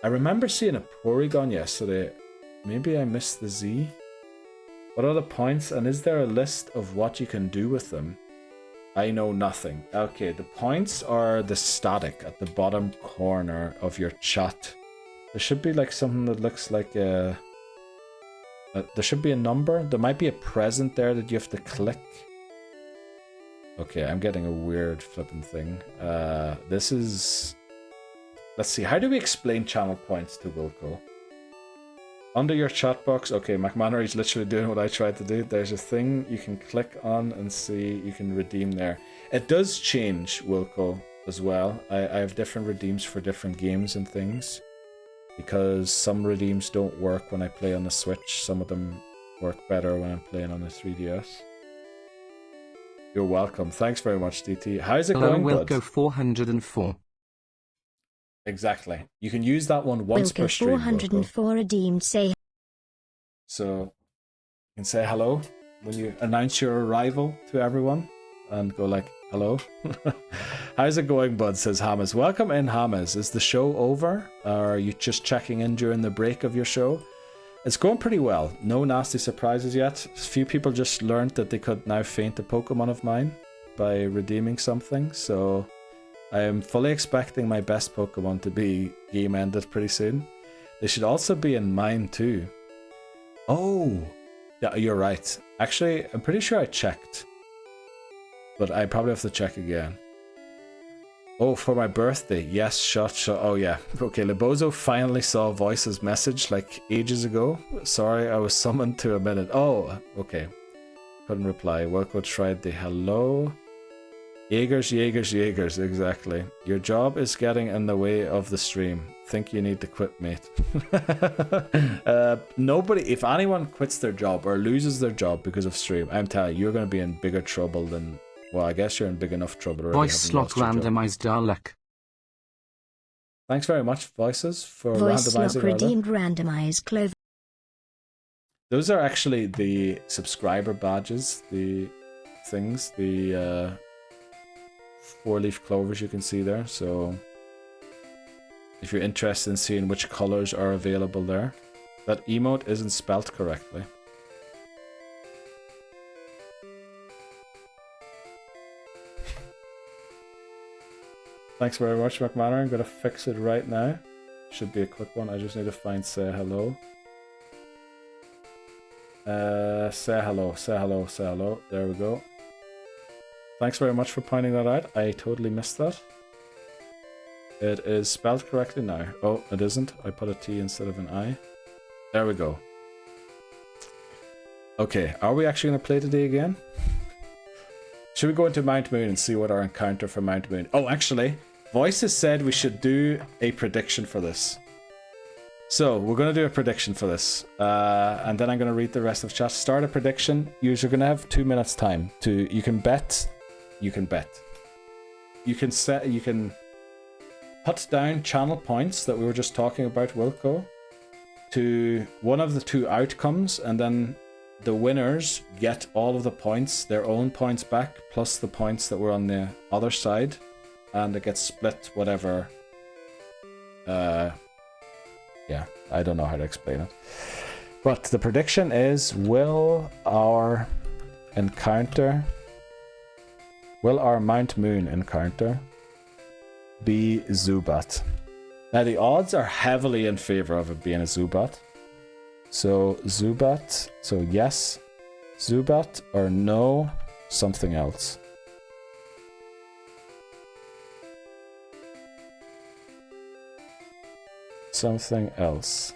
I remember seeing a Porygon yesterday. Maybe I missed the Z. What are the points, and is there a list of what you can do with them? I know nothing. Okay, the points are the static at the bottom corner of your chat. There should be like something that looks like a... there should be a number. There might be a present there that you have to click. Okay, I'm getting a weird flipping thing. This is... Let's see, how do we explain channel points to Wilco? Under your chat box, okay, McMannery's literally doing what I tried to do. There's a thing you can click on and see you can redeem there. It does change, Wilco, as well. I have different redeems for different games and things. Because some redeems don't work when I play on the Switch. Some of them work better when I'm playing on the 3DS. You're welcome. Thanks very much, DT. How's it going, bud? Wilco 404. Exactly. You can use that one once per stream. 404 redeemed. Say. So you can say hello when you announce your arrival to everyone, and go like, "Hello." How's it going, bud? Says Hamas. Welcome in, Hamas. Is the show over, or are you just checking in during the break of your show? It's going pretty well. No nasty surprises yet. A few people just learned that they could now feint a Pokemon of mine by redeeming something, so I am fully expecting my best Pokemon to be game ended pretty soon. They should also be in mine too. Oh, yeah, you're right. Actually, I'm pretty sure I checked, but I probably have to check again. Oh, for my birthday. Yes, shot. Oh, yeah. Okay, Lebozo finally saw Voice's message like ages ago. Sorry, I was summoned to a minute. Oh, okay. Couldn't reply. Wilco tried the hello. Jaegers, exactly. Your job is getting in the way of the stream. Think you need to quit, mate. Nobody, if anyone quits their job or loses their job because of stream, I'm telling you, you're going to be in bigger trouble than... Well, I guess you're in big enough trouble already. Voice slot randomized Dalek. Thanks very much, Voices, for Voice randomizing. slot redeemed randomized Clover. Those are actually the subscriber badges, the things, the 4-leaf clovers you can see there. So if you're interested in seeing which colors are available there, that emote isn't spelt correctly. Thanks very much, McManner. I'm going to fix it right now. Should be a quick one. I just need to find say hello. Say hello. There we go. Thanks very much for pointing that out. I totally missed that. It is spelled correctly now. Oh, it isn't. I put a T instead of an I. There we go. Okay, are we actually going to play today again? Should we go into Mount Moon and see what our encounter for Mount Moon... Oh, actually, Voices said we should do a prediction for this. So, we're going to do a prediction for this. And then I'm going to read the rest of chat. Start a prediction. You're going to have 2 minutes time to... You can bet. You can put down channel points that we were just talking about, Wilco, to one of the two outcomes, and then the winners get all of the points, their own points back, plus the points that were on the other side, and it gets split whatever. Yeah, I don't know how to explain it. But the prediction is, will our Mount Moon encounter be Zubat? Now the odds are heavily in favor of it being a Zubat. So Zubat, so yes, Zubat, or no, something else. Something else.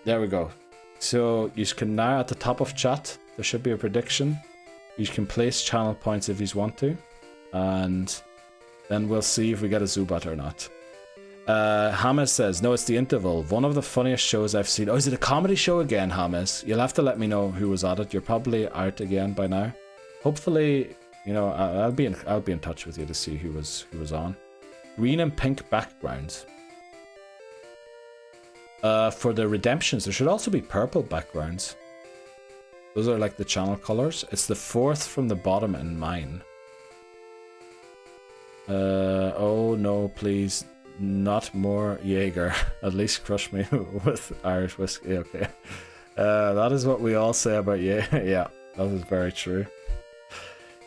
There we go. So you can now, at the top of chat, there should be a prediction. You can place channel points if you want to, and then we'll see if we get a Zubat or not. Hamas says, no, it's The Interval. One of the funniest shows I've seen. Oh, is it a comedy show again, Hamas? You'll have to let me know who was at it. You're probably out again by now. Hopefully, you know, I'll be in touch with you to see who was on. Green and pink backgrounds. For the redemptions, there should also be purple backgrounds. Those are like the channel colors. It's the fourth from the bottom in mine. Oh no, please, not more Jaeger. At least crush me with Irish whiskey. Okay, that is what we all say about Jaeger. Yeah, that is very true.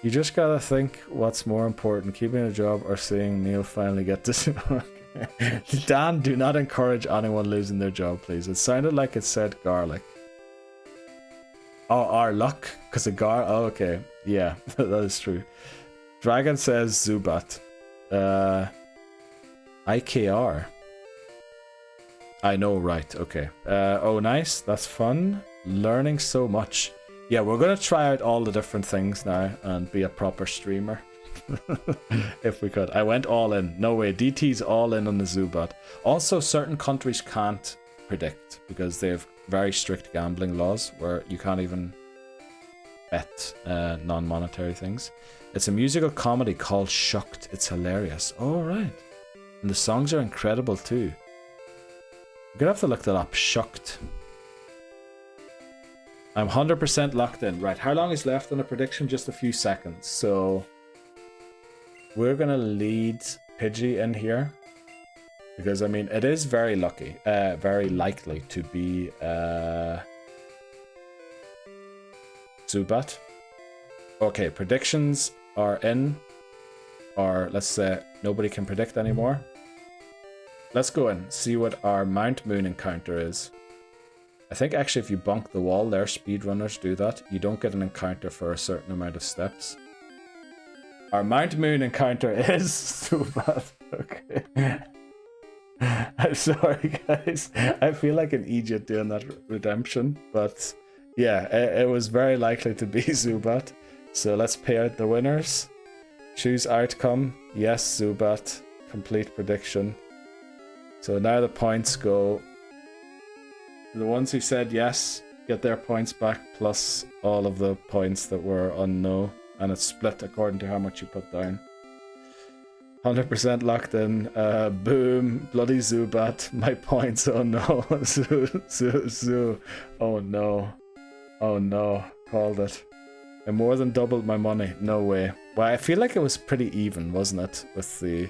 You just gotta think what's more important, keeping a job or seeing Neil finally get this. Dan, do not encourage anyone losing their job, please. It sounded like it said garlic. Oh, our luck, because of oh, okay. Yeah, that is true. Dragon says Zubat. IKR. I know, right, okay. Oh, nice, that's fun. Learning so much. Yeah, we're gonna try out all the different things now and be a proper streamer. If we could. I went all in. No way, DT's all in on the Zubat. Also, certain countries can't predict because they have very strict gambling laws where you can't even bet non-monetary things. It's a musical comedy called Shucked. It's hilarious. Oh, right. And the songs are incredible too. I'm gonna have to look that up. Shucked. I'm 100% locked in. Right, how long is left on the prediction? Just a few seconds. So we're gonna lead Pidgey in here. Because I mean it is very very likely to be Zubat. Okay, predictions are in. Or let's say nobody can predict anymore. Let's go and see what our Mount Moon encounter is. I think actually if you bonk the wall there, speedrunners do that. You don't get an encounter for a certain amount of steps. Our Mount Moon encounter is Zubat. Okay. I'm sorry guys. I feel like an idiot doing that redemption. But yeah, it was very likely to be Zubat. So let's pay out the winners. Choose outcome. Yes, Zubat. Complete prediction. So now the points go. The ones who said yes get their points back plus all of the points that were on no. And it's split according to how much you put down. 100% locked in. Boom. Bloody Zubat. My points. Oh no. Zoo. Oh no. Oh no. Called it. I more than doubled my money. No way. Well, I feel like it was pretty even, wasn't it? With the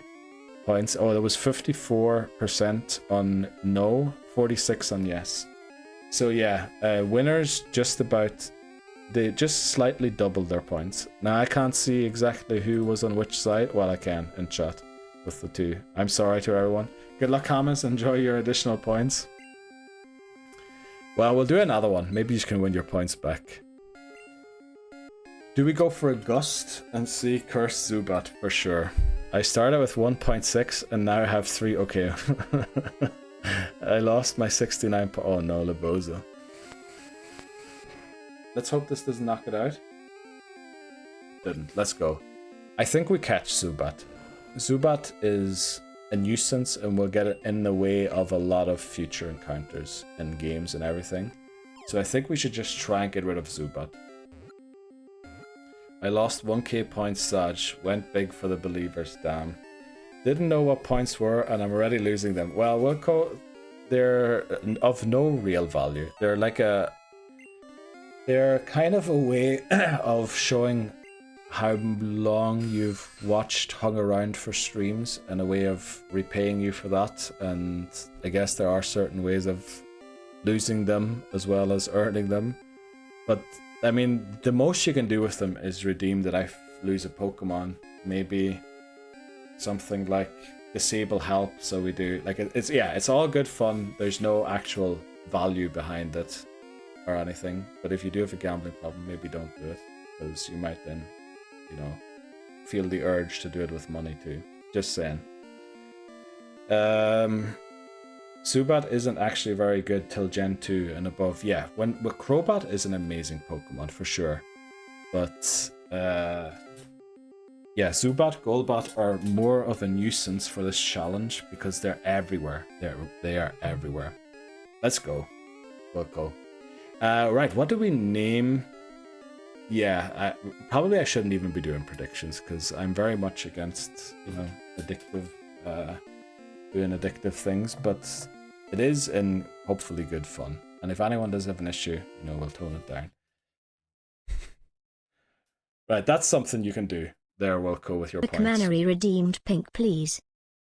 points. Oh, there was 54% on no, 46 on yes. So yeah, winners just about... They just slightly doubled their points. Now I can't see exactly who was on which side. Well, I can in chat with the two. I'm sorry to everyone. Good luck, Hamas. Enjoy your additional points. Well, we'll do another one. Maybe you can win your points back. Do we go for a gust and see Cursed Zubat for sure? I started with 1.6 and now I have 3. Okay. I lost my 69. Oh no, Laboza. Let's hope this doesn't knock it out. Didn't. Let's go. I think we catch Zubat. Zubat is a nuisance and will get it in the way of a lot of future encounters in games and everything. So I think we should just try and get rid of Zubat. I lost 1k points, Saj. Went big for the believers, damn. Didn't know what points were and I'm already losing them. Well, they're of no real value. They're like a... They're kind of a way of showing how long you've watched, hung around for streams, and a way of repaying you for that. And I guess there are certain ways of losing them as well as earning them. But I mean, the most you can do with them is redeem that I lose a Pokemon. Maybe something like disable help, so we do like it's all good fun. There's no actual value behind it or anything, but if you do have a gambling problem, maybe don't do it, because you might then, you know, feel the urge to do it with money too. Just saying. Zubat isn't actually very good till Gen 2 and above. Yeah, but Crobat is an amazing Pokemon for sure. But yeah, Yeah, Zubat, Golbat are more of a nuisance for this challenge because they're everywhere. They are everywhere. Let's go. We'll go. Right, what do we name? Yeah, probably I shouldn't even be doing predictions because I'm very much against, addictive, doing addictive things, but it is in hopefully good fun. And if anyone does have an issue, we'll tone it down. Right, that's something you can do. There, Wilco, with your points. Canary redeemed pink, please.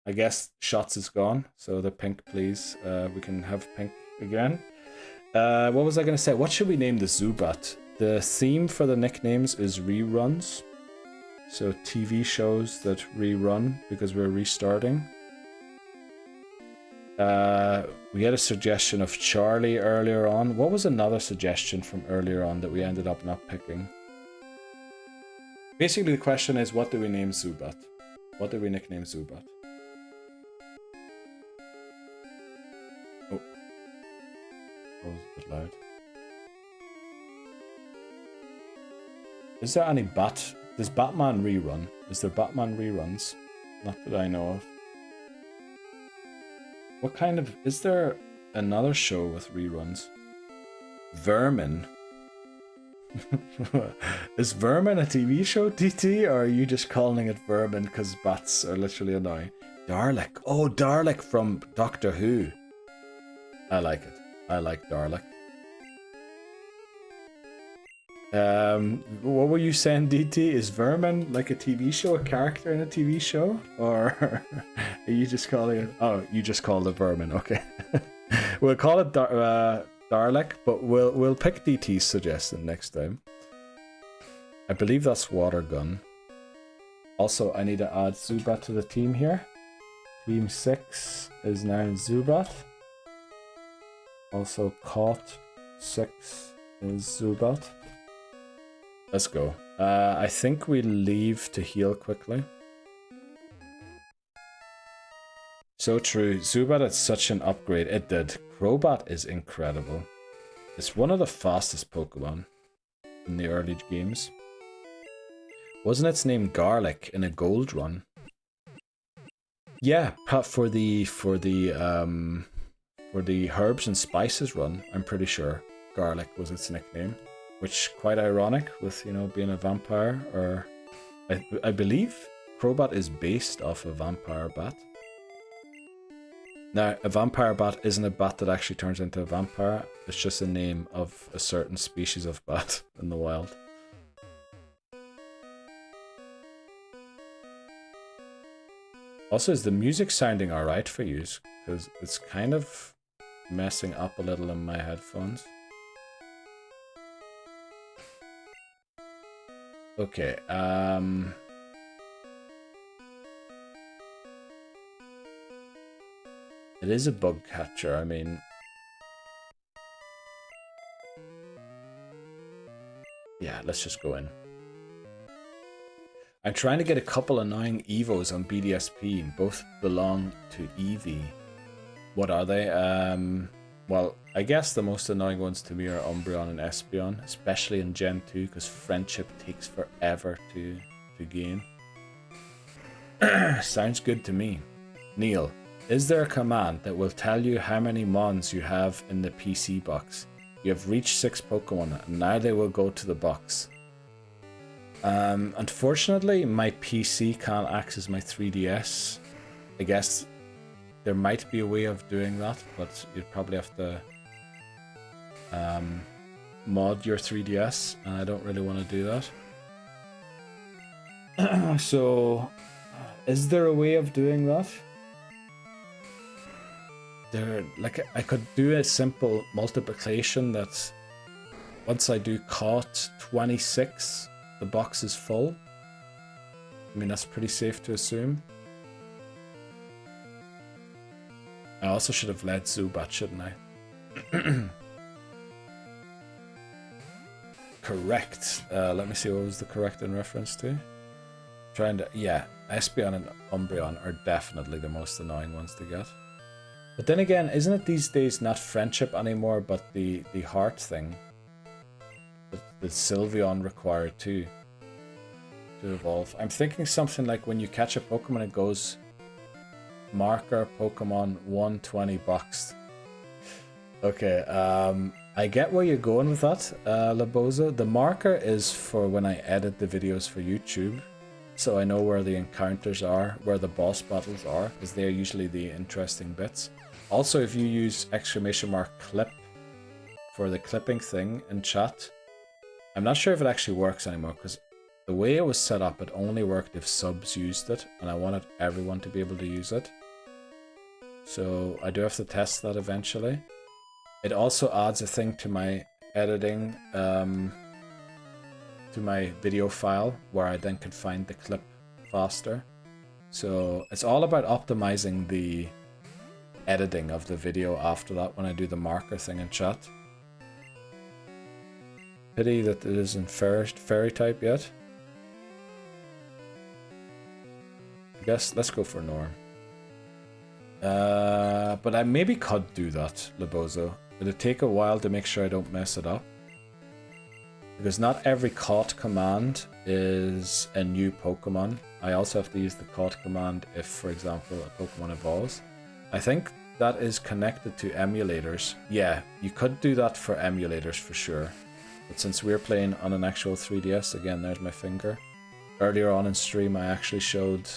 I guess shots is gone, so the pink, please. We can have pink again. What was I going to say? What should we name the Zubat? The theme for the nicknames is reruns. So TV shows that rerun because we're restarting. We had a suggestion of Charlie earlier on. What was another suggestion from earlier on that we ended up not picking? Basically, the question is, what do we name Zubat? What do we nickname Zubat? Oh. That was a bit loud. Is there any Does Batman rerun? Is there Batman reruns? Not that I know of. What kind of... Is there another show with reruns? Vermin. Is Vermin a TV show, DT, or are you just calling it Vermin because bats are literally annoying? Dalek. Oh, Dalek from Doctor Who. I like it. I like Dalek. What were you saying, DT? Is Vermin like a TV show, a character in a TV show? Or are you just calling it... Oh, you just called it Vermin, okay. We'll call it Dalek, but we'll pick DT's suggestion next time. I believe that's Water Gun. Also, I need to add Zubat to the team here. Team 6 is now Zubat. Also, Caught 6 is Zubat. Let's go. I think we leave to heal quickly. So true. Zubat had such an upgrade. It did. Crobat is incredible. It's one of the fastest Pokemon in the early games. Wasn't its name Garlic in a gold run? Yeah, for the herbs and spices run, I'm pretty sure Garlic was its nickname. Which quite ironic with, being a vampire, or I believe Crobat is based off a vampire bat. Now, a vampire bat isn't a bat that actually turns into a vampire, it's just a name of a certain species of bat in the wild. Also, is the music sounding alright for you? Because it's kind of messing up a little in my headphones. Okay, it is a bug catcher, I mean... Yeah, let's just go in. I'm trying to get a couple annoying Evos on BDSP, both belong to Eevee. What are they? Well, I guess the most annoying ones to me are Umbreon and Espeon, especially in Gen 2, because friendship takes forever to gain. Sounds good to me. Neil, is there a command that will tell you how many Mons you have in the PC box? You have reached 6 Pokemon, and now they will go to the box. Unfortunately, my PC can't access my 3DS. I guess there might be a way of doing that, but you'd probably have to mod your 3DS, and I don't really want to do that. So, is there a way of doing that? I could do a simple multiplication that once I do caught 26, the box is full. I mean, that's pretty safe to assume. I also should have led Zubat, shouldn't I? Correct. Let me see, what was the correct in reference to? Yeah, Espeon and Umbreon are definitely the most annoying ones to get. But then again, isn't it these days not friendship anymore, but the heart thing? That Sylveon required too. to evolve. I'm thinking something like when you catch a Pokemon, it goes marker Pokemon 120 boxed. Okay, I get where you're going with that, Labozo. The marker is for when I edit the videos for YouTube, so I know where the encounters are, where the boss battles are, because they're usually the interesting bits. Also, if you use !clip for the clipping thing in chat, I'm not sure if it actually works anymore, because the way it was set up, it only worked if subs used it, and I wanted everyone to be able to use it. So I do have to test that eventually. It also adds a thing to my editing, to my video file, where I then could find the clip faster. So it's all about optimizing the editing of the video after that when I do the marker thing in chat. Pity that it isn't fairy type yet. I guess let's go for Norm. But I maybe could do that, Labozo. It'll take a while to make sure I don't mess it up. Because not every caught command is a new Pokemon. I also have to use the caught command if, for example, a Pokemon evolves. I think that is connected to emulators. Yeah, you could do that for emulators for sure. But since we're playing on an actual 3DS, again, there's my finger. Earlier on in stream, I actually showed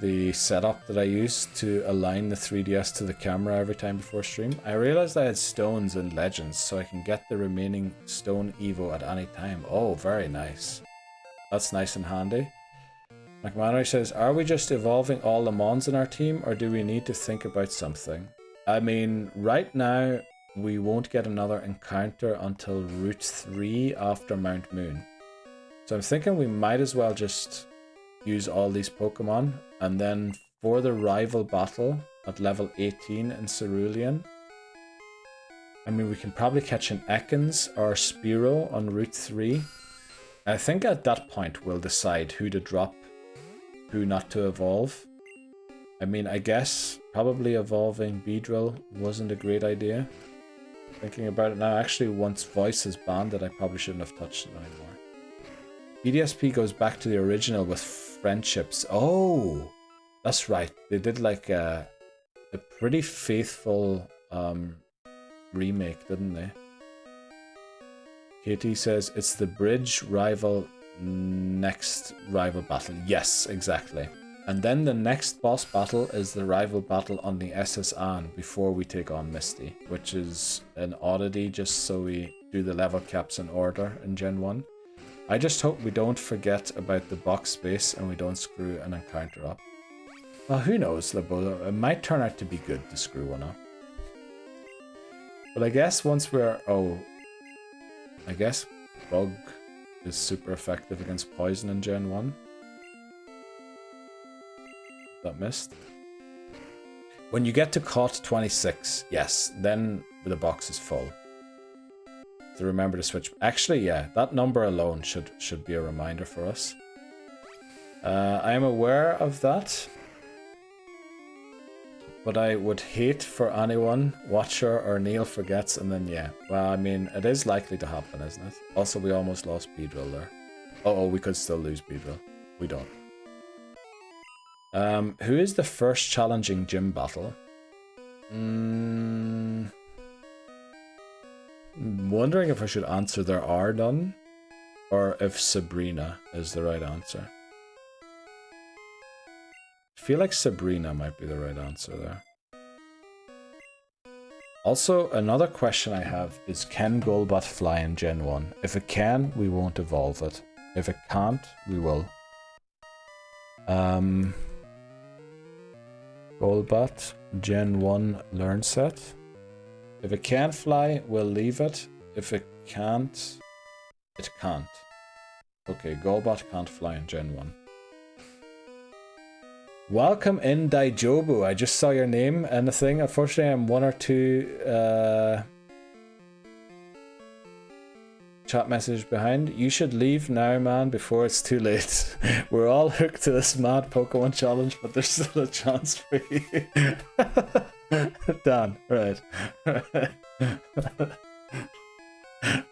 the setup that I used to align the 3DS to the camera every time before stream. I realized I had stones and legends, so I can get the remaining stone evo at any time. Oh, very nice. That's nice and handy. McMannery says, are we just evolving all the Mons in our team, or do we need to think about something? I mean, right now, we won't get another encounter until Route 3 after Mount Moon. So I'm thinking we might as well just use all these Pokemon, and then for the rival battle at level 18 in Cerulean, I mean, we can probably catch an Ekans or Spearow on Route 3. I think at that point we'll decide who to drop, who not to evolve. I mean, I guess probably evolving Beedrill wasn't a great idea. Thinking about it now, actually once Voice is banded, I probably shouldn't have touched it anymore. BDSP goes back to the original with friendships. Oh, that's right. They did like a pretty faithful remake, didn't they? KT says it's the bridge rival next rival battle. Yes, exactly. And then the next boss battle is the rival battle on the aaaand before we take on Misty, which is an oddity just so we do the level caps in order in Gen 1. I just hope we don't forget about the box space and we don't screw an encounter up. Well, who knows, Labola? It might turn out to be good to screw one up. But I guess once we're... Oh. I guess Bug is super effective against Poison in Gen 1. That missed. When you get to Caught 26, yes, then the box is full. To remember to switch. Actually, yeah, that number alone should be a reminder for us. I am aware of that, but I would hate for anyone, Watcher or Neil forgets, and then yeah. Well, I mean, it is likely to happen, isn't it? Also, we almost lost Beedrill there. Oh, we could still lose Beedrill. We don't. Who is the first challenging gym battle? Wondering if I should answer there are none, or if Sabrina is the right answer. I feel like Sabrina might be the right answer there. Also, another question I have is, can Golbat fly in Gen 1? If it can, we won't evolve it. If it can't, we will. Golbat, Gen 1 learn set. If it can fly, we'll leave it. If it can't, it can't. Okay, Golbat can't fly in Gen 1. Welcome in, Daijobu. I just saw your name and the thing. Unfortunately, I'm one or two chat message behind. You should leave now, man, before it's too late. We're all hooked to this mad Pokemon challenge, but there's still a chance for you. Dan, right.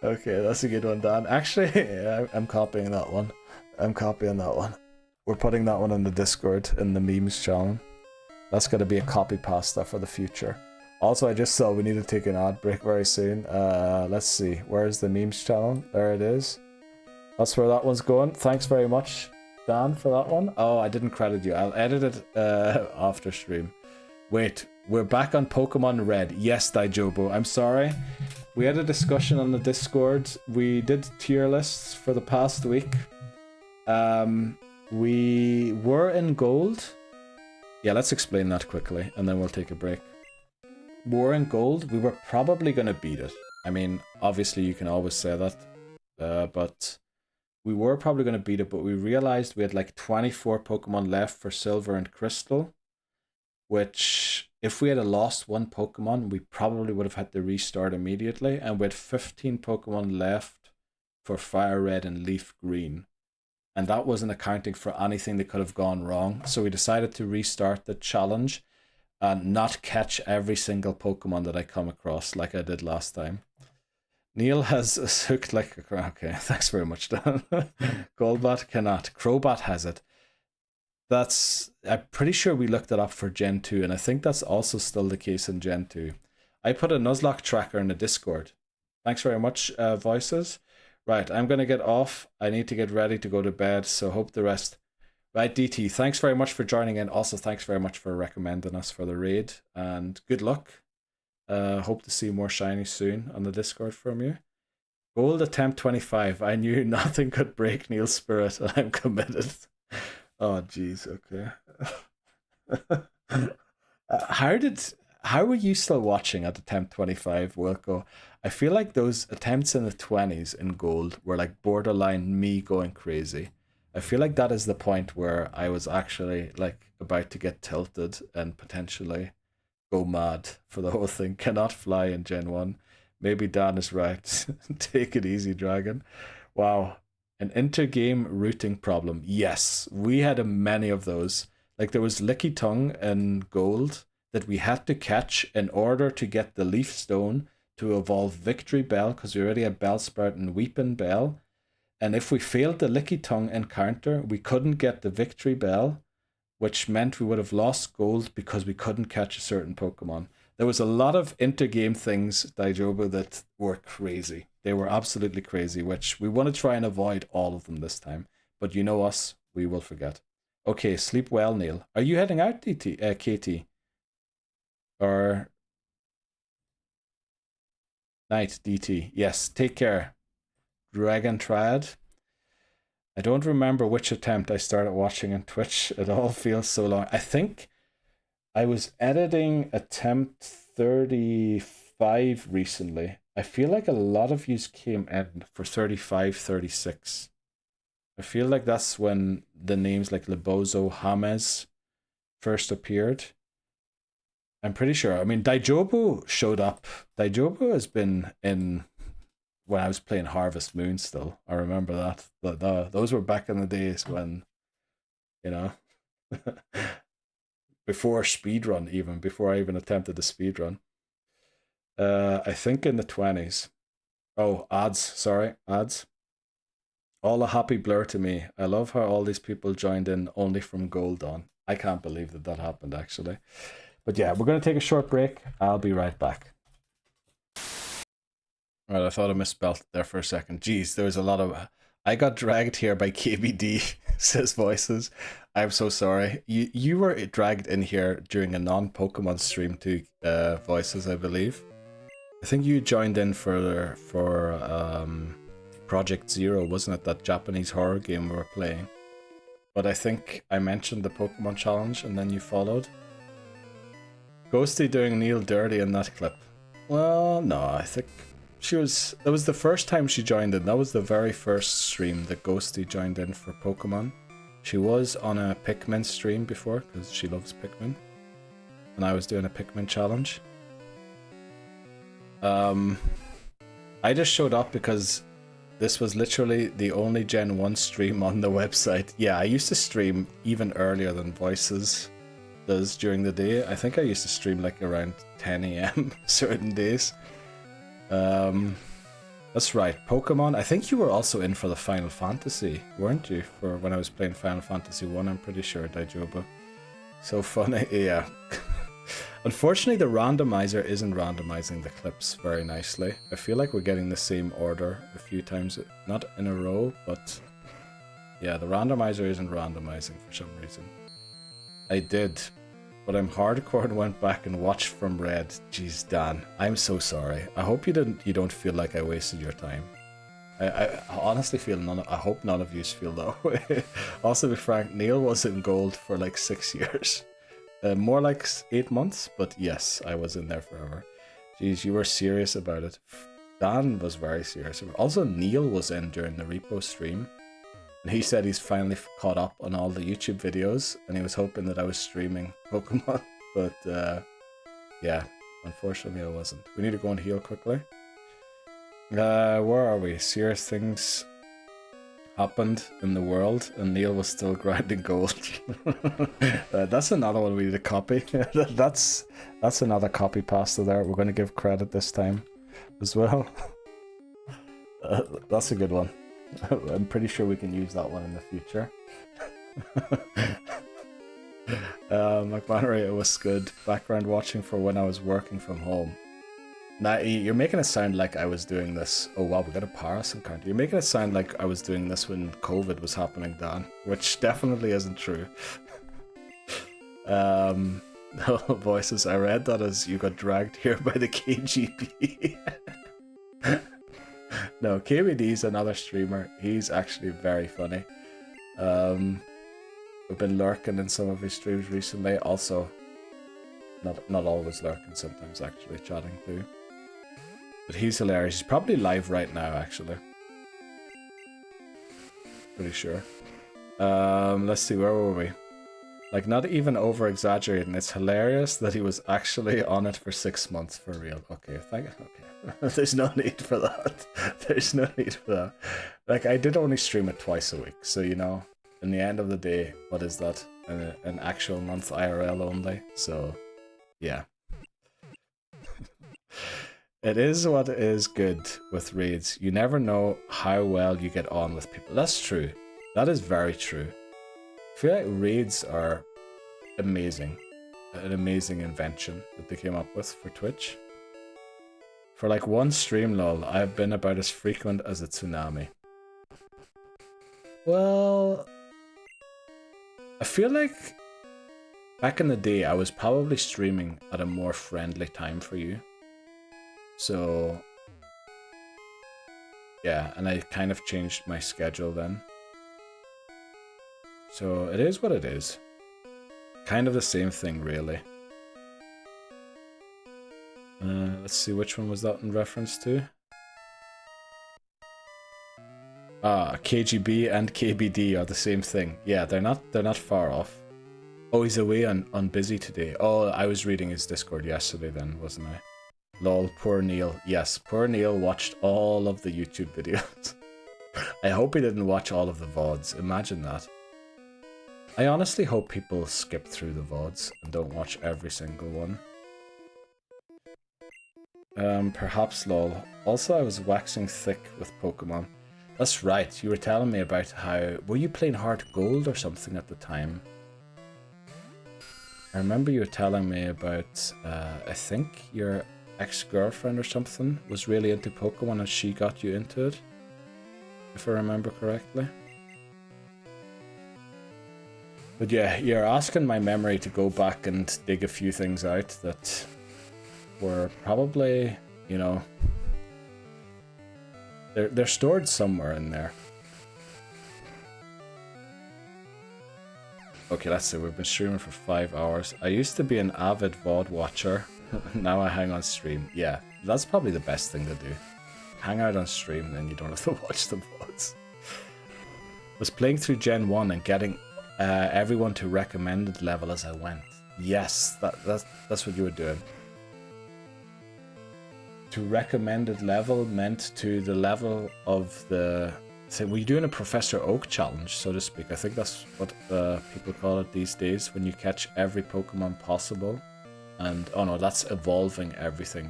Okay, that's a good one, Dan. Actually, I'm copying that one. I'm copying that one. We're putting that one in the Discord in the memes channel. That's going to be a copy pasta for the future. Also, I just saw we need to take an ad break very soon. Let's see. Where's the memes channel? There it is. That's where that one's going. Thanks very much, Dan, for that one. Oh, I didn't credit you. I'll edit it after stream. Wait, we're back on Pokemon Red. Yes, Daijobo. I'm sorry. We had a discussion on the Discord. We did tier lists for the past week. We were in gold. Yeah, let's explain that quickly, and then we'll take a break. We were in gold. We were probably going to beat it. I mean, obviously you can always say that, but we were probably going to beat it, but we realized we had like 24 Pokemon left for Silver and Crystal, which if we had lost one Pokemon, we probably would have had to restart immediately, and we had 15 Pokemon left for Fire Red and Leaf Green. And that wasn't accounting for anything that could have gone wrong. So we decided to restart the challenge and not catch every single Pokemon that I come across like I did last time. Neil has hooked like a crow. Okay, thanks very much, Dan. Golbat cannot. Crobat has it. I'm pretty sure we looked it up for Gen 2, and I think that's also still the case in Gen 2. I put a Nuzlocke tracker in the Discord. Thanks very much, Voices. Right, I'm going to get off. I need to get ready to go to bed, so hope the rest... Right, DT, thanks very much for joining in. Also, thanks very much for recommending us for the raid, and good luck. Hope to see more shiny soon on the Discord from you. Gold attempt 25. I knew nothing could break Neil's spirit, and I'm committed. Oh, jeez, okay. How were you still watching at attempt 25, Wilco? I feel like those attempts in the 20s in gold were like borderline me going crazy. I feel like that is the point where I was actually like about to get tilted and potentially go mad for the whole thing. Cannot fly in Gen 1. Maybe Dan is right. Take it easy, Dragon. Wow. An intergame routing problem. Yes, we had many of those. Like there was Licky Tongue in gold that we had to catch in order to get the Leaf Stone to evolve Victory Bell, because we already had Bellsprout and Weeping Bell. And if we failed the Licky Tongue encounter, we couldn't get the Victory Bell, which meant we would have lost gold because we couldn't catch a certain Pokemon. There was a lot of intergame things, Daijobu, that were crazy. They were absolutely crazy, which we want to try and avoid all of them this time. But you know us, we will forget. Okay, sleep well, Neil. Are you heading out, KT? Or... Night, DT. Yes, take care. Dragon Triad. I don't remember which attempt I started watching on Twitch. It all feels so long. I think I was editing attempt 35 recently. I feel like a lot of yous came in for 35, 36. I feel like that's when the names like Lebozo, James first appeared. I'm pretty sure. I mean, Daijobu showed up. Daijobu has been in when I was playing Harvest Moon still. I remember that. Those were back in the days when, you know, before speedrun even, before I even attempted the speedrun. I think in the 20s. Oh, ads. All a happy blur to me. I love how all these people joined in only from gold on. I can't believe that happened, actually. But yeah, we're going to take a short break. I'll be right back. Right, I thought I misspelled there for a second. Jeez, there was a lot of... I got dragged here by KBD, says Voices. I'm so sorry. You were dragged in here during a non-Pokemon stream too, Voices, I believe. I think you joined in for Project Zero, wasn't it? That Japanese horror game we were playing. But I think I mentioned the Pokemon challenge and then you followed. Ghosty doing Neil dirty in that clip. Well, no, I think that was the first time she joined in. That was the very first stream that Ghosty joined in for Pokemon. She was on a Pikmin stream before, because she loves Pikmin. And I was doing a Pikmin challenge. I just showed up because this was literally the only Gen 1 stream on the website. Yeah, I used to stream even earlier than Voices does during the day. I think I used to stream like around 10 AM certain days. That's right, Pokemon. I think you were also in for the Final Fantasy, weren't you? For when I was playing Final Fantasy 1, I'm pretty sure, Daijoba. So funny, yeah. Unfortunately, the randomizer isn't randomizing the clips very nicely. I feel like we're getting the same order a few times, not in a row, but yeah, the randomizer isn't randomizing for some reason. I did, but I'm hardcore and went back and watched from Red. Jeez, Dan, I'm so sorry. I hope you don't feel like I wasted your time. I honestly feel I hope none of you feel that way. Also, to be frank, Neil was in gold for like 6 years. More like 8 months, but yes, I was in there forever. Jeez, you were serious about it. Dan was very serious. Also, Neil was in during the repo stream. And he said he's finally caught up on all the YouTube videos, and he was hoping that I was streaming Pokemon. But yeah, unfortunately I wasn't. We need to go and heal quickly. Where are we? Serious things happened in the world, and Neil was still grinding gold. That's another one we need to copy. that's another copy pasta there. We're going to give credit this time as well. That's a good one. I'm pretty sure we can use that one in the future. McMannery, it was good. Background watching for when I was working from home. Now, you're making it sound like I was doing this. Oh wow, we got a Paris encounter. You're making it sound like I was doing this when COVID was happening, Dan, which definitely isn't true. Voices, I read that as you got dragged here by the KGB. No, KBD's another streamer. He's actually very funny. I've been lurking in some of his streams recently. Also, not always lurking, sometimes actually chatting too. But he's hilarious. He's probably live right now, actually. Pretty sure. Let's see, where were we? Like, not even over-exaggerating. It's hilarious that he was actually on it for 6 months for real. Okay, okay. There's no need for that. There's no need for that. Like, I did only stream it twice a week, so, you know, in the end of the day, what is that? An actual month IRL only, so, yeah. It is what is good with raids. You never know how well you get on with people. That's true. That is very true. I feel like raids are amazing. An amazing invention that they came up with for Twitch. For like one stream, lol, I've been about as frequent as a tsunami. Well, I feel like back in the day I was probably streaming at a more friendly time for you. So yeah, and I kind of changed my schedule then. So it is what it is. Kind of the same thing, really. Let's see, which one was that in reference to? KGB and KBD are the same thing. Yeah, they're not far off. Oh, he's away on busy today. Oh, I was reading his Discord yesterday then, wasn't I? Lol, poor Neil. Yes, poor Neil watched all of the YouTube videos. I hope he didn't watch all of the VODs. Imagine that. I honestly hope people skip through the VODs and don't watch every single one. Perhaps lol. Also, I was waxing thick with Pokemon. That's right, you were telling me about how... Were you playing Heart Gold or something at the time? I remember you were telling me about, I think your ex-girlfriend or something was really into Pokemon and she got you into it, if I remember correctly. But yeah, you're asking my memory to go back and dig a few things out that were probably, you know, they're stored somewhere in there. Okay, let's see, we've been streaming for 5 hours. I used to be an avid VOD watcher. Now I hang on stream. Yeah, that's probably the best thing to do. Hang out on stream, then you don't have to watch the VODs. I was playing through Gen 1 and getting everyone to recommended level as I went. Yes, that's what you were doing. To recommended level meant to the level of the... So were you doing a Professor Oak challenge, so to speak? I think that's what people call it these days, when you catch every Pokemon possible. And, oh no, that's evolving everything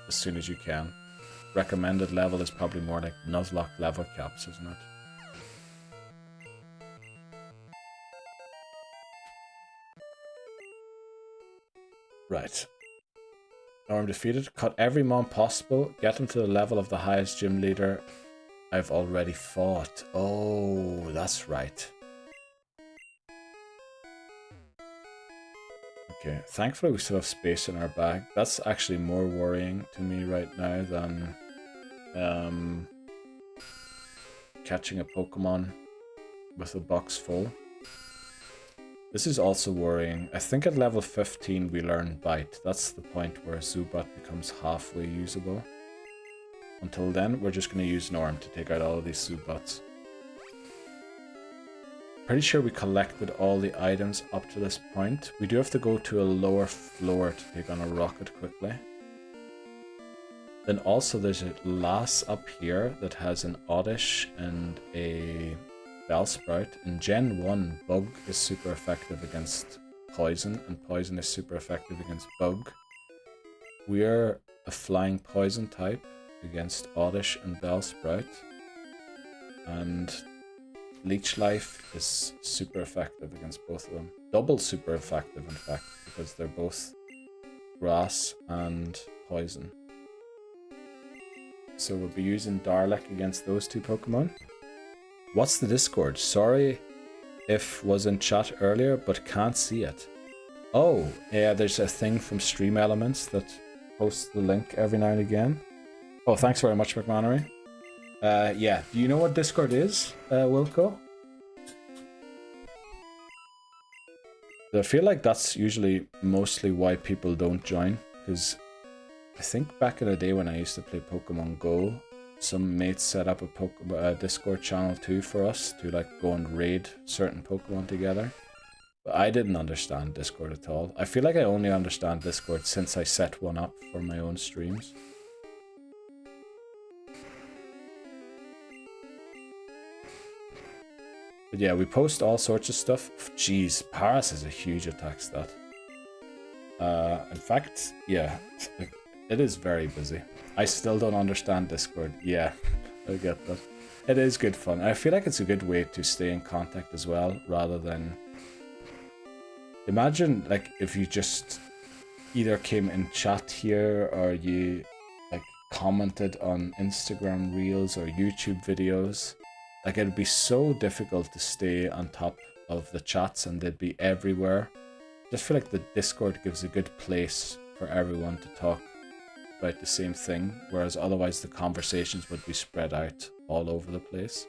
as soon as you can. recommended level is probably more like Nuzlocke level caps, isn't it? Right. Norm defeated. Cut every mon possible. Get them to the level of the highest gym leader I've already fought. Oh, that's right. Okay, thankfully we still have space in our bag. That's actually more worrying to me right now than catching a Pokemon with a box full. This is also worrying. I think at level 15 we learn Bite. That's the point where Zubat becomes halfway usable. Until then, we're just going to use Norm to take out all of these Zubats. Pretty sure we collected all the items up to this point. We do have to go to a lower floor to take on a rocket quickly. Then also there's a lass up here that has an Oddish and a Bellsprout. In Gen 1, Bug is super effective against Poison, and Poison is super effective against Bug. We're a Flying Poison type against Oddish and Bellsprout. And Leech Life is super effective against both of them. Double super effective, in fact, because they're both Grass and Poison. So we'll be using Darlick against those two Pokemon. What's the Discord? Sorry if was in chat earlier, but can't see it. Oh, yeah, there's a thing from Stream Elements that posts the link every now and again. Oh, thanks very much, McMannery. Yeah, do you know what Discord is, Wilco? I feel like that's usually mostly why people don't join, because I think back in the day when I used to play Pokemon Go, some mates set up a Discord channel too for us to like go and raid certain Pokemon together. But I didn't understand Discord at all. I feel like I only understand Discord since I set one up for my own streams. But yeah, we post all sorts of stuff. Jeez, Paras is a huge attack stat. In fact, yeah, it is very busy. I still don't understand Discord. Yeah, I get that. It is good fun. I feel like it's a good way to stay in contact as well, rather than... Imagine, like, if you just either came in chat here, or you, like, commented on Instagram Reels or YouTube videos. Like, it'd be so difficult to stay on top of the chats, and they'd be everywhere. I just feel like the Discord gives a good place for everyone to talk about the same thing, whereas otherwise the conversations would be spread out all over the place.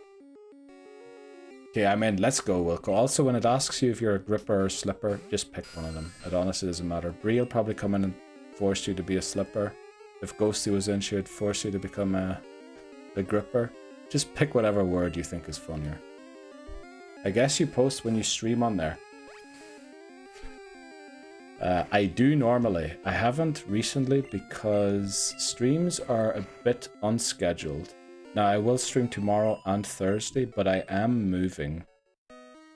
Okay, I'm in. Let's go, Wilco. Also, when it asks you if you're a gripper or slipper, just pick one of them. It honestly doesn't matter. Bree will probably come in and force you to be a slipper. If Ghosty was in, she would force you to become a gripper. Just pick whatever word you think is funnier. I guess you post when you stream on there. I do normally. I haven't recently because streams are a bit unscheduled. Now, I will stream tomorrow and Thursday, but I am moving.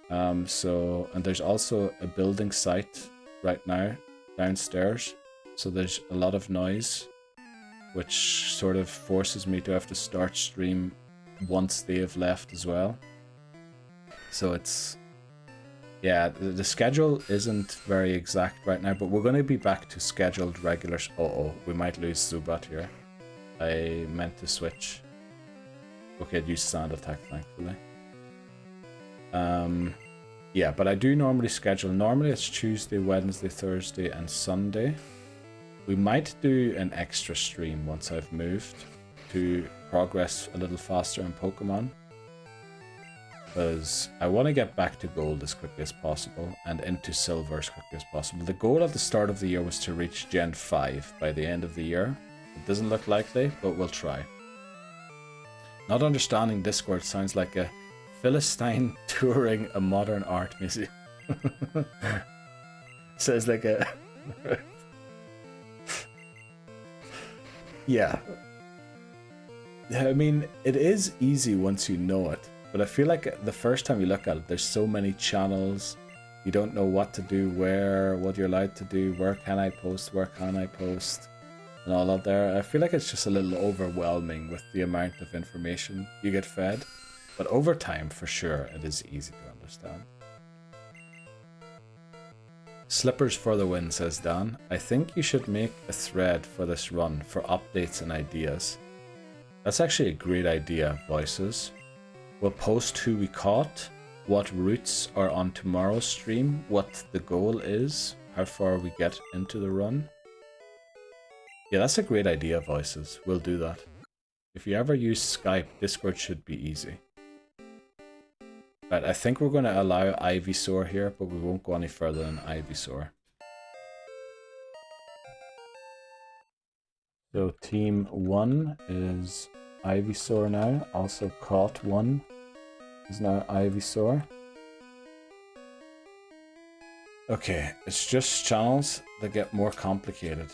And there's also a building site right now downstairs. So there's a lot of noise, which sort of forces me to have to start stream once they have left as well. So it's... Yeah, the schedule isn't very exact right now, but we're going to be back to scheduled regular... Uh-oh, we might lose Zubat here. I meant to switch. Okay, I'd use Sand Attack, thankfully. Yeah, but I do normally schedule. Normally it's Tuesday, Wednesday, Thursday, and Sunday. We might do an extra stream once I've moved to progress a little faster in Pokemon. Because I want to get back to gold as quickly as possible and into silver as quickly as possible. The goal at the start of the year was to reach Gen 5 by the end of the year. It doesn't look likely, but we'll try. Not understanding Discord sounds like a Philistine touring a modern art museum. Sounds like a... Yeah. I mean, it is easy once you know it. But I feel like the first time you look at it, there's so many channels. You don't know what to do, where, what you're allowed to do, where can I post, where can I post. and all that there. I feel like it's just a little overwhelming with the amount of information you get fed. But over time, for sure, it is easy to understand. Slippers for the win, says Dan. I think you should make a thread for this run for updates and ideas. That's actually a great idea, Voices. We'll post who we caught, what routes are on tomorrow's stream, what the goal is, how far we get into the run. Yeah, that's a great idea, Voices. We'll do that. If you ever use Skype, Discord should be easy. Right, I think we're going to allow Ivysaur here, but we won't go any further than Ivysaur. So team 1 is Ivysaur now. Also caught 1 is now Ivysaur. Okay, it's just channels that get more complicated.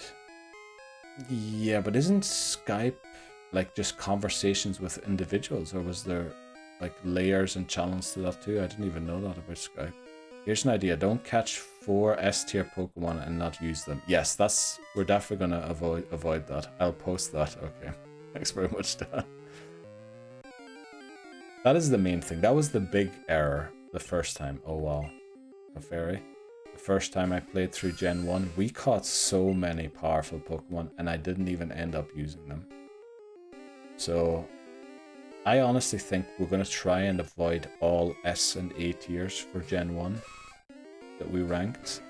Yeah, but isn't Skype like just conversations with individuals, or was there like layers and channels to that too? I didn't even know that about Skype. Here's an idea. Don't catch 4 S-tier Pokemon and not use them. Yes, we're definitely gonna avoid that. I'll post that. Okay. Thanks very much, Dan. That is the main thing. That was the big error the first time. Oh wow. A fairy. The first time I played through Gen 1, we caught so many powerful Pokemon and I didn't even end up using them. So I honestly think we're going to try and avoid all S and A tiers for Gen 1 that we ranked.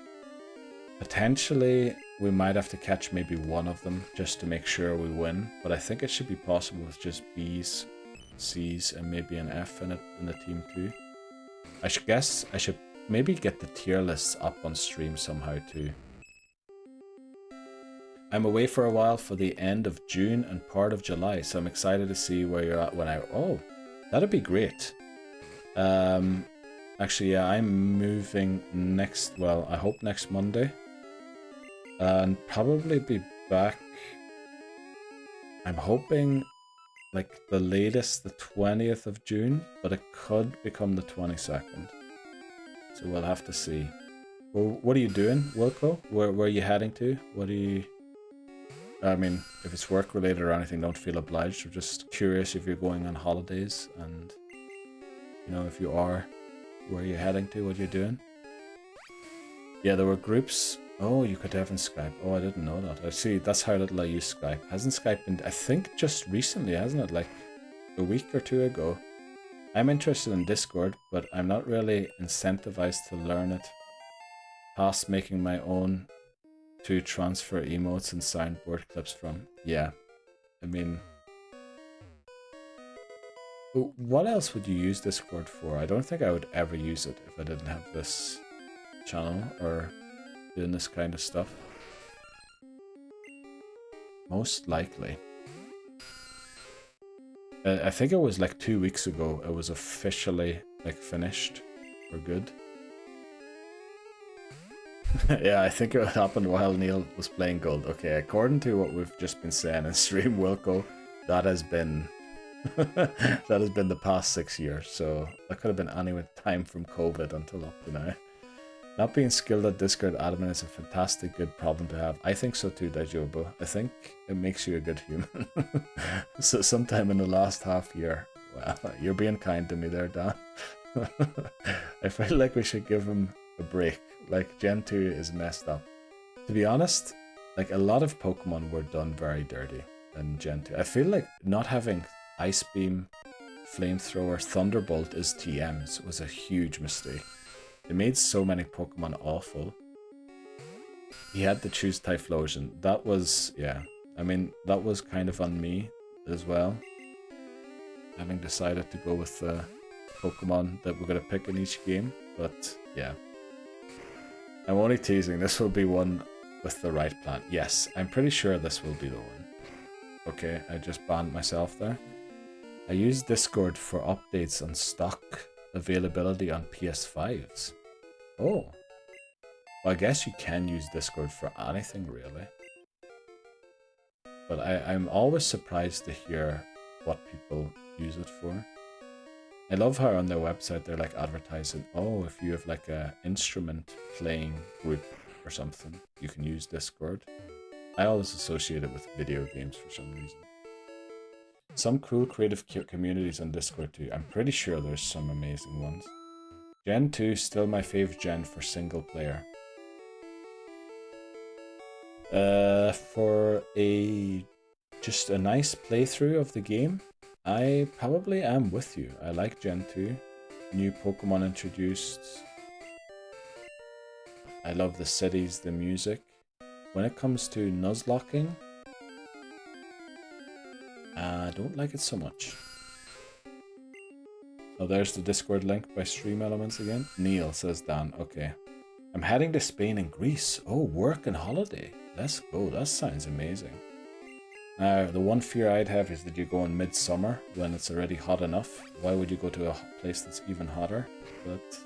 Potentially, we might have to catch maybe one of them just to make sure we win, but I think it should be possible with just Bs, Cs, and maybe an F in the team too. I guess I should maybe get the tier lists up on stream somehow too. I'm away for a while for the end of June and part of July, so I'm excited to see where you're at when oh, that'd be great. Actually, yeah, I'm moving I hope next Monday. And probably be back, I'm hoping, like the latest, the 20th of June, but it could become the 22nd. So we'll have to see. Well, what are you doing, Wilco? Where are you heading to? I mean, if it's work related or anything, don't feel obliged. We're just curious if you're going on holidays and, you know, if you are, where are you heading to, what you're doing? Yeah, there were groups. Oh, you could have in Skype. Oh, I didn't know that. I see, that's how little I use Skype. Hasn't Skype been, I think just recently, hasn't it? Like a week or two ago. I'm interested in Discord, but I'm not really incentivized to learn it past making my own to transfer emotes and soundboard clips from. Yeah, I mean, what else would you use Discord for? I don't think I would ever use it if I didn't have this channel or doing this kind of stuff. Most likely. I think it was like 2 weeks ago it was officially like finished for good. Yeah, I think it happened while Neil was playing Gold. Okay, according to what we've just been saying in stream, Wilco, that has been that has been the past 6 years. So that could have been any time from COVID until up to now. Not being skilled at Discord admin is a fantastic good problem to have. I think so too, Dajobo. I think it makes you a good human. So sometime in the last half year, well, you're being kind to me there, Dan. I feel like we should give him a break. Like, Gen 2 is messed up. To be honest, like a lot of Pokemon were done very dirty in Gen 2. I feel like not having Ice Beam, Flamethrower, Thunderbolt as TMs was a huge mistake. They made so many Pokemon awful. He had to choose Typhlosion. That was, yeah, I mean, that was kind of on me as well. Having decided to go with the Pokemon that we're going to pick in each game. But, yeah. I'm only teasing. This will be one with the right plan. Yes, I'm pretty sure this will be the one. Okay, I just banned myself there. I use Discord for updates on stock availability on PS5s. Oh. Well, I guess you can use Discord for anything, really. But I'm always surprised to hear what people use it for. I love how on their website they're like advertising, oh, if you have like a instrument playing group or something, you can use Discord. I always associate it with video games for some reason. Some cool creative communities on Discord too. I'm pretty sure there's some amazing ones. Gen 2 still my favorite gen for single player. For just a nice playthrough of the game, I probably am with you. I like Gen 2. New Pokemon introduced. I love the cities, the music. When it comes to nuzlocking, I don't like it so much. Oh, there's the Discord link by Stream Elements again. Neil, says Dan. Okay. I'm heading to Spain and Greece. Oh, work and holiday. Let's go. That sounds amazing. Now, the one fear I'd have is that you go in midsummer when it's already hot enough. Why would you go to a place that's even hotter? But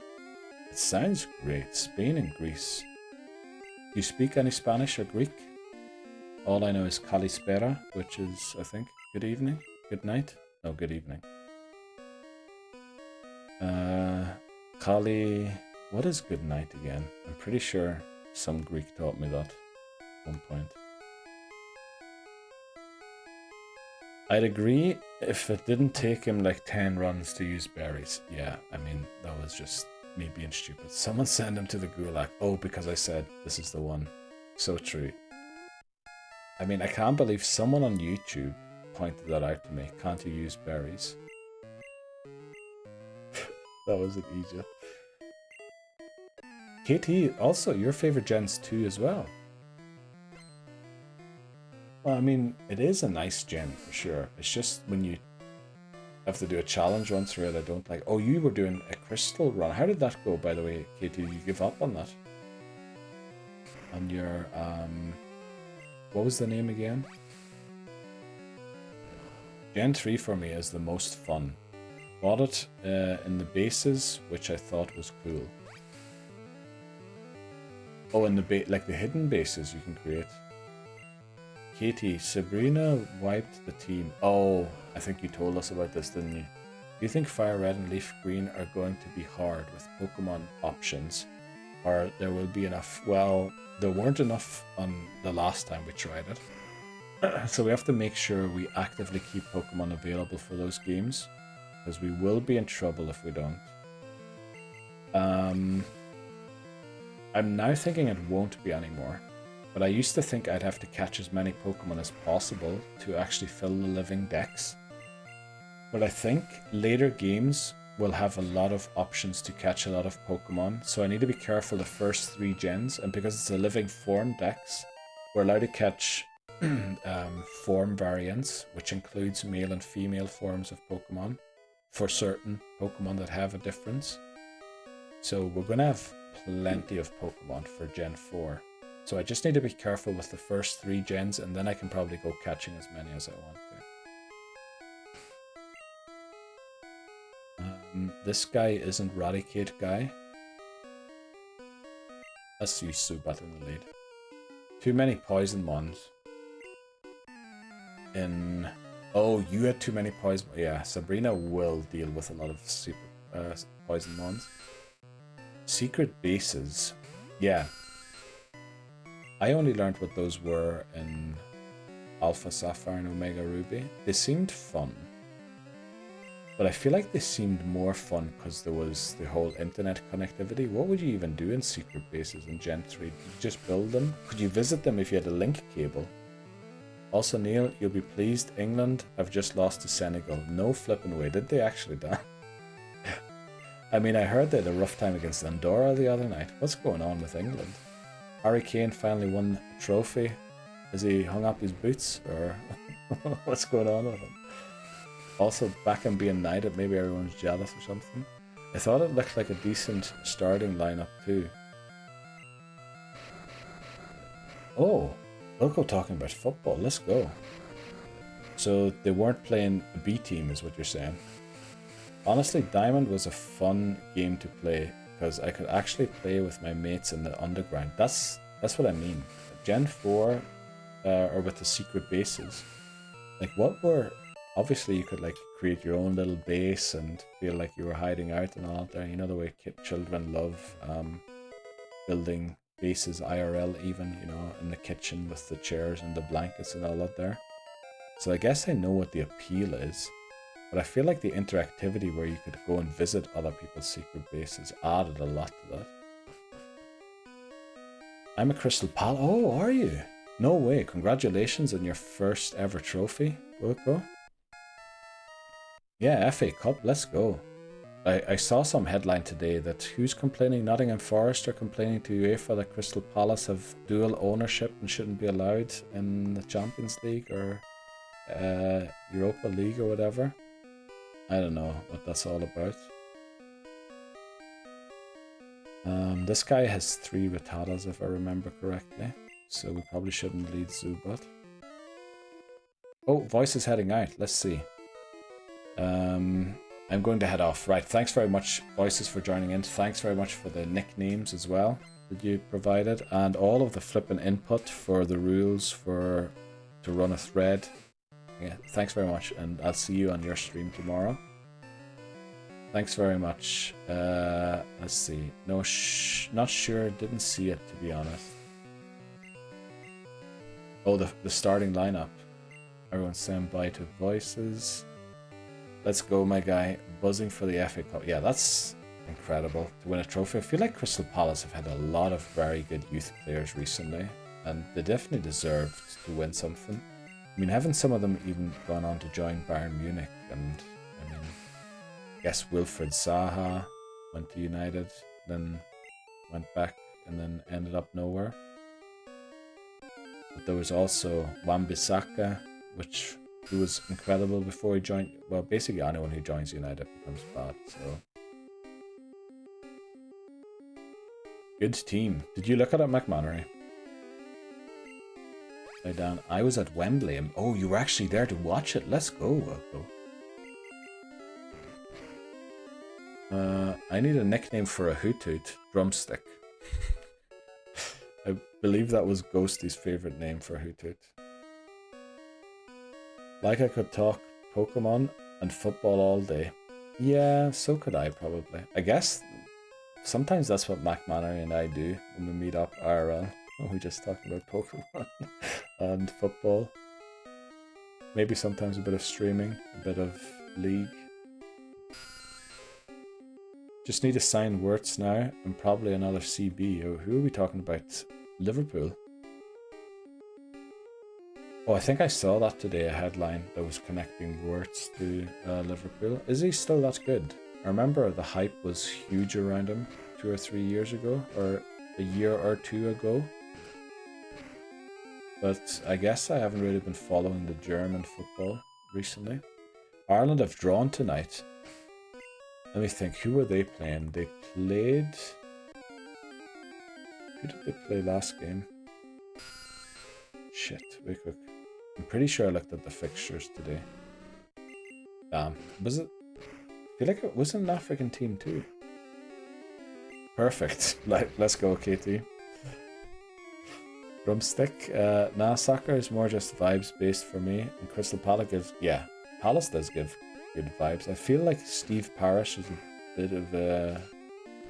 it sounds great. Spain and Greece. Do you speak any Spanish or Greek? All I know is Kalispera, which is, I think, good evening, good night. No, good evening. Kali, what is good night again? I'm pretty sure some Greek taught me that at one point. I'd agree if it didn't take him like 10 runs to use berries. Yeah, I mean, that was just me being stupid. Someone send him to the gulag. Oh, because I said this is the one. So true. I mean, I can't believe someone on YouTube pointed that out to me. Can't you use berries? That was an Egypt. KT, also your favorite gens too as well. Well, I mean, it is a nice gen for sure. It's just when you have to do a challenge run through it, I don't like. Oh, you were doing a crystal run. How did that go, by the way, KT? Did you give up on that? On your, what was the name again? Gen 3 for me is the most fun. Bought it in the bases, which I thought was cool. Oh, in the like the hidden bases you can create. Katie, Sabrina wiped the team. Oh, I think you told us about this, didn't you? Do you think Fire Red and Leaf Green are going to be hard with Pokemon options? Or there will be enough? Well, there weren't enough on the last time we tried it. So we have to make sure we actively keep Pokemon available for those games, because we will be in trouble if we don't. I'm now thinking it won't be anymore. But I used to think I'd have to catch as many Pokemon as possible to actually fill the living decks. But I think later games will have a lot of options to catch a lot of Pokemon, so I need to be careful the first 3 gens, and because it's a living form dex, we're allowed to catch form variants, which includes male and female forms of Pokemon, for certain Pokemon that have a difference. So we're going to have plenty of Pokemon for Gen 4. So I just need to be careful with the first 3 gens, and then I can probably go catching as many as I want to. This guy isn't Raticate guy. Let's use Zubat in the lead. Too many poison ones. Oh, you had too many poison. Yeah, Sabrina will deal with a lot of super poison ones. Secret bases. Yeah. I only learned what those were in Alpha Sapphire and Omega Ruby. They seemed fun. But I feel like they seemed more fun because there was the whole internet connectivity. What would you even do in secret bases in Gen 3? Did you just build them? Could you visit them if you had a link cable? Also, Neil, you'll be pleased England have just lost to Senegal. No flipping way. Did they actually, Dan? I mean, I heard they had a rough time against Andorra the other night. What's going on with England? Harry Kane finally won a trophy. Has he hung up his boots? Or what's going on with him? Also, back and being knighted, maybe everyone's jealous or something. I thought it looked like a decent starting lineup too. Oh, we'll go talking about football. Let's go. So they weren't playing a B team is what you're saying. Honestly, Diamond was a fun game to play because I could actually play with my mates in the underground. That's what I mean. Gen 4 or with the secret bases. Like what were... Obviously you could like create your own little base and feel like you were hiding out and all that there. You know the way children love building bases IRL even, you know, in the kitchen with the chairs and the blankets and all that there. So I guess I know what the appeal is, but I feel like the interactivity where you could go and visit other people's secret bases added a lot to that. I'm a Crystal Pal. Oh, are you? No way. Congratulations on your first ever trophy, Wilco. Yeah, FA Cup, let's go. I saw some headline today that who's complaining? Nottingham Forest are complaining to UEFA that Crystal Palace have dual ownership and shouldn't be allowed in the Champions League or Europa League or whatever. I don't know what that's all about. This guy has 3 Rattatas if I remember correctly, so we probably shouldn't lead Zubat. Oh, Voice is heading out. Let's see. I'm going to head off. Right, thanks very much, Voices, for joining in. Thanks very much for the nicknames as well that you provided, and all of the flipping input for the rules to run a thread. Yeah, thanks very much, and I'll see you on your stream tomorrow. Thanks very much. Let's see. No, not sure. Didn't see it, to be honest. Oh, the starting lineup. Everyone's saying bye to Voices. Let's go, my guy. Buzzing for the FA Cup. Yeah, that's incredible to win a trophy. I feel like Crystal Palace have had a lot of very good youth players recently, and they definitely deserved to win something. I mean, haven't some of them even gone on to join Bayern Munich? And I mean, I guess Wilfried Zaha went to United, then went back, and then ended up nowhere. But there was also Wan-Bissaka, who was incredible before he joined. Well, basically anyone who joins United becomes bad, so. Good team. Did you look at it, McMannery? Play down. I was at Wembley. Oh, you were actually there to watch it. Let's go, Wilco. I need a nickname for a Hoot-Toot. Drumstick. I believe that was Ghosty's favorite name for a Hoot-Toot. Like I could talk Pokemon and football all day. Yeah, so could I probably. I guess sometimes that's what McMannery and I do when we meet up IRL. We just talk about Pokemon and football. Maybe sometimes a bit of streaming, a bit of League. Just need to sign Wirtz now and probably another CB. Oh, who are we talking about? Liverpool? Oh, I think I saw that today, a headline that was connecting Wirtz to Liverpool. Is he still that good? I remember the hype was huge around him 2 or 3 years ago, or a year or 2 ago. But I guess I haven't really been following the German football recently. Ireland have drawn tonight. Let me think, who were they playing? They played... Who did they play last game? Shit, wait quick. I'm pretty sure I looked at the fixtures today. Damn. Was it? I feel like it was an African team too. Perfect. Let's go, KT. Drumstick. Nah, soccer is more just vibes based for me. And Crystal Palace gives... Yeah, Palace does give good vibes. I feel like Steve Parish is a bit of a...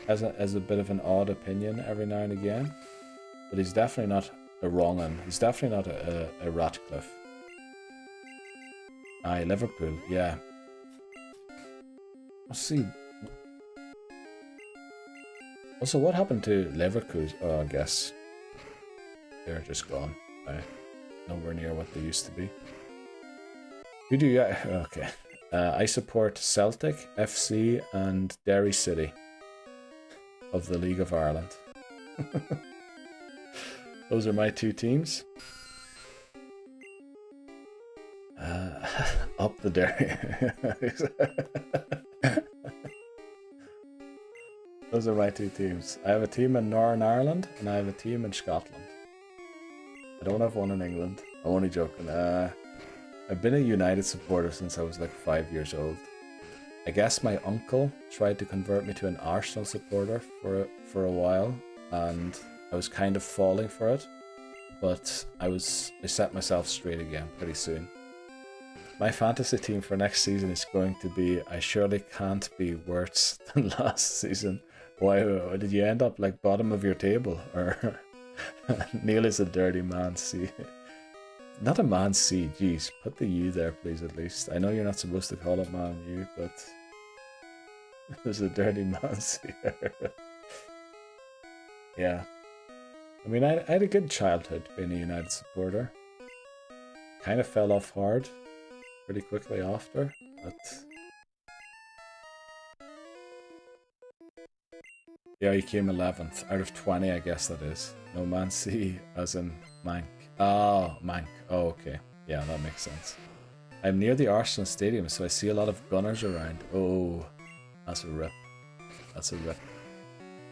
Has a bit of an odd opinion every now and again. But he's definitely not a wrong one. He's definitely not a Ratcliffe. Aye, Liverpool, yeah. Let's see. Also, what happened to Leverkusen? Oh, I guess they're just gone. Aye. Nowhere near what they used to be. Who do you... Okay. I support Celtic, FC, and Derry City of the League of Ireland. Those are my 2 teams. Up the Derry. Those are my 2 teams. I have a team in Northern Ireland and I have a team in Scotland. I don't have one in England. I'm only joking. I've been a United supporter since I was like 5 years old. I guess my uncle tried to convert me to an Arsenal supporter for a while, and I was kind of falling for it, but I set myself straight again pretty soon. My fantasy team for next season is going to be, I surely can't be worse than last season. Why did you end up like bottom of your table? Or Neil is a dirty man, see. Not a man, see. Jeez, put the U there, please, at least. I know you're not supposed to call it man U, but there's a dirty man, see. Yeah. I mean, I had a good childhood being a United supporter. Kind of fell off hard pretty quickly after, but yeah, he came 11th out of 20, I guess that is. No Man C as in Mank. Oh, Mank. Oh, okay. Yeah, that makes sense. I'm near the Arsenal Stadium, so I see a lot of Gunners around. Oh, that's a rip. That's a rip.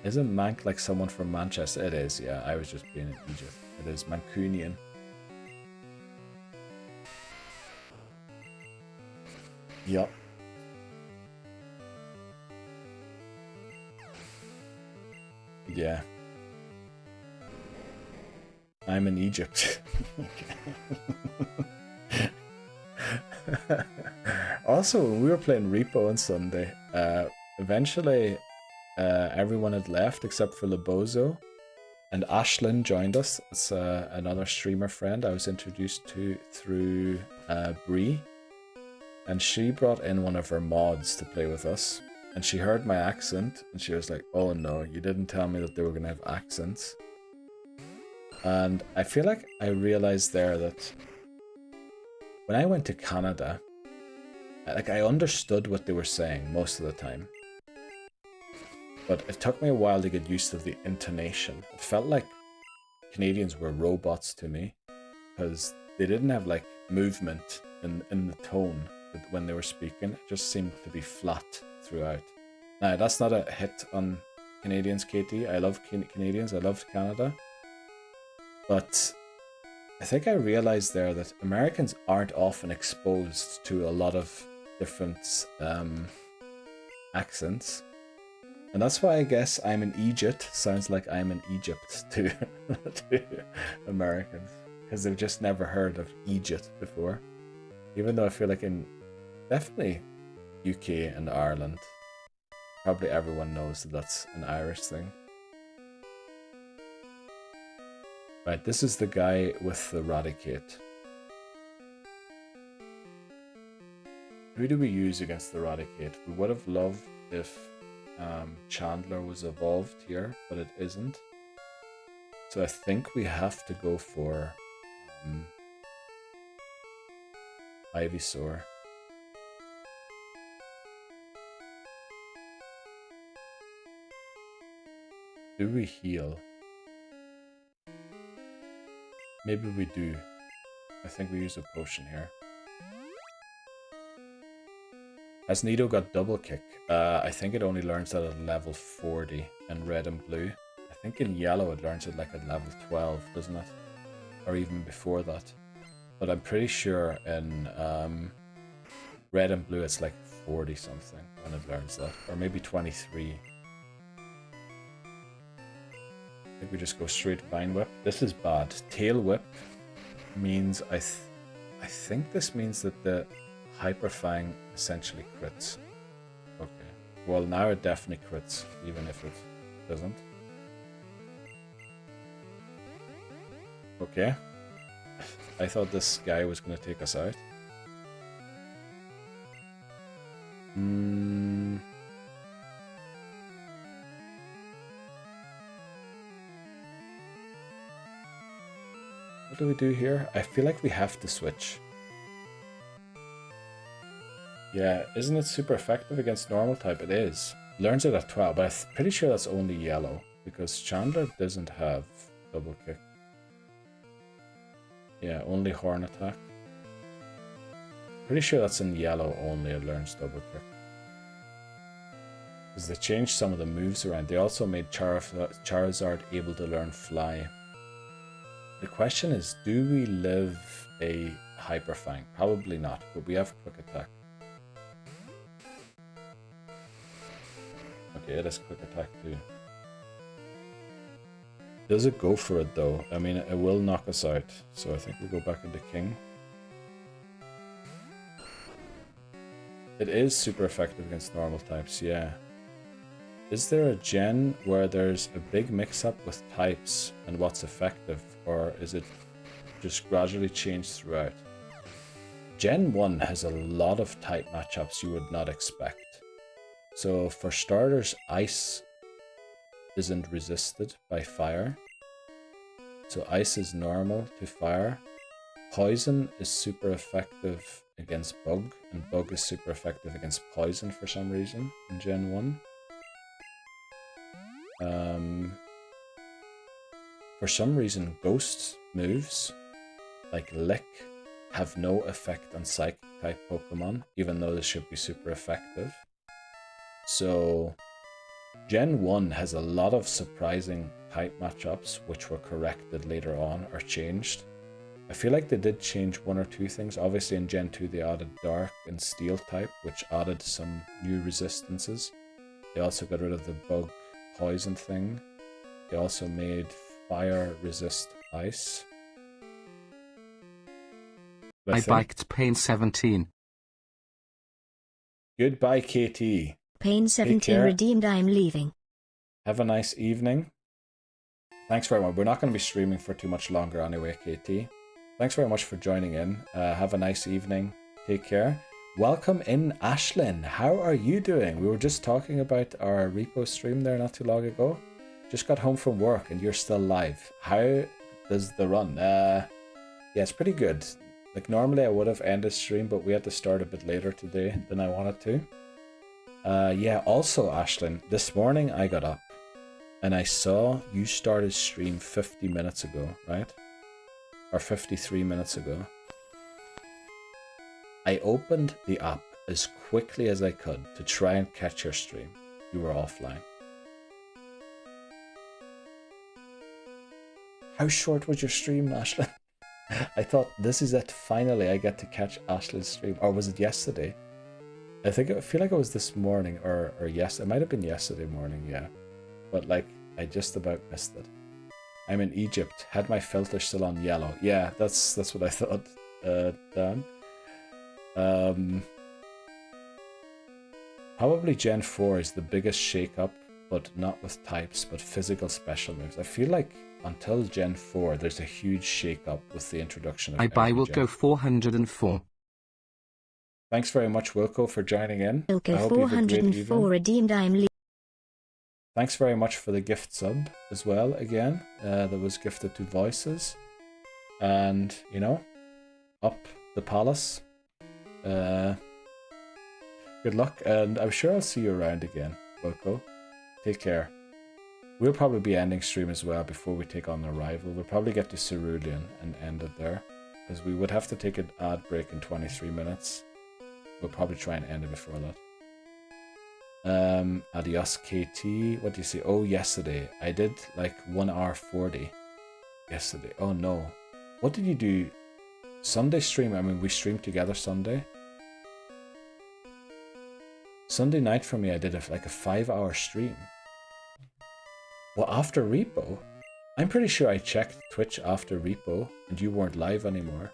Isn't Mank like someone from Manchester? It is, yeah. I was just being in Egypt. It is Mancunian. Yup. Yeah. I'm in Egypt. Also, when we were playing Repo on Sunday, eventually everyone had left except for Lobozo, and Ashlyn joined us. It's another streamer friend I was introduced to through Bree, and she brought in one of her mods to play with us, and she heard my accent and she was like, oh no, you didn't tell me that they were gonna have accents. And I feel like I realized there that when I went to Canada, like, I understood what they were saying most of the time, but it took me a while to get used to the intonation. It felt like Canadians were robots to me, because they didn't have like movement in the tone when they were speaking. It just seemed to be flat throughout. Now, that's not a hit on Canadians, KT. I love Canadians. I loved Canada. But I think I realized there that Americans aren't often exposed to a lot of different accents. And that's why I guess I'm in Egypt sounds like I'm in Egypt to, to Americans. Because they've just never heard of Egypt before. Even though I feel like in definitely UK and Ireland, probably everyone knows that that's an Irish thing. Right, this is the guy with the Raticate. Who do we use against the Raticate? We would have loved if Chandler was evolved here, but it isn't. So I think we have to go for Ivysaur. Do we heal? Maybe we do. I think we use a potion here. Has Nido got double kick? I think it only learns that at level 40 in red and blue. I think in yellow it learns it like at level 12, doesn't it? Or even before that. But I'm pretty sure in red and blue it's like 40 something when it learns that. Or maybe 23. I think we just go straight Vine Whip. This is bad. Tail Whip means I think this means that the Hyper Fang essentially crits. Okay. Well, now it definitely crits, even if it doesn't. Okay. I thought this guy was going to take us out. What do we do here? I feel like we have to switch. Yeah, isn't it super effective against normal type? It is. Learns it at 12, but I'm pretty sure that's only yellow, because Chandler doesn't have double kick. Yeah, only horn attack. Pretty sure that's in yellow only, it learns double kick. Because they changed some of the moves around. They also made Charizard able to learn fly. The question is, do we live a Hyper Fang? Probably not, but we have quick attack. Okay, it has quick attack too. Does it go for it though? I mean, it will knock us out, so I think we'll go back into King. It is super effective against normal types, yeah. is there a gen where there's a big mix-up with types and what's effective, or is it just gradually changed throughout? Gen 1 has a lot of type matchups you would not expect. So for starters, ice isn't resisted by fire. So ice is normal to fire. Poison is super effective against bug, and bug is super effective against poison for some reason in Gen 1. For some reason, ghost moves like Lick have no effect on psychic type Pokemon, even though they should be super effective. So Gen 1 has a lot of surprising type matchups which were corrected later on or changed. I feel like they did change one or two things. Obviously in Gen 2 they added Dark and Steel type, which added some new resistances. They also got rid of the bug poison thing. They also made Fire resist ice. I biked Pain 17. Goodbye, KT. Pain 17 redeemed. I'm leaving. Have a nice evening. Thanks very much. We're not going to be streaming for too much longer anyway, KT. Thanks very much for joining in. Have a nice evening. Take care. Welcome in, Ashlyn. How are you doing? We were just talking about our repo stream there not too long ago. Just got home from work and you're still live. How does the run? Yeah, it's pretty good. Like normally I would have ended stream, but we had to start a bit later today than I wanted to. Yeah, also Ashlyn, this morning I got up and I saw you started stream 50 minutes ago, right? Or 53 minutes ago. I opened the app as quickly as I could to try and catch your stream. You were offline. How short was your stream, Ashlyn? I thought, this is it, finally I get to catch Ashlyn's stream. Or was it yesterday? I feel like it was this morning, or yes, it might have been yesterday morning, yeah. But like, I just about missed it. I'm in Egypt, had my filter still on yellow. Yeah, that's what I thought, Dan. Probably Gen 4 is the biggest shake-up, but not with types, but physical special moves. I feel like until Gen 4, there's a huge shake-up with the introduction of Wilco 404. Thanks very much, Wilco, for joining in. Wilco 404 redeemed. I'm leaving. Thanks very much for the gift sub as well, again. That was gifted to Voices. And, you know, up the palace. Good luck, and I'm sure I'll see you around again, Wilco. Take care. We'll probably be ending stream as well before we take on the rival. We'll probably get to Cerulean and end it there, because we would have to take an ad break in 23 minutes. We'll probably try and end it before that. Adios KT. What do you say? Oh, yesterday. I did like 1 hour 40 yesterday. Oh no. What did you do? Sunday stream? I mean, we streamed together Sunday. Sunday night for me, I did like a 5-hour stream. Well, after Repo, I'm pretty sure I checked Twitch after Repo and you weren't live anymore.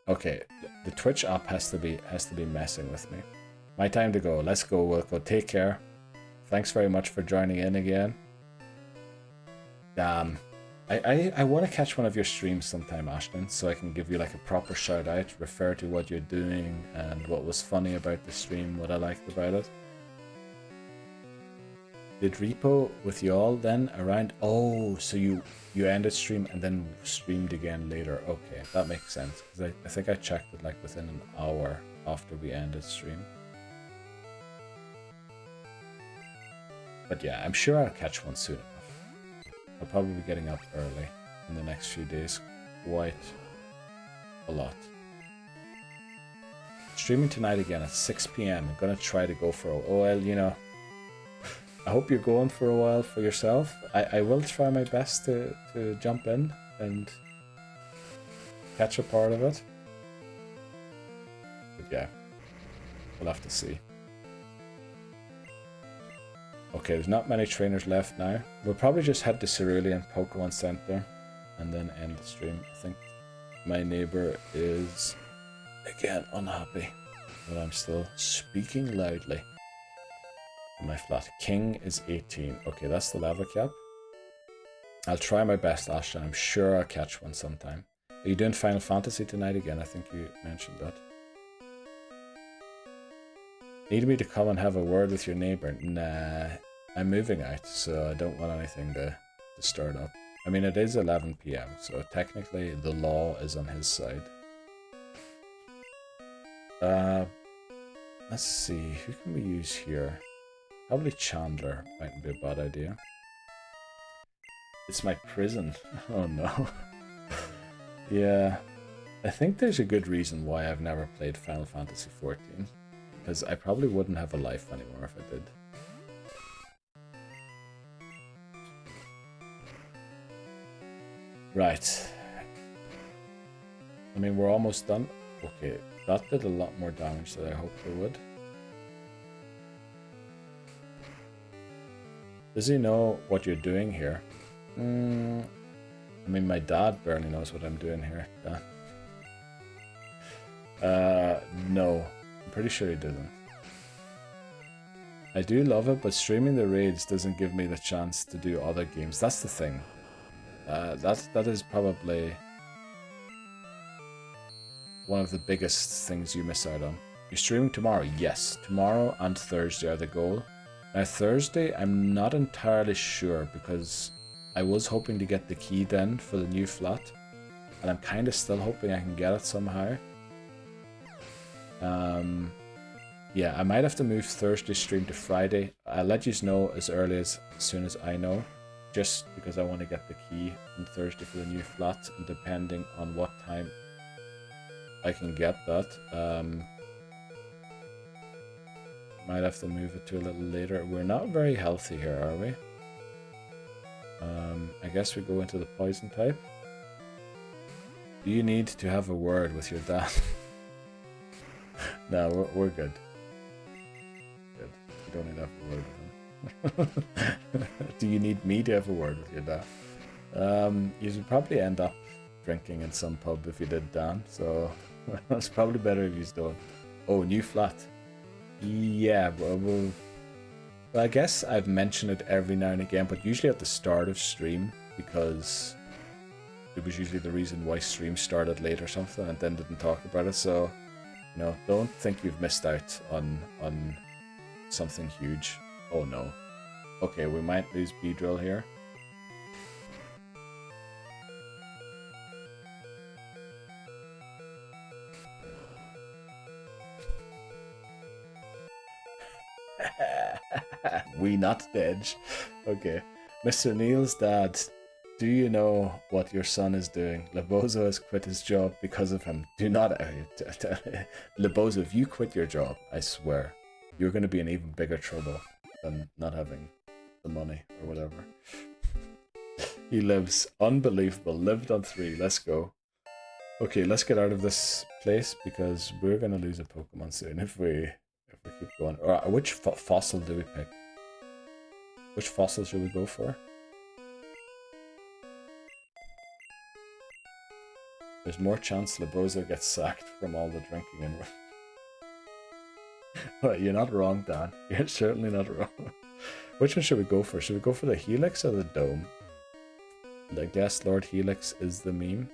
Okay, the Twitch app has to be messing with me. My time to go. Let's go, Wilco. Take care. Thanks very much for joining in again. Damn. I want to catch one of your streams sometime, Ashlyn, so I can give you like a proper shout out, refer to what you're doing and what was funny about the stream, what I liked about it. Did Repo with y'all then around? Oh, so you ended stream and then streamed again later. Okay, that makes sense. Because I think I checked it like within an hour after we ended stream. But yeah, I'm sure I'll catch one soon enough. I'll probably be getting up early in the next few days. Quite a lot. Streaming tonight again at 6 PM. I'm gonna try to go for a while, you know. I hope you're going for a while for yourself. I will try my best to jump in and catch a part of it. But yeah, we'll have to see. Okay, there's not many trainers left now. We'll probably just head to Cerulean Pokemon Center and then end the stream. I think my neighbor is again unhappy that I'm still speaking loudly. My flat. King is 18. Okay, that's the level cap. I'll try my best, Ashton. I'm sure I'll catch one sometime. Are you doing Final Fantasy tonight again? I think you mentioned that. Need me to come and have a word with your neighbor? Nah, I'm moving out, so I don't want anything to stir it up. I mean, it is 11 PM, so technically the law is on his side. Let's see, who can we use here? Probably Chandler mightn't be a bad idea. It's my prison. Oh no. Yeah, I think there's a good reason why I've never played Final Fantasy XIV. Because I probably wouldn't have a life anymore if I did. Right. I mean, we're almost done. Okay, that did a lot more damage than I hoped it would. Does he know what you're doing here? I mean, my dad barely knows what I'm doing here. No. I'm pretty sure he doesn't. I do love it, but streaming the raids doesn't give me the chance to do other games. That's the thing. That is probably one of the biggest things you miss out on. You're streaming tomorrow? Yes. Tomorrow and Thursday are the goal. Now Thursday, I'm not entirely sure because I was hoping to get the key then for the new flat. And I'm kind of still hoping I can get it somehow. Yeah, I might have to move Thursday stream to Friday. I'll let you know as early as soon as I know. Just because I want to get the key on Thursday for the new flat. And depending on what time I can get that. Might have to move it to a little later. We're not very healthy here, are we? I guess we go into the poison type. Do you need to have a word with your dad? No, we're good. Good. You don't need to have a word with him. Do you need me to have a word with your dad? You should probably end up drinking in some pub if you did, Dan. So it's probably better if you don't. Oh, new flat. Yeah, well, I guess I've mentioned it every now and again, but usually at the start of stream, because it was usually the reason why stream started late or something, and then didn't talk about it. So, you know, don't think you've missed out on something huge. Oh no. Okay, we might lose Beedrill here. We not dead. Okay. Mr. Neil's dad, do you know what your son is doing? Lebozo has quit his job because of him. Do not... Lebozo, if you quit your job, I swear, you're going to be in even bigger trouble than not having the money or whatever. He lives. Unbelievable. Lived on 3. Let's go. Okay, let's get out of this place because we're going to lose a Pokemon soon if we keep going. Or which fossil do we pick? Which fossil should we go for? There's more chance Lebozo gets sacked from all the drinking and... Well, you're not wrong, Dan. You're certainly not wrong. Which one should we go for? Should we go for the Helix or the Dome? I guess Lord Helix is the meme.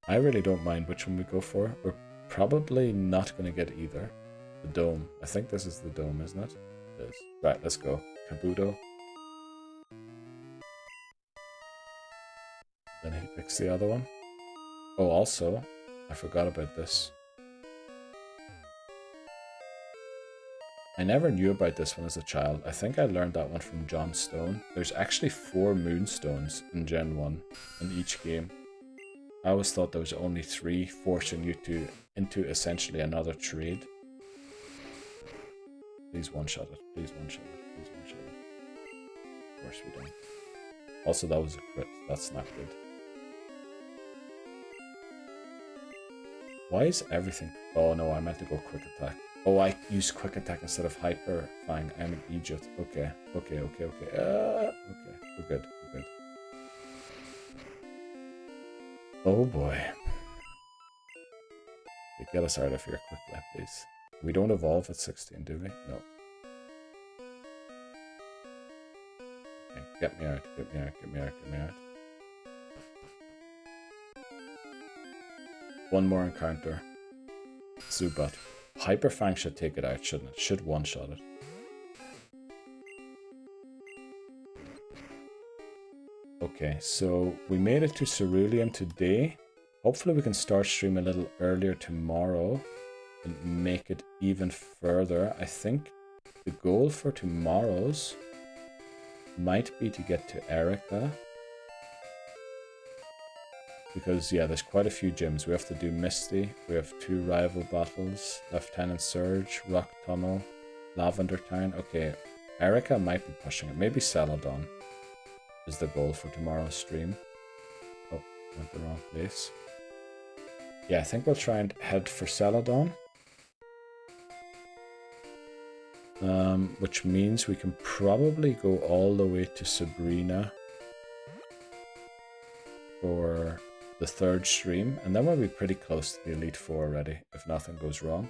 I really don't mind which one we go for. We're probably not going to get either. The Dome. I think this is the Dome, isn't it? It is. Right, let's go. Kabuto. Then he picks the other one. Oh, also, I forgot about this. I never knew about this one as a child. I think I learned that one from John Stone. There's actually 4 Moonstones in Gen 1 in each game. I always thought there was only 3, forcing you into essentially another trade. Please one-shot it. Please one-shot it. Please one-shot it. Of course we don't. Also, that was a crit. That's not good. Why is everything... Oh no, I meant to go quick attack. Oh, I used quick attack instead of hyper fang. I'm an idiot. Okay. Okay. We're good. We're good. Oh boy. Okay, get us out of here quickly, please. We don't evolve at 16, do we? No. Okay, get me out, get me out, get me out, get me out. One more encounter. Zubat. Hyperfang should take it out, shouldn't it? Should one-shot it. Okay, so we made it to Cerulean today. Hopefully we can start stream a little earlier tomorrow and make it even further. I think the goal for tomorrow's might be to get to Erica. Because, yeah, there's quite a few gyms. We have to do Misty. We have 2 rival battles. Lieutenant Surge, Rock Tunnel, Lavender Town. Okay, Erica might be pushing it. Maybe Celadon is the goal for tomorrow's stream. Oh, went the wrong place. Yeah, I think we'll try and head for Celadon. Which means we can probably go all the way to Sabrina for the 3rd stream, and then we'll be pretty close to the Elite Four already, if nothing goes wrong.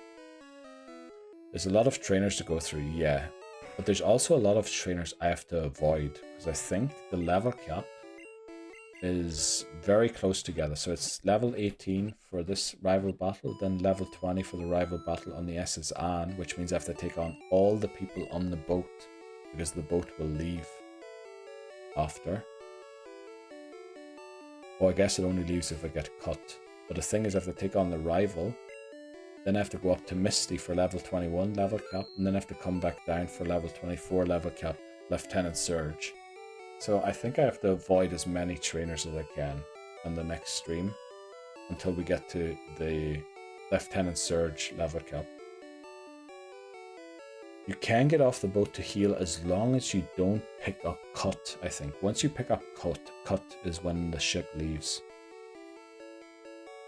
There's a lot of trainers to go through, yeah, but there's also a lot of trainers I have to avoid, because I think the level cap is very close together. So it's level 18 for this rival battle, then level 20 for the rival battle on the aaaand, which means I have to take on all the people on the boat, because the boat will leave after. Oh, I guess it only leaves if I get cut. But the thing is, I have to take on the rival, then I have to go up to Misty for level 21 level cap, and then I have to come back down for level 24 level cap, Lieutenant Surge. So I think I have to avoid as many trainers as I can on the next stream until we get to the Lieutenant Surge level cap. You can get off the boat to heal as long as you don't pick up cut, I think. Once you pick up cut is when the ship leaves.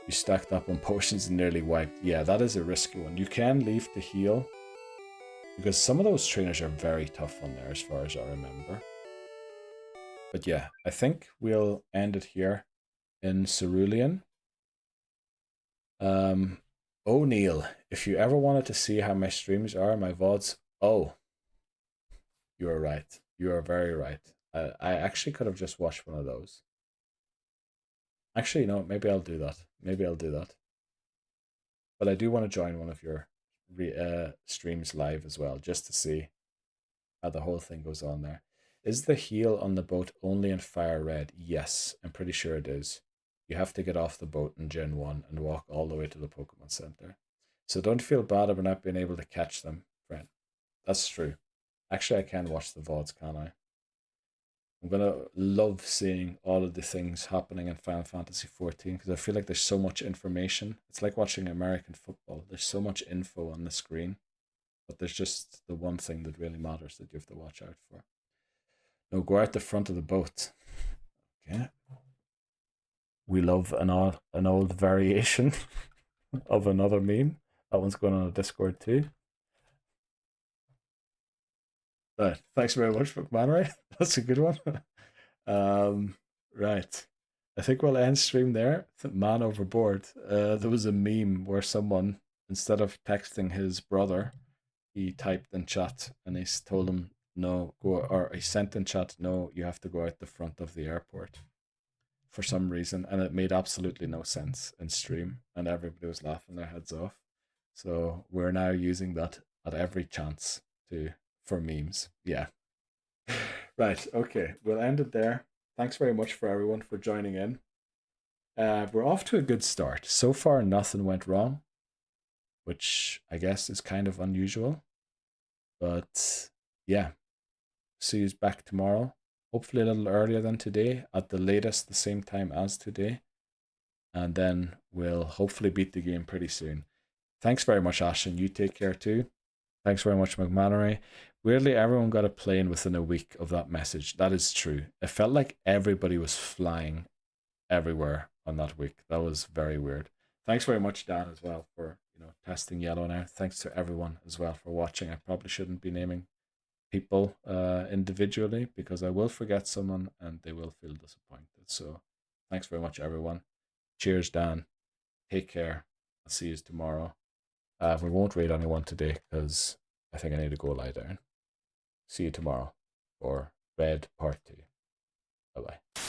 You stacked up on potions and nearly wiped. Yeah, that is a risky one. You can leave to heal, because some of those trainers are very tough on there as far as I remember. But yeah, I think we'll end it here in Cerulean. O'Neill, if you ever wanted to see how my streams are, my VODs, oh, you are right. You are very right. I actually could have just watched one of those. Actually, no, maybe I'll do that. Maybe I'll do that. But I do want to join one of your streams live as well, just to see how the whole thing goes on there. Is the heal on the boat only in Fire Red? Yes, I'm pretty sure it is. You have to get off the boat in Gen 1 and walk all the way to the Pokemon Center. So don't feel bad about not being able to catch them, friend. That's true. Actually, I can watch the VODs, can't I? I'm going to love seeing all of the things happening in Final Fantasy XIV, because I feel like there's so much information. It's like watching American football. There's so much info on the screen, but there's just the one thing that really matters that you have to watch out for. No, go out the front of the boat. Okay. We love an old variation of another meme. That one's going on a Discord too. Right. Thanks very much, McManray. That's a good one. Right. I think we'll end stream there. Man overboard. There was a meme where someone, instead of texting his brother, he typed in chat and he told him, no, go, or he sent in chat, no, you have to go out the front of the airport for some reason, and it made absolutely no sense in stream, and everybody was laughing their heads off. So we're now using that at every chance for memes. Yeah. Right, okay, we'll end it there. Thanks very much for everyone for joining in. We're off to a good start. So far, nothing went wrong, which I guess is kind of unusual. But yeah, see you back tomorrow. Hopefully a little earlier than today, at the latest the same time as today. And then we'll hopefully beat the game pretty soon. Thanks very much, Ashton. You take care too. Thanks very much, McMannery. Weirdly, everyone got a plane within a week of that message. That is true. It felt like everybody was flying everywhere on that week. That was very weird. Thanks very much, Dan, as well, for testing yellow now. Thanks to everyone as well for watching. I probably shouldn't be naming people individually, because I will forget someone and they will feel disappointed. So thanks very much, everyone. Cheers, Dan. Take care. I'll see you tomorrow. We won't raid anyone today because I think I need to go lie down. See you tomorrow for Red Part 2. Bye-bye.